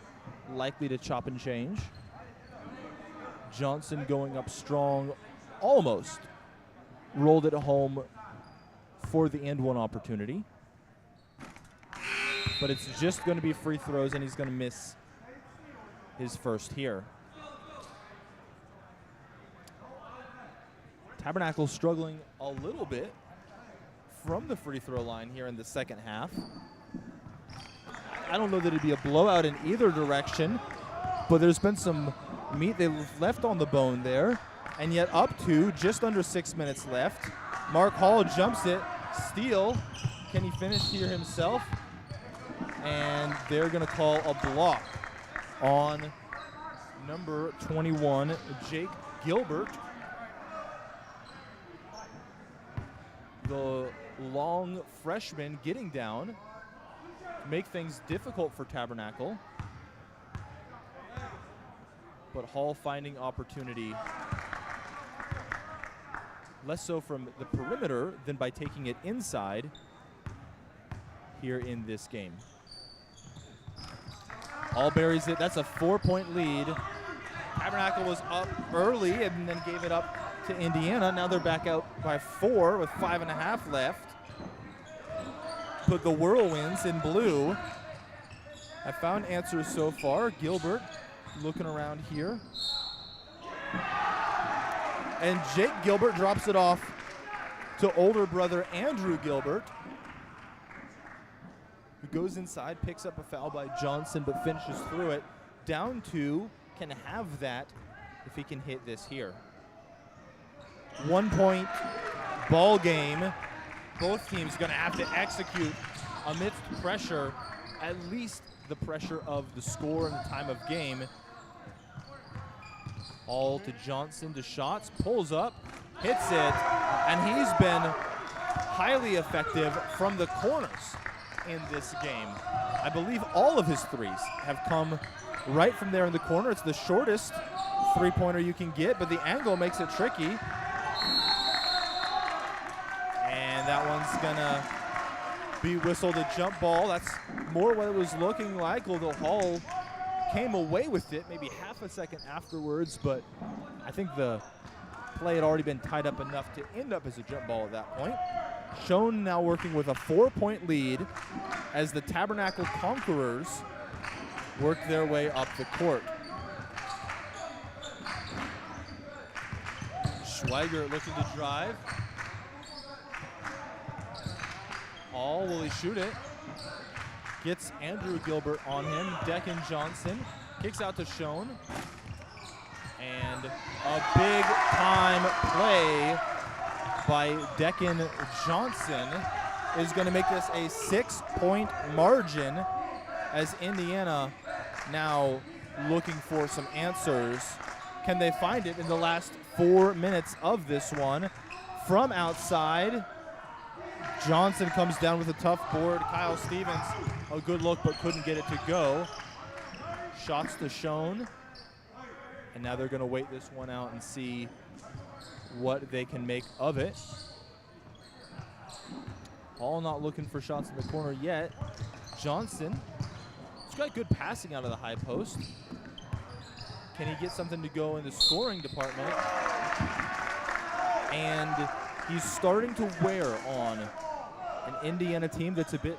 likely to chop and change. Johnson going up strong, almost rolled it home for the and one opportunity. But it's just going to be free throws, and he's going to miss his first here. Tabernacle struggling a little bit from the free throw line here in the second half. I don't know that it'd be a blowout in either direction, but there's been some meat they left on the bone there. And yet up to just under 6 minutes left. Mark Hall jumps it, steal. Can he finish here himself? And they're going to call a block on number 21, Jake Gilbert. The long freshman getting down to make things difficult for Tabernacle. But Hall finding opportunity, less so from the perimeter than by taking it inside here in this game. Hall buries it. That's a 4-point lead. Tabernacle was up early and then gave it up to Indiana. Now they're back out by 4 with 5.5 left. Put the Whirlwinds in blue. I found answers so far. Gilbert looking around here. And Jake Gilbert drops it off to older brother Andrew Gilbert, who goes inside, picks up a foul by Johnson, but finishes through it. Down 2, can have that if he can hit this here. 1 point ball game. Both teams going to have to execute amidst pressure, at least the pressure of the score and the time of game. All to Johnson, to shots, pulls up, hits it, and he's been highly effective from the corners in this game. I believe all of his threes have come right from there in the corner. It's the shortest three-pointer you can get, but the angle makes it tricky. And that one's gonna be whistled a jump ball. That's more what it was looking like, although Hall came away with it maybe half a second afterwards, but I think the play had already been tied up enough to end up as a jump ball at that point. Schoen now working with a 4-point lead as the Tabernacle Conquerors work their way up the court. Schweigert looking to drive. Hall, will he shoot it? Gets Andrew Gilbert on him. Deccan Johnson kicks out to Schoen. And a big time play by Deccan Johnson is going to make this a 6-point margin, as Indiana now looking for some answers. Can they find it in the last 4 minutes of this one? From outside, Johnson comes down with a tough board. Kyle Stevens, a good look, but couldn't get it to go. Shots to Schoen. And now they're going to wait this one out and see what they can make of it. Hall not looking for shots in the corner yet. Johnson, he's got good passing out of the high post. Can he get something to go in the scoring department? And he's starting to wear on an Indiana team that's a bit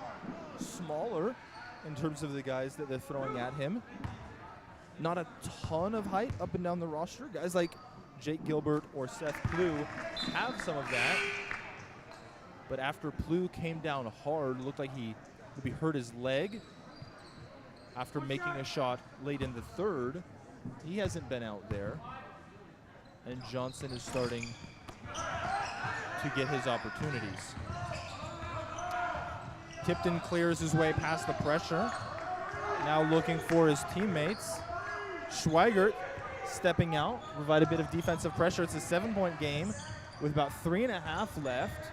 smaller in terms of the guys that they're throwing at him. Not a ton of height up and down the roster. Guys like Jake Gilbert or Seth Plew have some of that. But after Plew came down hard, looked like he maybe hurt his leg after making a shot late in the third. He hasn't been out there. And Johnson is starting to get his opportunities. Tipton clears his way past the pressure. Now looking for his teammates. Schweigert stepping out, provide a bit of defensive pressure. It's a 7-point game with about 3.5 left.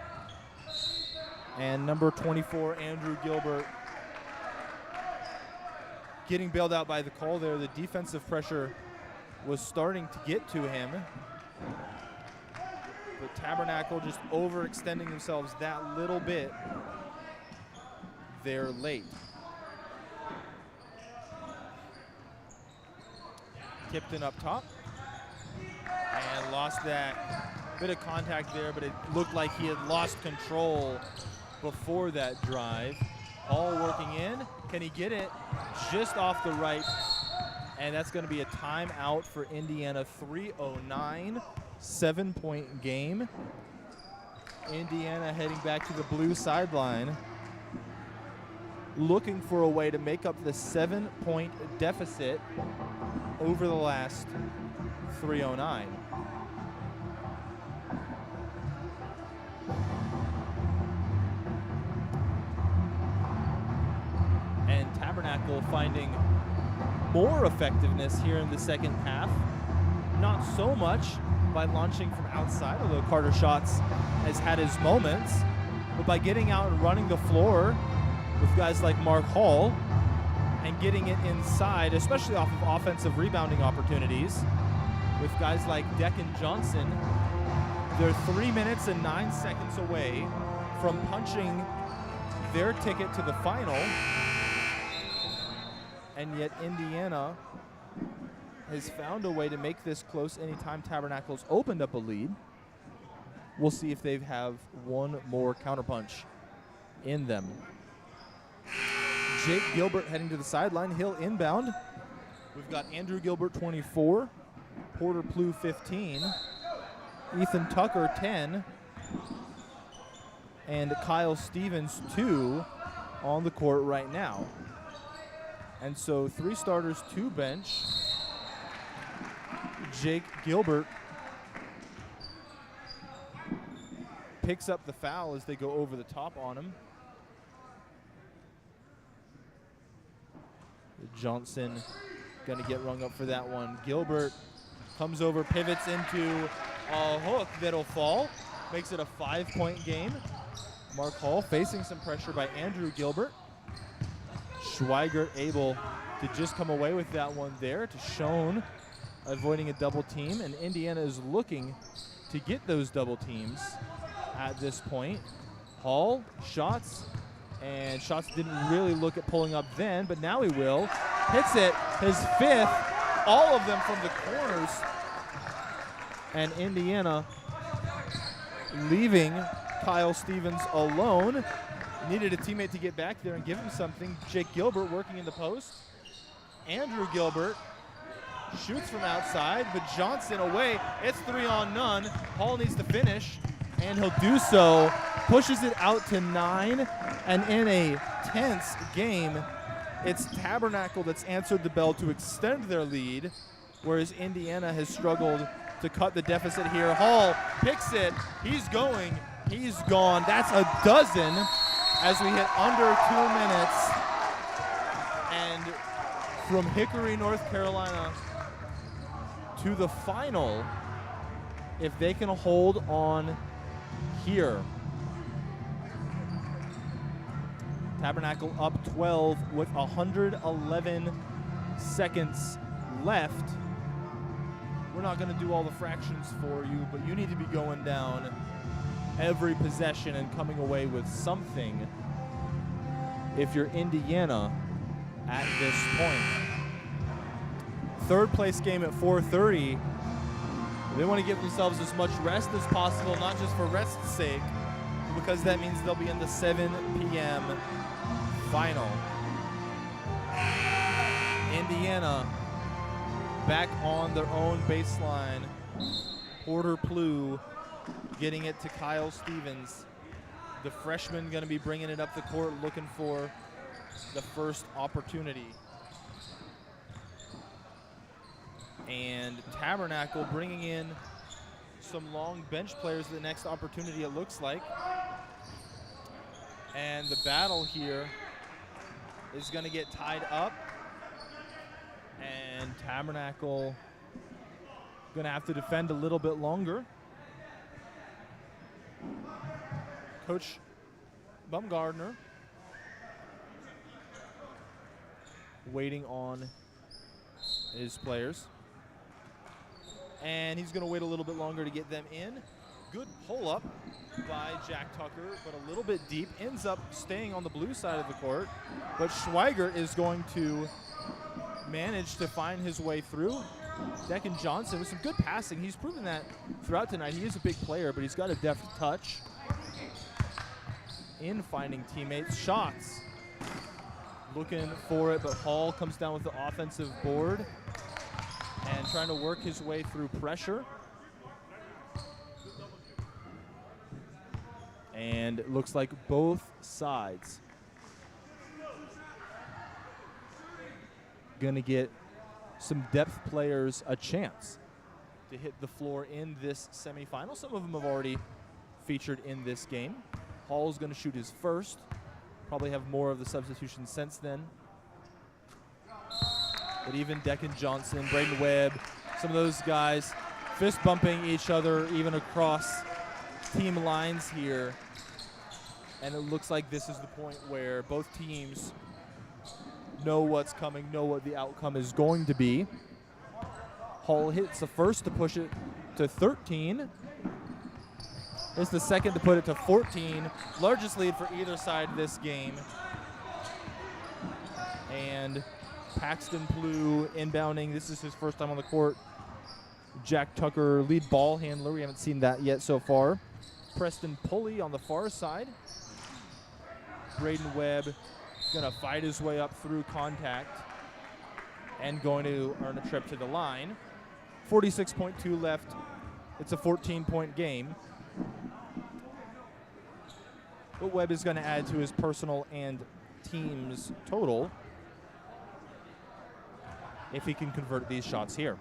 And number 24, Andrew Gilbert, getting bailed out by the call there. The defensive pressure was starting to get to him. But Tabernacle just overextending themselves that little bit. They're late. Tipton up top. And lost that bit of contact there, but it looked like he had lost control before that drive. All working in. Can he get it? Just off the right. And that's going to be a timeout for Indiana. 3:09 7-point game. Indiana heading back to the blue sideline, looking for a way to make up the 7-point deficit over the last 309. And Tabernacle finding more effectiveness here in the second half. Not so much by launching from outside, although Carter Schatz has had his moments, but by getting out and running the floor with guys like Mark Hall and getting it inside, especially off of offensive rebounding opportunities with guys like Declan Johnson. They're 3 minutes and 9 seconds away from punching their ticket to the final, and yet Indiana has found a way to make this close anytime Tabernacle's opened up a lead. We'll see if they have one more counterpunch in them. Jake Gilbert heading to the sideline. He'll inbound. We've got Andrew Gilbert, 24, Porter Plouffe, 15, Ethan Tucker, 10, and Kyle Stevens, 2, on the court right now. And so 3 starters, 2 bench. Jake Gilbert picks up the foul as they go over the top on him. Johnson gonna get rung up for that one. Gilbert comes over, pivots into a hook that'll fall. Makes it a 5-point game. Mark Hall facing some pressure by Andrew Gilbert. Schweigert able to just come away with that one there to Schoen, avoiding a double team, and Indiana is looking to get those double teams at this point. Hall, shots, and Shots didn't really look at pulling up then, but now he will. Hits it, his 5th, all of them from the corners, and Indiana leaving Kyle Stevens alone. Needed a teammate to get back there and give him something. Jake Gilbert working in the post. Andrew Gilbert shoots from outside, but Johnson away. It's 3 on none. Hall needs to finish, and he'll do so. Pushes it out to 9, and in a tense game, it's Tabernacle that's answered the bell to extend their lead, whereas Indiana has struggled to cut the deficit here. Hall picks it. He's going. He's gone. That's a dozen as we hit under 2 minutes. And from Hickory, North Carolina to the final, if they can hold on here. Tabernacle up 12 with 111 seconds left. We're not going to do all the fractions for you, but you need to be going down every possession and coming away with something if you're Indiana at this point. Third place game at 4:30. They want to give themselves as much rest as possible, not just for rest's sake, because that means they'll be in the 7 p.m. final. Indiana back on their own baseline. Porter Plouffe getting it to Kyle Stevens. The freshman going to be bringing it up the court, looking for the first opportunity. And Tabernacle bringing in some long bench players the next opportunity, it looks like. And the battle here is going to get tied up. And Tabernacle going to have to defend a little bit longer. Coach Bumgardner waiting on his players. And he's going to wait a little bit longer to get them in. Good pull-up by Jack Tucker, but a little bit deep. Ends up staying on the blue side of the court. But Schweigert is going to manage to find his way through. Declan Johnson with some good passing. He's proven that throughout tonight. He is a big player, but he's got a deft touch in finding teammates. Shots. Looking for it, but Hall comes down with the offensive board and trying to work his way through pressure. And it looks like both sides going to get some depth players a chance to hit the floor in this semifinal. Some of them have already featured in this game. Hall's going to shoot his first. Probably have more of the substitutions since then. But even Declan Johnson, Braden Webb, some of those guys fist bumping each other even across team lines here. And it looks like this is the point where both teams know what's coming, know what the outcome is going to be. Hall hits the first to push it to 13. It's the second to put it to 14. Largest lead for either side this game. And Paxton Plew inbounding. This is his first time on the court. Jack Tucker, lead ball handler. We haven't seen that yet so far. Preston Pulley on the far side. Braden Webb going to fight his way up through contact and going to earn a trip to the line. 46.2 left. It's a 14-point game. But Webb is going to add to his personal and team's total if he can convert these shots here.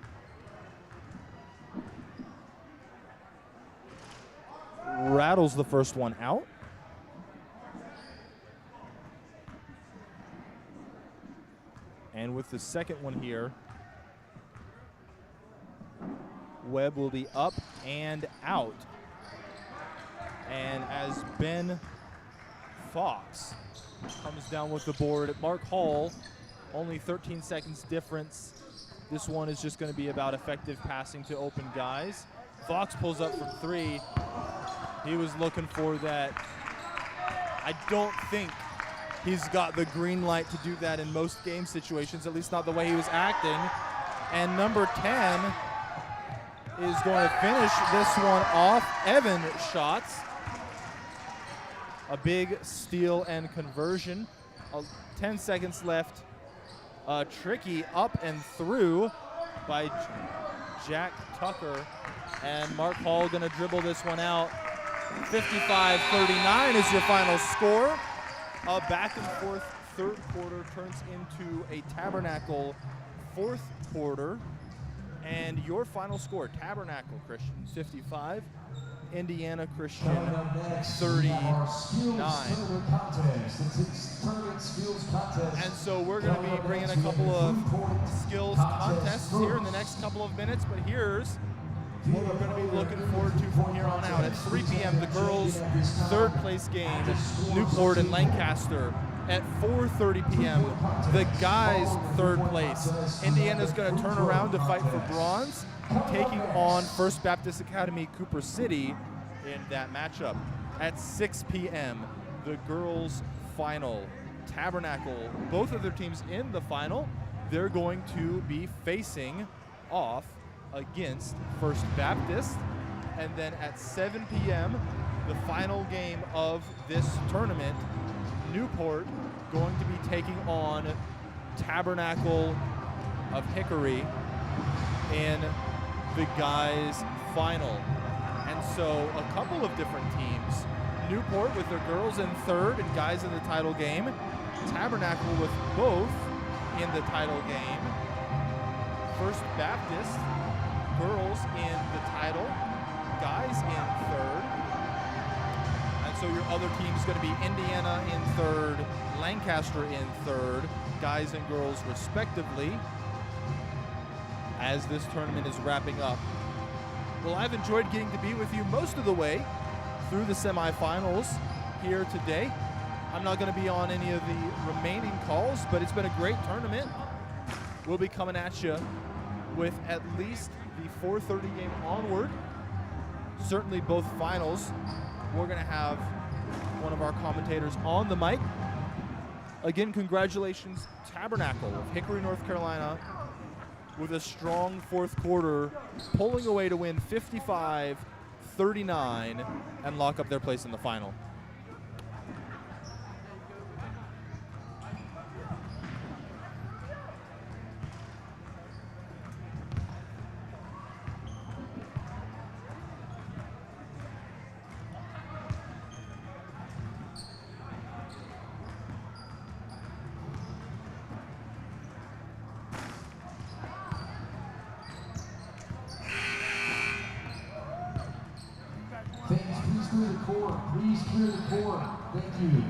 Rattles the first one out. And with the second one here, Webb will be up and out. And as Ben Fox comes down with the board, Mark Hall, only 13 seconds difference. This one is just going to be about effective passing to open guys. Fox pulls up from three. He was looking for that. I don't think he's got the green light to do that in most game situations, at least not the way he was acting. And number 10 is going to finish this one off. Evan shots. A big steal and conversion. 10 seconds left. Tricky up and through by Jack Tucker. And Mark Hall going to dribble this one out. 55-39 is your final score. A back and forth third quarter turns into a Tabernacle fourth quarter. And your final score, Tabernacle Christian 55, Indiana Christian 39. And so we're going to be bringing a couple of skills contests here in the next couple of minutes, but here's what we're going to be looking forward to from here on out. At 3 p.m., the girls' third place game, Newport and Lancaster. At 4:30 p.m., the guys' third place. Indiana's going to turn around to fight for bronze, taking on First Baptist Academy Cooper City in that matchup. At 6 p.m., the girls' final. Tabernacle, both of their teams in the final, they're going to be facing off against First Baptist. And then at 7 p.m., the final game of this tournament, Newport going to be taking on Tabernacle of Hickory in the guys' final. And so a couple of different teams. Newport with their girls in third and guys in the title game. Tabernacle with both in the title game. First Baptist, girls in the title, guys in third. And so your other team is going to be Indiana in third, Lancaster in third, guys and girls respectively, as this tournament is wrapping up. Well, I've enjoyed getting to be with you most of the way through the semifinals here today. I'm not going to be on any of the remaining calls, but it's been a great tournament. We'll be coming at you with at least the 4:30 game onward. Certainly both finals. We're going to have one of our commentators on the mic. Again, congratulations, Tabernacle of Hickory, North Carolina, with a strong fourth quarter, pulling away to win 55-39 and lock up their place in the final. clear the court. Please clear the court. Thank you.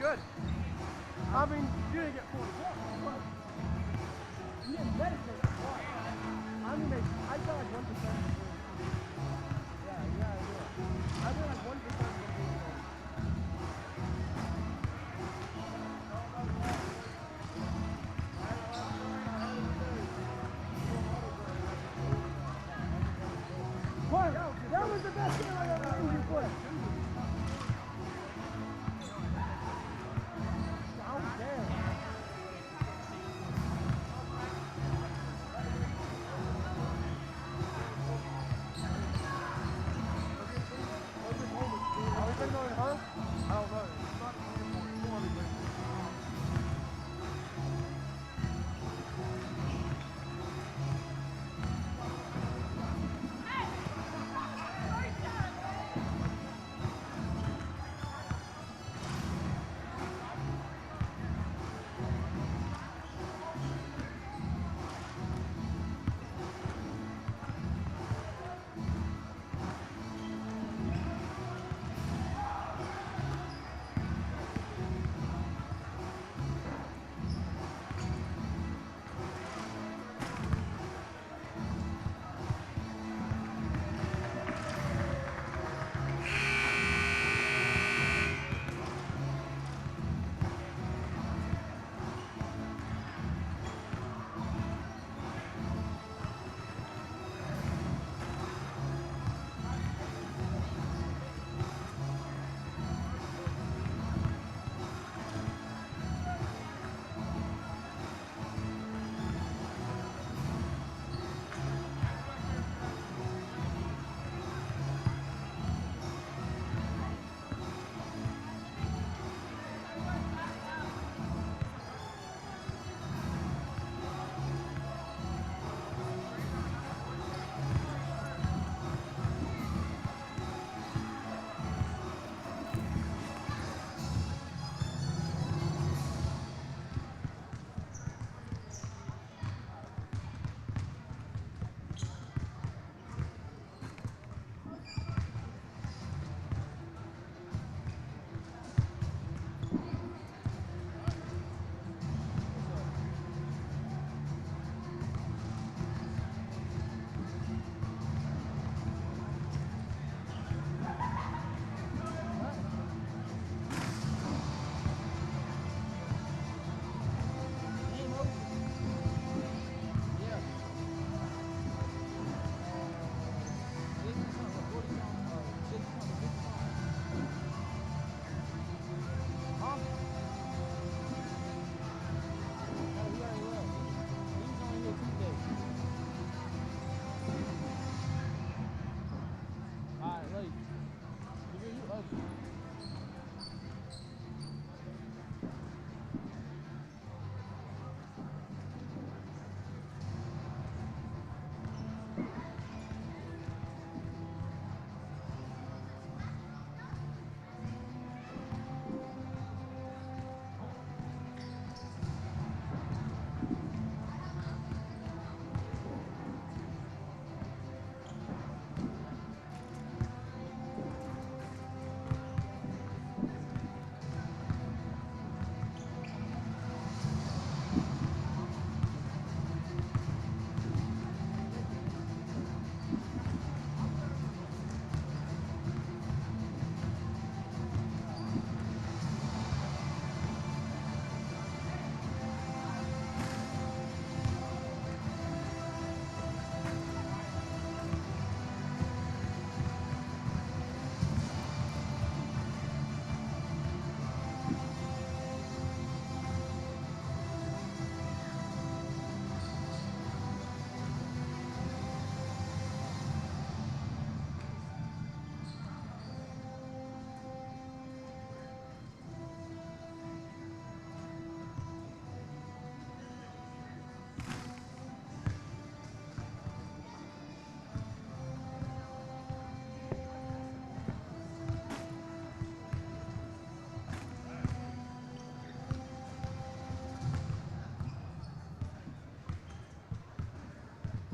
Good. I mean, you didn't get 44, but you didn't dedicate it. I mean, I felt like 1%. Yeah. I feel like 1%. That was the best game I ever seen you play. No,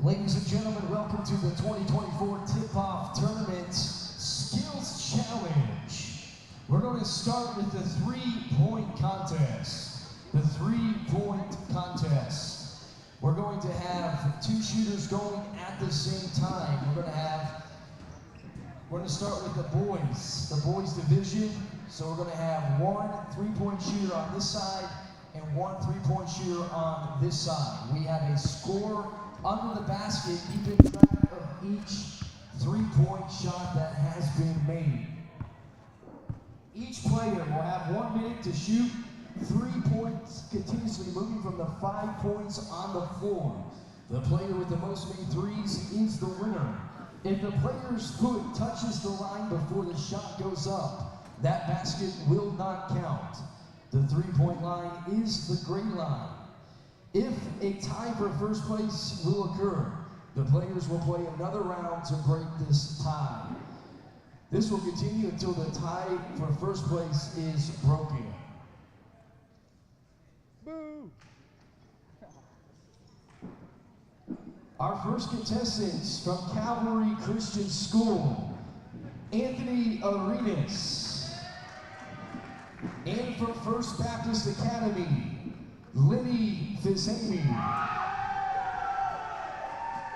Ladies and gentlemen, welcome to the 2024 Tip Off Tournament Skills Challenge. We're going to start with the three-point contest. The three-point contest. We're going to have two shooters going at the same time. We're going to start with the boys division. So we're going to have one three-point shooter on this side and one three-point shooter on this side. We have a score under the basket, keeping track of each three-point shot that has been made. Each player will have 1 minute to shoot 3 points, continuously moving from the 5 points on the floor. The player with the most made threes is the winner. If the player's foot touches the line before the shot goes up, that basket will not count. The three-point line is the gray line. If a tie for first place will occur, the players will play another round to break this tie. This will continue until the tie for first place is broken. Boo! Our first contestants from Calvary Christian School, Anthony Arenas. And from First Baptist Academy, Lenny Fizemi.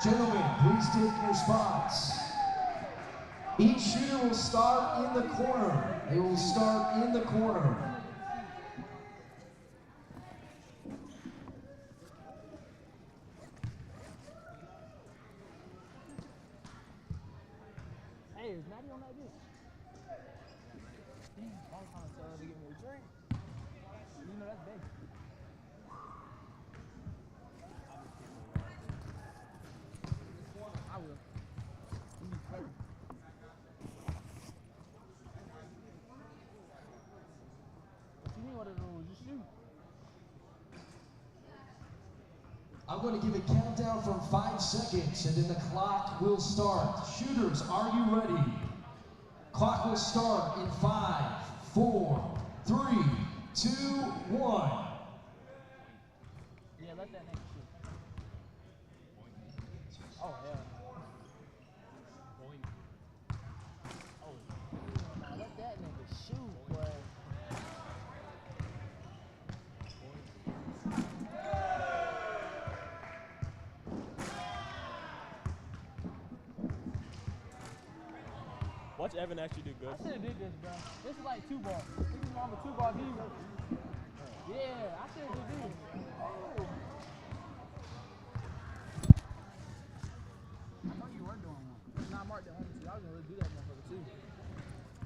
Gentlemen, please take your spots. Each shooter will start in the corner. They will start in the corner. Hey, is Maddie on that bitch? I'm trying to tell her to give me a drink. You know that's big. I will. You be clever. What you mean what are the rules? You shoot. I'm going to give a countdown from 5 seconds, and then the clock will start. Shooters, are you ready? Clock will start in 5, 4, 3, 2, 1. Yeah, let that nigga shoot. Oh, hell no. Oh, no, let that nigga shoot, boy. Watch Evan actually do good. I should have did this, bro. This is like 2 ball. This is longer 2 ball defense. Yeah, I should have did this. Oh. I know you were doing one. Nah, Mark did one too. I was gonna really do that motherfucker too.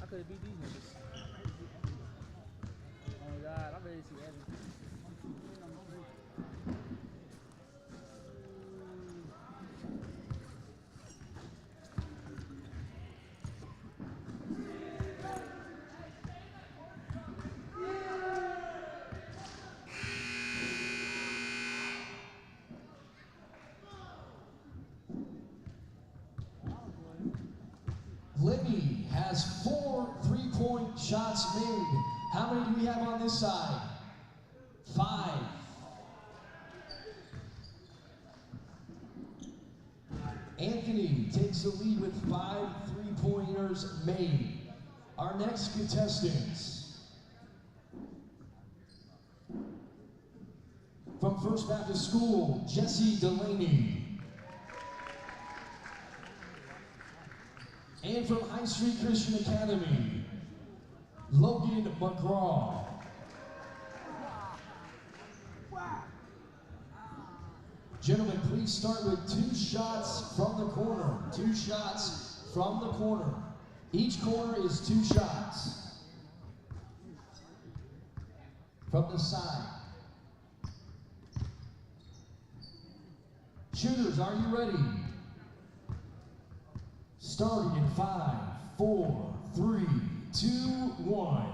I could have beat these niggas. Oh my God, I'm ready to see Evan. Libby has 4 three-point shots made. How many do we have on this side? 5. Anthony takes the lead with 5 three-pointers made. Our next contestants from First Baptist School, Jesse Delaney. And from High Street Christian Academy, Logan McGraw. Gentlemen, please start with 2 shots from the corner. 2 shots from the corner. Each corner is 2 shots. From the side. Shooters, are you ready? Starting in 5, 4, 3, 2, 1.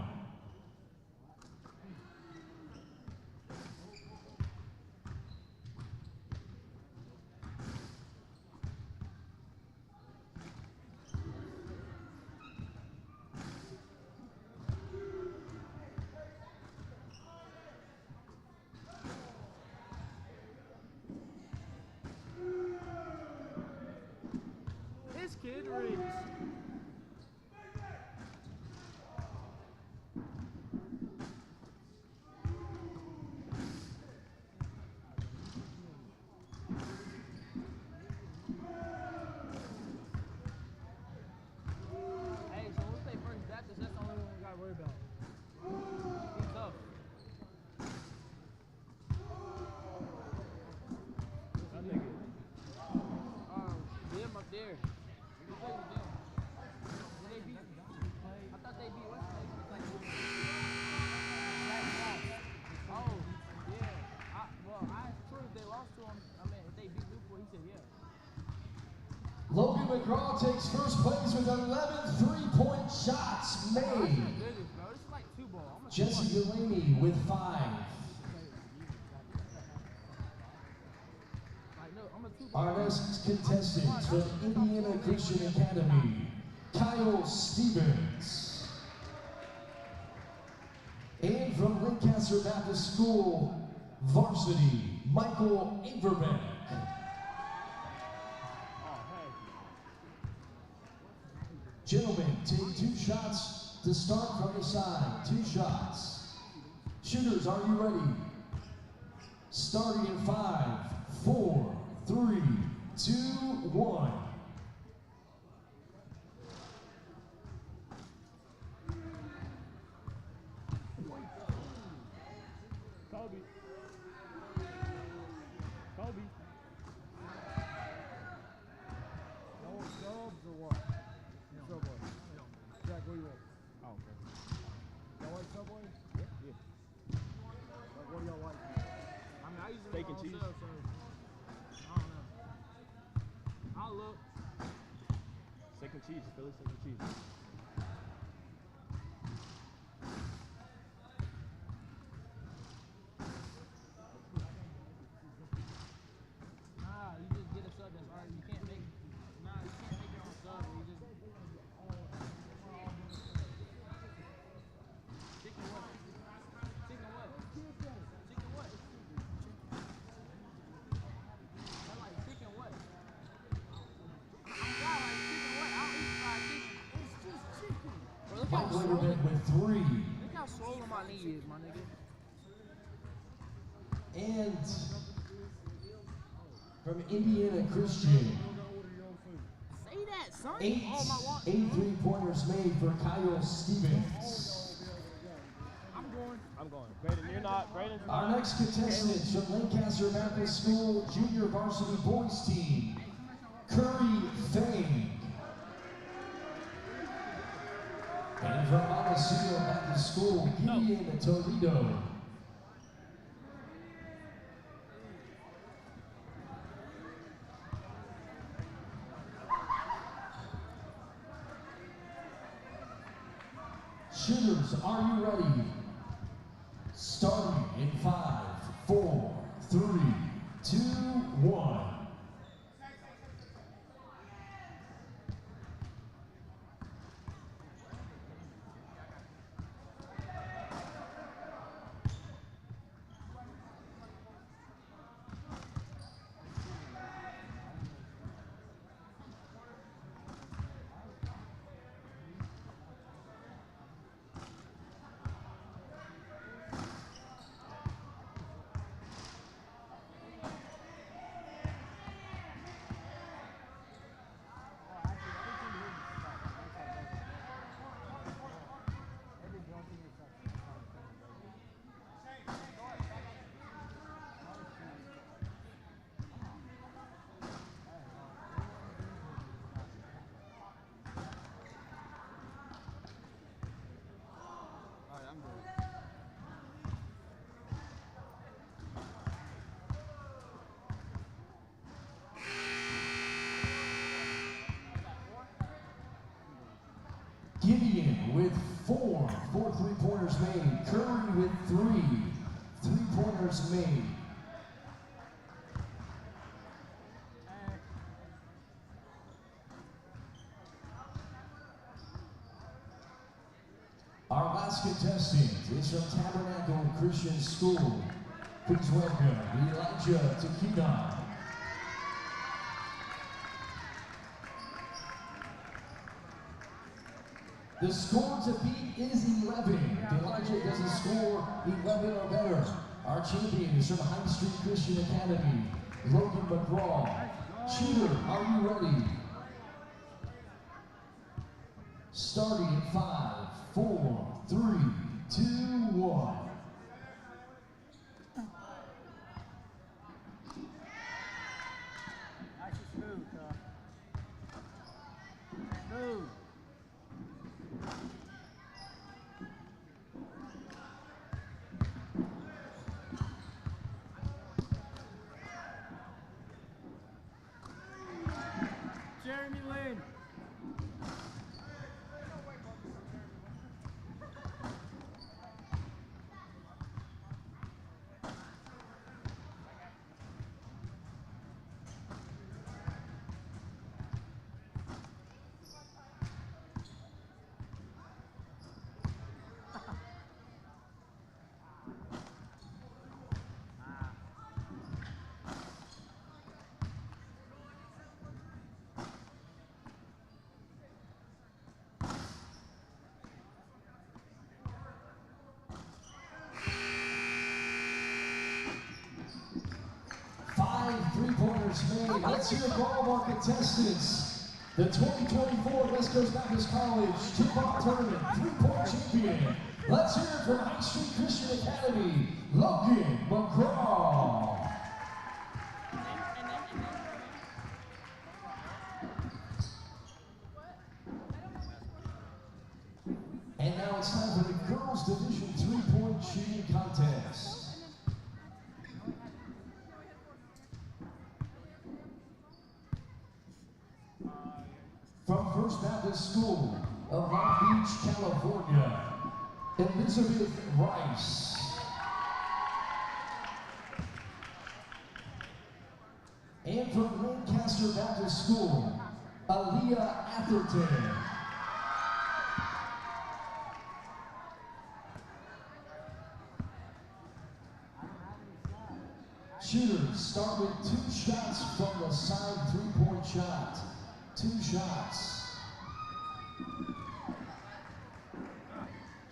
Kidrich. Hey, so let's say First Baptist, that's the only one we got to worry about. He's tough. That nigga. Them up there. We played with them. Did they beat? I thought they beat what's his name? Oh, yeah. I asked True if they lost to him. I mean, if they beat Newport, he said yeah. Logan McGraw takes first place with 11 three-point shots made. Goodness, bro. This is like 2 ball. Jesse Delaney with 5. Our next contestant from Indiana Christian Academy, Kyle Stevens. And from Lancaster Baptist School, varsity, Michael Averbeck. Gentlemen, take 2 shots to start from the side. 2 shots. Shooters, are you ready? Starting in 5, 4, 3, 2, 1. Kobe. Kobe. No subs or what? Subway. Jack, where you at? Oh, okay. Y'all like Subway? Yeah. Like, what do y'all like? I mean, I usually Steak and make cheese? myself, so I don't know. I'll look. Steak and cheese, Philly steak and cheese. Nah, you just get a sub that's already. You can't make. Nah, you can't make your own sub. You just. Chicken what? Chicken what? Chicken what? I like chicken what? I'm God, like chicken what? I don't eat fried chicken. It's just chicken. Bro, look how Michael swollen. Averbeck with 3. Look how swollen my knee is, my nigga. And from Indiana Christian, Say that, son. 8 3-pointers made for Kyle Stevens. I'm going. I'm going. Brandon, you're not. Brandon's not. Our next contestant from Lancaster Baptist School Junior Varsity Boys Team, Curry Fang. And from Montecito Baptist School, Gideon Toledo. Shooters, are you ready? Starting in 5, 4, 3, 2, 1. Gideon with 4 3-pointers made. Curry with 3 3-pointers made. Our last contestant is from Tabernacle Christian School. Please welcome Elijah Takina. The score to beat is 11. If Elijah doesn't score 11 or better, our champion is from High Street Christian Academy, Logan McGraw. Shooter, are you ready? Starting in 5, 4, 3, 2, 1. Actually smooth, smooth. Jeremy Lynn. Three-pointers made. Let's hear from all of our contestants. The 2024 West Coast Baptist College Tip Off Tournament three-point champion. Let's hear it from High Street Christian Academy, Logan McGraw. And now it's time for the girls' division three-point shooting contest. From First Baptist School of Long Beach, California, Elizabeth Rice. And from Lancaster Baptist School, Aaliyah Atherton. Shooters start with 2 shots from the side three-point shot. 2 shots.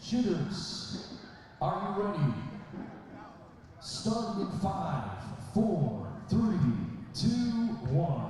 Shooters, are you ready? Starting in 5, 4, 3, 2, 1.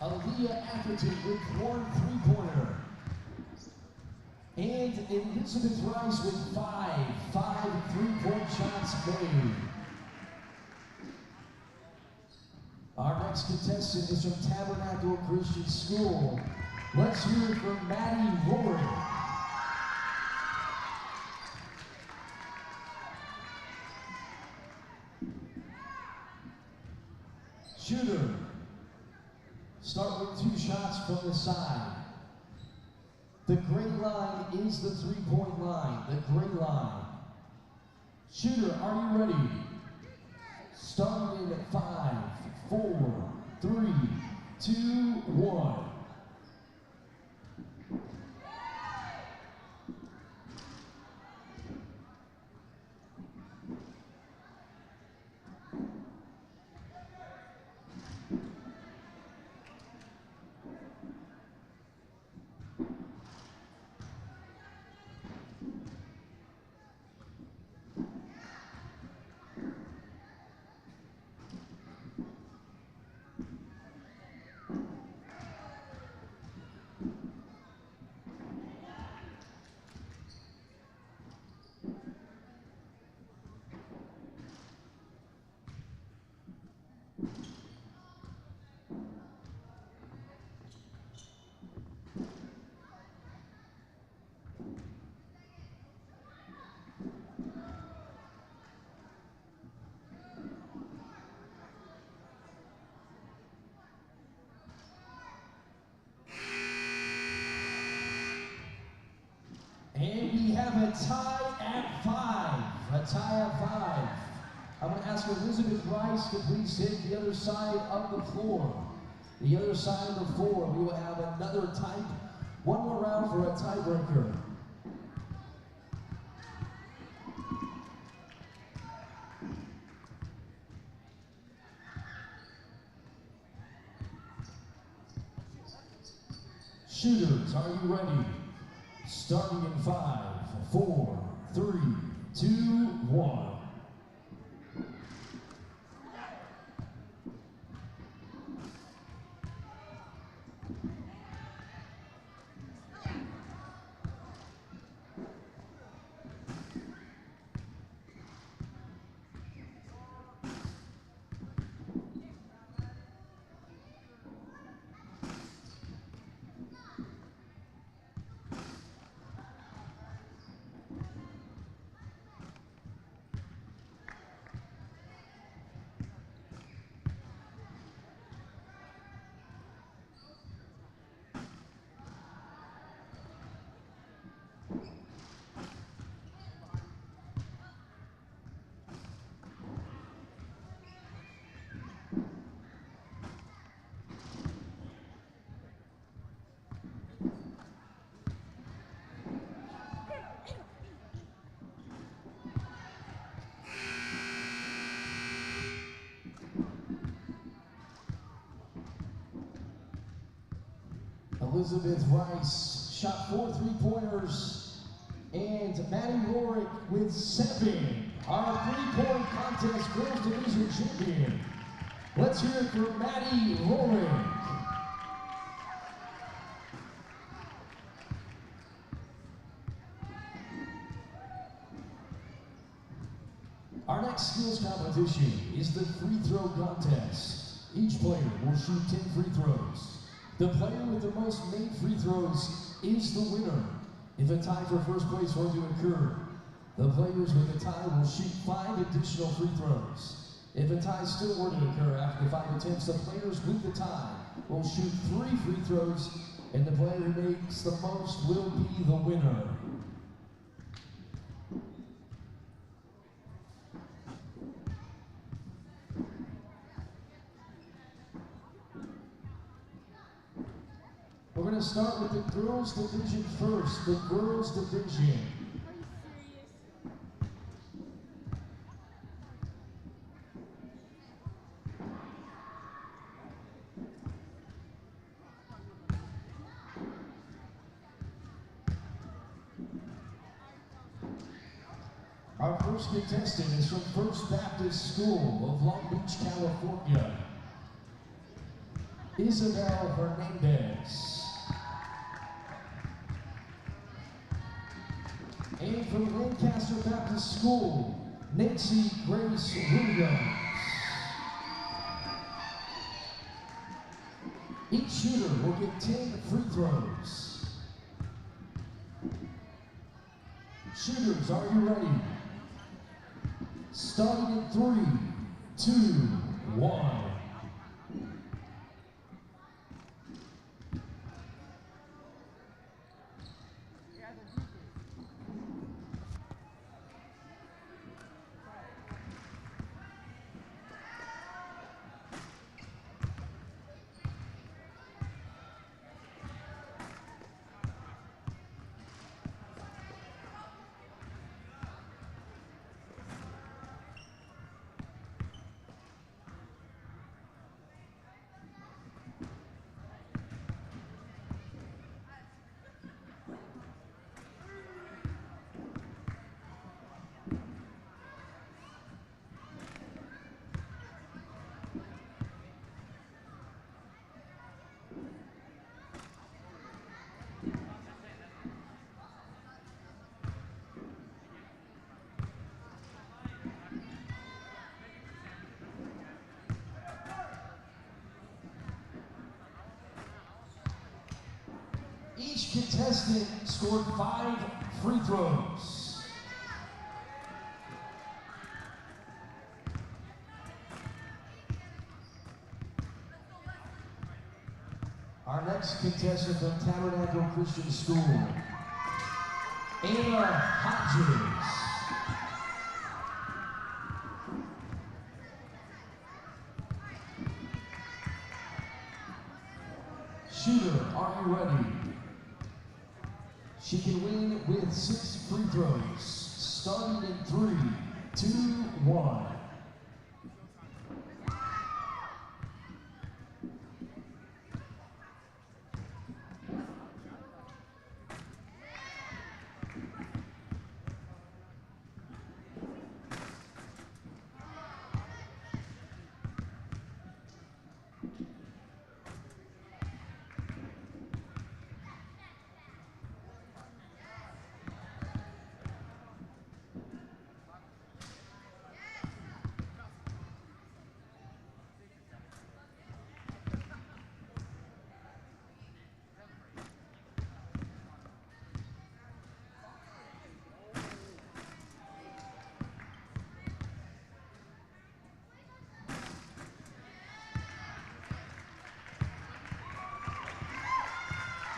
Aaliyah Atherton with 1 three-pointer. And Elizabeth Rice with 5 three-point shots made. Our next contestant is from Tabernacle Christian School. Let's hear it from Maddie Warren. Shooter, start with 2 shots from the side. The gray line is the three-point line, the gray line. Shooter, are you ready? Starting at 5, 4, 3, 2, 1. a tie at 5. A tie at 5. I'm going to ask Elizabeth Rice to please hit the other side of the floor. The other side of the floor, we will have another type. One more round for a tiebreaker. Shooters, are you ready? Starting in 5, 4, 3, 2, 1. Elizabeth Rice shot 4 3-pointers, and Maddie Rorick with 7. Our 3-point contest girls division champion. Let's hear it for Maddie Rorick. Our next skills competition is the free throw contest. Each player will shoot 10 free throws. The player with the most made free throws is the winner. If a tie for first place were to occur, the players with the tie will shoot 5 additional free throws. If a tie still were to occur after the 5 attempts, the players with the tie will shoot 3 free throws, and the player who makes the most will be the winner. We're going to start with the girls division first. The girls division. Our first contestant is from First Baptist School of Long Beach, California, Isabel Hernandez. And from Lancaster Baptist School, Nancy Grace Williams. Each shooter will get 10 free throws. Shooters, are you ready? Starting in 3, 2, 1. Each contestant scored 5 free throws. Our next contestant from Tabernacle Christian School. Anna Hodges. Shooter, are you ready? She can win with 6 free throws. Starting in 3, 2, 1.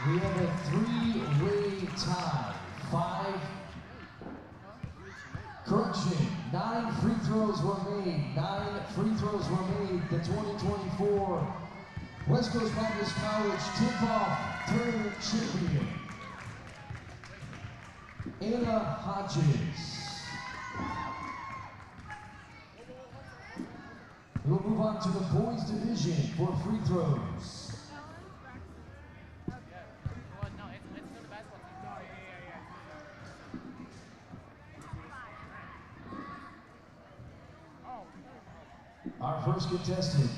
We have a 3-way tie. 9 free throws were made. 9 free throws were made. The 2024 West Coast Baptist College Tip Off Tournament champion, Anna Hodges. We'll move on to the boys division for free throws. Our first contestant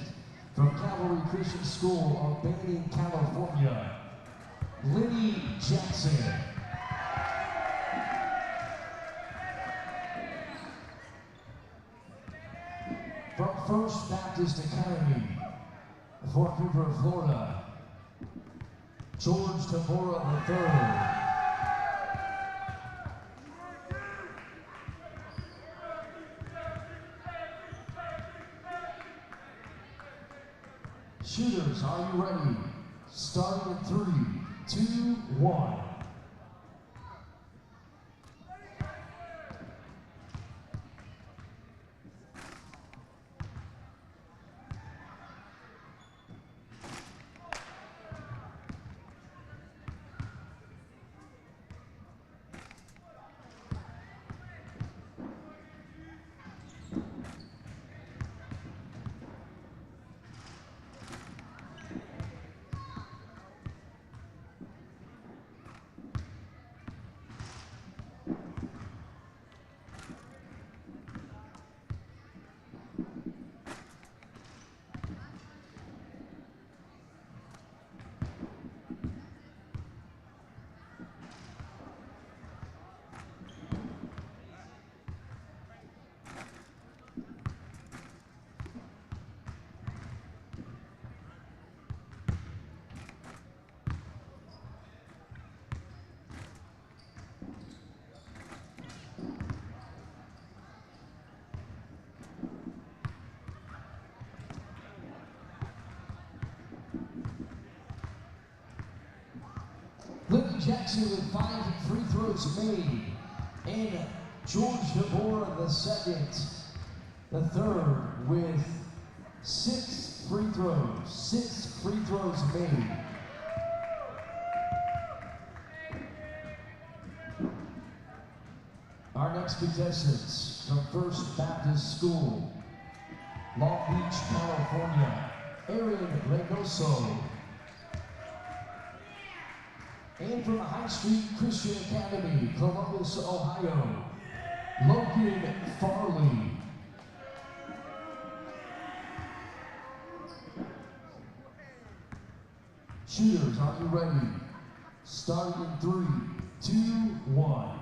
from Calvary Christian School of Banning, California, Lenny Jackson. From First Baptist Academy, Fort Cooper, Florida, George Tabora III. Shooters, are you ready? Starting in 3, 2, 1. Lenny Jackson with 5 free throws made, and George Tabora the third with 6 free throws. 6 free throws made. Our next contestants from First Baptist School, Long Beach, California, Aaron Reynoso. And from High Street Christian Academy, Columbus, Ohio, Logan Farley. Shooters, are you ready? Starting in 3, 2, 1.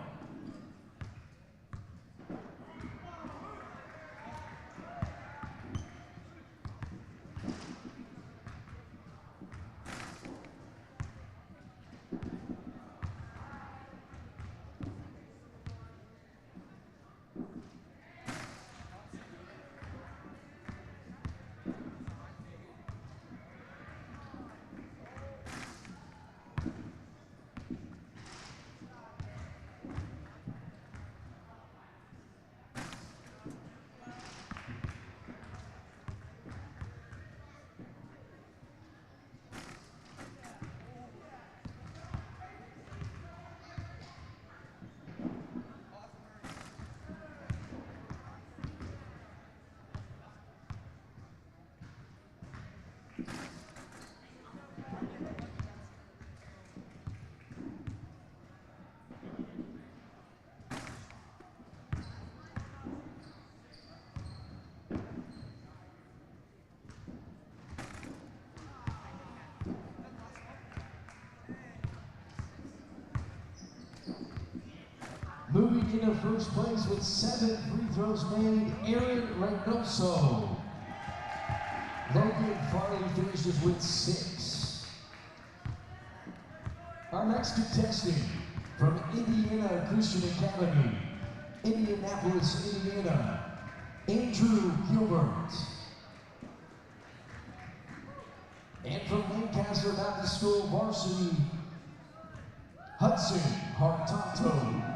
Indiana first place with 7 free throws made, Aaron Reynoso. Logan Farley finishes with 6. Our next contestant from Indiana Christian Academy, Indianapolis, Indiana, Andrew Gilbert. And from Lancaster Baptist School varsity, Hudson Hartanto.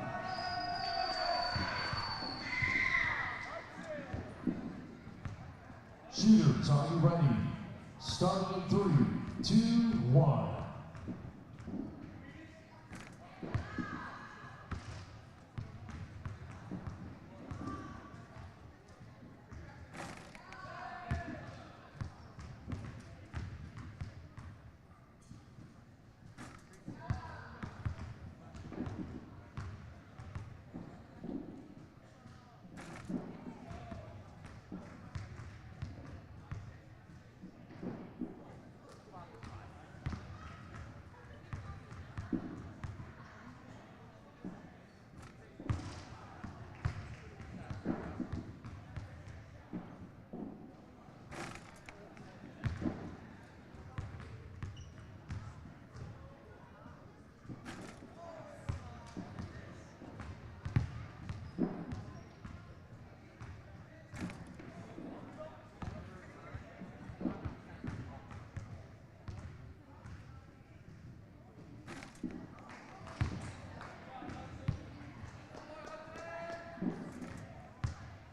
Shooters, are you ready? Starting in 3, 2, 1.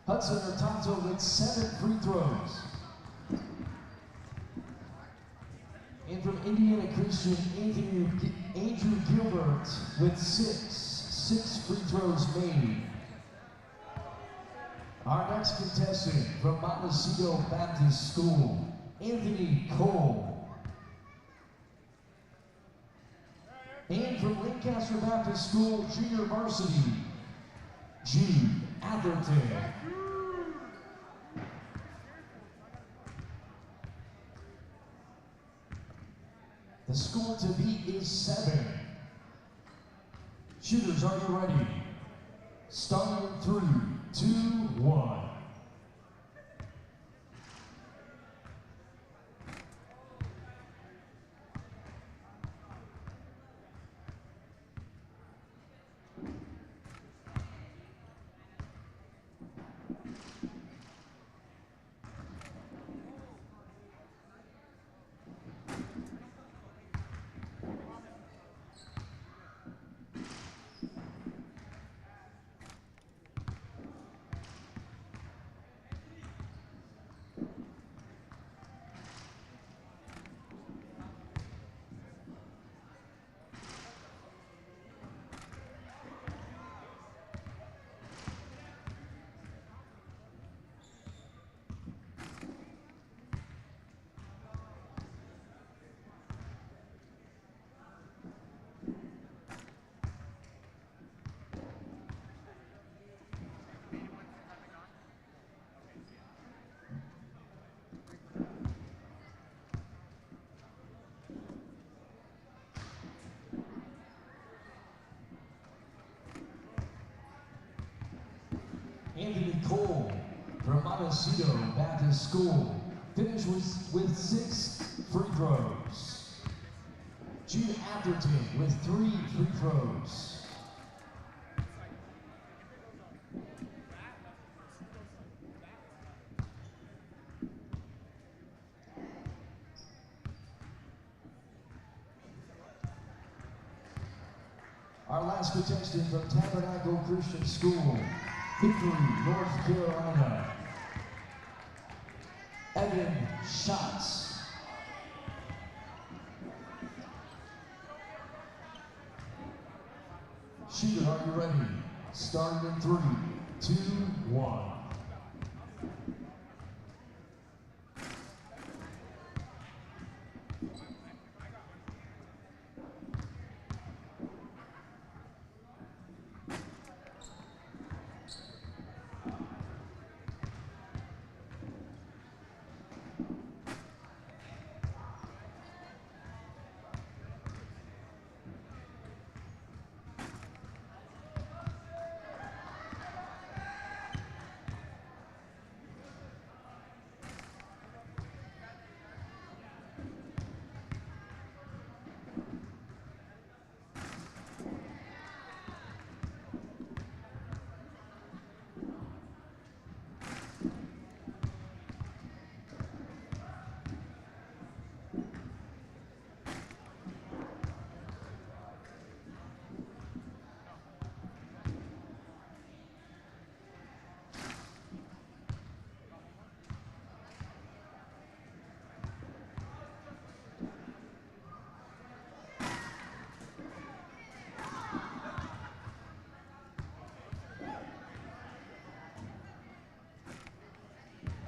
Hudson Hartanto with 7 free throws. And from Indiana Christian, Andrew Gilbert with 6 free throws made. Our next contestant from Montecito Baptist School, Anthony Cole. And from Lancaster Baptist School Junior Varsity, Jude Atherton. The score to beat is 7. Shooters, are you ready? Starting in 3, 2, 1. Anthony Cole from Montecito Baptist School finished with 6 free throws. Jude Atherton with 3 free throws. Our last contestant from Tabernacle Christian School, Hickory, North Carolina, Evan Schatz. Shooter, are you ready? Starting in 3, 2, 1.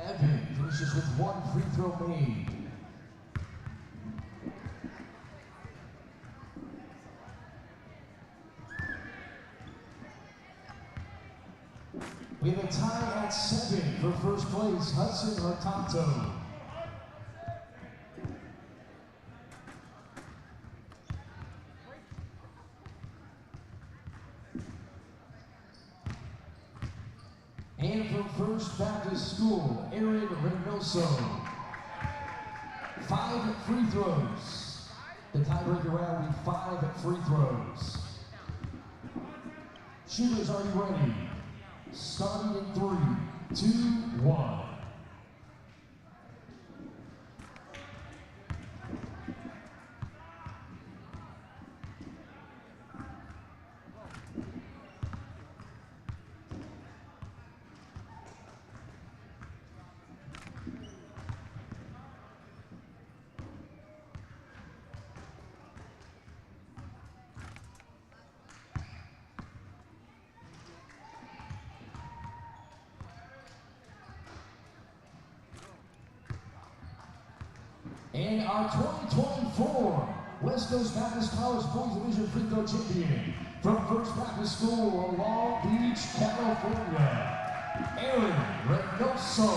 Evan finishes with 1 free throw made. We have a tie at 7 for first place, Hudson Hurtado. And from First Baptist School, Aaron Reynoso. 5 free throws. The tiebreaker round with 5 free throws. Shooters, are you ready? Starting in 3, 2, 1. And our 2024 West Coast Baptist College Boys Division Free Throw Champion from First Baptist School, Long Beach, California, Aaron Reynoso.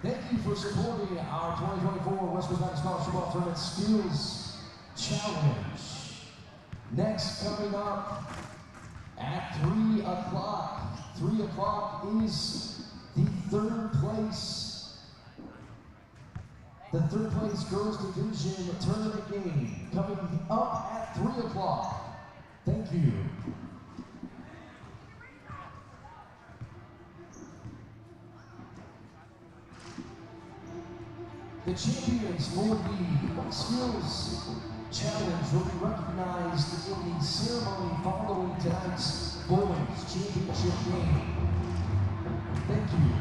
Thank you for supporting our 2024 West Coast Baptist College Football Tournament Skills Challenge. Next, coming up at 3 o'clock. 3 o'clock is the third place girls division tournament game coming up at 3 o'clock. Thank you. The champions for the skills challenge will be recognized in the ceremony following tonight's boys championship game. Thank you.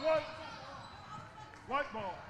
white. White ball.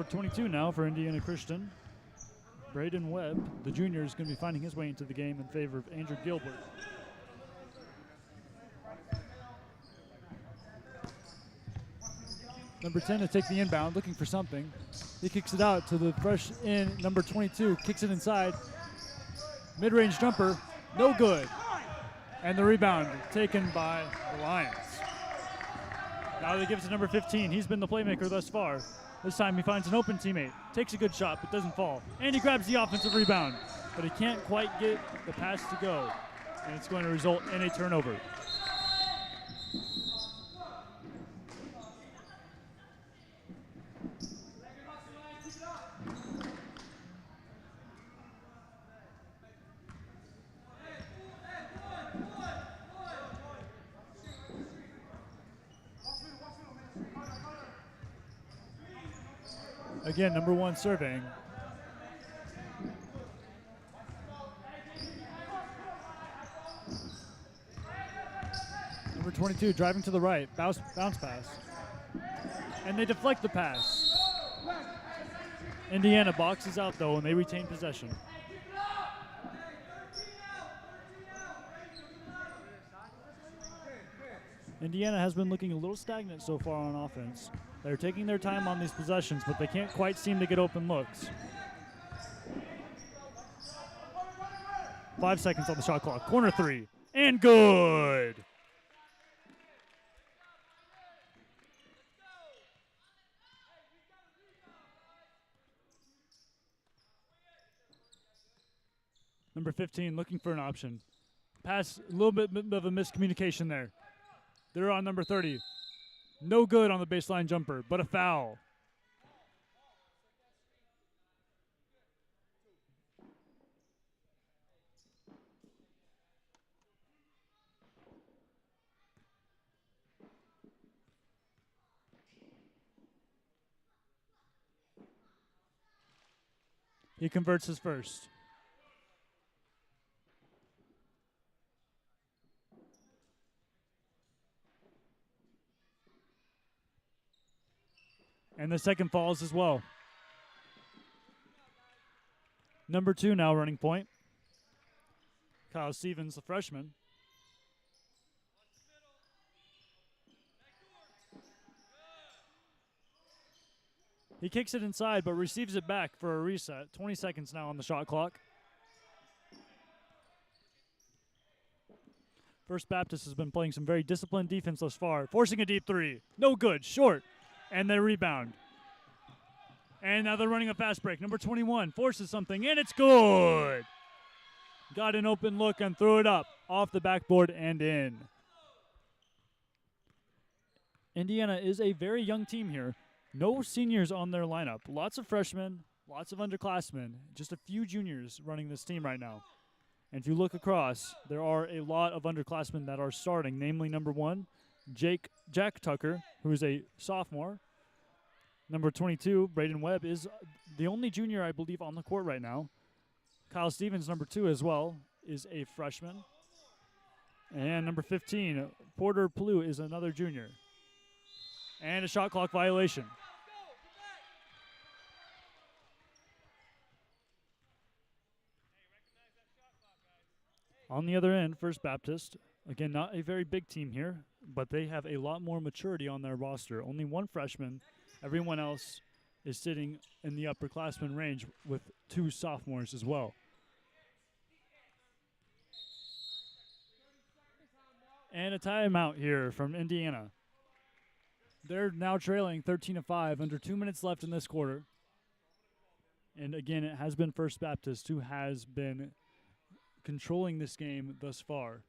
Number 22 now for Indiana Christian. Braden Webb, the junior, is going to be finding his way into the game in favor of Andrew Gilbert. Number 10 to take the inbound, looking for something. He kicks it out to the fresh in, number 22, kicks it inside. Mid-range jumper, no good. And the rebound taken by the Lions. Now they give it to number 15. He's been the playmaker thus far. This time he finds an open teammate, takes a good shot, but doesn't fall. And he grabs the offensive rebound, but he can't quite get the pass to go. And it's going to result in a turnover. Again, number 1 surveying. Number 22 driving to the right, bounce pass. And they deflect the pass. Indiana boxes out though, and they retain possession. Indiana has been looking a little stagnant so far on offense. They're taking their time on these possessions, but they can't quite seem to get open looks. 5 seconds on the shot clock. Corner 3. And good. Number 15 looking for an option. Pass, a little bit of a miscommunication there. They're on number 30. No good on the baseline jumper, but a foul. He converts his first. And the second falls as well. Number 2 now running point. Kyle Stevens, the freshman. He kicks it inside, but receives it back for a reset. 20 seconds now on the shot clock. First Baptist has been playing some very disciplined defense thus far. Forcing a deep 3. No good. Short. And they rebound. And now they're running a fast break. Number 21 forces something, and it's good. Got an open look and threw it up off the backboard and in. Indiana is a very young team here. No seniors on their lineup. Lots of freshmen, lots of underclassmen, just a few juniors running this team right now. And if you look across, there are a lot of underclassmen that are starting, namely number 1, Jack Tucker, who is a sophomore. Number 22, Braden Webb, is the only junior, I believe, on the court right now. Kyle Stevens, number 2 as well, is a freshman. And number 15, Porter Plu, is another junior. And a shot clock violation. On the other end, First Baptist, again, not a very big team here, but they have a lot more maturity on their roster. Only 1 freshman. Everyone else is sitting in the upperclassmen range with 2 sophomores as well. And a timeout here from Indiana. They're now trailing 13-5, under 2 minutes left in this quarter. And again, it has been First Baptist who has been controlling this game thus far.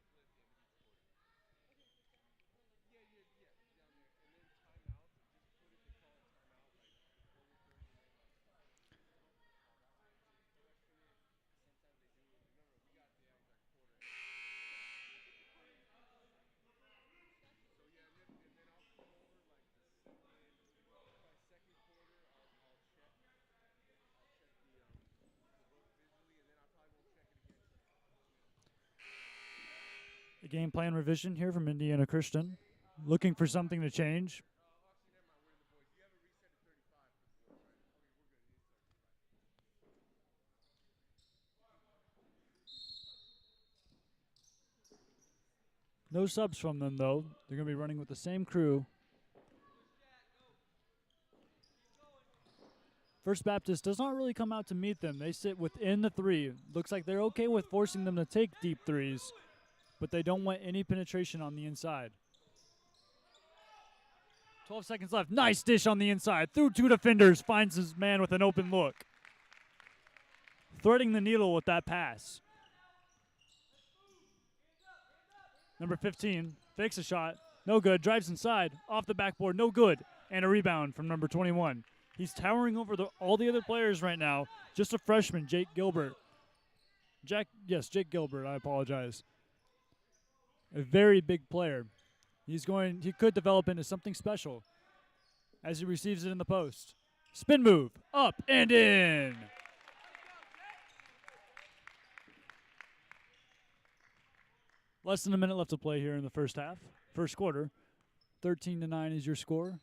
A game plan revision here from Indiana Christian. Looking for something to change. No subs from them, though. They're going to be running with the same crew. First Baptist does not really come out to meet them. They sit within the 3. Looks like they're okay with forcing them to take deep threes, but they don't want any penetration on the inside. 12 seconds left. Nice dish on the inside. Through 2 defenders. Finds his man with an open look. Threading the needle with that pass. Number 15 fakes a shot. No good. Drives inside. Off the backboard. No good. And a rebound from number 21. He's towering over all the other players right now. Just a freshman, Jake Gilbert. Jake Gilbert. I apologize. A very big player. He could develop into something special as he receives it in the post. Spin move, up and in. Less than a minute left to play here in the first half. First quarter. 13-9 is your score.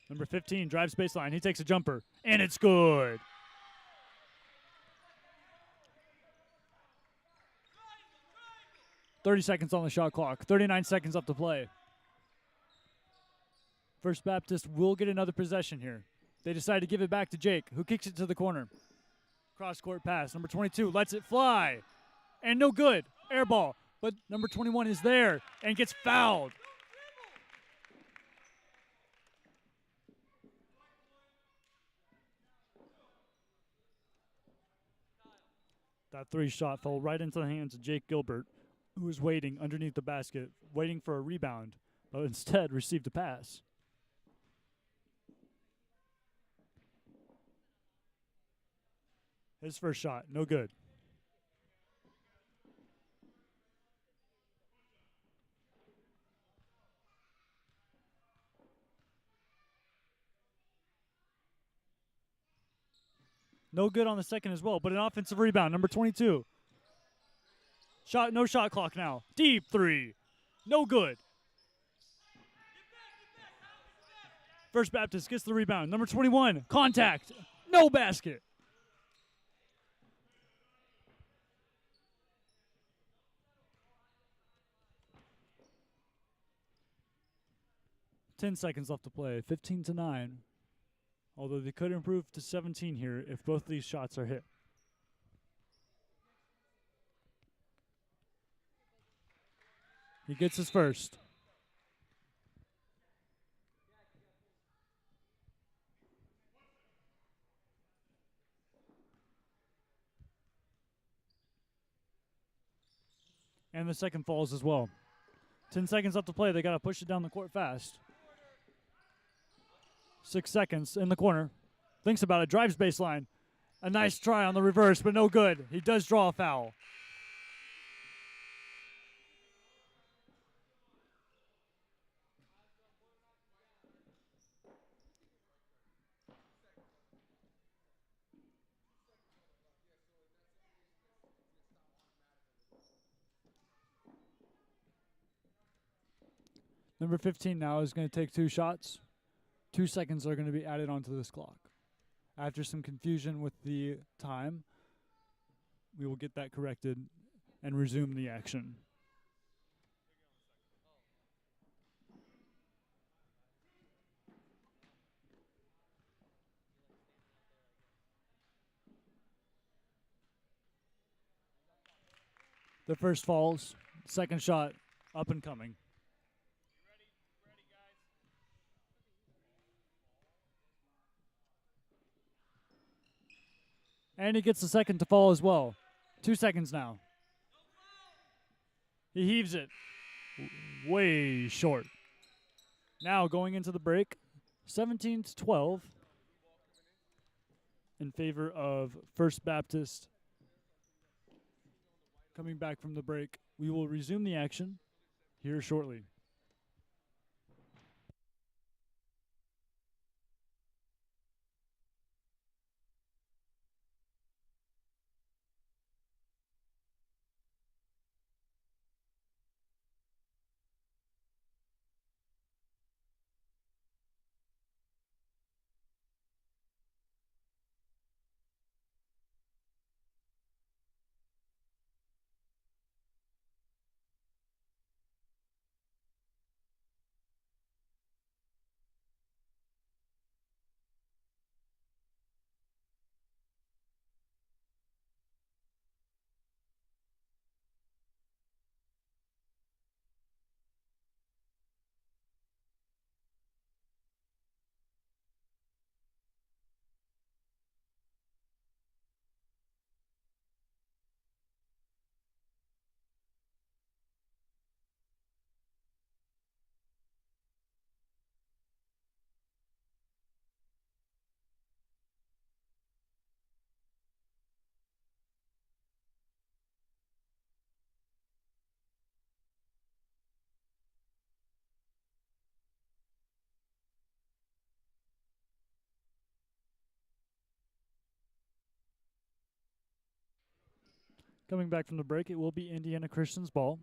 Number 15 drives baseline. He takes a jumper, and it's good. .30 seconds on the shot clock. 39 seconds left to play. First Baptist will get another possession here. They decide to give it back to Jake, who kicks it to the corner. Cross-court pass. Number 22 lets it fly. And no good. Air ball. But number 21 is there and gets fouled. That 3-shot fell right into the hands of Jake Gilbert, who was waiting underneath the basket, waiting for a rebound, but instead received a pass. His first shot, no good. No good on the second as well, but an offensive rebound. Number 22. No shot clock now. Deep 3. No good. First Baptist gets the rebound. Number 21. Contact. No basket. Ten seconds left to play. 15-9. Although they could improve to 17 here if both of these shots are hit. He gets his first. And the second falls as well. 10 seconds left to play. They got to push it down the court fast. 6 seconds in the corner. Thinks about it. Drives baseline. A nice try on the reverse, but no good. He does draw a foul. Number 15 now is going to take 2 shots. 2 seconds are going to be added onto this clock. After some confusion with the time, we will get that corrected and resume the action. The first falls. Second shot up and coming. And he gets the second to fall as well. 2 seconds now. He heaves it. Way short. Now going into the break, 17-12 in favor of First Baptist. Coming back from the break, we will resume the action here shortly. Coming back from the break, it will be Indiana Christian's ball.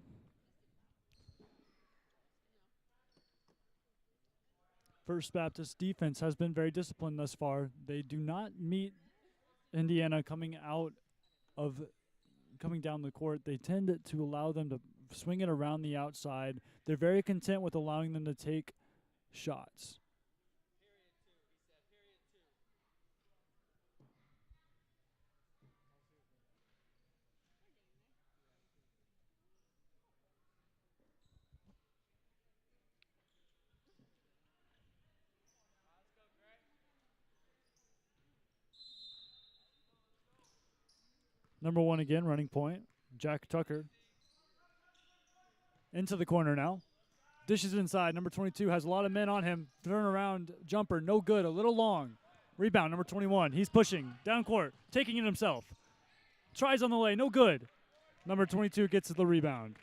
First Baptist defense has been very disciplined thus far. They do not meet Indiana coming down the court. They tend to allow them to swing it around the outside. They're very content with allowing them to take shots. Number 1 again, running point, Jack Tucker. Into the corner now. Dishes inside. Number 22 has a lot of men on him. Turnaround jumper, no good, a little long. Rebound, number 21. He's pushing down court, taking it himself. Tries on the lay, no good. Number 22 gets the rebound.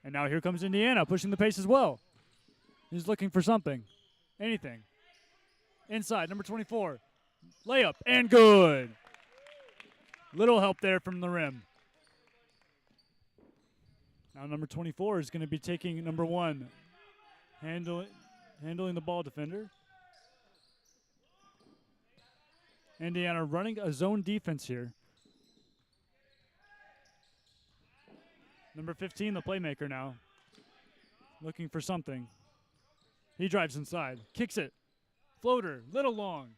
And now here comes Indiana, pushing the pace as well. He's looking for something, anything. Inside, number 24. Layup, and good. Little help there from the rim. Now number 24 is going to be taking number 1, handling the ball defender. Indiana running a zone defense here. Number 15, the playmaker now, looking for something. He drives inside, kicks it. Floater, little long.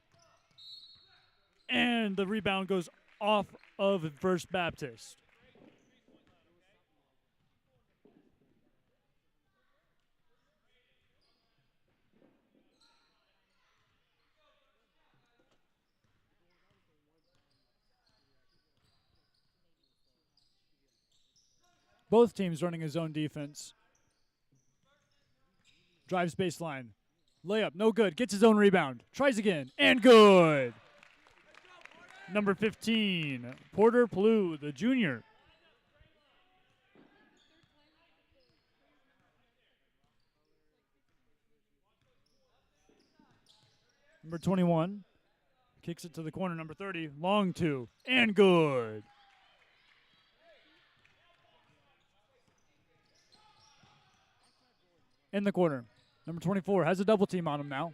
And the rebound goes off of First Baptist. Both teams running a zone defense. Drives baseline. Layup, no good. Gets his own rebound. Tries again, and good. Number 15, Porter Plew, the junior. Number 21 kicks it to the corner. Number 30, long 2, and good. In the corner. Number 24 has a double team on him now.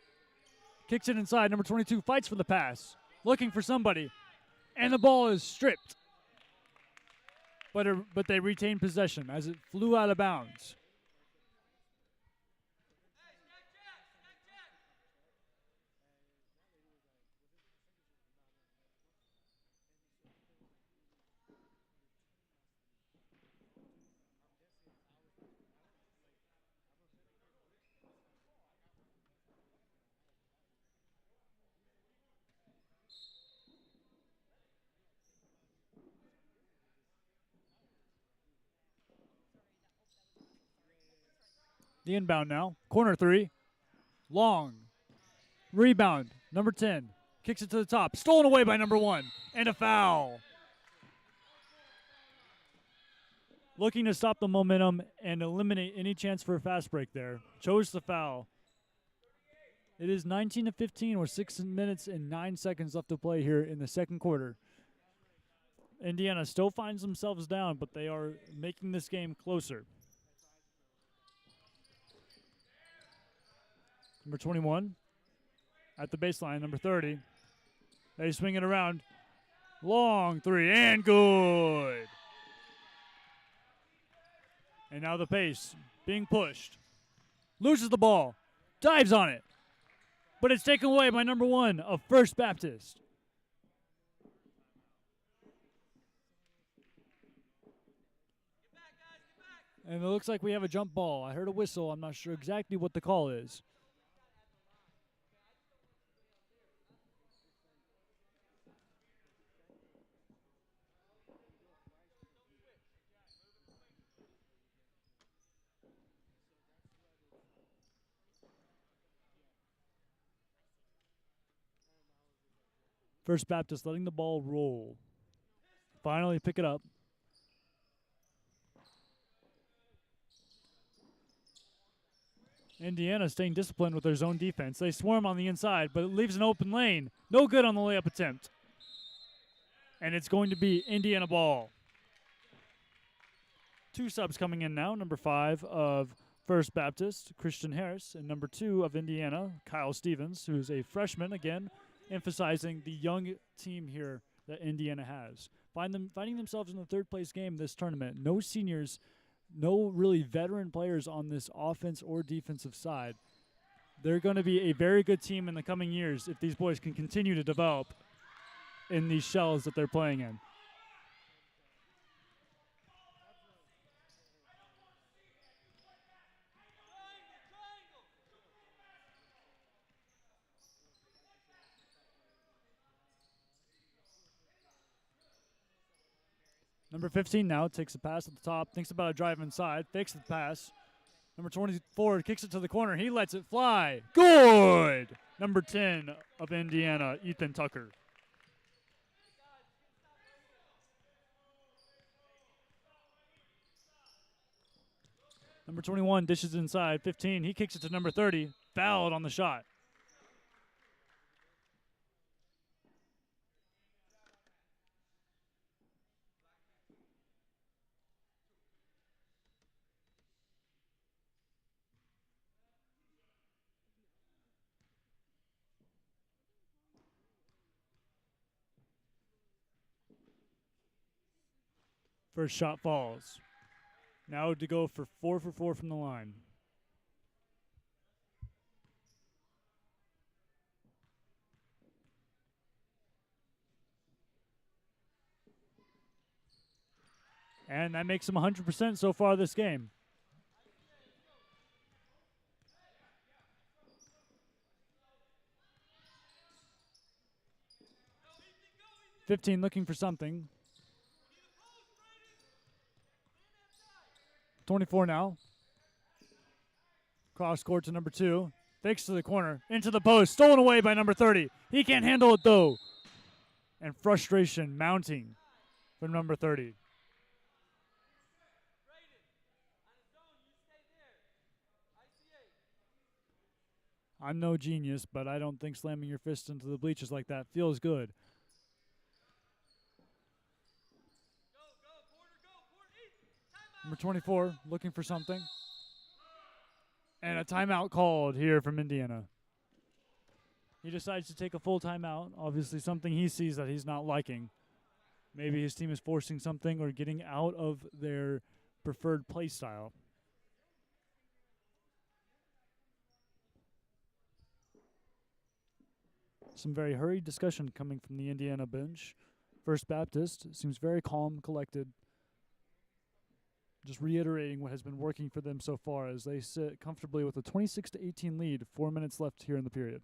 Kicks it inside. Number 22 fights for the pass. Looking for somebody. And the ball is stripped. But they retain possession as it flew out of bounds. The inbound now. Corner 3. Long. Rebound. Number 10. Kicks it to the top. Stolen away by number 1. And a foul. Looking to stop the momentum and eliminate any chance for a fast break there. Chose the foul. It is 19-15 with 6 minutes and 9 seconds left to play here in the second quarter. Indiana still finds themselves down, but they are making this game closer. Number 21 at the baseline, number 30. They swing it around. Long 3 and good. And now the pace being pushed. Loses the ball. Dives on it. But it's taken away by number 1 of First Baptist. And it looks like we have a jump ball. I heard a whistle. I'm not sure exactly what the call is. First Baptist letting the ball roll. Finally pick it up. Indiana staying disciplined with their zone defense. They swarm on the inside, but it leaves an open lane. No good on the layup attempt. And it's going to be Indiana ball. 2 subs coming in now. Number 5 of First Baptist, Christian Harris, and number 2 of Indiana, Kyle Stevens, who's a freshman, again, emphasizing the young team here that Indiana has. Finding themselves in the third-place game this tournament. No seniors, no really veteran players on this offense or defensive side. They're going to be a very good team in the coming years if these boys can continue to develop in these shells that they're playing in. Number 15 now takes a pass at the top, thinks about a drive inside, fakes the pass. Number 24 kicks it to the corner. He lets it fly. Good! Number 10 of Indiana, Ethan Tucker. Number 21 dishes inside. 15, he kicks it to number 30. Fouled on the shot. First shot falls. Now to go for 4 for 4 from the line. And that makes him 100% so far this game. $15 looking for something. 24 now. Cross court to number 2. Fakes to the corner. Into the post. Stolen away by number 30. He can't handle it though. And frustration mounting from number 30. I'm no genius, but I don't think slamming your fist into the bleachers like that feels good. Number 24 looking for something. And a timeout called here from Indiana. He decides to take a full timeout. Obviously something he sees that he's not liking. Maybe his team is forcing something or getting out of their preferred play style. Some very hurried discussion coming from the Indiana bench. First Baptist seems very calm, collected. Just reiterating what has been working for them so far as they sit comfortably with a 26-18 lead, 4 minutes left here in the period.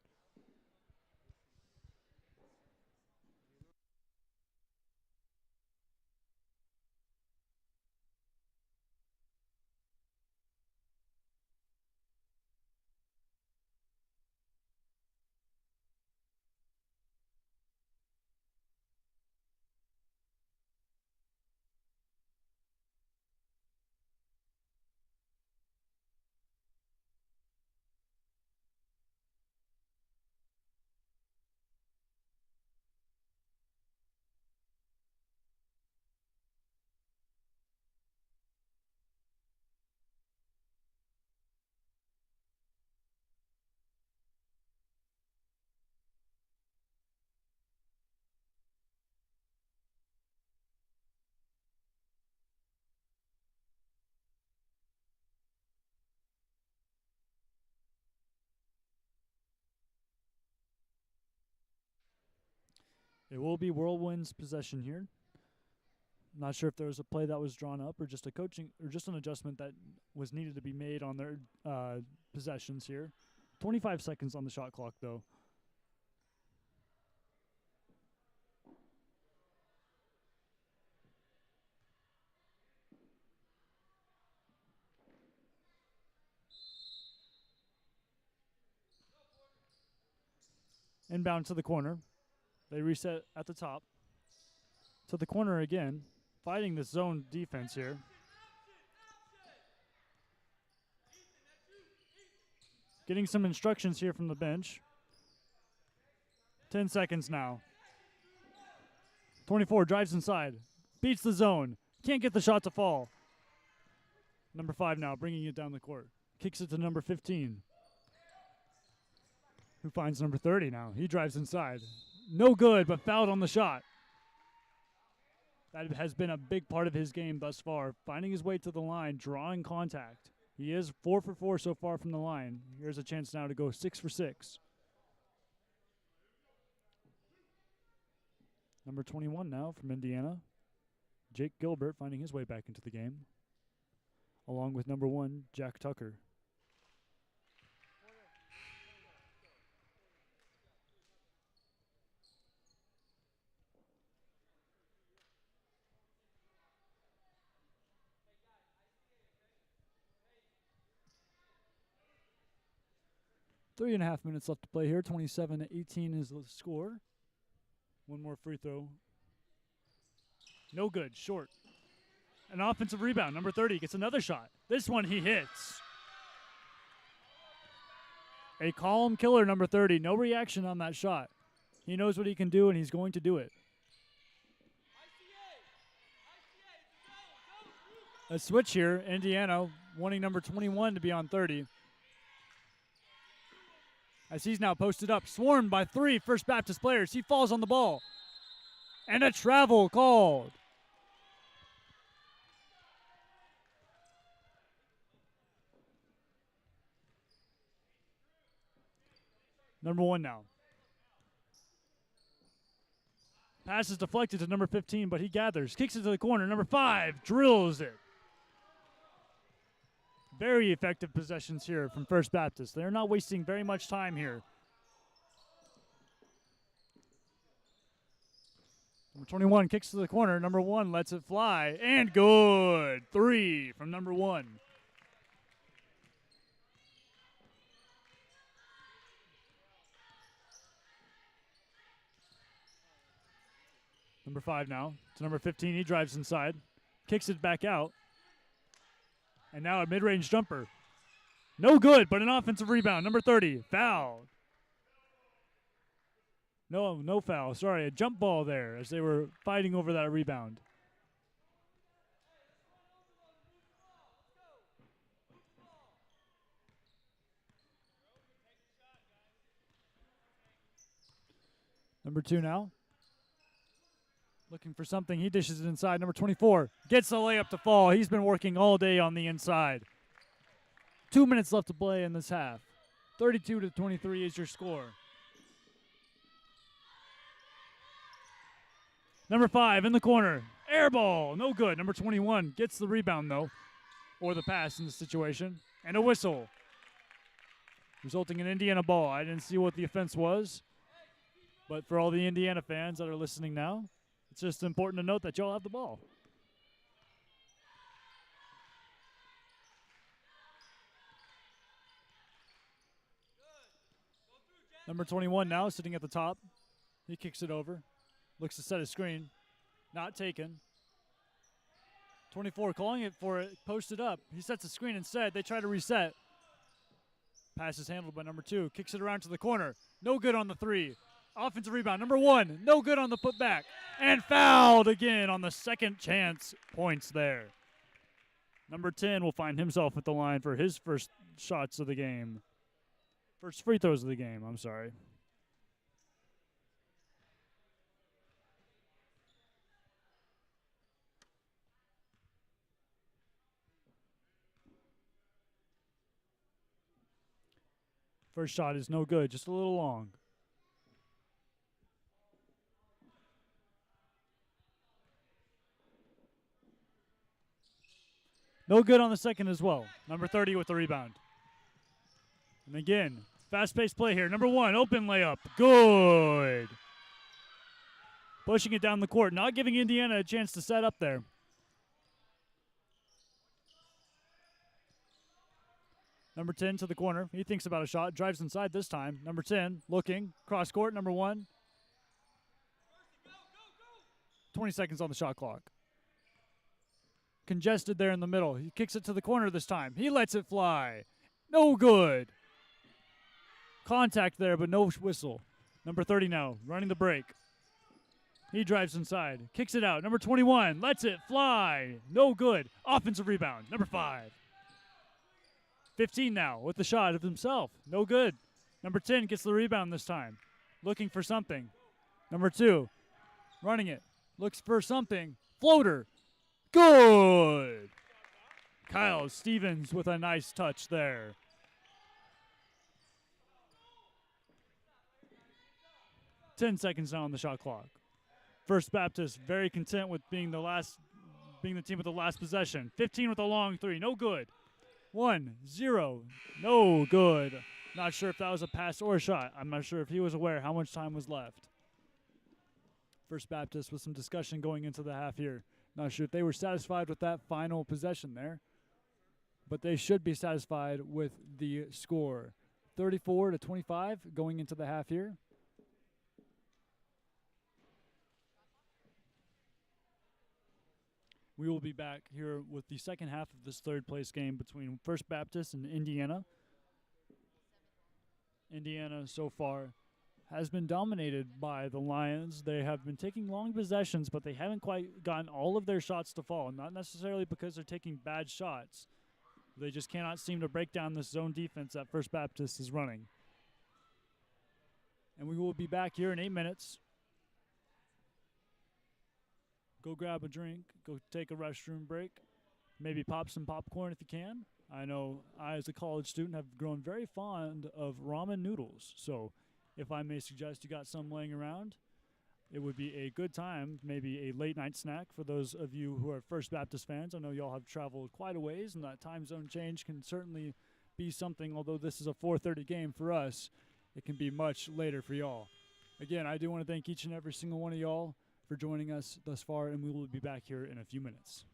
It will be Whirlwind's possession here. Not sure if there was a play that was drawn up or just a coaching or just an adjustment that was needed to be made on their possessions here. 25 seconds on the shot clock, though. Inbound to the corner. They reset at the top. To the corner again. Fighting this zone defense here. Getting some instructions here from the bench. 10 seconds now. 24 drives inside. Beats the zone. Can't get the shot to fall. Number 5 now, bringing it down the court. Kicks it to number 15, who finds number 30 now. He drives inside. No good, but fouled on the shot. That has been a big part of his game thus far, finding his way to the line, drawing contact. He is 4 for 4 so far from the line. Here's a chance now to go 6 for 6. Number 21 now from Indiana, Jake Gilbert, finding his way back into the game, along with number 1, Jack Tucker. Three and a half minutes left to play here. 27-18 is the score. One more free throw. No good. Short. An offensive rebound. Number 30 gets another shot. This one he hits. A calm killer, number 30. No reaction on that shot. He knows what he can do, and he's going to do it. A switch here. Indiana wanting number 21 to be on 30. As he's now posted up, swarmed by 3 First Baptist players. He falls on the ball. And a travel called. Number 1 now. Pass is deflected to number 15, but he gathers. Kicks it to the corner. Number 5 drills it. Very effective possessions here from First Baptist. They're not wasting very much time here. Number 21 kicks to the corner. Number 1 lets it fly. And good. 3 from number 1. Number 5 now. To number 15. He drives inside. Kicks it back out. And now a mid-range jumper. No good, but an offensive rebound. Number 30, foul. No foul. Sorry, a jump ball there as they were fighting over that rebound. Number 2 now. Looking for something. He dishes it inside. Number 24 gets the layup to fall. He's been working all day on the inside. 2 minutes left to play in this half. 32-23 is your score. Number 5 in the corner. Air ball. No good. Number 21 gets the rebound, though, or the pass in the situation. And a whistle, resulting in Indiana ball. I didn't see what the offense was, but for all the Indiana fans that are listening now, it's just important to note that y'all have the ball. Number 21 now sitting at the top. He kicks it over. Looks to set a screen. Not taken. 24 calling it for it. Posted up. He sets a screen instead. They try to reset. Pass is handled by number 2. Kicks it around to the corner. No good on the 3. Offensive rebound. Number 1. No good on the putback. And fouled again on the second chance points there. Number 10 will find himself at the line for his first shots of the game. First free throws of the game, I'm sorry. First shot is no good, just a little long. No good on the second as well. Number 30 with the rebound. And again, fast-paced play here. Number 1, open layup. Good. Pushing it down the court, not giving Indiana a chance to set up there. Number 10 to the corner. He thinks about a shot. Drives inside this time. Number 10 looking. Cross court. Number 1. 20 seconds on the shot clock. Congested there in the middle. He kicks it to the corner this time. He lets it fly. No good. Contact there, but no whistle. Number 30 now, running the break. He drives inside. Kicks it out. Number 21 lets it fly. No good. Offensive rebound. Number 5. 15 now with the shot of himself. No good. Number 10 gets the rebound this time. Looking for something. Number 2, running it. Looks for something. Floater. Good. Kyle Stevens with a nice touch there. Ten seconds now on the shot clock. First Baptist very content with being the team with the last possession. 15 with a long 3. No good. 1-0. No good. Not sure if that was a pass or a shot. I'm not sure if he was aware how much time was left. First Baptist with some discussion going into the half here. Not sure if they were satisfied with that final possession there, but they should be satisfied with the score. 34-25 going into the half here. We will be back here with the second half of this third place game between First Baptist and Indiana. Indiana so far has been dominated by the Lions. They have been taking long possessions, but they haven't quite gotten all of their shots to fall. Not necessarily because they're taking bad shots. They just cannot seem to break down this zone defense that First Baptist is running. And we will be back here in 8 minutes. Go grab a drink, go take a restroom break, maybe pop some popcorn if you can. I know I, as a college student, have grown very fond of ramen noodles. So if I may suggest you got some laying around, it would be a good time, maybe a late night snack for those of you who are First Baptist fans. I know y'all have traveled quite a ways, and that time zone change can certainly be something. Although this is a 4:30 game for us, it can be much later for y'all. Again, I do want to thank each and every single one of y'all for joining us thus far, and we will be back here in a few minutes.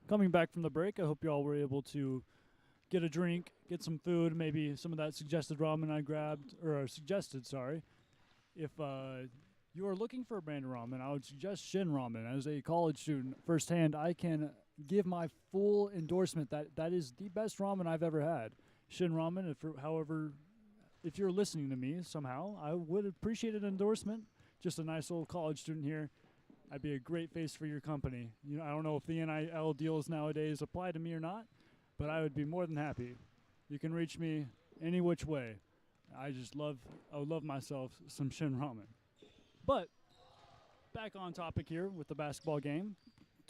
coming back from the break. I hope you all were able to get a drink, get some food, maybe some of that suggested ramen I grabbed, or suggested, sorry. If you are looking for a brand of ramen, I would suggest Shin Ramen. As a college student, firsthand, I can give my full endorsement that that is the best ramen I've ever had. Shin Ramen, if you're listening to me somehow, I would appreciate an endorsement. Just a nice old college student here. I'd be a great face for your company. You know, I don't know if the NIL deals nowadays apply to me or not, but I would be more than happy. You can reach me any which way. I would love myself some Shin Ramen. But back on topic here with the basketball game.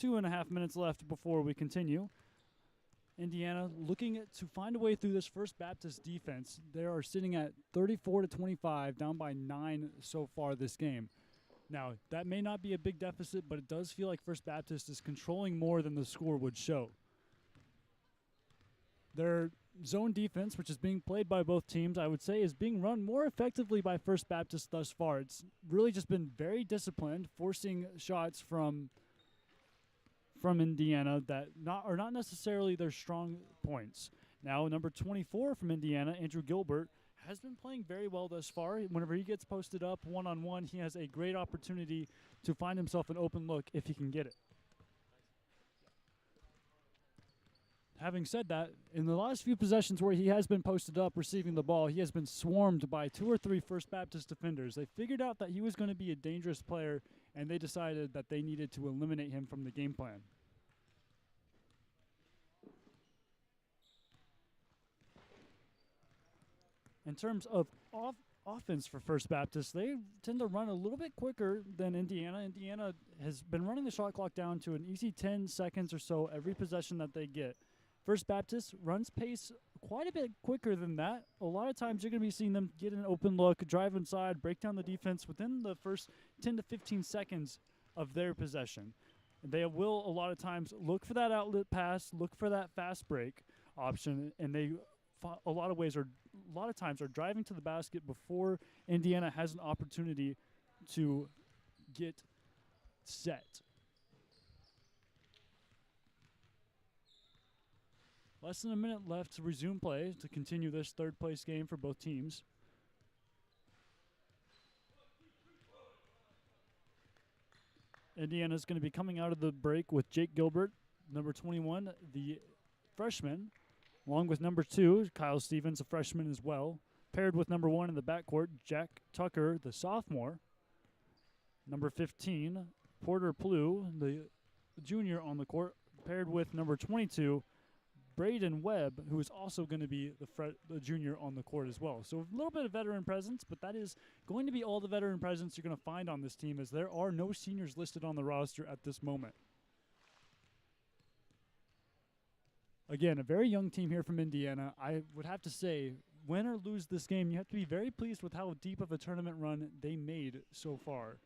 2.5 minutes left before we continue. Indiana looking to find a way through this First Baptist defense. They are sitting at 34-25, down by 9 so far this game. Now, that may not be a big deficit, but it does feel like First Baptist is controlling more than the score would show. Their zone defense, which is being played by both teams, I would say, is being run more effectively by First Baptist thus far. It's really just been very disciplined, forcing shots from Indiana that are not necessarily their strong points. Now, number 24 from Indiana, Andrew Gilbert, has been playing very well thus far. Whenever he gets posted up one-on-one, he has a great opportunity to find himself an open look if he can get it. Having said that, in the last few possessions where he has been posted up receiving the ball, he has been swarmed by 2 or 3 First Baptist defenders. They figured out that he was going to be a dangerous player, and they decided that they needed to eliminate him from the game plan. In terms of offense for First Baptist, they tend to run a little bit quicker than Indiana. Indiana has been running the shot clock down to an easy 10 seconds or so every possession that they get. First Baptist runs pace quite a bit quicker than that. A lot of times you're going to be seeing them get an open look, drive inside, break down the defense within the first 10 to 15 seconds of their possession. They will a lot of times look for that outlet pass, look for that fast break option, and they a lot of times are driving to the basket before Indiana has an opportunity to get set. Less than a minute left to resume play to continue this third place game for both teams. Indiana's going to be coming out of the break with Jake Gilbert, number 21, the freshman, along with number 2, Kyle Stevens, a freshman as well, paired with number 1 in the backcourt, Jack Tucker, the sophomore. Number 15, Porter Plew, the junior on the court, paired with number 22, Braden Webb, who is also going to be the junior on the court as well. So a little bit of veteran presence, but that is going to be all the veteran presence you're going to find on this team, as there are no seniors listed on the roster at this moment. Again, a very young team here from Indiana. I would have to say, win or lose this game, you have to be very pleased with how deep of a tournament run they made so far.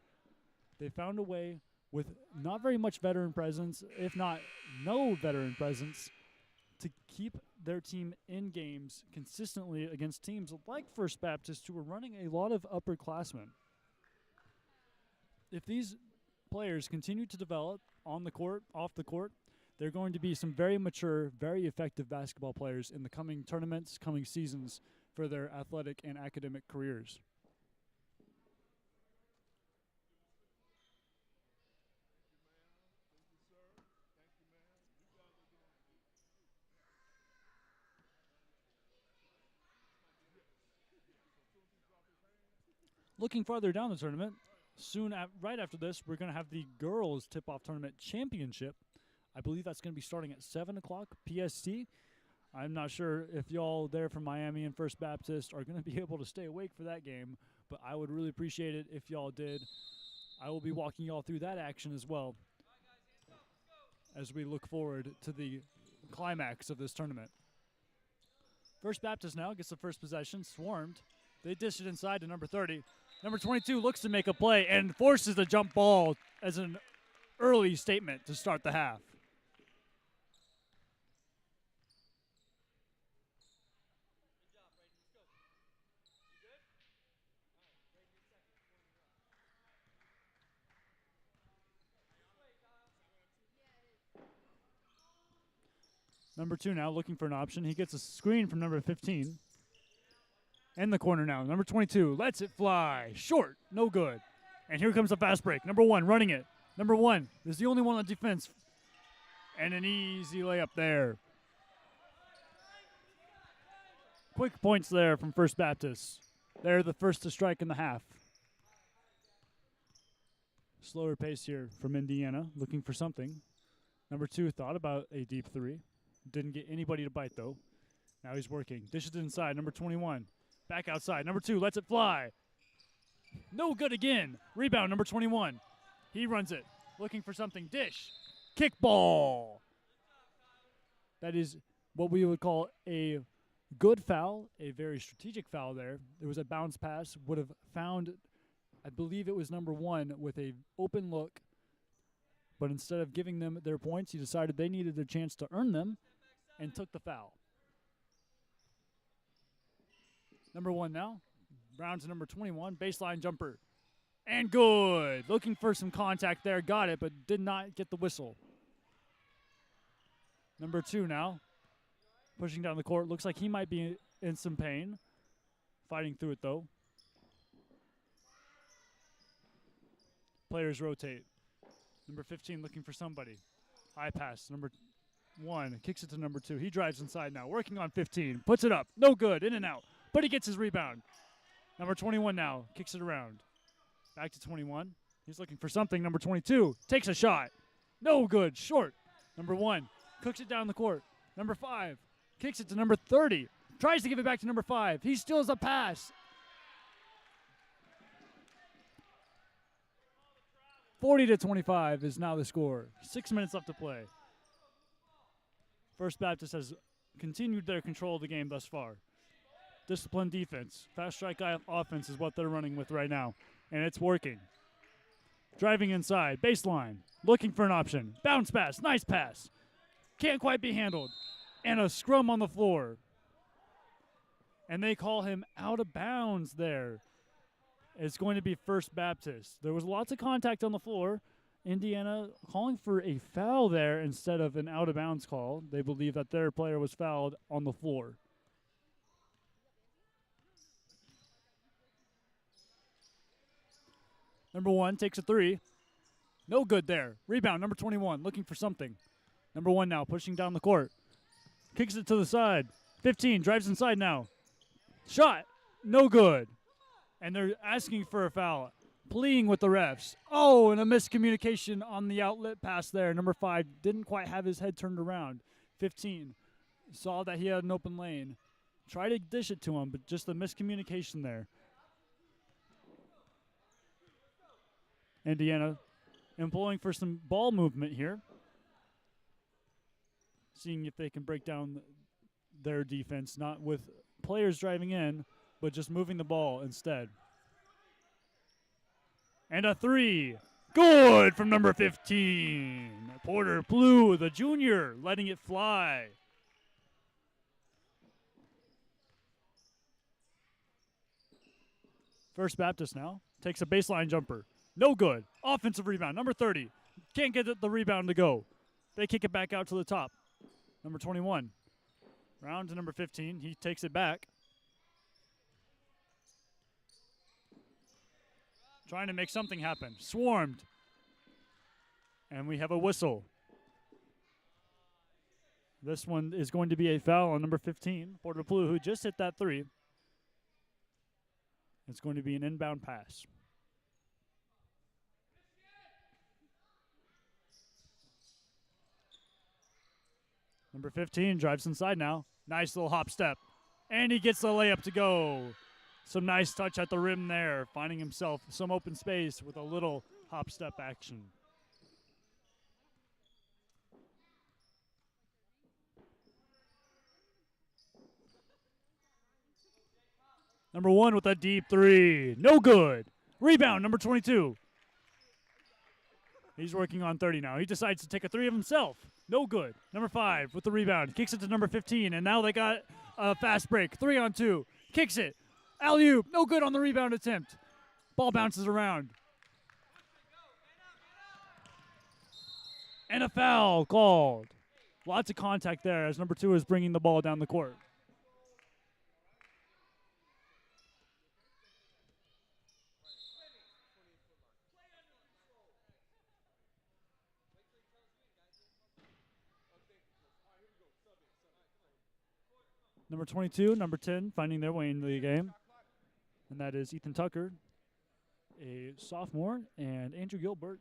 They found a way with not very much veteran presence, if not no veteran presence, to keep their team in games consistently against teams like First Baptist, who are running a lot of upperclassmen. If these players continue to develop on the court, off the court, they're going to be some very mature, very effective basketball players in the coming tournaments, coming seasons for their athletic and academic careers. Looking farther down the tournament, right after this, we're going to have the girls tip-off tournament championship. I believe that's going to be starting at 7 o'clock PST. I'm not sure if y'all there from Miami and First Baptist are going to be able to stay awake for that game, but I would really appreciate it if y'all did. I will be walking y'all through that action as well as we look forward to the climax of this tournament. First Baptist now gets the first possession, swarmed. They dish it inside to number 30. Number 22 looks to make a play and forces the jump ball as an early statement to start the half. Number 2 now looking for an option. He gets a screen from number 15. In the corner now. Number 22 lets it fly. Short. No good. And here comes a fast break. Number 1 running it. Number 1 is the only one on defense. And an easy layup there. Quick points there from First Baptist. They're the first to strike in the half. Slower pace here from Indiana, looking for something. Number 2 thought about a deep 3. Didn't get anybody to bite, though. Now he's working. Dishes inside. Number 21. Back outside. Number 2 lets it fly. No good again. Rebound, number 21. He runs it. Looking for something. Dish. Kickball. That is what we would call a good foul, a very strategic foul there. It was a bounce pass. Would have found, I believe it was number 1 with a open look. But instead of giving them their points, he decided they needed a chance to earn them and took the foul. Number 1 now. Brown to number 21. Baseline jumper. And good. Looking for some contact there. Got it, but did not get the whistle. Number 2 now. Pushing down the court. Looks like he might be in some pain. Fighting through it, though. Players rotate. Number 15 looking for somebody. High pass. Number 1 kicks it to number 2. He drives inside now. Working on 15. Puts it up. No good. In and out. But he gets his rebound. Number 21 now. Kicks it around. Back to 21. He's looking for something. Number 22 takes a shot. No good. Short. Number 1 cooks it down the court. Number 5 kicks it to number 30. Tries to give it back to number 5. He steals a pass. 40-25 is now the score. 6 minutes left to play. First Baptist has continued their control of the game thus far. Disciplined defense. Fast strike offense is what they're running with right now. And it's working. Driving inside. Baseline. Looking for an option. Bounce pass. Nice pass. Can't quite be handled. And a scrum on the floor. And they call him out of bounds there. It's going to be First Baptist. There was lots of contact on the floor. Indiana calling for a foul there instead of an out of bounds call. They believe that their player was fouled on the floor. Number 1 takes a 3. No good there. Rebound, number 21, looking for something. Number 1 now, pushing down the court. Kicks it to the side. 15, drives inside now. Shot, no good. And they're asking for a foul, pleading with the refs. Oh, and a miscommunication on the outlet pass there. Number 5 didn't quite have his head turned around. 15 saw that he had an open lane. Tried to dish it to him, but just a miscommunication there. Indiana employing for some ball movement here. Seeing if they can break down their defense, not with players driving in, but just moving the ball instead. And a 3. Good from number 15. Porter Blue, the junior, letting it fly. First Baptist now takes a baseline jumper. No good. Offensive rebound. Number 30. Can't get the rebound to go. They kick it back out to the top. Number 21. Round to number 15. He takes it back. Trying to make something happen. Swarmed. And we have a whistle. This one is going to be a foul on number 15. Porter Blue, who just hit that 3. It's going to be an inbound pass. Number 15 drives inside now. Nice little hop step. And he gets the layup to go. Some nice touch at the rim there. Finding himself some open space with a little hop step action. Number 1 with a deep 3. No good. Rebound, number 22. He's working on 30 now. He decides to take a 3 of himself. No good. Number 5 with the rebound. Kicks it to number 15, and now they got a fast break. 3 on 2. Kicks it. Alley-oop. No good on the rebound attempt. Ball bounces around. And a foul called. Lots of contact there as number 2 is bringing the ball down the court. Number 22, number 10 finding their way into the game. And that is Ethan Tucker, a sophomore, and Andrew Gilbert,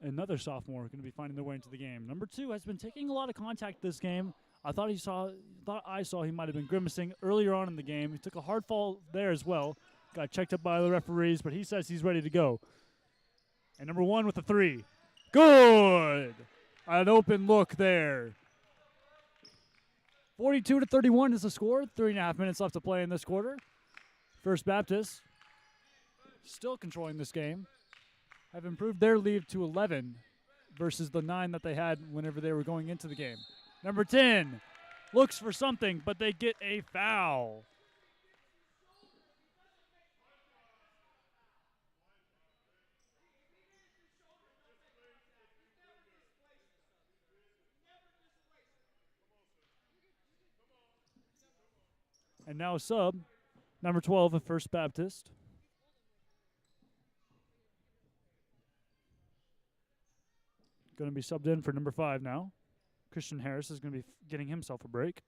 another sophomore, going to be finding their way into the game. Number 2 has been taking a lot of contact this game. I saw he might have been grimacing earlier on in the game. He took a hard fall there as well. Got checked up by the referees, but he says he's ready to go. And number 1 with the 3. Good! An open look there. 42-31 is the score. 3.5 minutes left to play in this quarter. First Baptist still controlling this game. Have improved their lead to 11 versus the 9 that they had whenever they were going into the game. Number 10 looks for something, but they get a foul. And now sub, number 12 of First Baptist. Going to be subbed in for number 5 now. Christian Harris is going to be getting himself a break.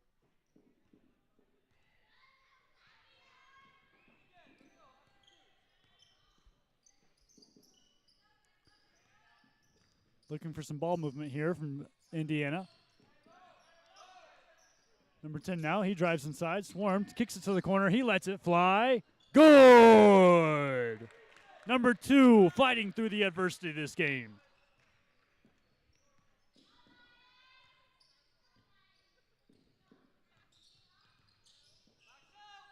Looking for some ball movement here from Indiana. Number 10 now, he drives inside, swarmed, kicks it to the corner, he lets it fly. Good! Number 2 fighting through the adversity of this game.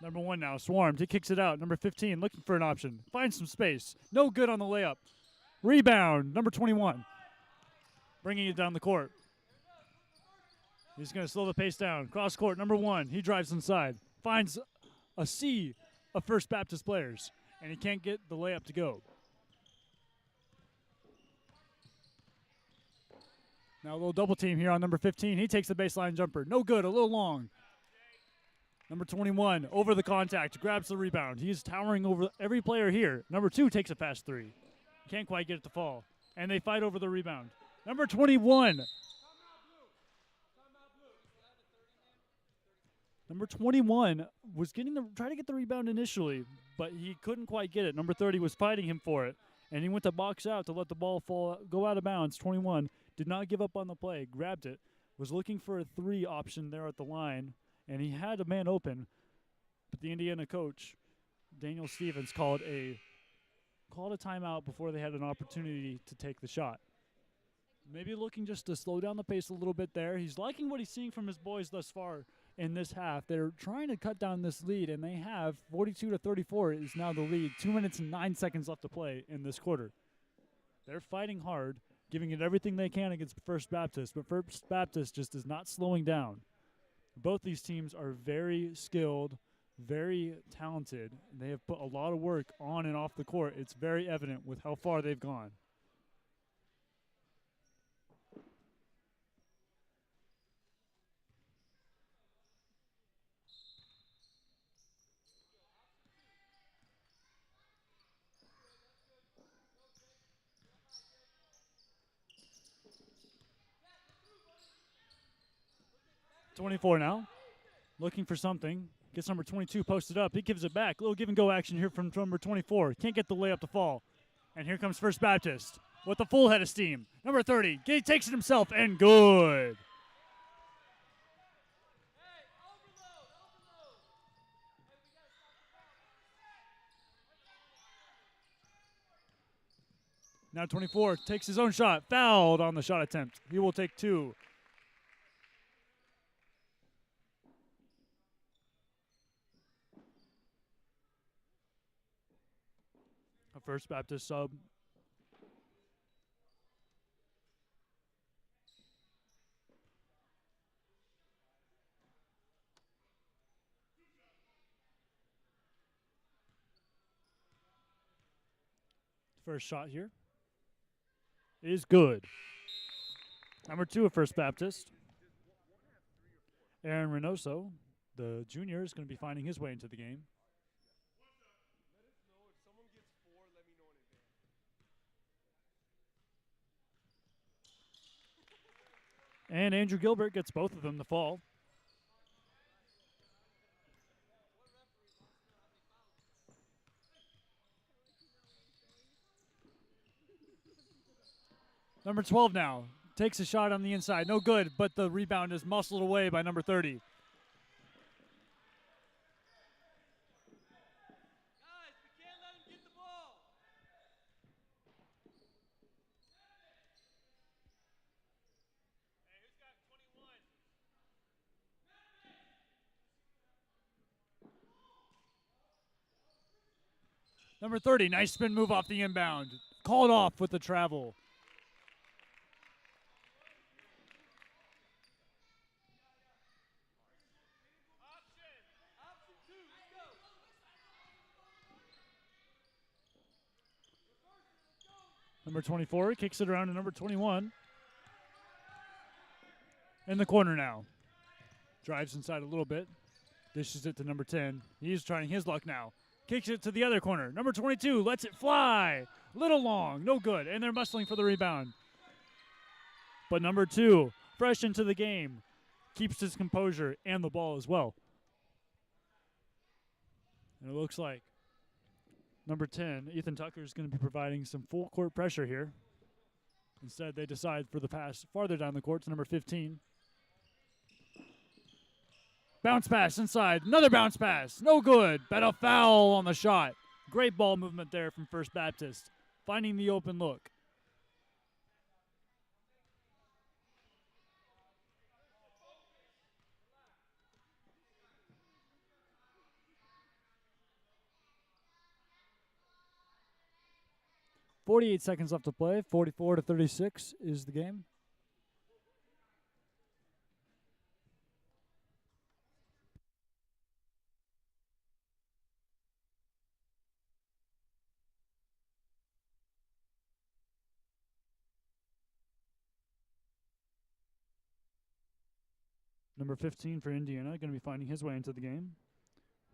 Number 1 now, swarmed, he kicks it out. Number 15 looking for an option, finds some space. No good on the layup. Rebound, number 21. Bringing it down the court. He's going to slow the pace down. Cross court, number 1. He drives inside. Finds a sea of First Baptist players, and he can't get the layup to go. Now a little double team here on number 15. He takes the baseline jumper. No good, a little long. Number 21, over the contact, grabs the rebound. He's towering over every player here. Number 2 takes a fast 3. Can't quite get it to fall. And they fight over the rebound. Number 21. Number 21 was trying to get the rebound initially, but he couldn't quite get it. Number 30 was fighting him for it, and he went to box out to let the ball go out of bounds. 21 did not give up on the play, grabbed it, was looking for a 3 option there at the line, and he had a man open, but the Indiana coach, Daniel Stevens, called a timeout before they had an opportunity to take the shot. Maybe looking just to slow down the pace a little bit there. He's liking what he's seeing from his boys thus far in this half. They're trying to cut down this lead, and they have 42-34 is now the lead. 2 minutes and 9 seconds left to play in this quarter. They're fighting hard, giving it everything they can against First Baptist, but First Baptist just is not slowing down. Both these teams are very skilled, very talented. They have put a lot of work on and off the court. It's very evident with how far they've gone. .24 now, looking for something. Gets number 22 posted up. He gives it back. Little give and go action here from number 24. Can't get the layup to fall. And here comes First Baptist with a full head of steam. Number 30, he takes it himself, and good. Now 24 takes his own shot. Fouled on the shot attempt. He will take 2. A First Baptist sub. First shot here is good. Number 2 of First Baptist. Aaron Reynoso, the junior, is going to be finding his way into the game. And Andrew Gilbert gets both of them to fall. Number 12 now takes a shot on the inside. No good, but the rebound is muscled away by number 30. Number 30, nice spin move off the inbound. Called off with the travel. Number 24 kicks it around to number 21. In the corner now. Drives inside a little bit. Dishes it to number 10. He's trying his luck now. Kicks it to the other corner. Number 22 lets it fly. Little long, no good. And they're bustling for the rebound. But number 2, fresh into the game, keeps his composure and the ball as well. And it looks like number 10, Ethan Tucker, is going to be providing some full court pressure here. Instead, they decide for the pass farther down the court to number 15. Bounce pass inside. Another bounce pass. No good. But a foul on the shot. Great ball movement there from First Baptist. Finding the open look. .48 seconds left to play. 44-36 is the game. Number 15 for Indiana, going to be finding his way into the game.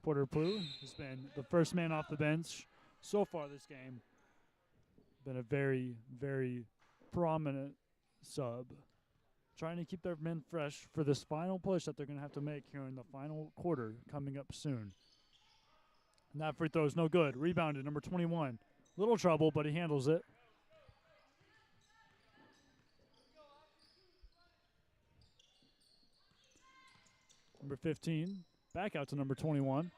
Porter Plu has been the first man off the bench so far this game. Been a very, very prominent sub. Trying to keep their men fresh for this final push that they're going to have to make here in the final quarter coming up soon. And that free throw is no good. Rebounded, number 21. Little trouble, but he handles it. Number 15, back out to number 21.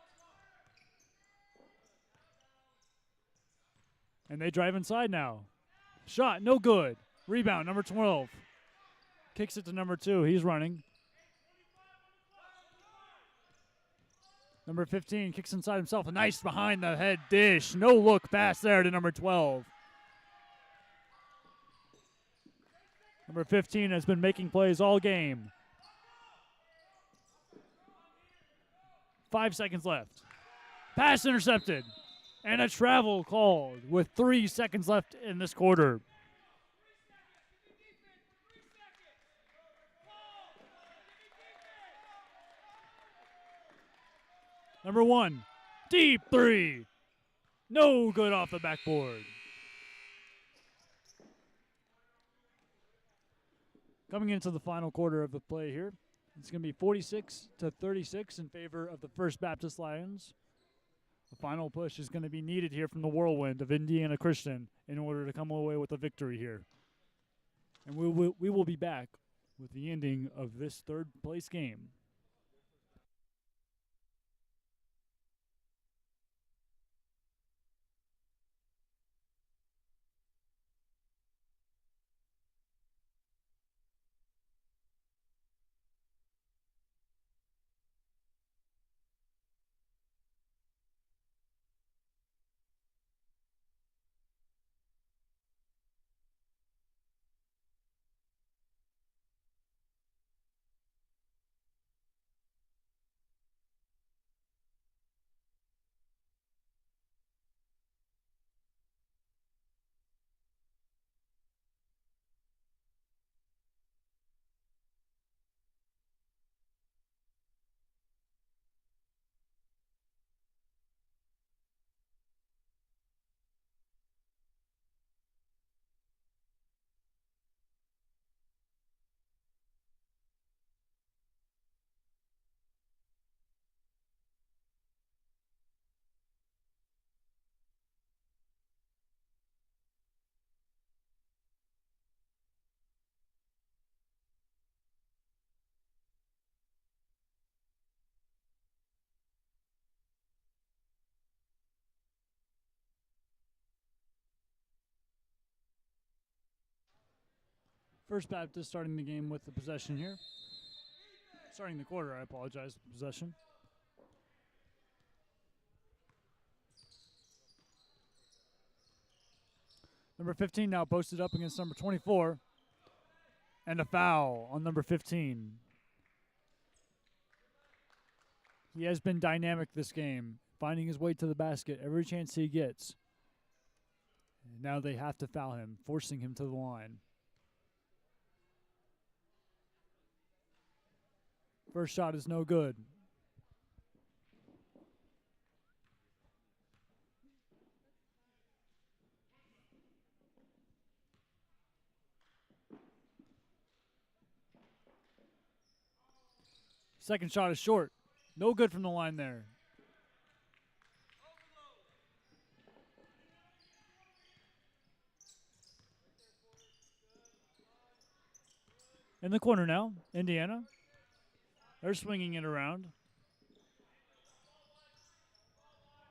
And they drive inside now. Shot, no good. Rebound, number 12. Kicks it to number 2. He's running. Number 15 kicks inside himself. A nice behind the head dish. No look pass there to number 12. Number 15 has been making plays all game. 5 seconds left. Pass intercepted. And a travel called with 3 seconds left in this quarter. Number 1, deep 3. No good off the backboard. Coming into the final quarter of the play here, it's going to be 46-36 in favor of the First Baptist Lions. The final push is going to be needed here from the whirlwind of Indiana Christian in order to come away with a victory here. And we will be back with the ending of this third place game. First Baptist starting the game with the possession here. Starting the quarter, I apologize, possession. Number 15 now posted up against number 24. And a foul on number 15. He has been dynamic this game, finding his way to the basket every chance he gets. And now they have to foul him, forcing him to the line. First shot is no good. Second shot is short. No good from the line there. In the corner now, Indiana. They're swinging it around.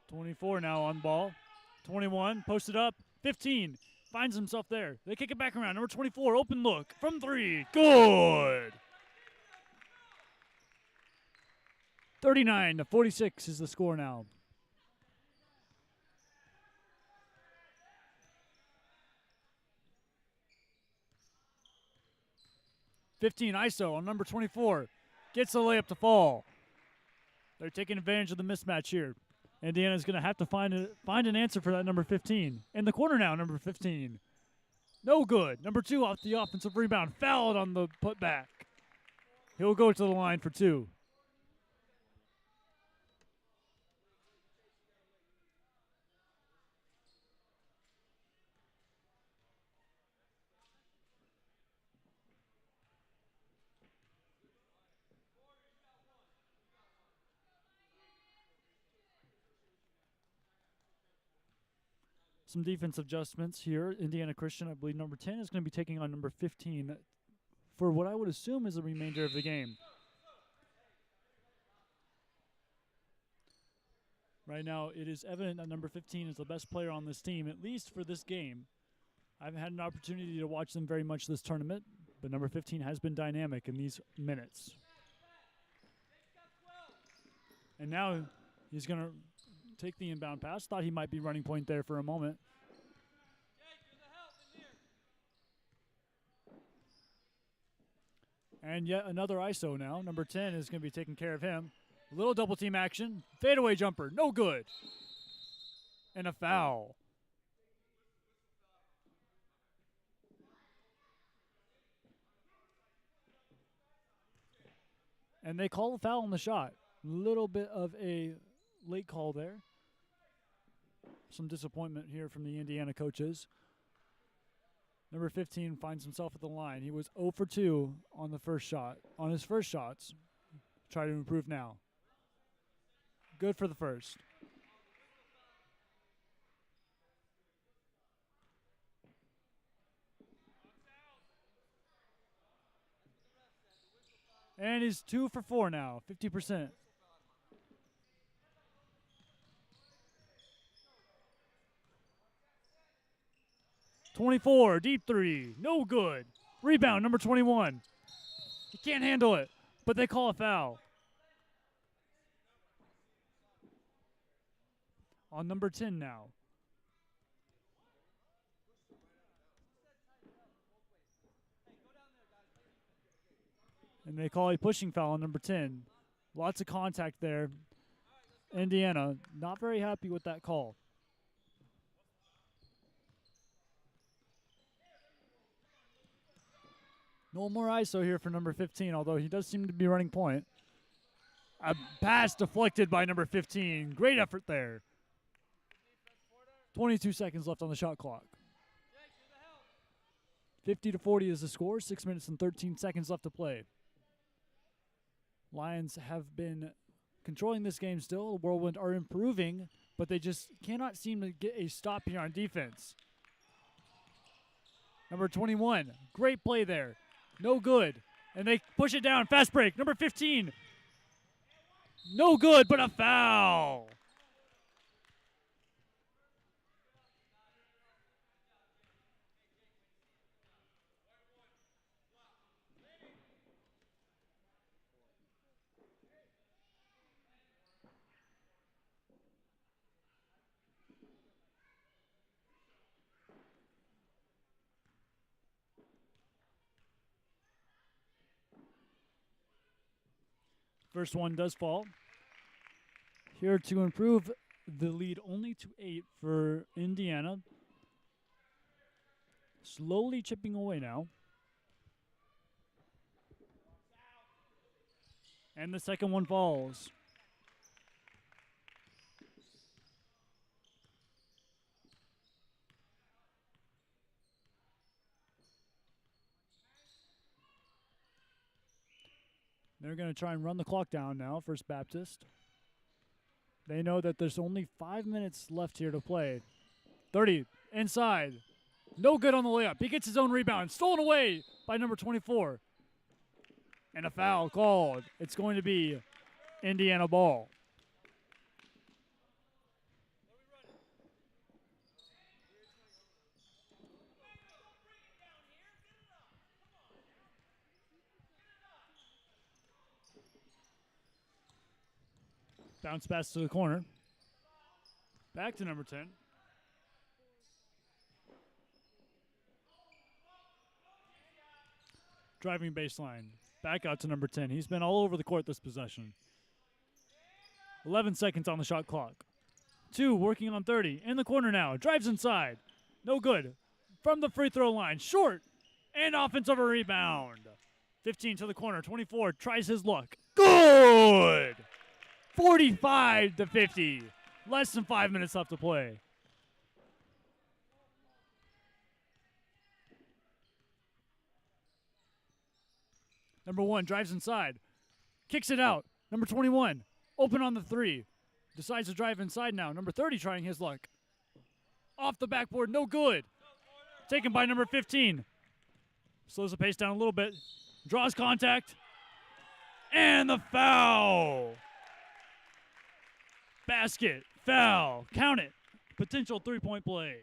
24 now on ball. 21, posted up. 15, finds himself there. They kick it back around. Number 24, open look from 3. Good! 39-46 is the score now. (15) ISO on number 24. Gets the layup to fall. They're taking advantage of the mismatch here. Indiana's going to have to find an answer for that number 15. In the corner now, number 15. No good. Number 2 off the offensive rebound. Fouled on the putback. He'll go to the line for 2. Some defense adjustments here. Indiana Christian, I believe number 10 is going to be taking on number 15 for what I would assume is the remainder of the game. Right now, it is evident that number 15 is the best player on this team, at least for this game. I haven't had an opportunity to watch them very much this tournament, but number 15 has been dynamic in these minutes. And now he's going to take the inbound pass. Thought he might be running point there for a moment. And yet another ISO now. Number 10 is going to be taking care of him. A little double team action. Fadeaway jumper. No good. And a foul. And they call a foul on the shot. Little bit of a late call there. Some disappointment here from the Indiana coaches. Number 15 finds himself at the line. He was 0 for 2 on the first shot. On his first shots. Try to improve now. Good for the first. And he's 2 for 4 now, 50%. (24) deep 3, no good. Rebound, number 21. He can't handle it, but they call a foul on number 10 now. And they call a pushing foul on number 10. Lots of contact there. Indiana not very happy with that call. No more ISO here for number 15, although he does seem to be running point. A pass deflected by number 15. Great effort there. 22 seconds left on the shot clock. 50-40 is the score. 6 minutes and 13 seconds left to play. Lions have been controlling this game still. Whirlwind are improving, but they just cannot seem to get a stop here on defense. Number 21, great play there. No good. And they push it down. Fast break. Number 15. No good, but a foul. First one does fall. Here to improve the lead only to 8 for Indiana. Slowly chipping away now. And the second one falls. They're going to try and run the clock down now, First Baptist. They know that there's only 5 minutes left here to play. 30, inside. No good on the layup. He gets his own rebound. Stolen away by number 24. And a foul called. It's going to be Indiana ball. Bounce pass to the corner. Back to number 10. Driving baseline. Back out to number 10. He's been all over the court this possession. 11 seconds on the shot clock. 2 working on 30. In the corner now. Drives inside. No good. From the free throw line. Short. And offensive rebound. 15 to the corner. 24 tries his luck. Good! 45-50. Less than 5 minutes left to play. Number 1 drives inside. Kicks it out. Number 21, open on the 3. Decides to drive inside now. Number 30 trying his luck. Off the backboard, no good. Taken by number 15. Slows the pace down a little bit. Draws contact. And the foul. Basket, foul, count it. Potential three-point play.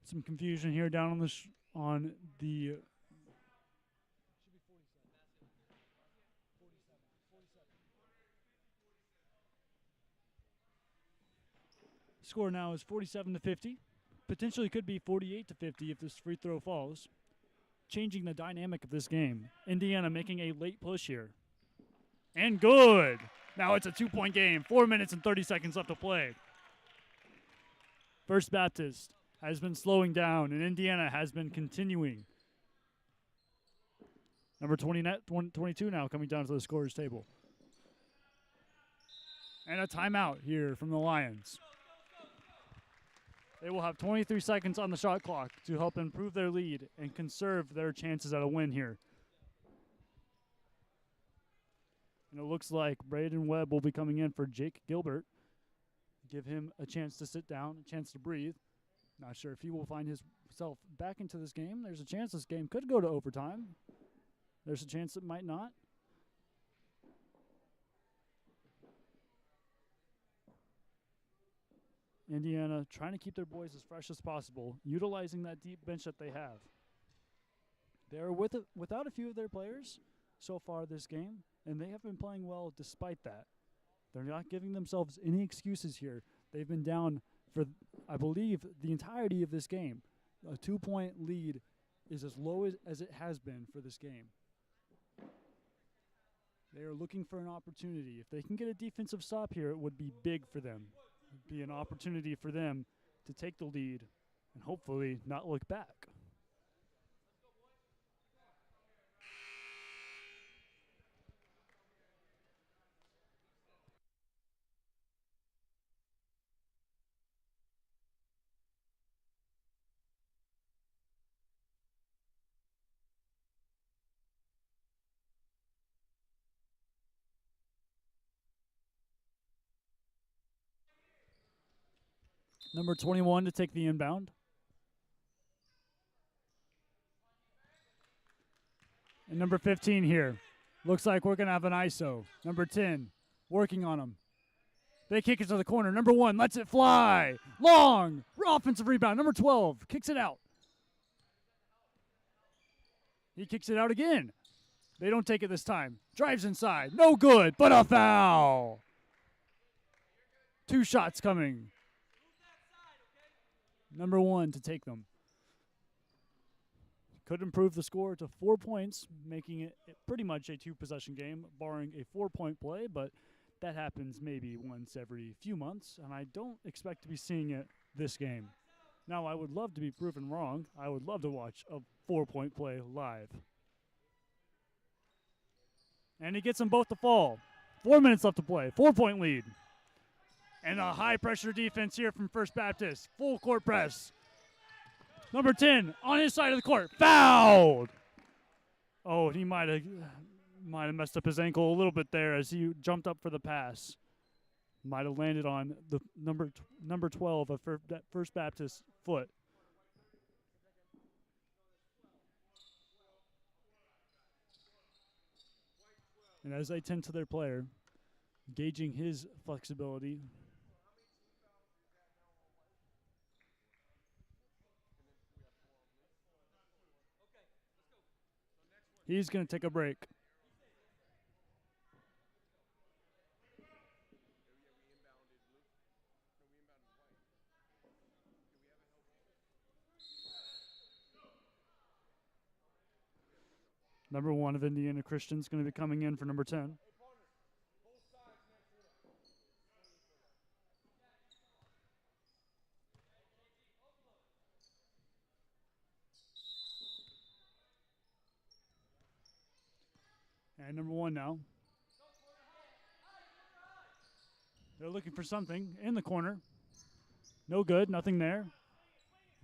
Some confusion here down on the score now is 47-50. Potentially could be 48-50 if this free throw falls. Changing the dynamic of this game. Indiana making a late push here. And good. Now it's a 2-point game. 4 minutes and 30 seconds left to play. First Baptist has been slowing down, and Indiana has been continuing. Number 22 now coming down to the scorer's table. And a timeout here from the Lions. They will have 23 seconds on the shot clock to help improve their lead and conserve their chances at a win here. And it looks like Braden Webb will be coming in for Jake Gilbert. Give him a chance to sit down, a chance to breathe. Not sure if he will find himself back into this game. There's a chance this game could go to overtime. There's a chance it might not. Indiana trying to keep their boys as fresh as possible, utilizing that deep bench that they have. They're without a few of their players so far this game, and they have been playing well despite that. They're not giving themselves any excuses here. They've been down for, I believe, the entirety of this game. A 2-point lead is as low as it has been for this game. They are looking for an opportunity. If they can get a defensive stop here, it would be big for them. It would be an opportunity for them to take the lead and hopefully not look back. Number 21 to take the inbound. And number 15 here. Looks like we're going to have an ISO. Number 10 working on him. They kick it to the corner. Number 1 lets it fly. Long offensive rebound. Number 12 kicks it out. He kicks it out again. They don't take it this time. Drives inside. No good, but a foul. 2 shots coming. Number 1 to take them. Could improve the score to 4 points, making it pretty much a 2-possession game, barring a 4-point play, but that happens maybe once every few months, and I don't expect to be seeing it this game. Now, I would love to be proven wrong. I would love to watch a 4-point play live. And he gets them both to fall. 4 minutes left to play. 4-point lead. And a high-pressure defense here from First Baptist. Full court press. Number 10 on his side of the court. Fouled. Oh, he might have messed up his ankle a little bit there as he jumped up for the pass. Might have landed on the number 12 of First Baptist foot. And as they tend to their player, gauging his flexibility. He's going to take a break. Number 1 of Indiana Christian's going to be coming in for number 10. And number 1 now. They're looking for something in the corner. No good, nothing there.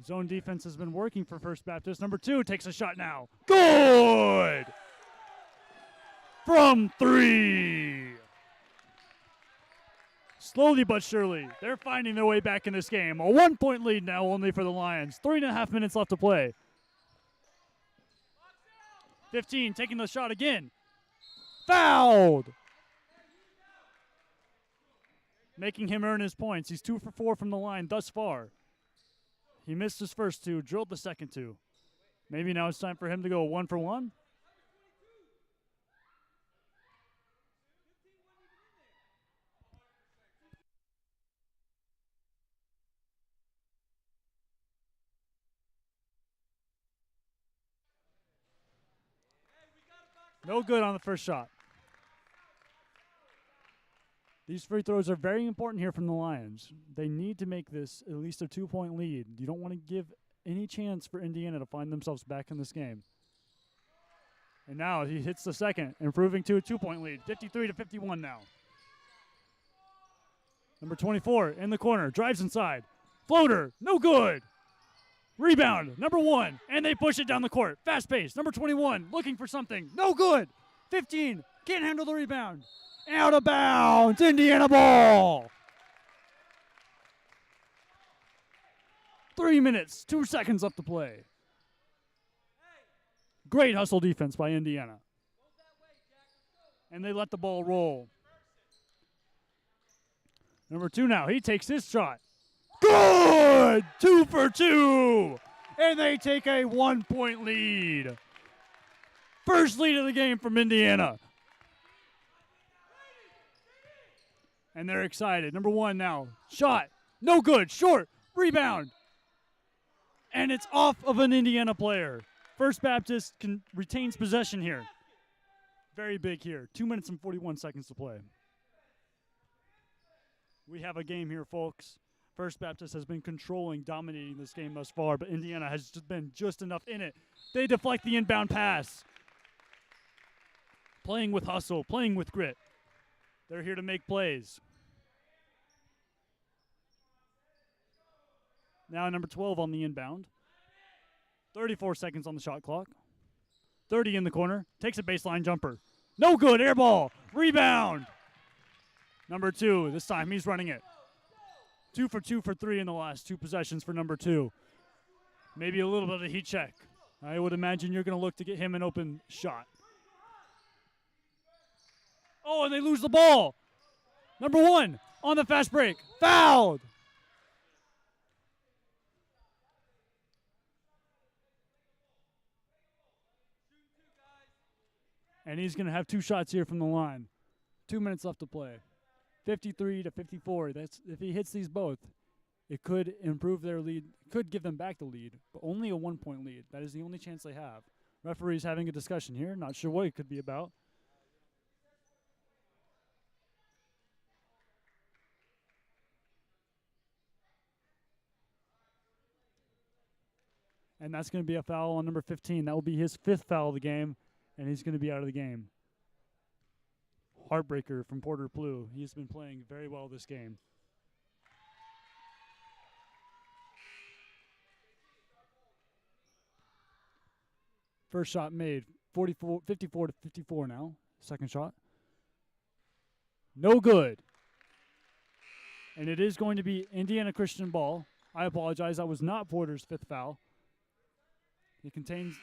Zone defense has been working for First Baptist. Number 2 takes a shot now. Good! From 3. Slowly but surely, they're finding their way back in this game. A 1-point lead now only for the Lions. 3.5 minutes left to play. 15 taking the shot again. Fouled! Making him earn his points. He's 2 for 4 from the line thus far. He missed his first 2, drilled the second 2. Maybe now it's time for him to go 1 for 1. No good on the first shot. These free throws are very important here from the Lions. They need to make this at least a 2-point lead. You don't want to give any chance for Indiana to find themselves back in this game. And now he hits the second, improving to a 2-point lead. 53-51 now. Number 24 in the corner, drives inside. Floater, no good. Rebound, number 1, and they push it down the court. Fast pace, number 21, looking for something. No good. 15, can't handle the rebound. Out of bounds, Indiana ball. 3 minutes, 2 seconds left to play. Great hustle defense by Indiana. And they let the ball roll. Number 2 now, he takes his shot. Good! 2 for 2. And they take a 1-point lead. First lead of the game from Indiana. And they're excited. Number 1 now. Shot. No good. Short. Rebound. And it's off of an Indiana player. First Baptist retains possession here. Very big here. 2 minutes and 41 seconds to play. We have a game here, folks. First Baptist has been controlling, dominating this game thus far, but Indiana has just been just enough in it. They deflect the inbound pass. Playing with hustle, playing with grit. They're here to make plays. Now number 12 on the inbound. 34 seconds on the shot clock. 30 in the corner. Takes a baseline jumper. No good. Air ball. Rebound. Number 2. This time he's running it. 2 for 2 for 3 in the last 2 possessions for number 2. Maybe a little bit of a heat check. I would imagine you're going to look to get him an open shot. Oh, and they lose the ball. Number 1 on the fast break. Fouled. And he's going to have 2 shots here from the line. 2 minutes left to play. 53 to 54. That's if he hits these both, it could improve their lead, could give them back the lead, but only a 1-point lead. That is the only chance they have. Referee's having a discussion here. Not sure what it could be about. And that's going to be a foul on number 15. That will be his 5th foul of the game, and he's going to be out of the game. Heartbreaker from Porter Blue. He's been playing very well this game. First shot made, 54 to 54 now. Second shot. No good. And it is going to be Indiana Christian ball. I apologize, that was not Porter's 5th foul. He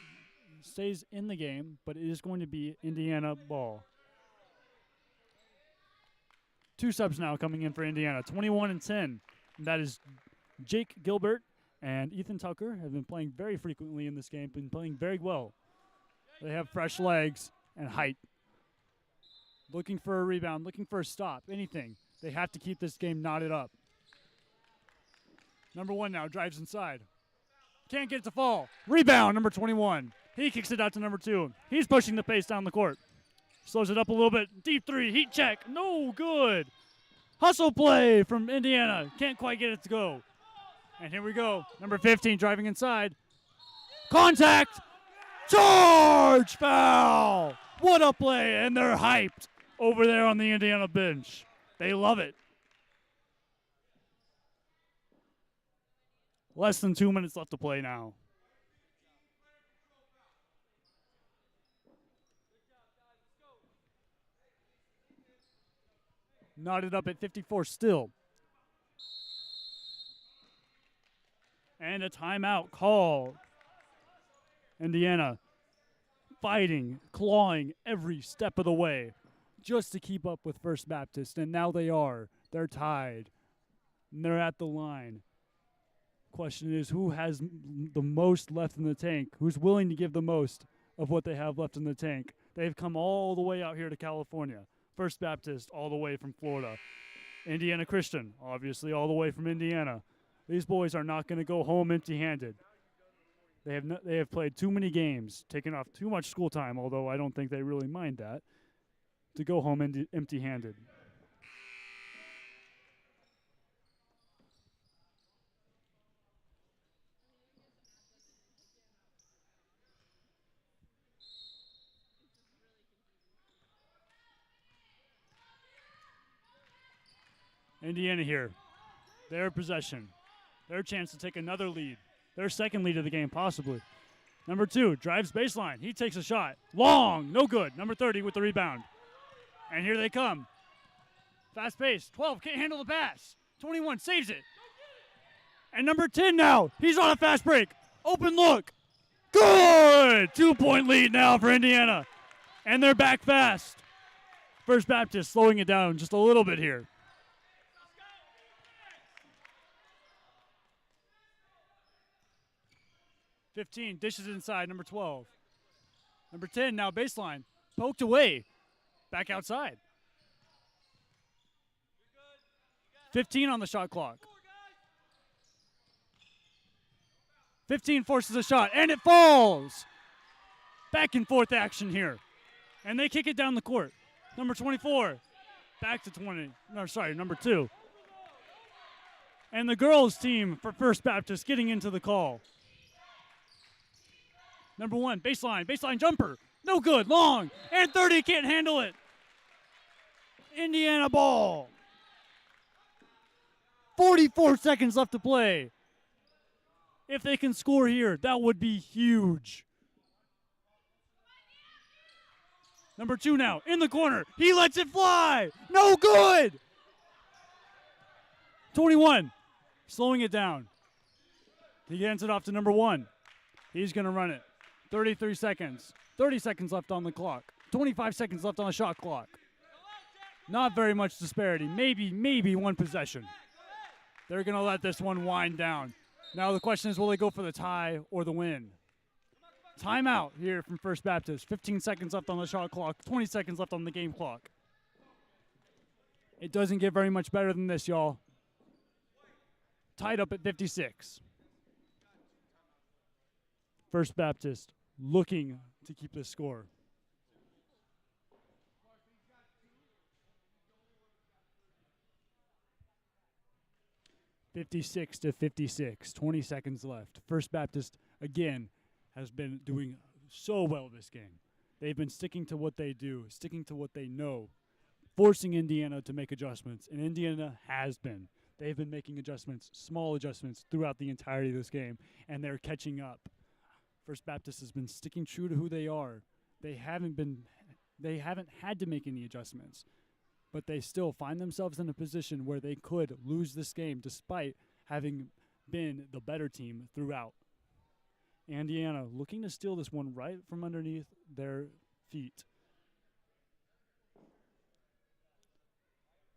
stays in the game, but it is going to be Indiana ball. 2 subs now coming in for Indiana, 21 and 10. And that is Jake Gilbert and Ethan Tucker have been playing very frequently in this game, been playing very well. They have fresh legs and height. Looking for a rebound, looking for a stop, anything. They have to keep this game knotted up. Number 1 now drives inside. Can't get it to fall. Rebound, number 21. He kicks it out to number 2. He's pushing the pace down the court. Slows it up a little bit. Deep 3, heat check. No good. Hustle play from Indiana. Can't quite get it to go. And here we go. Number 15 driving inside. Contact. Charge foul. What a play. And they're hyped over there on the Indiana bench. They love it. Less than 2 minutes left to play now. Knotted up at 54 still. And a timeout call. Indiana fighting, clawing every step of the way just to keep up with First Baptist. And now they are. They're tied. And they're at the line. Question is, who has the most left in the tank? Who's willing to give the most of what they have left in the tank? They've come all the way out here to California. First Baptist all the way from Florida. Indiana Christian, obviously all the way from Indiana. These boys are not going to go home empty-handed. They have played too many games, taken off too much school time, although I don't think they really mind that, to go home empty-handed. Indiana here. Their possession. Their chance to take another lead. Their second lead of the game, possibly. Number 2 drives baseline. He takes a shot. Long. No good. Number 30 with the rebound. And here they come. Fast pace. 12 can't handle the pass. 21 saves it. And number 10 now. He's on a fast break. Open look. Good. 2-point lead now for Indiana. And they're back fast. First Baptist slowing it down just a little bit here. 15 dishes inside, number 12. Number 10 now baseline. Poked away. Back outside. 15 on the shot clock. 15 forces a shot, and it falls. Back and forth action here. And they kick it down the court. Number 24. Back to 20. No, sorry, number 2. And the girls team for First Baptist getting into the call. Number 1, baseline jumper. No good, long, and 30 can't handle it. Indiana ball. 44 seconds left to play. If they can score here, that would be huge. Number 2 now, in the corner. He lets it fly. No good. 21, slowing it down. He hands it off to number 1. He's going to run it. 33 seconds. 30 seconds left on the clock. 25 seconds left on the shot clock. Not very much disparity. Maybe one possession. They're going to let this one wind down. Now the question is, will they go for the tie or the win? Timeout here from First Baptist. 15 seconds left on the shot clock, 20 seconds left on the game clock. It doesn't get very much better than this, y'all. Tied up at 56. First Baptist looking to keep this score. (56-56). 20 seconds left. First Baptist again has been doing so well this game. They've been sticking to what they do, sticking to what they know, forcing Indiana to make adjustments, and Indiana has been. They've been making adjustments, small adjustments, throughout the entirety of this game, and they're catching up. First Baptist has been sticking true to who they are. They haven't had to make any adjustments, but they still find themselves in a position where they could lose this game despite having been the better team throughout. Indiana looking to steal this one right from underneath their feet.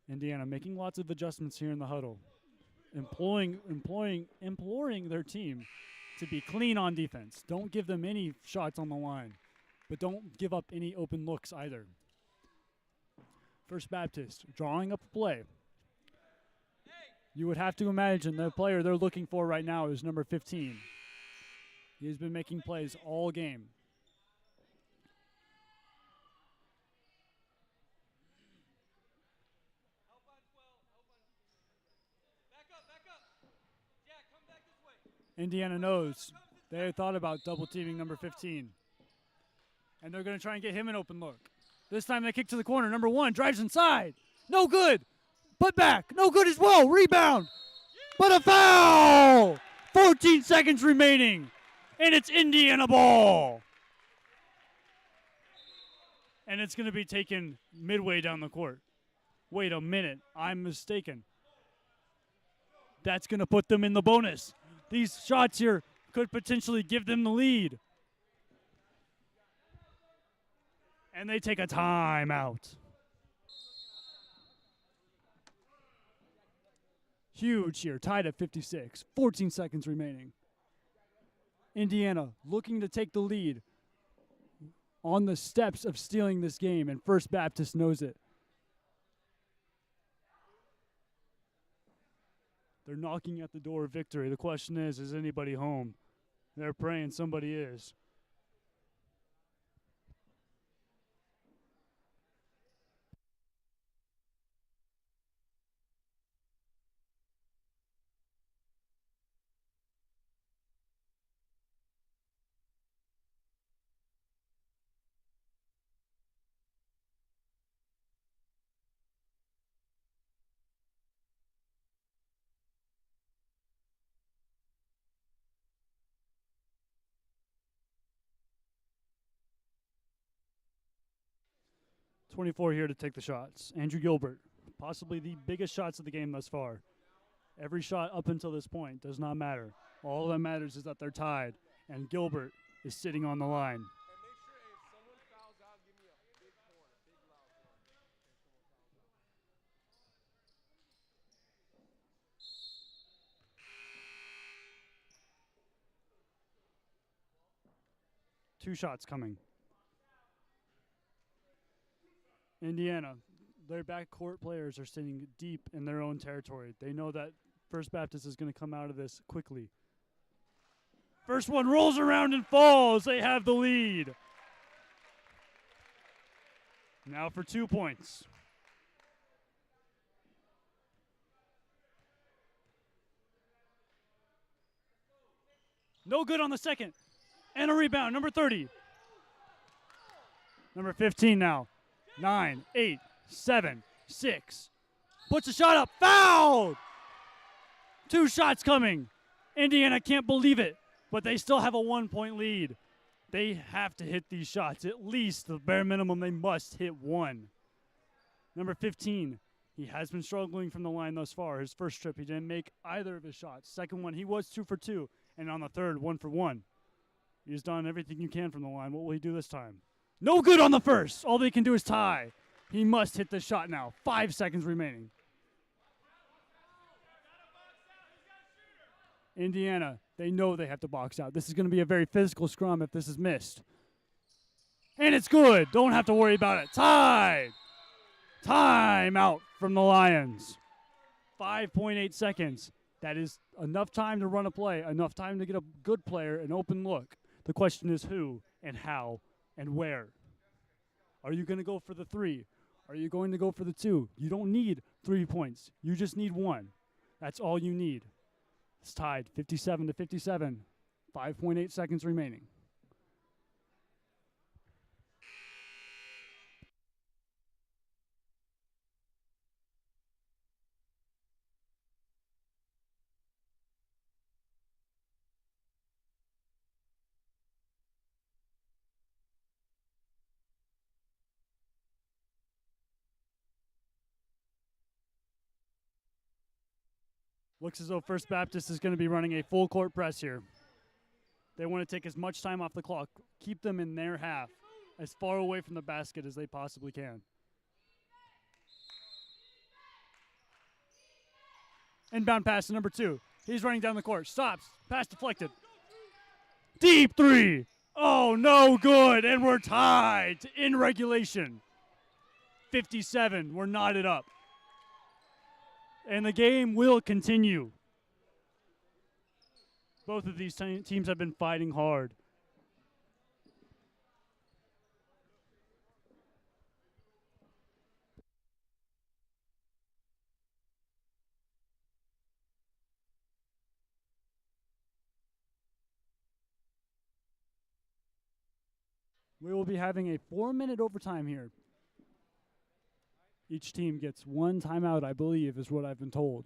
Indiana making lots of adjustments here in the huddle, imploring their team to be clean on defense. Don't give them any shots on the line, but don't give up any open looks either. First Baptist drawing up a play. You would have to imagine the player they're looking for right now is number 15. He's been making plays all game. Indiana knows they thought about double teaming number 15. And they're going to try and get him an open look. This time they kick to the corner. Number 1 drives inside. No good. Put back. No good as well. Rebound. But a foul. 14 seconds remaining. And it's Indiana ball. And it's going to be taken midway down the court. Wait a minute. I'm mistaken. That's going to put them in the bonus. These shots here could potentially give them the lead. And they take a timeout. Huge here, tied at 56. 14 seconds remaining. Indiana looking to take the lead on the steps of stealing this game, and First Baptist knows it. They're knocking at the door of victory. The question is anybody home? They're praying somebody is. .24 here to take the shots. Andrew Gilbert, possibly the biggest shots of the game thus far. Every shot up until this point does not matter. All that matters is that they're tied, and Gilbert is sitting on the line. Two shots coming. Indiana, their backcourt players are sitting deep in their own territory. They know that First Baptist is going to come out of this quickly. First one rolls around and falls. They have the lead. Now for 2 points. No good on the second. And a rebound, number 30. Number 15 now. 9, 8, 7, 6. Puts a shot up. Fouled! 2 shots coming. Indiana can't believe it, but they still have a 1-point lead. They have to hit these shots. At least the bare minimum, they must hit 1. Number 15, he has been struggling from the line thus far. His first trip, he didn't make either of his shots. Second one, he was 2 for 2. And on the third, 1 for 1. He's done everything you can from the line. What will he do this time? No good on the first. All they can do is tie. He must hit the shot now. 5 seconds remaining. Indiana, they know they have to box out. This is going to be a very physical scrum if this is missed. And it's good. Don't have to worry about it. Tied. Time out from the Lions. 5.8 seconds. That is enough time to run a play, enough time to get a good player an open look. The question is who and how and where. Are you going to go for the 3? Are you going to go for the 2? You don't need 3 points. You just need 1. That's all you need. It's tied 57 to 57. 5.8 seconds remaining. Looks as though First Baptist is going to be running a full court press here. They want to take as much time off the clock, keep them in their half, as far away from the basket as they possibly can. Inbound pass to number 2. He's running down the court. Stops. Pass deflected. Deep 3. Oh, no good. And we're tied in regulation. 57. We're knotted up. And the game will continue. Both of these teams have been fighting hard. We will be having a 4-minute overtime here. Each team gets 1 timeout, I believe, is what I've been told.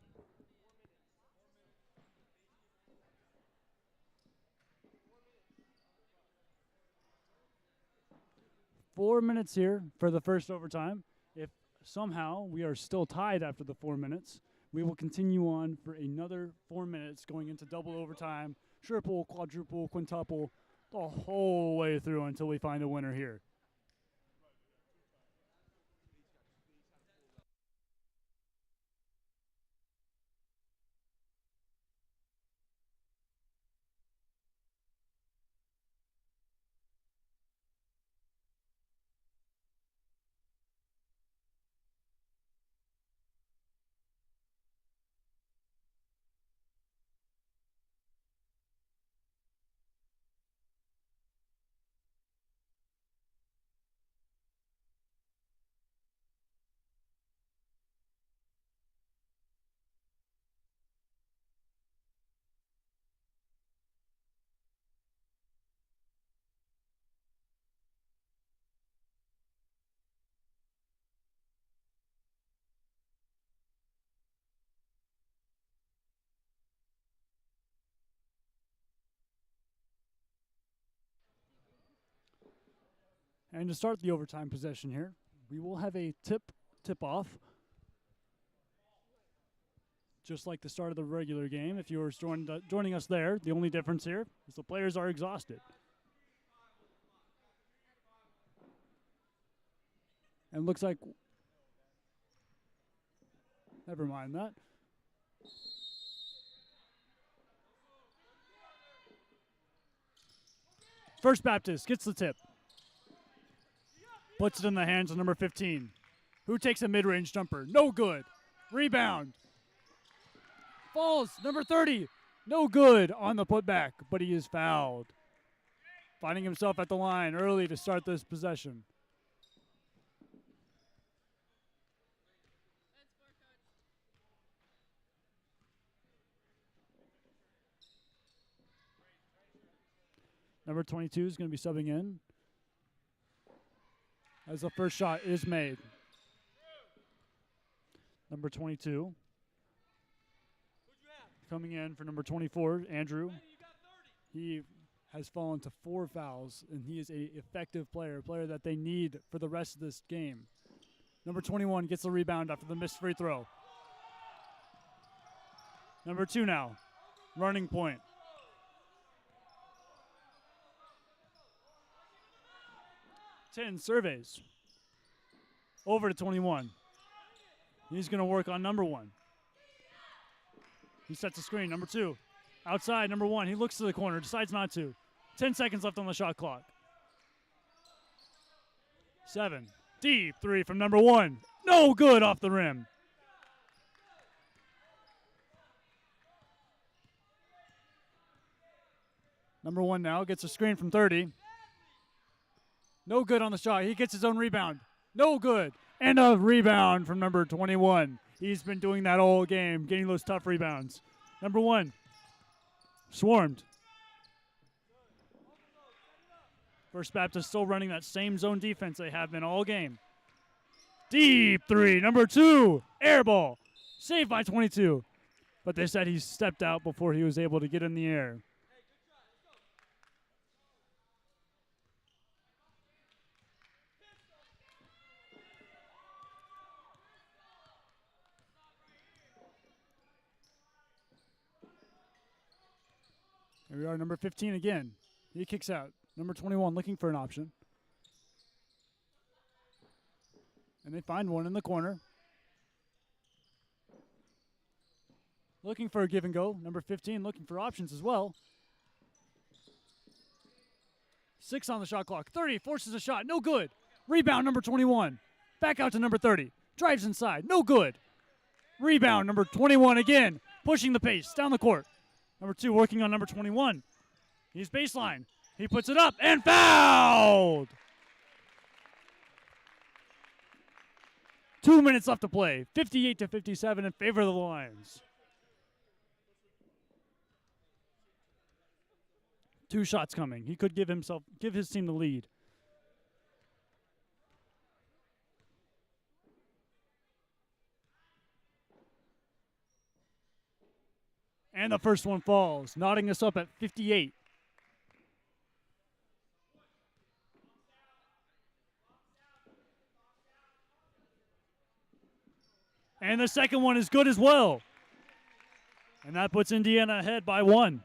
Four minutes here for the first overtime. If somehow we are still tied after the 4 minutes, we will continue on for another 4 minutes going into double overtime, triple, quadruple, quintuple, the whole way through until we find a winner here. And to start the overtime possession here, we will have a tip-off. Just like the start of the regular game, if you were joining us there, the only difference here is the players are exhausted. And looks like, never mind that. First Baptist gets the tip. Puts it in the hands of number 15, who takes a mid-range jumper. No good. Rebound. Falls. Number 30. No good on the putback, but he is fouled. Finding himself at the line early to start this possession. Number 22 is going to be subbing in as the first shot is made. Number 22 coming in for number 24, Andrew. He has fallen to 4 fouls, and he is an effective player, a player that they need for the rest of this game. Number 21 gets the rebound after the missed free throw. Number 2 now, running point. 10 surveys. Over to 21. He's going to work on number 1. He sets a screen. Number 2. Outside, number 1. He looks to the corner, decides not to. 10 seconds left on the shot clock. 7. Deep 3 from number 1. No good off the rim. Number 1 now gets a screen from 30. No good on the shot. He gets his own rebound. No good. And a rebound from number 21. He's been doing that all game, getting those tough rebounds. Number 1, swarmed. First Baptist still running that same zone defense they have been all game. Deep 3, number 2, air ball. Saved by 22. But they said he stepped out before he was able to get in the air. Here we are, number 15 again. He kicks out. Number 21 looking for an option. And they find one in the corner. Looking for a give and go. Number 15 looking for options as well. 6 on the shot clock. 30 forces a shot. No good. Rebound number 21. Back out to number 30. Drives inside. No good. Rebound number 21 again. Pushing the pace down the court. Number 2 working on number 21. He's baseline. He puts it up and fouled. 2 minutes left to play. 58-57 in favor of the Lions. 2 shots coming. He could give his team the lead. And the first one falls, knotting us up at 58. And the second one is good as well. And that puts Indiana ahead by 1.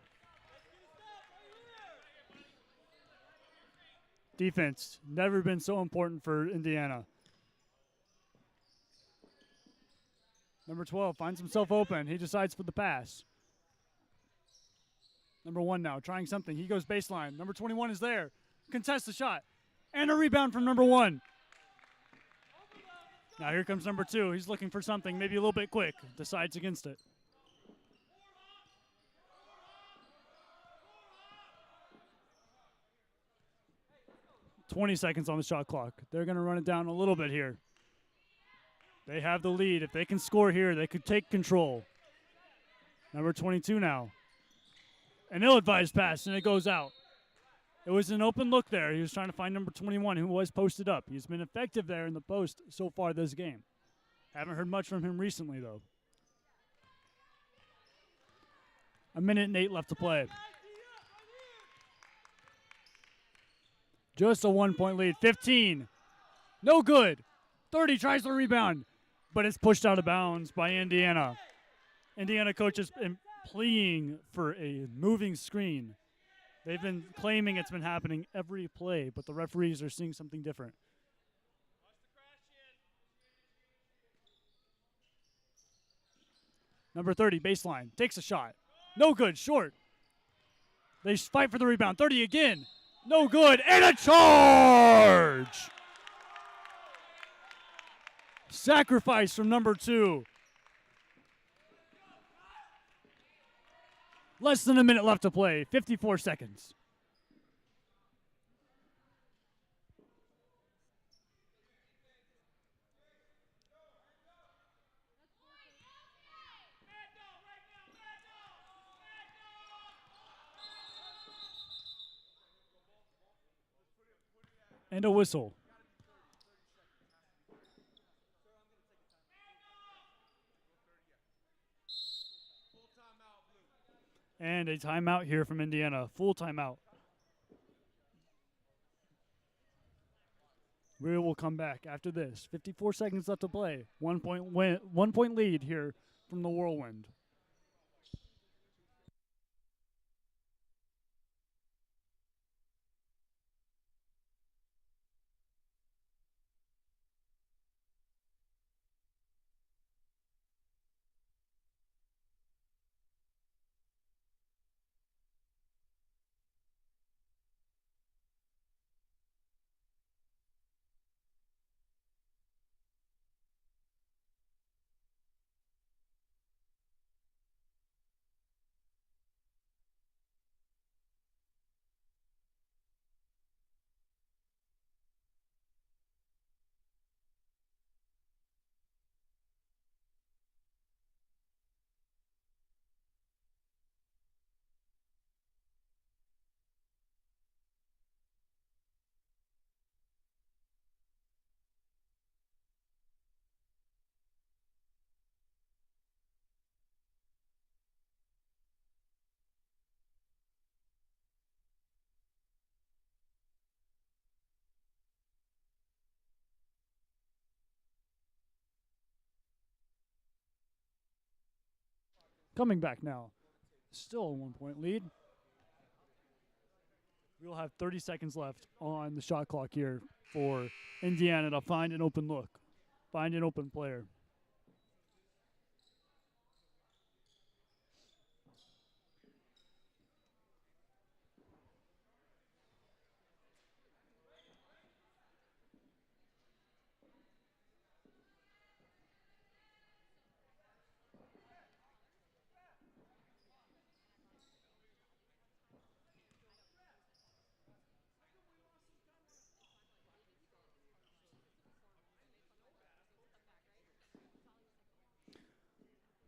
Defense, never been so important for Indiana. Number 12 finds himself open. He decides for the pass. Number 1 now, trying something. He goes baseline. Number 21 is there. Contests the shot. And a rebound from number 1. Now here comes number 2. He's looking for something, maybe a little bit quick. Decides against it. "20 seconds on the shot clock. They're going to run it down a little bit here. They have the lead. If they can score here, they could take control. Number 22 now. An ill-advised pass, and it goes out. It was an open look there. He was trying to find number 21, who was posted up. He's been effective there in the post so far this game. Haven't heard much from him recently, though. 1:08 left to play. Just a 1-point lead. 15. No good. 30 tries to rebound, but it's pushed out of bounds by Indiana. Indiana coach has been pleading for a moving screen. They've been claiming it's been happening every play, but the referees are seeing something different. Number 30, baseline, takes a shot. No good, short. They fight for the rebound. 30 again. No good, and a charge! Sacrifice from number 2. Less than a minute left to play, 54 seconds. And a whistle. And a timeout here from Indiana. Full timeout. We will come back after this. 54 seconds left to play. 1 point lead here from the Whirlwind. Coming back now. Still a 1-point lead. We'll have 30 seconds left on the shot clock here for Indiana to find an open look, find an open player.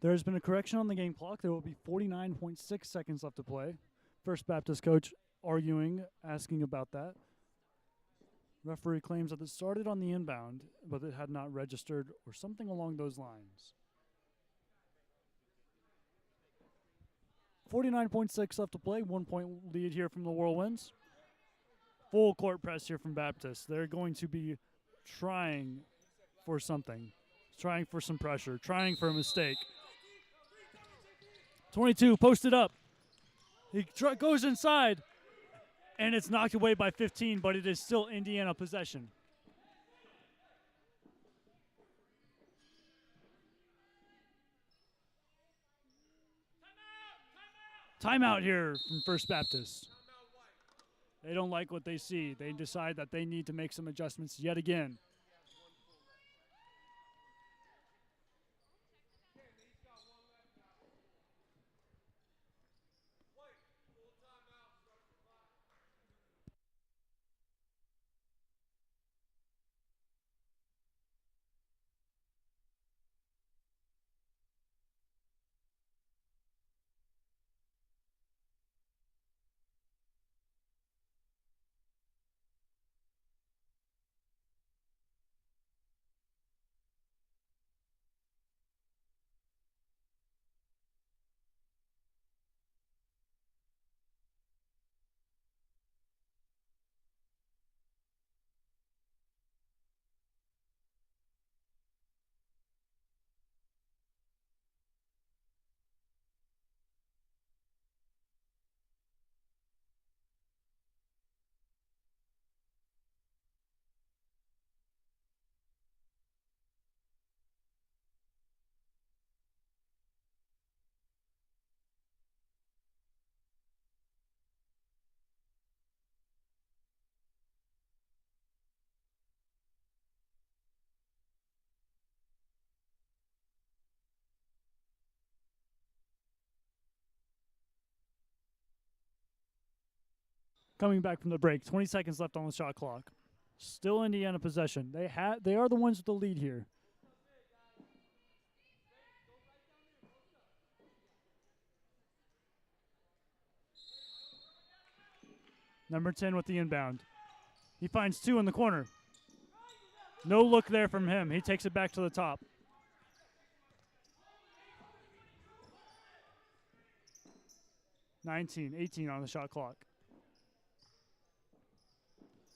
There has been a correction on the game clock. There will be 49.6 seconds left to play. First Baptist coach arguing, asking about that. Referee claims that it started on the inbound, but it had not registered or something along those lines. 49.6 left to play. 1-point lead here from the Whirlwinds. Full court press here from Baptist. They're going to be trying for something, trying for some pressure, trying for a mistake. 22 posted up. He goes inside, and it's knocked away by 15, but it is still Indiana possession. Timeout here from First Baptist. They don't like what they see. They decide that they need to make some adjustments yet again. Coming back from the break, 20 seconds left on the shot clock. Still Indiana possession. They are the ones with the lead here. Number 10 with the inbound. He finds 2 in the corner. No look there from him. He takes it back to the top. $19-18 on the shot clock.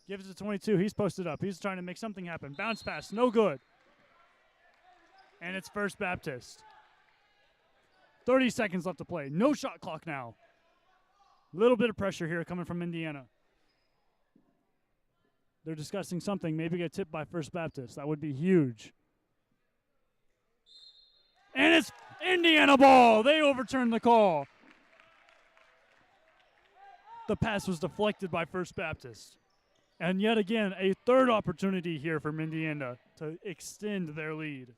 Gives it to 22. He's posted up. He's trying to make something happen. Bounce pass. No good. And it's First Baptist. 30 seconds left to play. No shot clock now. Little bit of pressure here coming from Indiana. They're discussing something. Maybe get tipped by First Baptist. That would be huge. And it's Indiana ball. They overturned the call. The pass was deflected by First Baptist. And yet again, a third opportunity here from Indiana to extend their lead.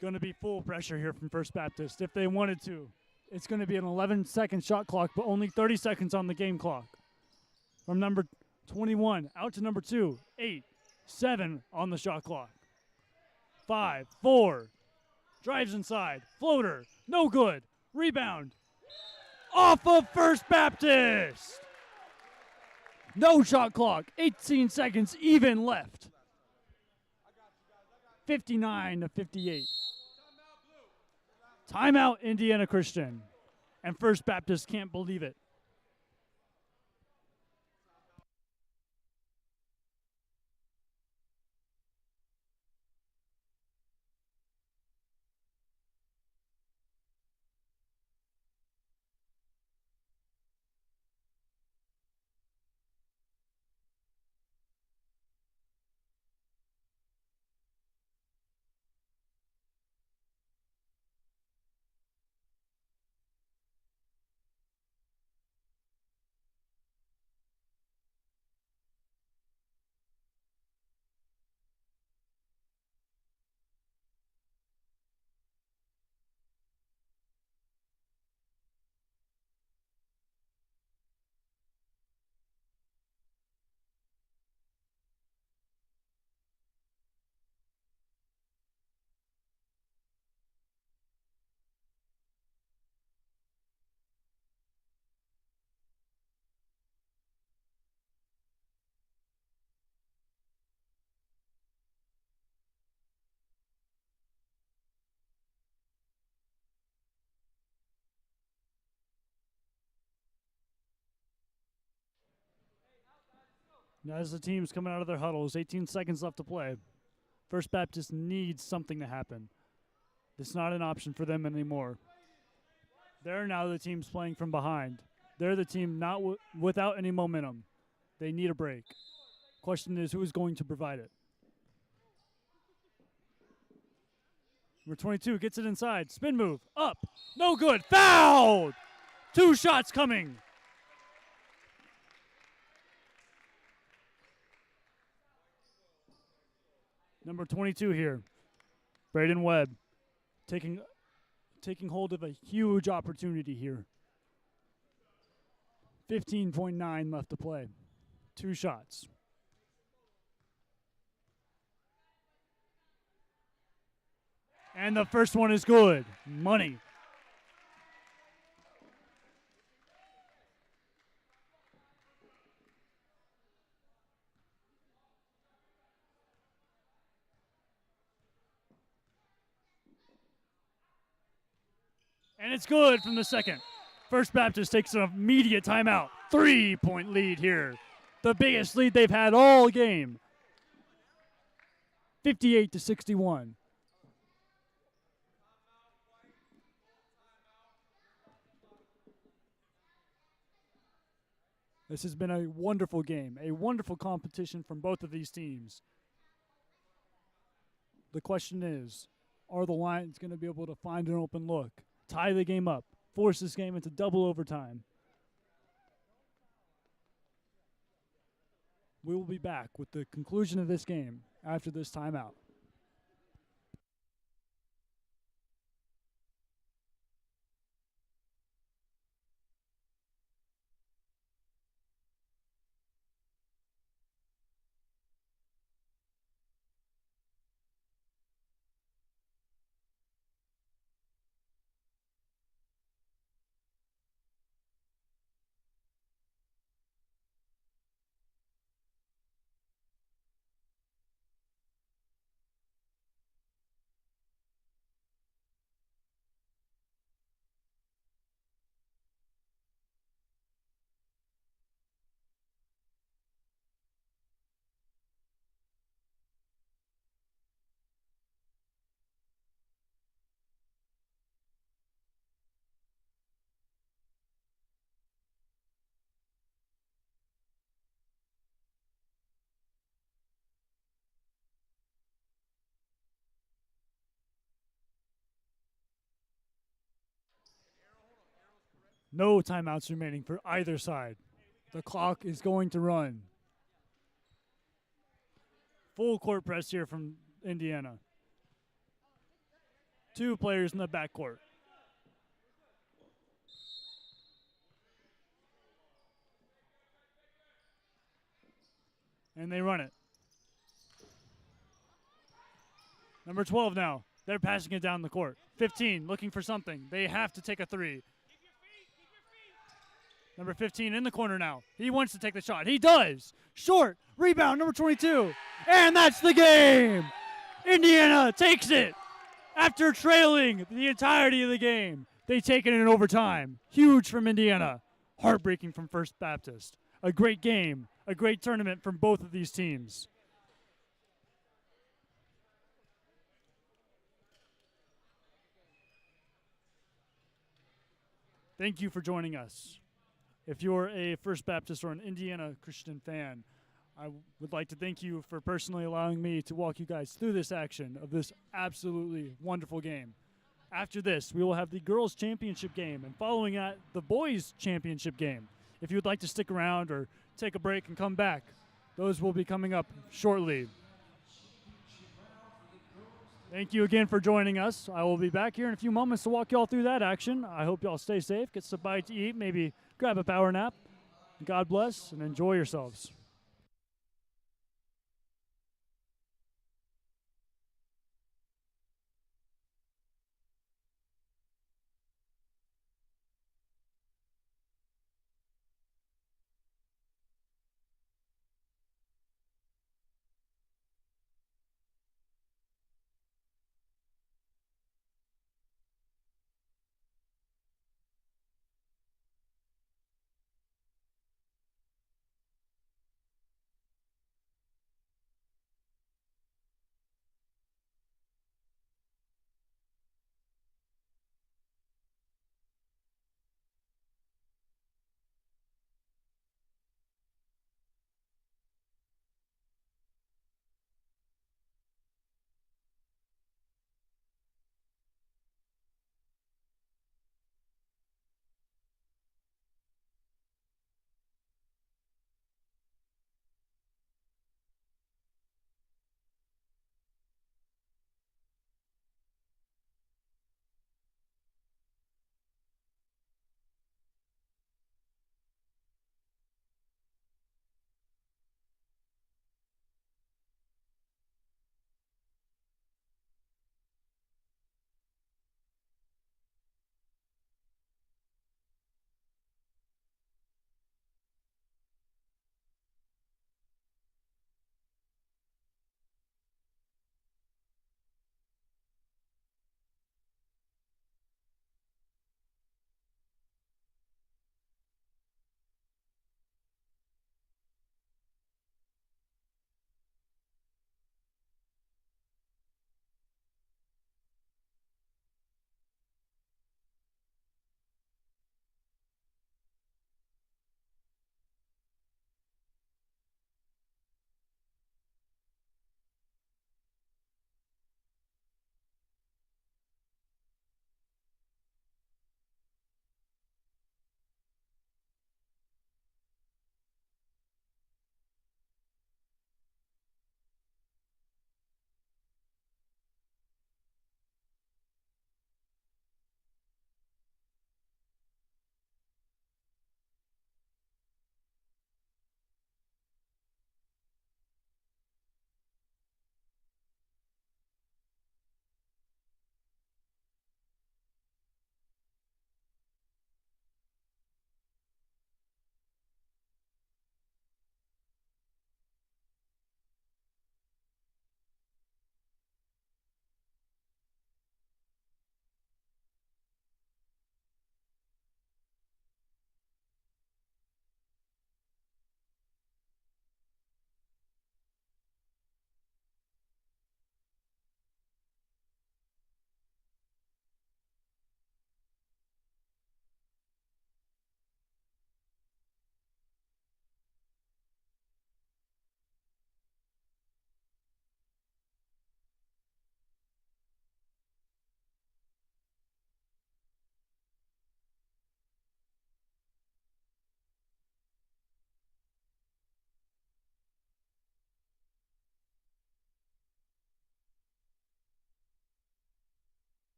Going to be full pressure here from First Baptist if they wanted to. It's going to be an 11-second shot clock, but only 30 seconds on the game clock. From number 21 out to number 2, 8, 7 on the shot clock. 5, 4, drives inside, floater, no good, rebound. Off of First Baptist. No shot clock, 18 seconds even left. 59-58. Timeout, Indiana Christian. And First Baptist can't believe it. As the team's coming out of their huddles, 18 seconds left to play. First Baptist needs something to happen. It's not an option for them anymore. They're now the teams playing from behind. They're the team not without any momentum. They need a break. Question is, who is going to provide it? Number 22 gets it inside. Spin move. Up. No good. Fouled. 2 shots coming. Number 22 here. Braden Webb taking hold of a huge opportunity here. 15.9 left to play. 2 shots. And the first one is good. Money. And it's good from the second. First Baptist takes an immediate timeout. 3-point lead here. The biggest lead they've had all game. 58-61. This has been a wonderful game, a wonderful competition from both of these teams. The question is, are the Lions going to be able to find an open look, tie the game up, force this game into double overtime? We will be back with the conclusion of this game after this timeout. No timeouts remaining for either side. The clock is going to run. Full court press here from Indiana. 2 players in the backcourt. And they run it. Number 12 now. They're passing it down the court. 15 looking for something. They have to take a 3. Number 15 in the corner now. He wants to take the shot. He does. Short. Rebound, number 22. And that's the game. Indiana takes it. After trailing the entirety of the game, they take it in overtime. Huge from Indiana. Heartbreaking from First Baptist. A great game. A great tournament from both of these teams. Thank you for joining us. If you're a First Baptist or an Indiana Christian fan, I would like to thank you for personally allowing me to walk you guys through this action of this absolutely wonderful game. After this, we will have the girls' championship game, and following that, the boys' championship game. If you would like to stick around or take a break and come back, those will be coming up shortly. Thank you again for joining us. I will be back here in a few moments to walk y'all through that action. I hope y'all stay safe, get some bite to eat, maybe grab a power nap. God bless, and enjoy yourselves.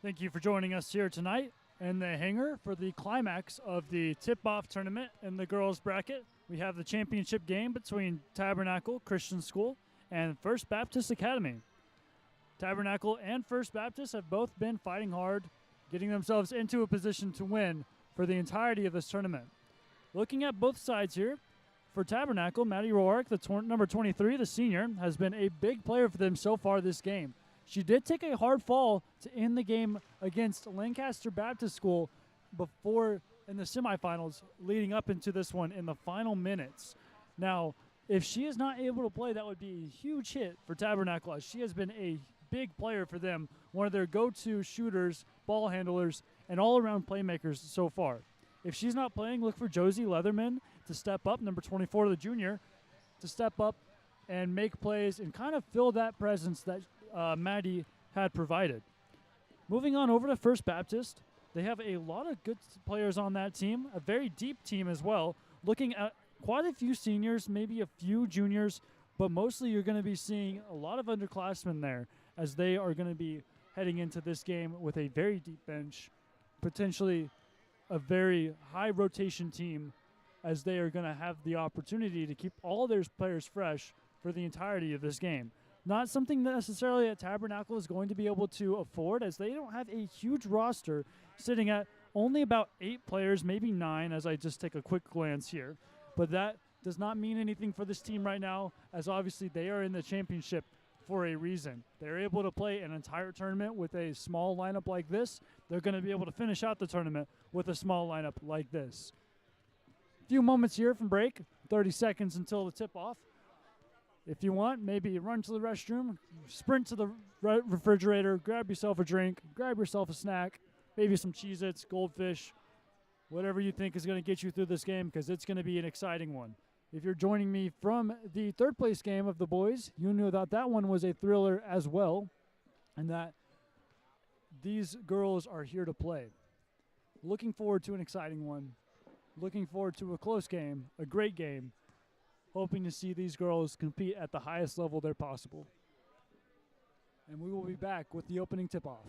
Thank you for joining us here tonight in the hangar for the climax of the tip-off tournament in the girls bracket. We have the championship game between Tabernacle Christian School and First Baptist Academy. Tabernacle and First Baptist have both been fighting hard, getting themselves into a position to win for the entirety of this tournament. Looking at both sides here, for Tabernacle, Maddie Roark, number 23, the senior, has been a big player for them so far this game. She did take a hard fall to end the game against Lancaster Baptist School before in the semifinals, leading up into this one in the final minutes. Now, if she is not able to play, that would be a huge hit for Tabernacle, as she has been a big player for them, one of their go-to shooters, ball handlers, and all-around playmakers so far. If she's not playing, look for Josie Leatherman to step up, number 24, the junior, to step up and make plays and kind of fill that presence that Maddie had provided. Moving on over to First Baptist, they have a lot of good players on that team, a very deep team as well, looking at quite a few seniors, maybe a few juniors, but mostly you're going to be seeing a lot of underclassmen there, as they are going to be heading into this game with a very deep bench, potentially a very high rotation team, as they are going to have the opportunity to keep all their players fresh for the entirety of this game. Not something necessarily that Tabernacle is going to be able to afford, as they don't have a huge roster, sitting at only about 8 players, maybe 9, as I just take a quick glance here. But that does not mean anything for this team right now, as obviously they are in the championship for a reason. They're able to play an entire tournament with a small lineup like this. They're going to be able to finish out the tournament with a small lineup like this. A few moments here from break, 30 seconds until the tip-off. If you want, maybe run to the restroom, sprint to the refrigerator, grab yourself a drink, grab yourself a snack, maybe some Cheez-Its, Goldfish, whatever you think is going to get you through this game, because it's going to be an exciting one. If you're joining me from the third place game of the boys, you knew that that one was a thriller as well, and that these girls are here to play. Looking forward to an exciting one. Looking forward to a close game, a great game. Hoping to see these girls compete at the highest level they're possible. And we will be back with the opening tip-off.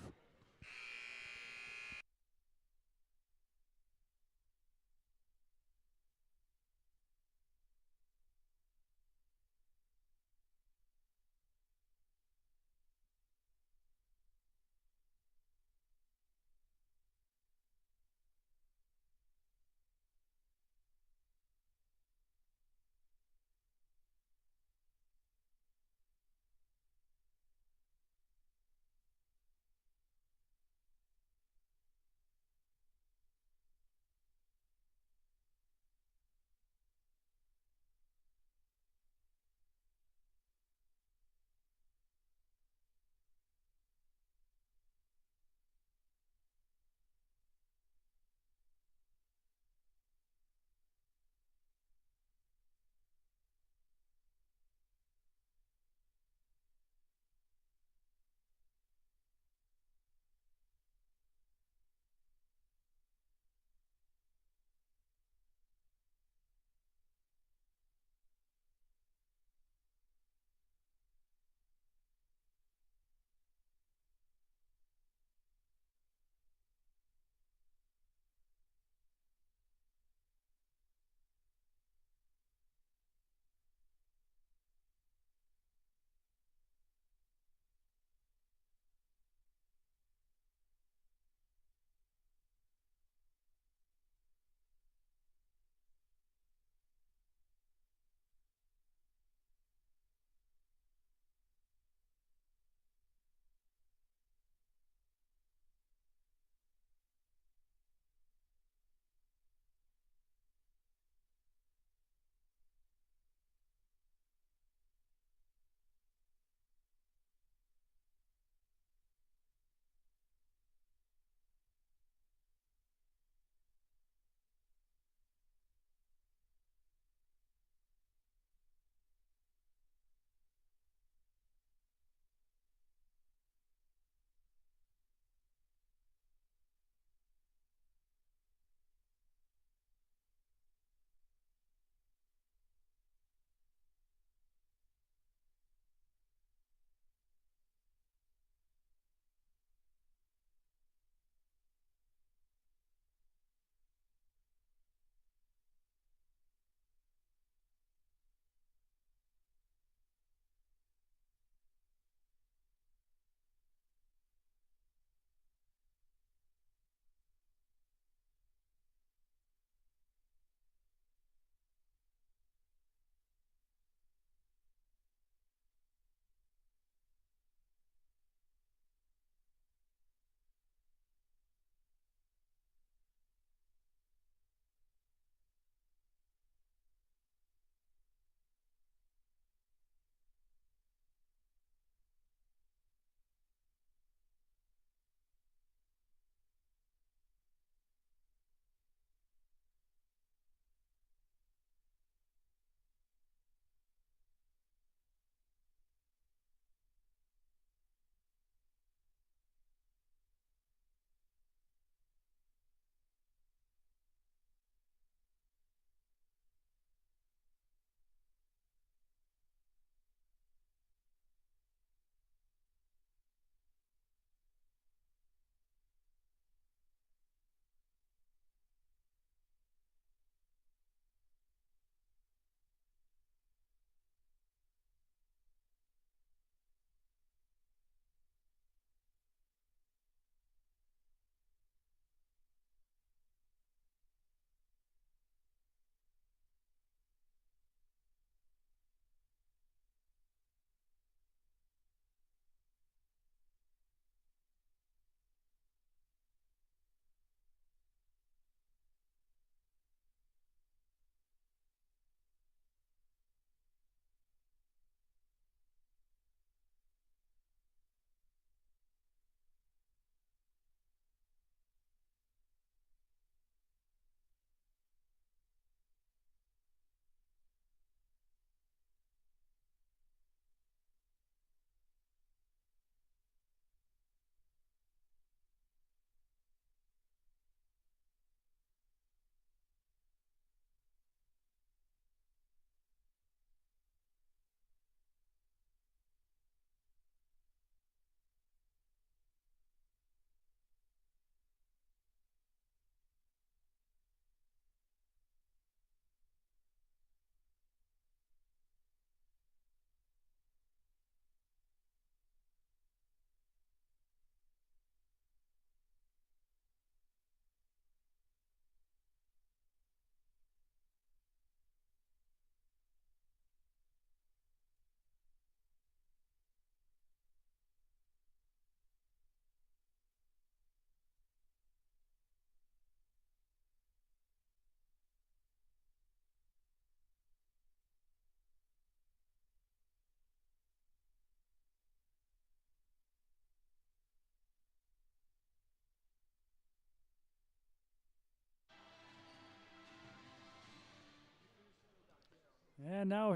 And now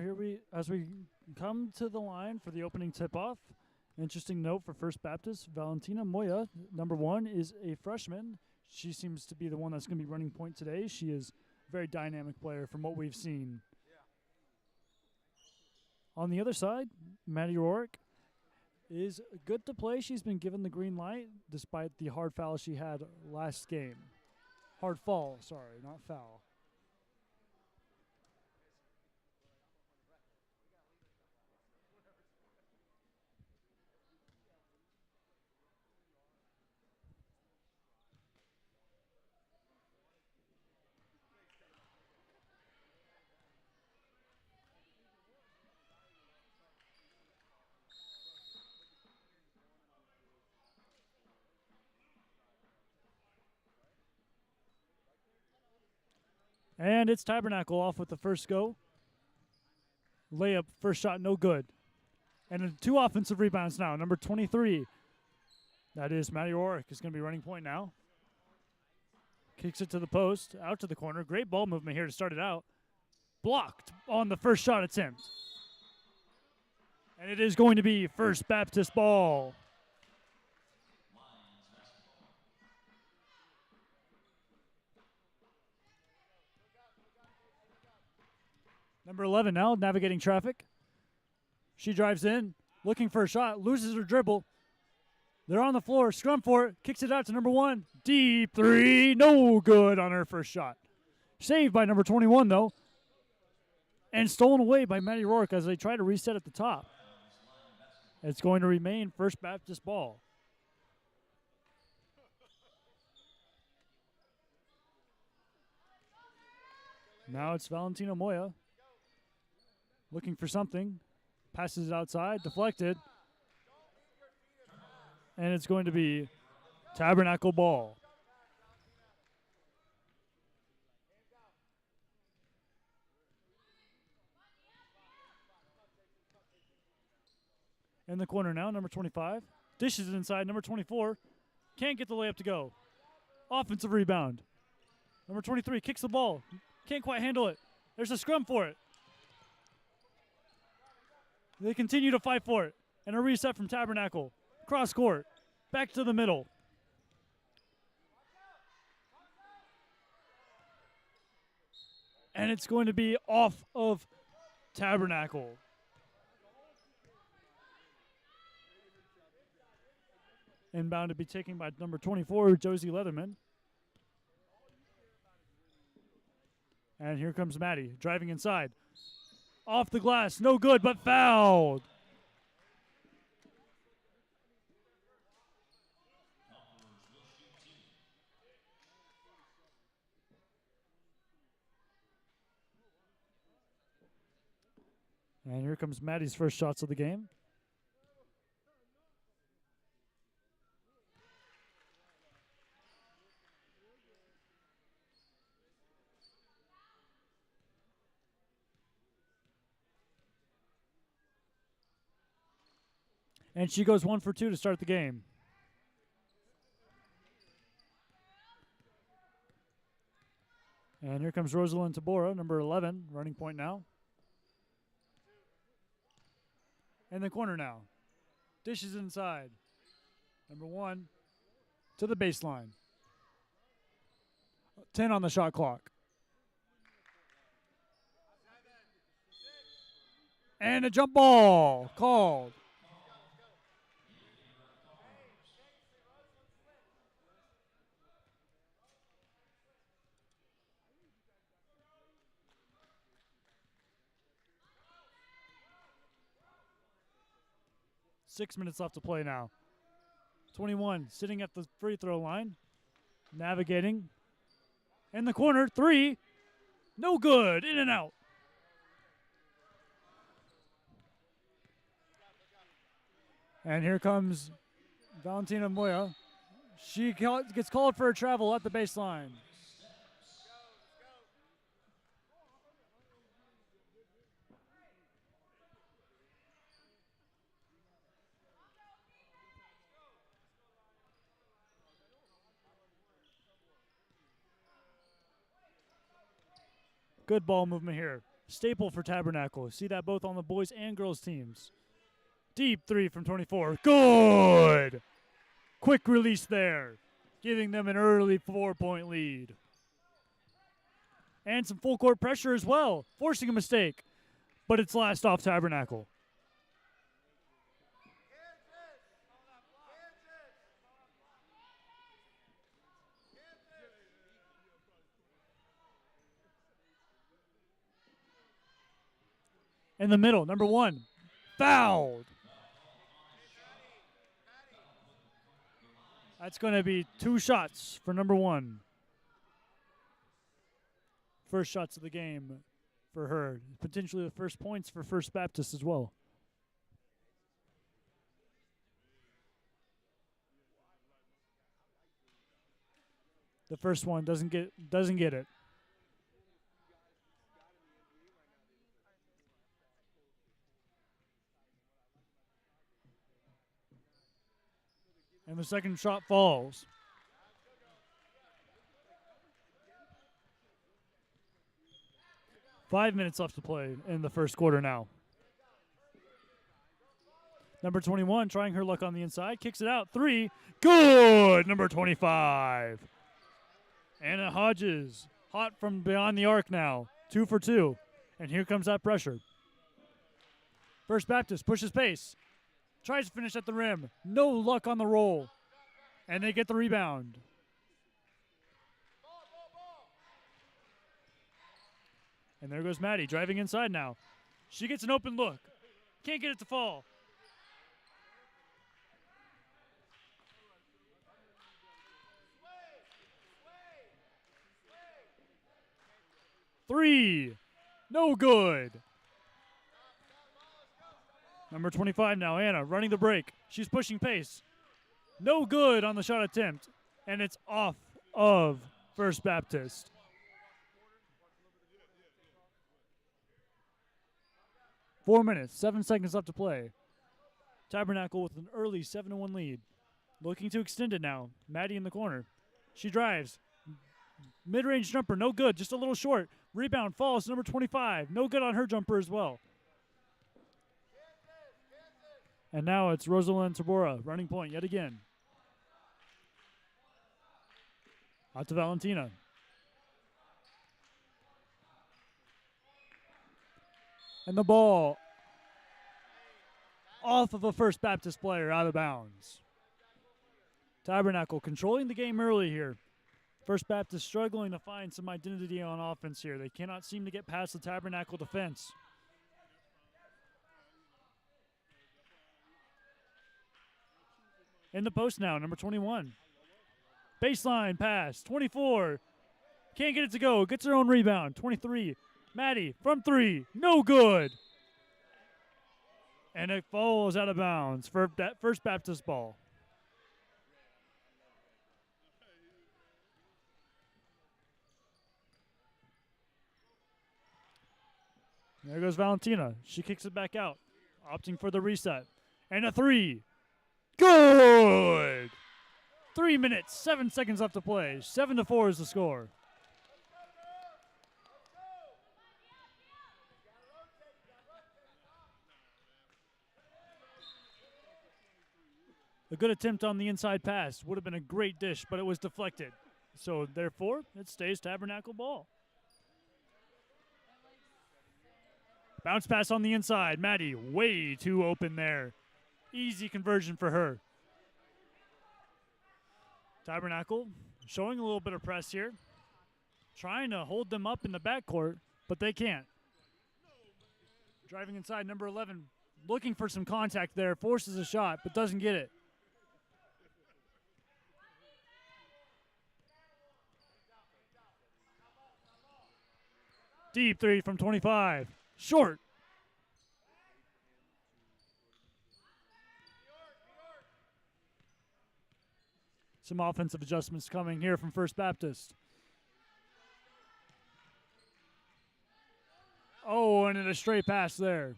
as we come to the line for the opening tip-off. Interesting note for First Baptist, Valentina Moya, number 1, is a freshman. She seems to be the one that's going to be running point today. She is a very dynamic player from what we've seen. On the other side, Maddie Rourke is good to play. She's been given the green light despite the hard foul she had last game. Hard fall, sorry, not foul. And it's Tabernacle off with the first go. Layup, first shot, no good. And 2 offensive rebounds now. Number 23, that is Maddie Rourke, is going to be running point now. Kicks it to the post, out to the corner. Great ball movement here to start it out. Blocked on the first shot attempt. And it is going to be First Baptist ball. Number 11 now, navigating traffic. She drives in, looking for a shot, loses her dribble. They're on the floor, scrum for it, kicks it out to number 1. Deep 3, no good on her first shot. Saved by number 21, though. And stolen away by Maddie Rourke as they try to reset at the top. It's going to remain First Baptist ball. Now it's Valentina Moya. Looking for something. Passes it outside, deflected. And it's going to be Tabernacle ball. In the corner now, number 25. Dishes it inside, number 24. Can't get the layup to go. Offensive rebound. Number 23 kicks the ball. Can't quite handle it. There's a scrum for it. They continue to fight for it. And a reset from Tabernacle. Cross court. Back to the middle. And it's going to be off of Tabernacle. Inbound to be taken by number 24, Josie Leatherman. And here comes Maddie, driving inside. Off the glass, no good, but fouled. And here comes Maddie's first shots of the game. And she goes 1 for 2 to start the game. And here comes Rosalind Tabora, number 11, running point now. In the corner now. Dishes inside. Number 1 to the baseline. 10 on the shot clock. And a jump ball called. Six minutes left to play now. 21 sitting at the free throw line. Navigating. In the corner, 3. No good. In and out. And here comes Valentina Moya. She gets called for a travel at the baseline. Good ball movement here. staple for Tabernacle. See that both on the boys and girls teams. Deep three from 24. Good! Quick release there, giving them an early 4-point lead. And some full court pressure as well, forcing a mistake. But it's last off Tabernacle. In the middle, number 1, fouled. That's going to be 2 shots for number 1. First shots of the game for her. Potentially the first points for First Baptist as well. The first one doesn't get it. And the second shot falls. Five minutes left to play in the first quarter now. Number 21 trying her luck on the inside. Kicks it out. 3. Good! Number 25. Anna Hodges. Hot from beyond the arc now. 2 for 2. And here comes that pressure. First Baptist pushes pace. Tries to finish at the rim. No luck on the roll. And they get the rebound. And there goes Maddie driving inside now. She gets an open look. Can't get it to fall. Three. No good. Number 25 now, Anna, running the break. She's pushing pace. No good on the shot attempt. And it's off of First Baptist. Four minutes, 7 seconds left to play. Tabernacle with an early 7-1 lead. Looking to extend it now. Maddie in the corner. She drives. Mid-range jumper, no good, just a little short. Rebound falls to number 25. No good on her jumper as well. And now it's Rosalind Tabora running point yet again. Out to Valentina. And the ball off of a First Baptist player out of bounds. Tabernacle controlling the game early here. First Baptist struggling to find some identity on offense here. They cannot seem to get past the Tabernacle defense. In the post now, number 21. Baseline pass, 24. Can't get it to go, gets her own rebound, 23. Maddie from 3, no good. And it falls out of bounds for that First Baptist ball. There goes Valentina. She kicks it back out, opting for the reset. And a 3. Good! 3 minutes, 7 seconds left to play. 7-4 is the score. A good attempt on the inside pass. Would have been a great dish, but it was deflected. So, therefore, it stays Tabernacle ball. Bounce pass on the inside. Maddie way too open there. Easy conversion for her. Tabernacle showing a little bit of press here. Trying to hold them up in the backcourt, but they can't. Driving inside, number 11. Looking for some contact there. Forces a shot, but doesn't get it. Deep 3 from 25. Short. Some offensive adjustments coming here from First Baptist. Oh, and a straight pass there.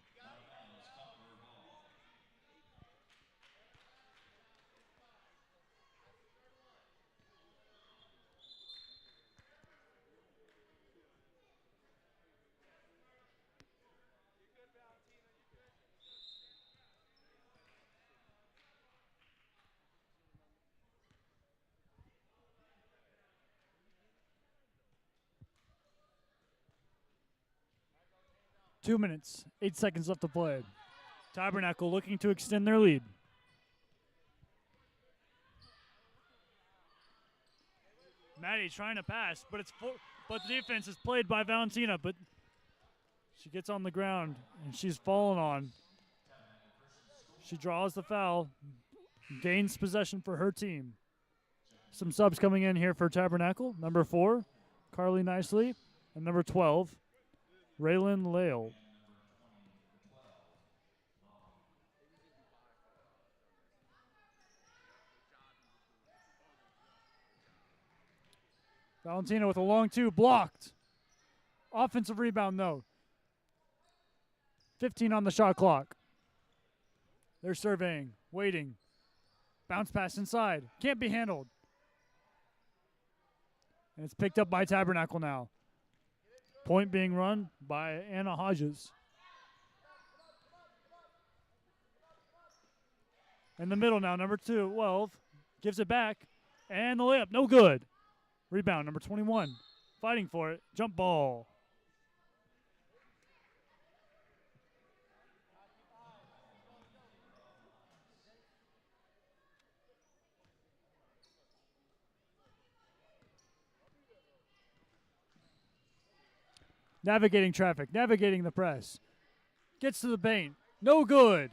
2 minutes, 8 seconds left to play. Tabernacle looking to extend their lead. Maddie trying to pass, but but the defense is played by Valentina, but she gets on the ground and she's fallen on. She draws the foul, gains possession for her team. Some subs coming in here for Tabernacle. Number 4, Carly Nicely, and number 12, Raylan Lale. Valentina with a long 2, blocked. Offensive rebound, though. 15 on the shot clock. They're surveying, waiting. Bounce pass inside. Can't be handled. And it's picked up by Tabernacle now. Point being run by Anna Hodges. In the middle now, number 12 gives it back. And the layup, no good. Rebound, number 21. Fighting for it. Jump ball. Navigating traffic, navigating the press. Gets to the paint. No good.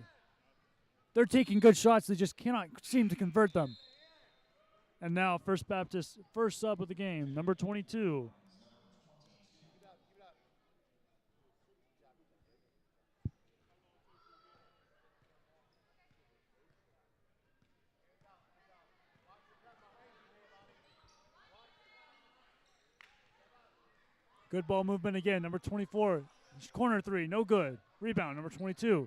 They're taking good shots. They just cannot seem to convert them. And now First Baptist, first sub of the game, number 22. Good ball movement again, number 24. Corner 3, no good. Rebound, number 22.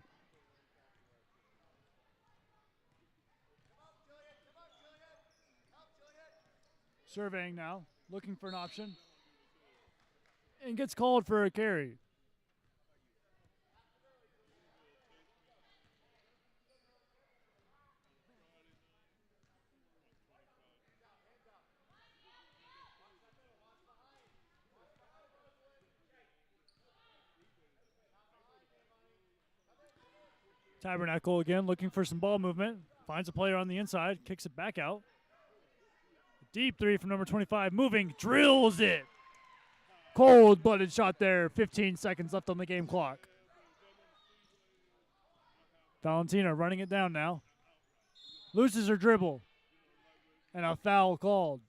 Surveying now, looking for an option. And gets called for a carry. Tabernacle again looking for some ball movement. Finds a player on the inside, kicks it back out. Deep 3 from number 25, moving, drills it. Cold-blooded shot there, 15 seconds left on the game clock. Valentina running it down now. Loses her dribble. And a foul called.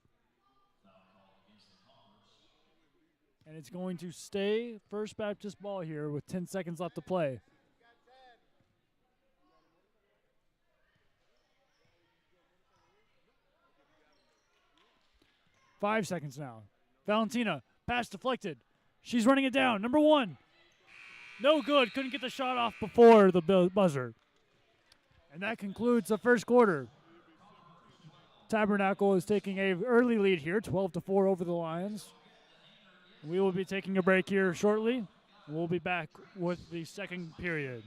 And it's going to stay First Baptist ball here with 10 seconds left to play. Five seconds now. Valentina, pass deflected. She's running it down. Number 1. No good. Couldn't get the shot off before the buzzer. And that concludes the first quarter. Tabernacle is taking an early lead here, 12-4 over the Lions. We will be taking a break here shortly. We'll be back with the second period.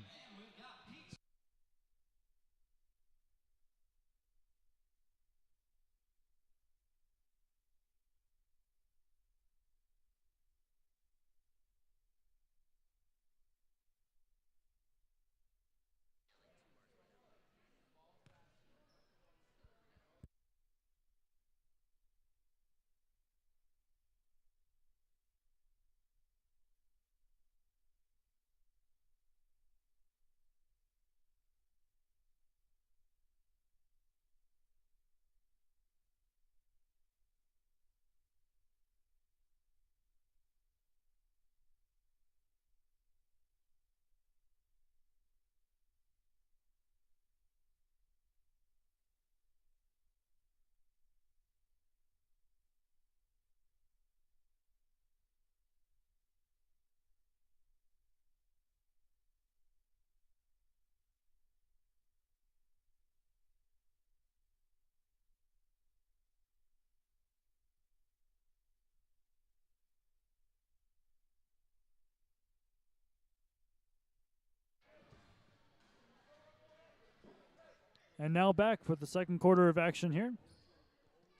And now back for the second quarter of action here.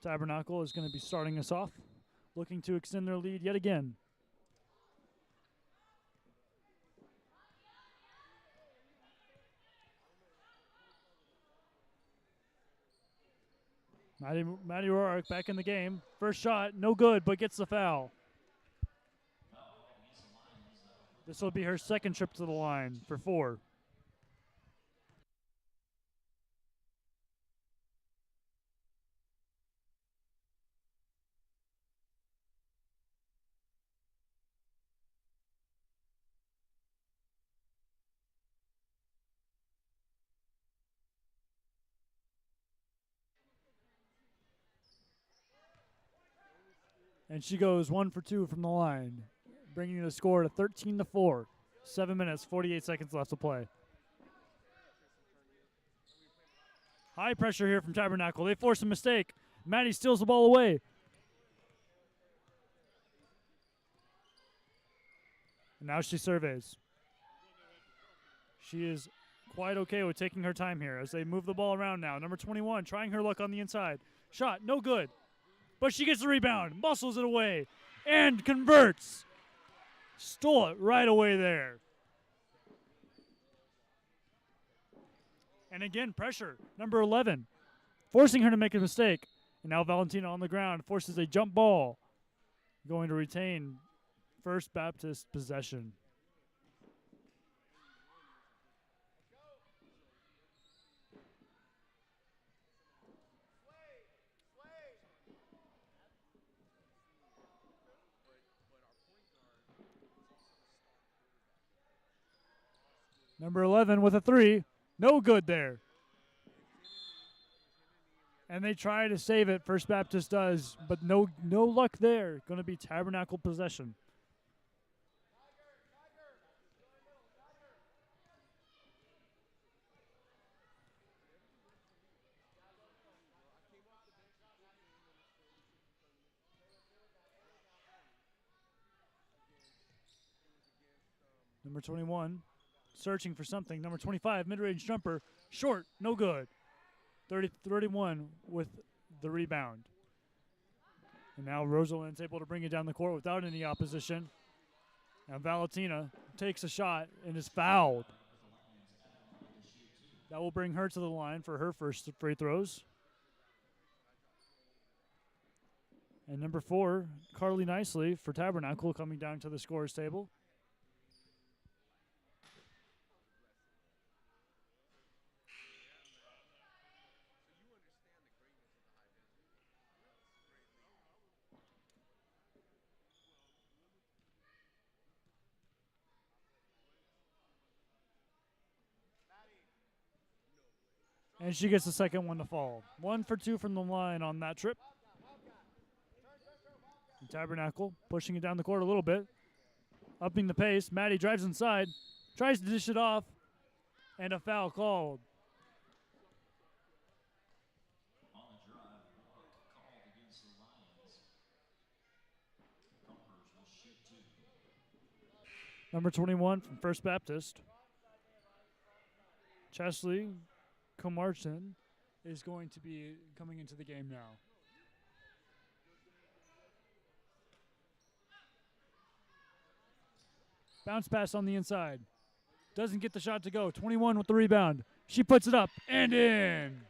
Tabernacle is going to be starting us off, looking to extend their lead yet again. Maddie Rourke back in the game. First shot, no good, but gets the foul. This will be her second trip to the line for 4. And she goes 1 for 2 from the line, bringing the score to 13-4. 7 minutes, 48 seconds left to play. High pressure here from Tabernacle. They force a mistake. Maddie steals the ball away. And now she surveys. She is quite okay with taking her time here as they move the ball around now. Number 21 trying her luck on the inside. Shot, no good. But she gets the rebound, muscles it away, and converts. Stole it right away there. And again, pressure. Number 11, forcing her to make a mistake. And now Valentina on the ground forces a jump ball. Going to retain First Baptist possession. Number 11 with a 3. No good there. And they try to save it. First Baptist does, but no luck there. Going to be Tabernacle possession. Number 21 searching for something. Number 25, mid-range jumper. Short, no good. 30-31 with the rebound. And now Rosalind's able to bring it down the court without any opposition. Now Valentina takes a shot and is fouled. That will bring her to the line for her first free throws. And number 4, Carly Nicely for Tabernacle coming down to the scorer's table. And she gets the second one to fall. 1 for 2 from the line on that trip. And Tabernacle pushing it down the court a little bit. Upping the pace. Maddie drives inside. Tries to dish it off. And a foul called. Number 21 from First Baptist. Chesley Comarson is going to be coming into the game now. Bounce pass on the inside. Doesn't get the shot to go. 21 with the rebound. She puts it up and in.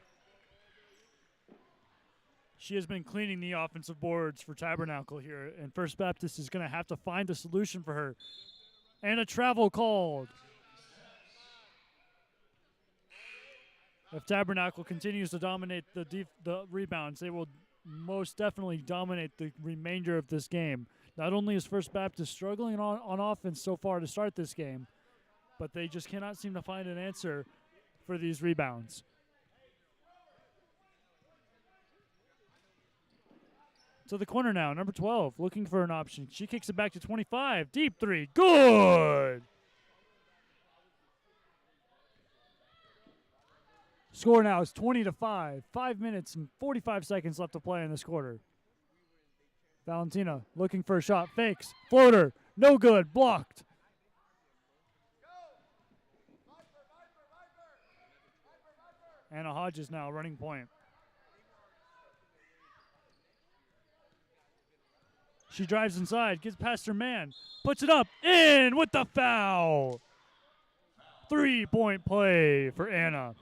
She has been cleaning the offensive boards for Tabernacle here, and First Baptist is going to have to find a solution for her. And a travel called. If Tabernacle continues to dominate the rebounds, they will most definitely dominate the remainder of this game. Not only is First Baptist struggling on offense so far to start this game, but they just cannot seem to find an answer for these rebounds. To the corner now, number 12, looking for an option. She kicks it back to 25. Deep 3, good! Score now is 20-5. 5 minutes and 45 seconds left to play in this quarter. Valentina looking for a shot. Fakes. Floater. No good. Blocked. Anna Hodges now running point. She drives inside. Gets past her man. Puts it up. In with the foul. 3-point play for Anna.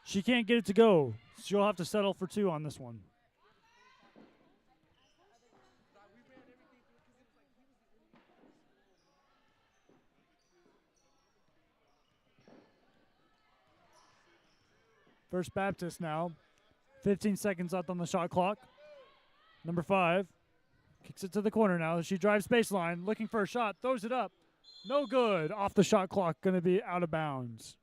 She can't get it to go. She'll have to settle for 2 on this one. First Baptist now. 15 seconds left on the shot clock. Number 5 kicks it to the corner now. She drives baseline, looking for a shot, throws it up. No good. Off the shot clock, going to be out of bounds.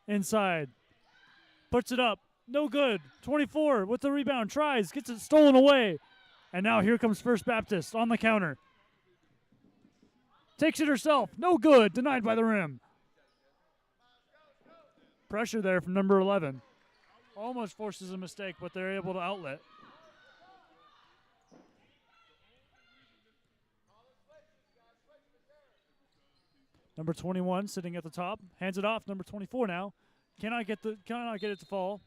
Inside. Puts it up. No good. 24 with the rebound. Tries. Gets it stolen away. And now here comes First Baptist on the counter. Takes it herself. No good. Denied by the rim. Pressure there from number 11. Almost forces a mistake, but they're able to outlet. Number 21 sitting at the top. Hands it off. Number 24 now. Cannot get it to fall.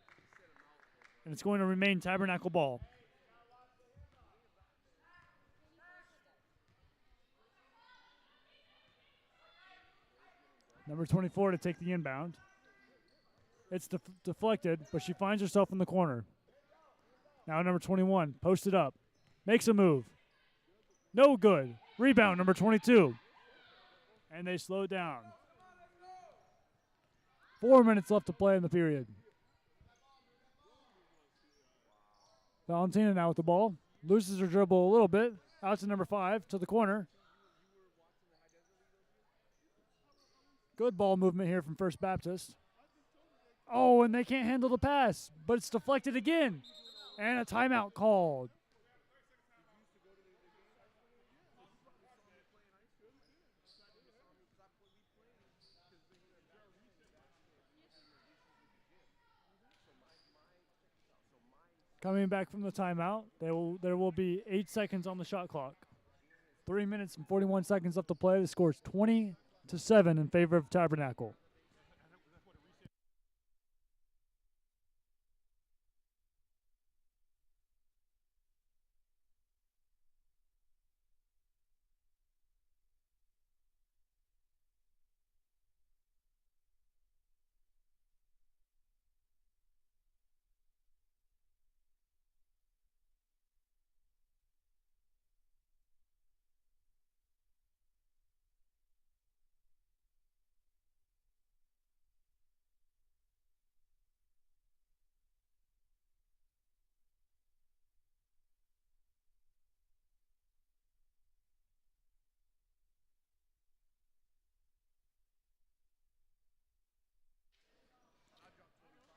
And it's going to remain Tabernacle ball. Number 24 to take the inbound. It's deflected, but she finds herself in the corner. Now number 21, posted up. Makes a move. No good. Rebound, number 22. And they slow down. 4 minutes left to play in the period. Valentina now with the ball. Loses her dribble a little bit. Out to number 5, to the corner. Good ball movement here from First Baptist. Oh, and they can't handle the pass, but it's deflected again. And a timeout called. Coming back from the timeout, there will be 8 seconds on the shot clock. 3 minutes and 41 seconds left to play. The score is 20-7 in favor of Tabernacle.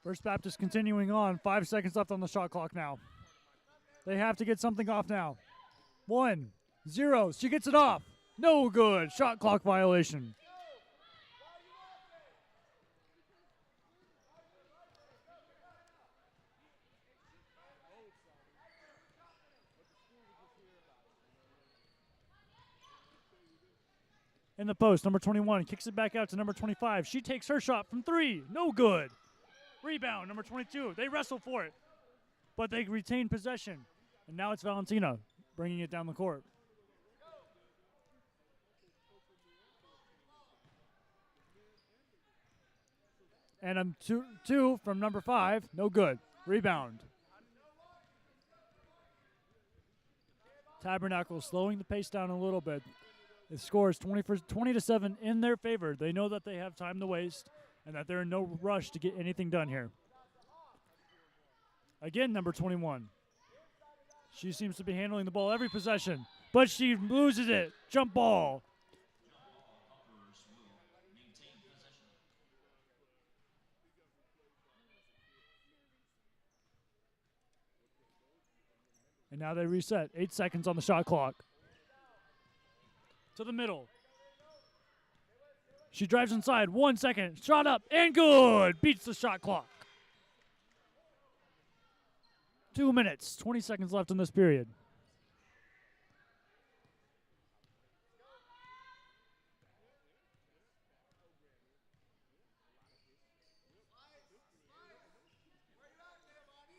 First Baptist continuing on. 5 seconds left on the shot clock now. They have to get something off now. 1-0. She gets it off. No good. Shot clock violation. In the post, number 21 kicks it back out to number 25. She takes her shot from 3. No good. Rebound, number 22. They wrestle for it, but they retain possession. And now it's Valentina bringing it down the court. And two from number 5. No good. Rebound. Tabernacle slowing the pace down a little bit. The score is 20-7 in their favor. They know that they have time to waste and that they're in no rush to get anything done here. Again, number 21. She seems to be handling the ball every possession, but she loses it. Jump ball. And now they reset. 8 seconds on the shot clock. To the middle. She drives inside. 1 second. Shot up and good. Beats the shot clock. 2 minutes. 20 seconds left in this period.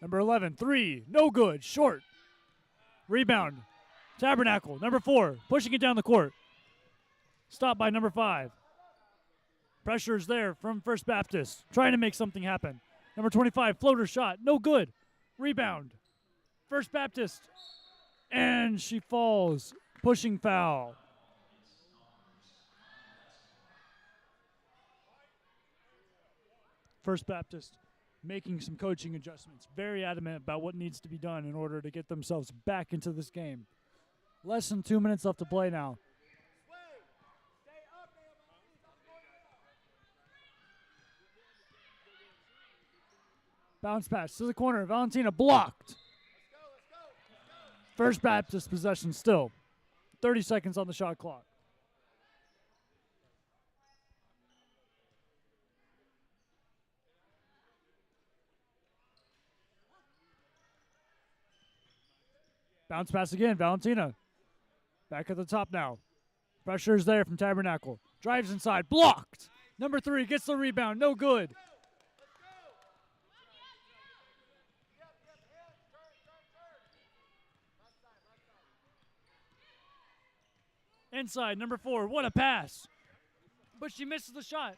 Number 11, 3, no good, short. Rebound, Tabernacle. Number 4, pushing it down the court. Stopped by number 5. Pressure is there from First Baptist, trying to make something happen. Number 25, floater shot, no good. Rebound, First Baptist. And she falls, pushing foul. First Baptist making some coaching adjustments, very adamant about what needs to be done in order to get themselves back into this game. Less than 2 minutes left to play now. Bounce pass to the corner. Valentina blocked. First Baptist possession still. 30 seconds on the shot clock. Bounce pass again. Valentina back at the top now. Pressure is there from Tabernacle. Drives inside. Blocked. Number 3 gets the rebound. No good. Inside, number 4, what a pass. But she misses the shot.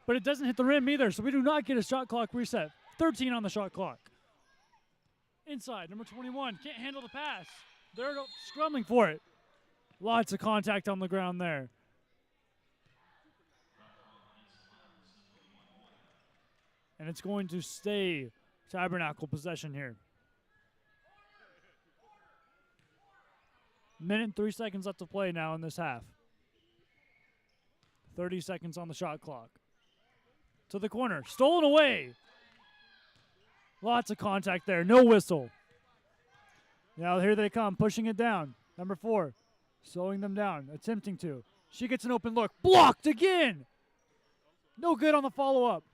But it doesn't hit the rim either, so we do not get a shot clock reset. 13 on the shot clock. Inside, number 21, can't handle the pass. They're scrambling for it. Lots of contact on the ground there. And it's going to stay Tabernacle possession here. Minute and 3 seconds left to play now in this half. 30 seconds on the shot clock. To the corner. Stolen away. Lots of contact there. No whistle. Now here they come. Pushing it down. Number 4. Slowing them down. Attempting to. She gets an open look. Blocked again. No good on the follow-up.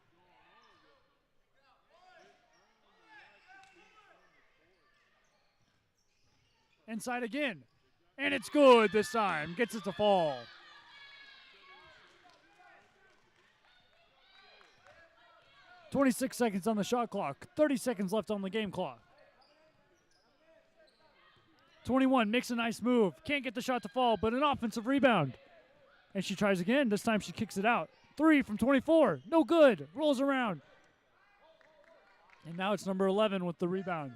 Inside again. And it's good this time. Gets it to fall. .26 seconds on the shot clock. 30 seconds left on the game clock. 21 makes a nice move. Can't get the shot to fall, but an offensive rebound. And she tries again. This time she kicks it out. 3 from 24. No good. Rolls around. And now it's number 11 with the rebound.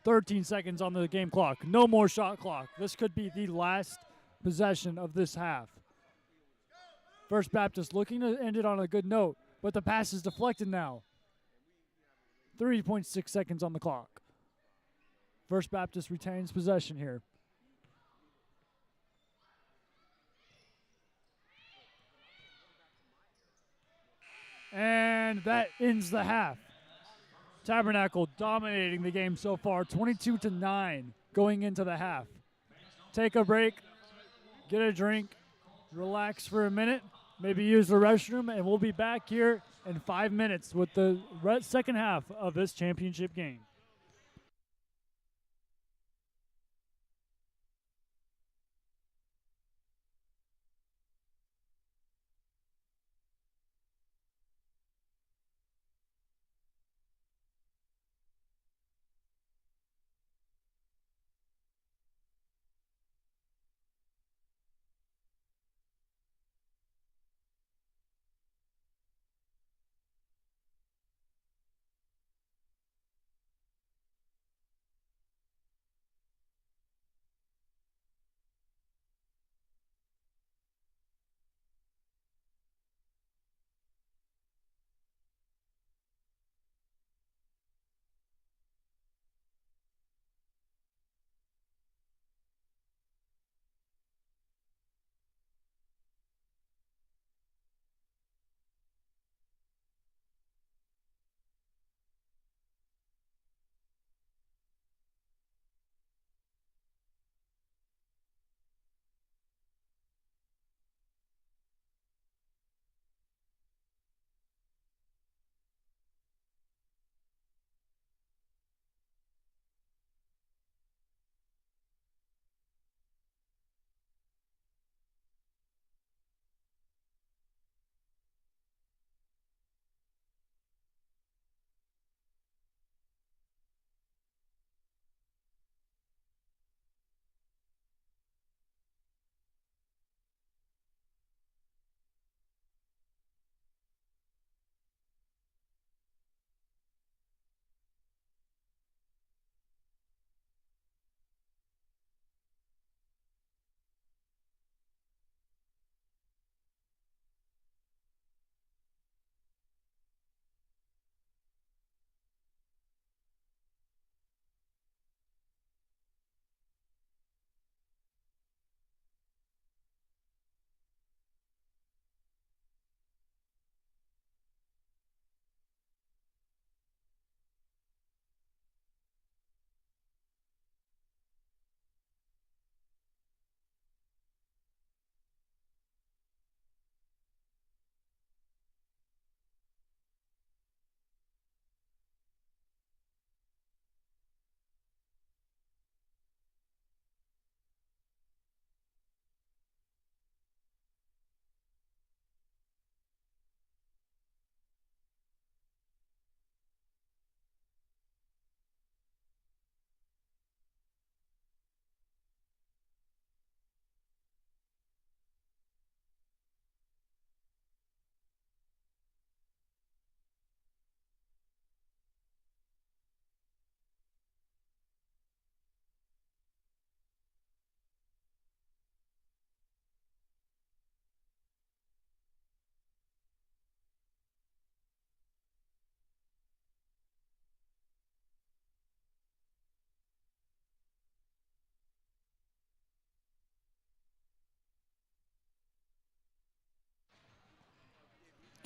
13 seconds on the game clock. No more shot clock. This could be the last possession of this half. First Baptist looking to end it on a good note, but the pass is deflected now. 3.6 seconds on the clock. First Baptist retains possession here. And that ends the half. Tabernacle dominating the game so far, 22-9 going into the half. Take a break, get a drink, relax for a minute, maybe use the restroom, and we'll be back here in 5 minutes with the second half of this championship game.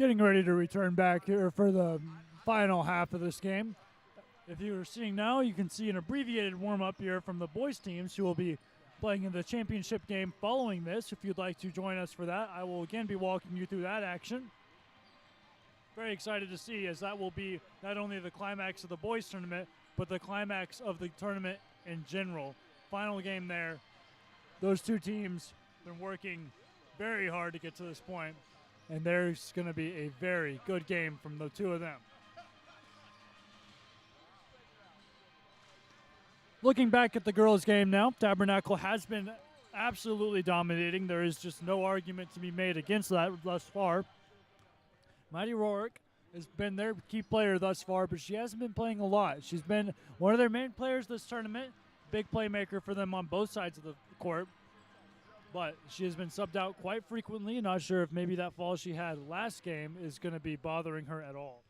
getting ready to return back here for the final half of this game. If you are seeing now, you can see an abbreviated warm-up here from the boys teams who will be playing in the championship game following this. If you'd like to join us for that, I will again be walking you through that action. Very excited to see, as that will be not only the climax of the boys tournament, but the climax of the tournament in general. Final game there. Those two teams have been working very hard to get to this point, and there's going to be a very good game from the two of them. Looking back at the girls' game now, Tabernacle has been absolutely dominating. There is just no argument to be made against that thus far. Maddie Rourke has been their key player thus far, but she hasn't been playing a lot. She's been one of their main players this tournament, big playmaker for them on both sides of the court, but she has been subbed out quite frequently. Not sure if maybe that fall she had last game is going to be bothering her at all.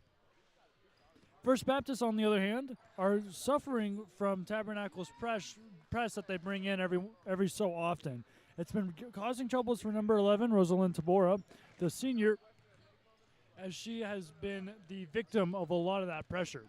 First Baptist, on the other hand, are suffering from Tabernacle's press that they bring in every so often. It's been causing troubles for number 11, Rosalind Tabora, the senior, as she has been the victim of a lot of that pressure.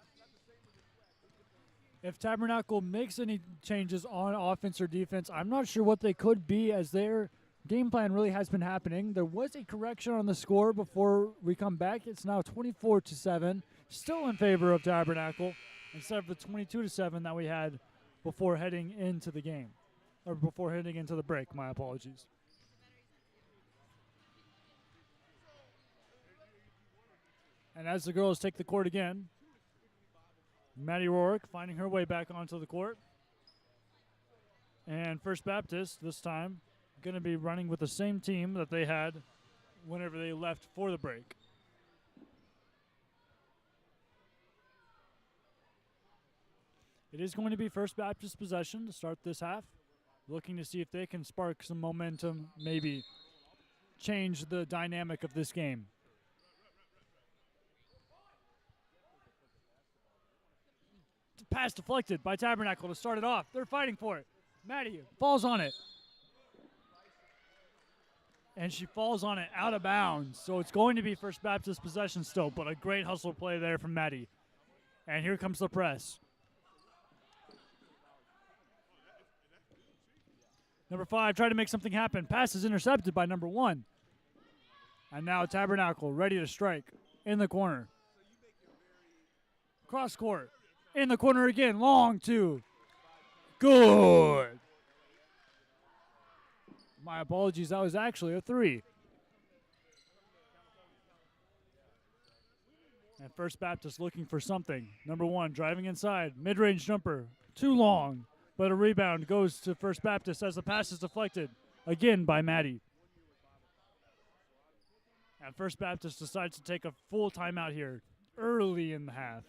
If Tabernacle makes any changes on offense or defense, I'm not sure what they could be, as their game plan really has been happening. There was a correction on the score before we come back. It's now 24-7, still in favor of Tabernacle, instead of the 22-7 that we had before heading into the game, or before heading into the break. My apologies. And as the girls take the court again, Maddie Rourke finding her way back onto the court. And First Baptist, this time, going to be running with the same team that they had whenever they left for the break. It is going to be First Baptist possession to start this half, looking to see if they can spark some momentum, maybe change the dynamic of this game. Pass deflected by Tabernacle to start it off. They're fighting for it. Maddie falls on it. And she falls on it out of bounds. So it's going to be First Baptist possession still, but a great hustle play there from Maddie. And here comes the press. Number 5 tried to make something happen. Pass is intercepted by number 1. And now Tabernacle ready to strike in the corner. Cross court. In the corner again. Long two. Good. My apologies. That was actually a 3. And First Baptist looking for something. Number 1 driving inside. Mid-range jumper. Too long. But a rebound goes to First Baptist as the pass is deflected again by Maddie. And First Baptist decides to take a full timeout here early in the half.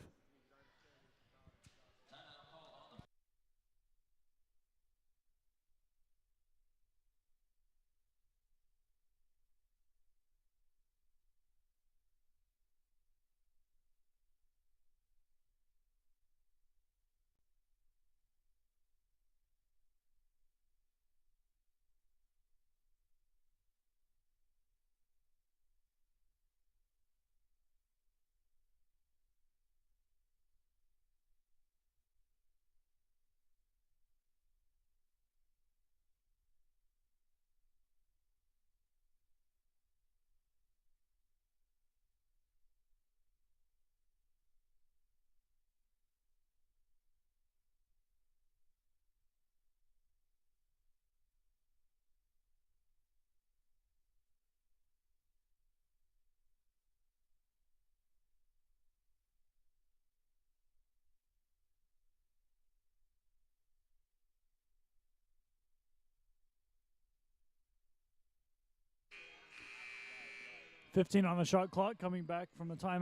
.15 on the shot clock, coming back from the timeout.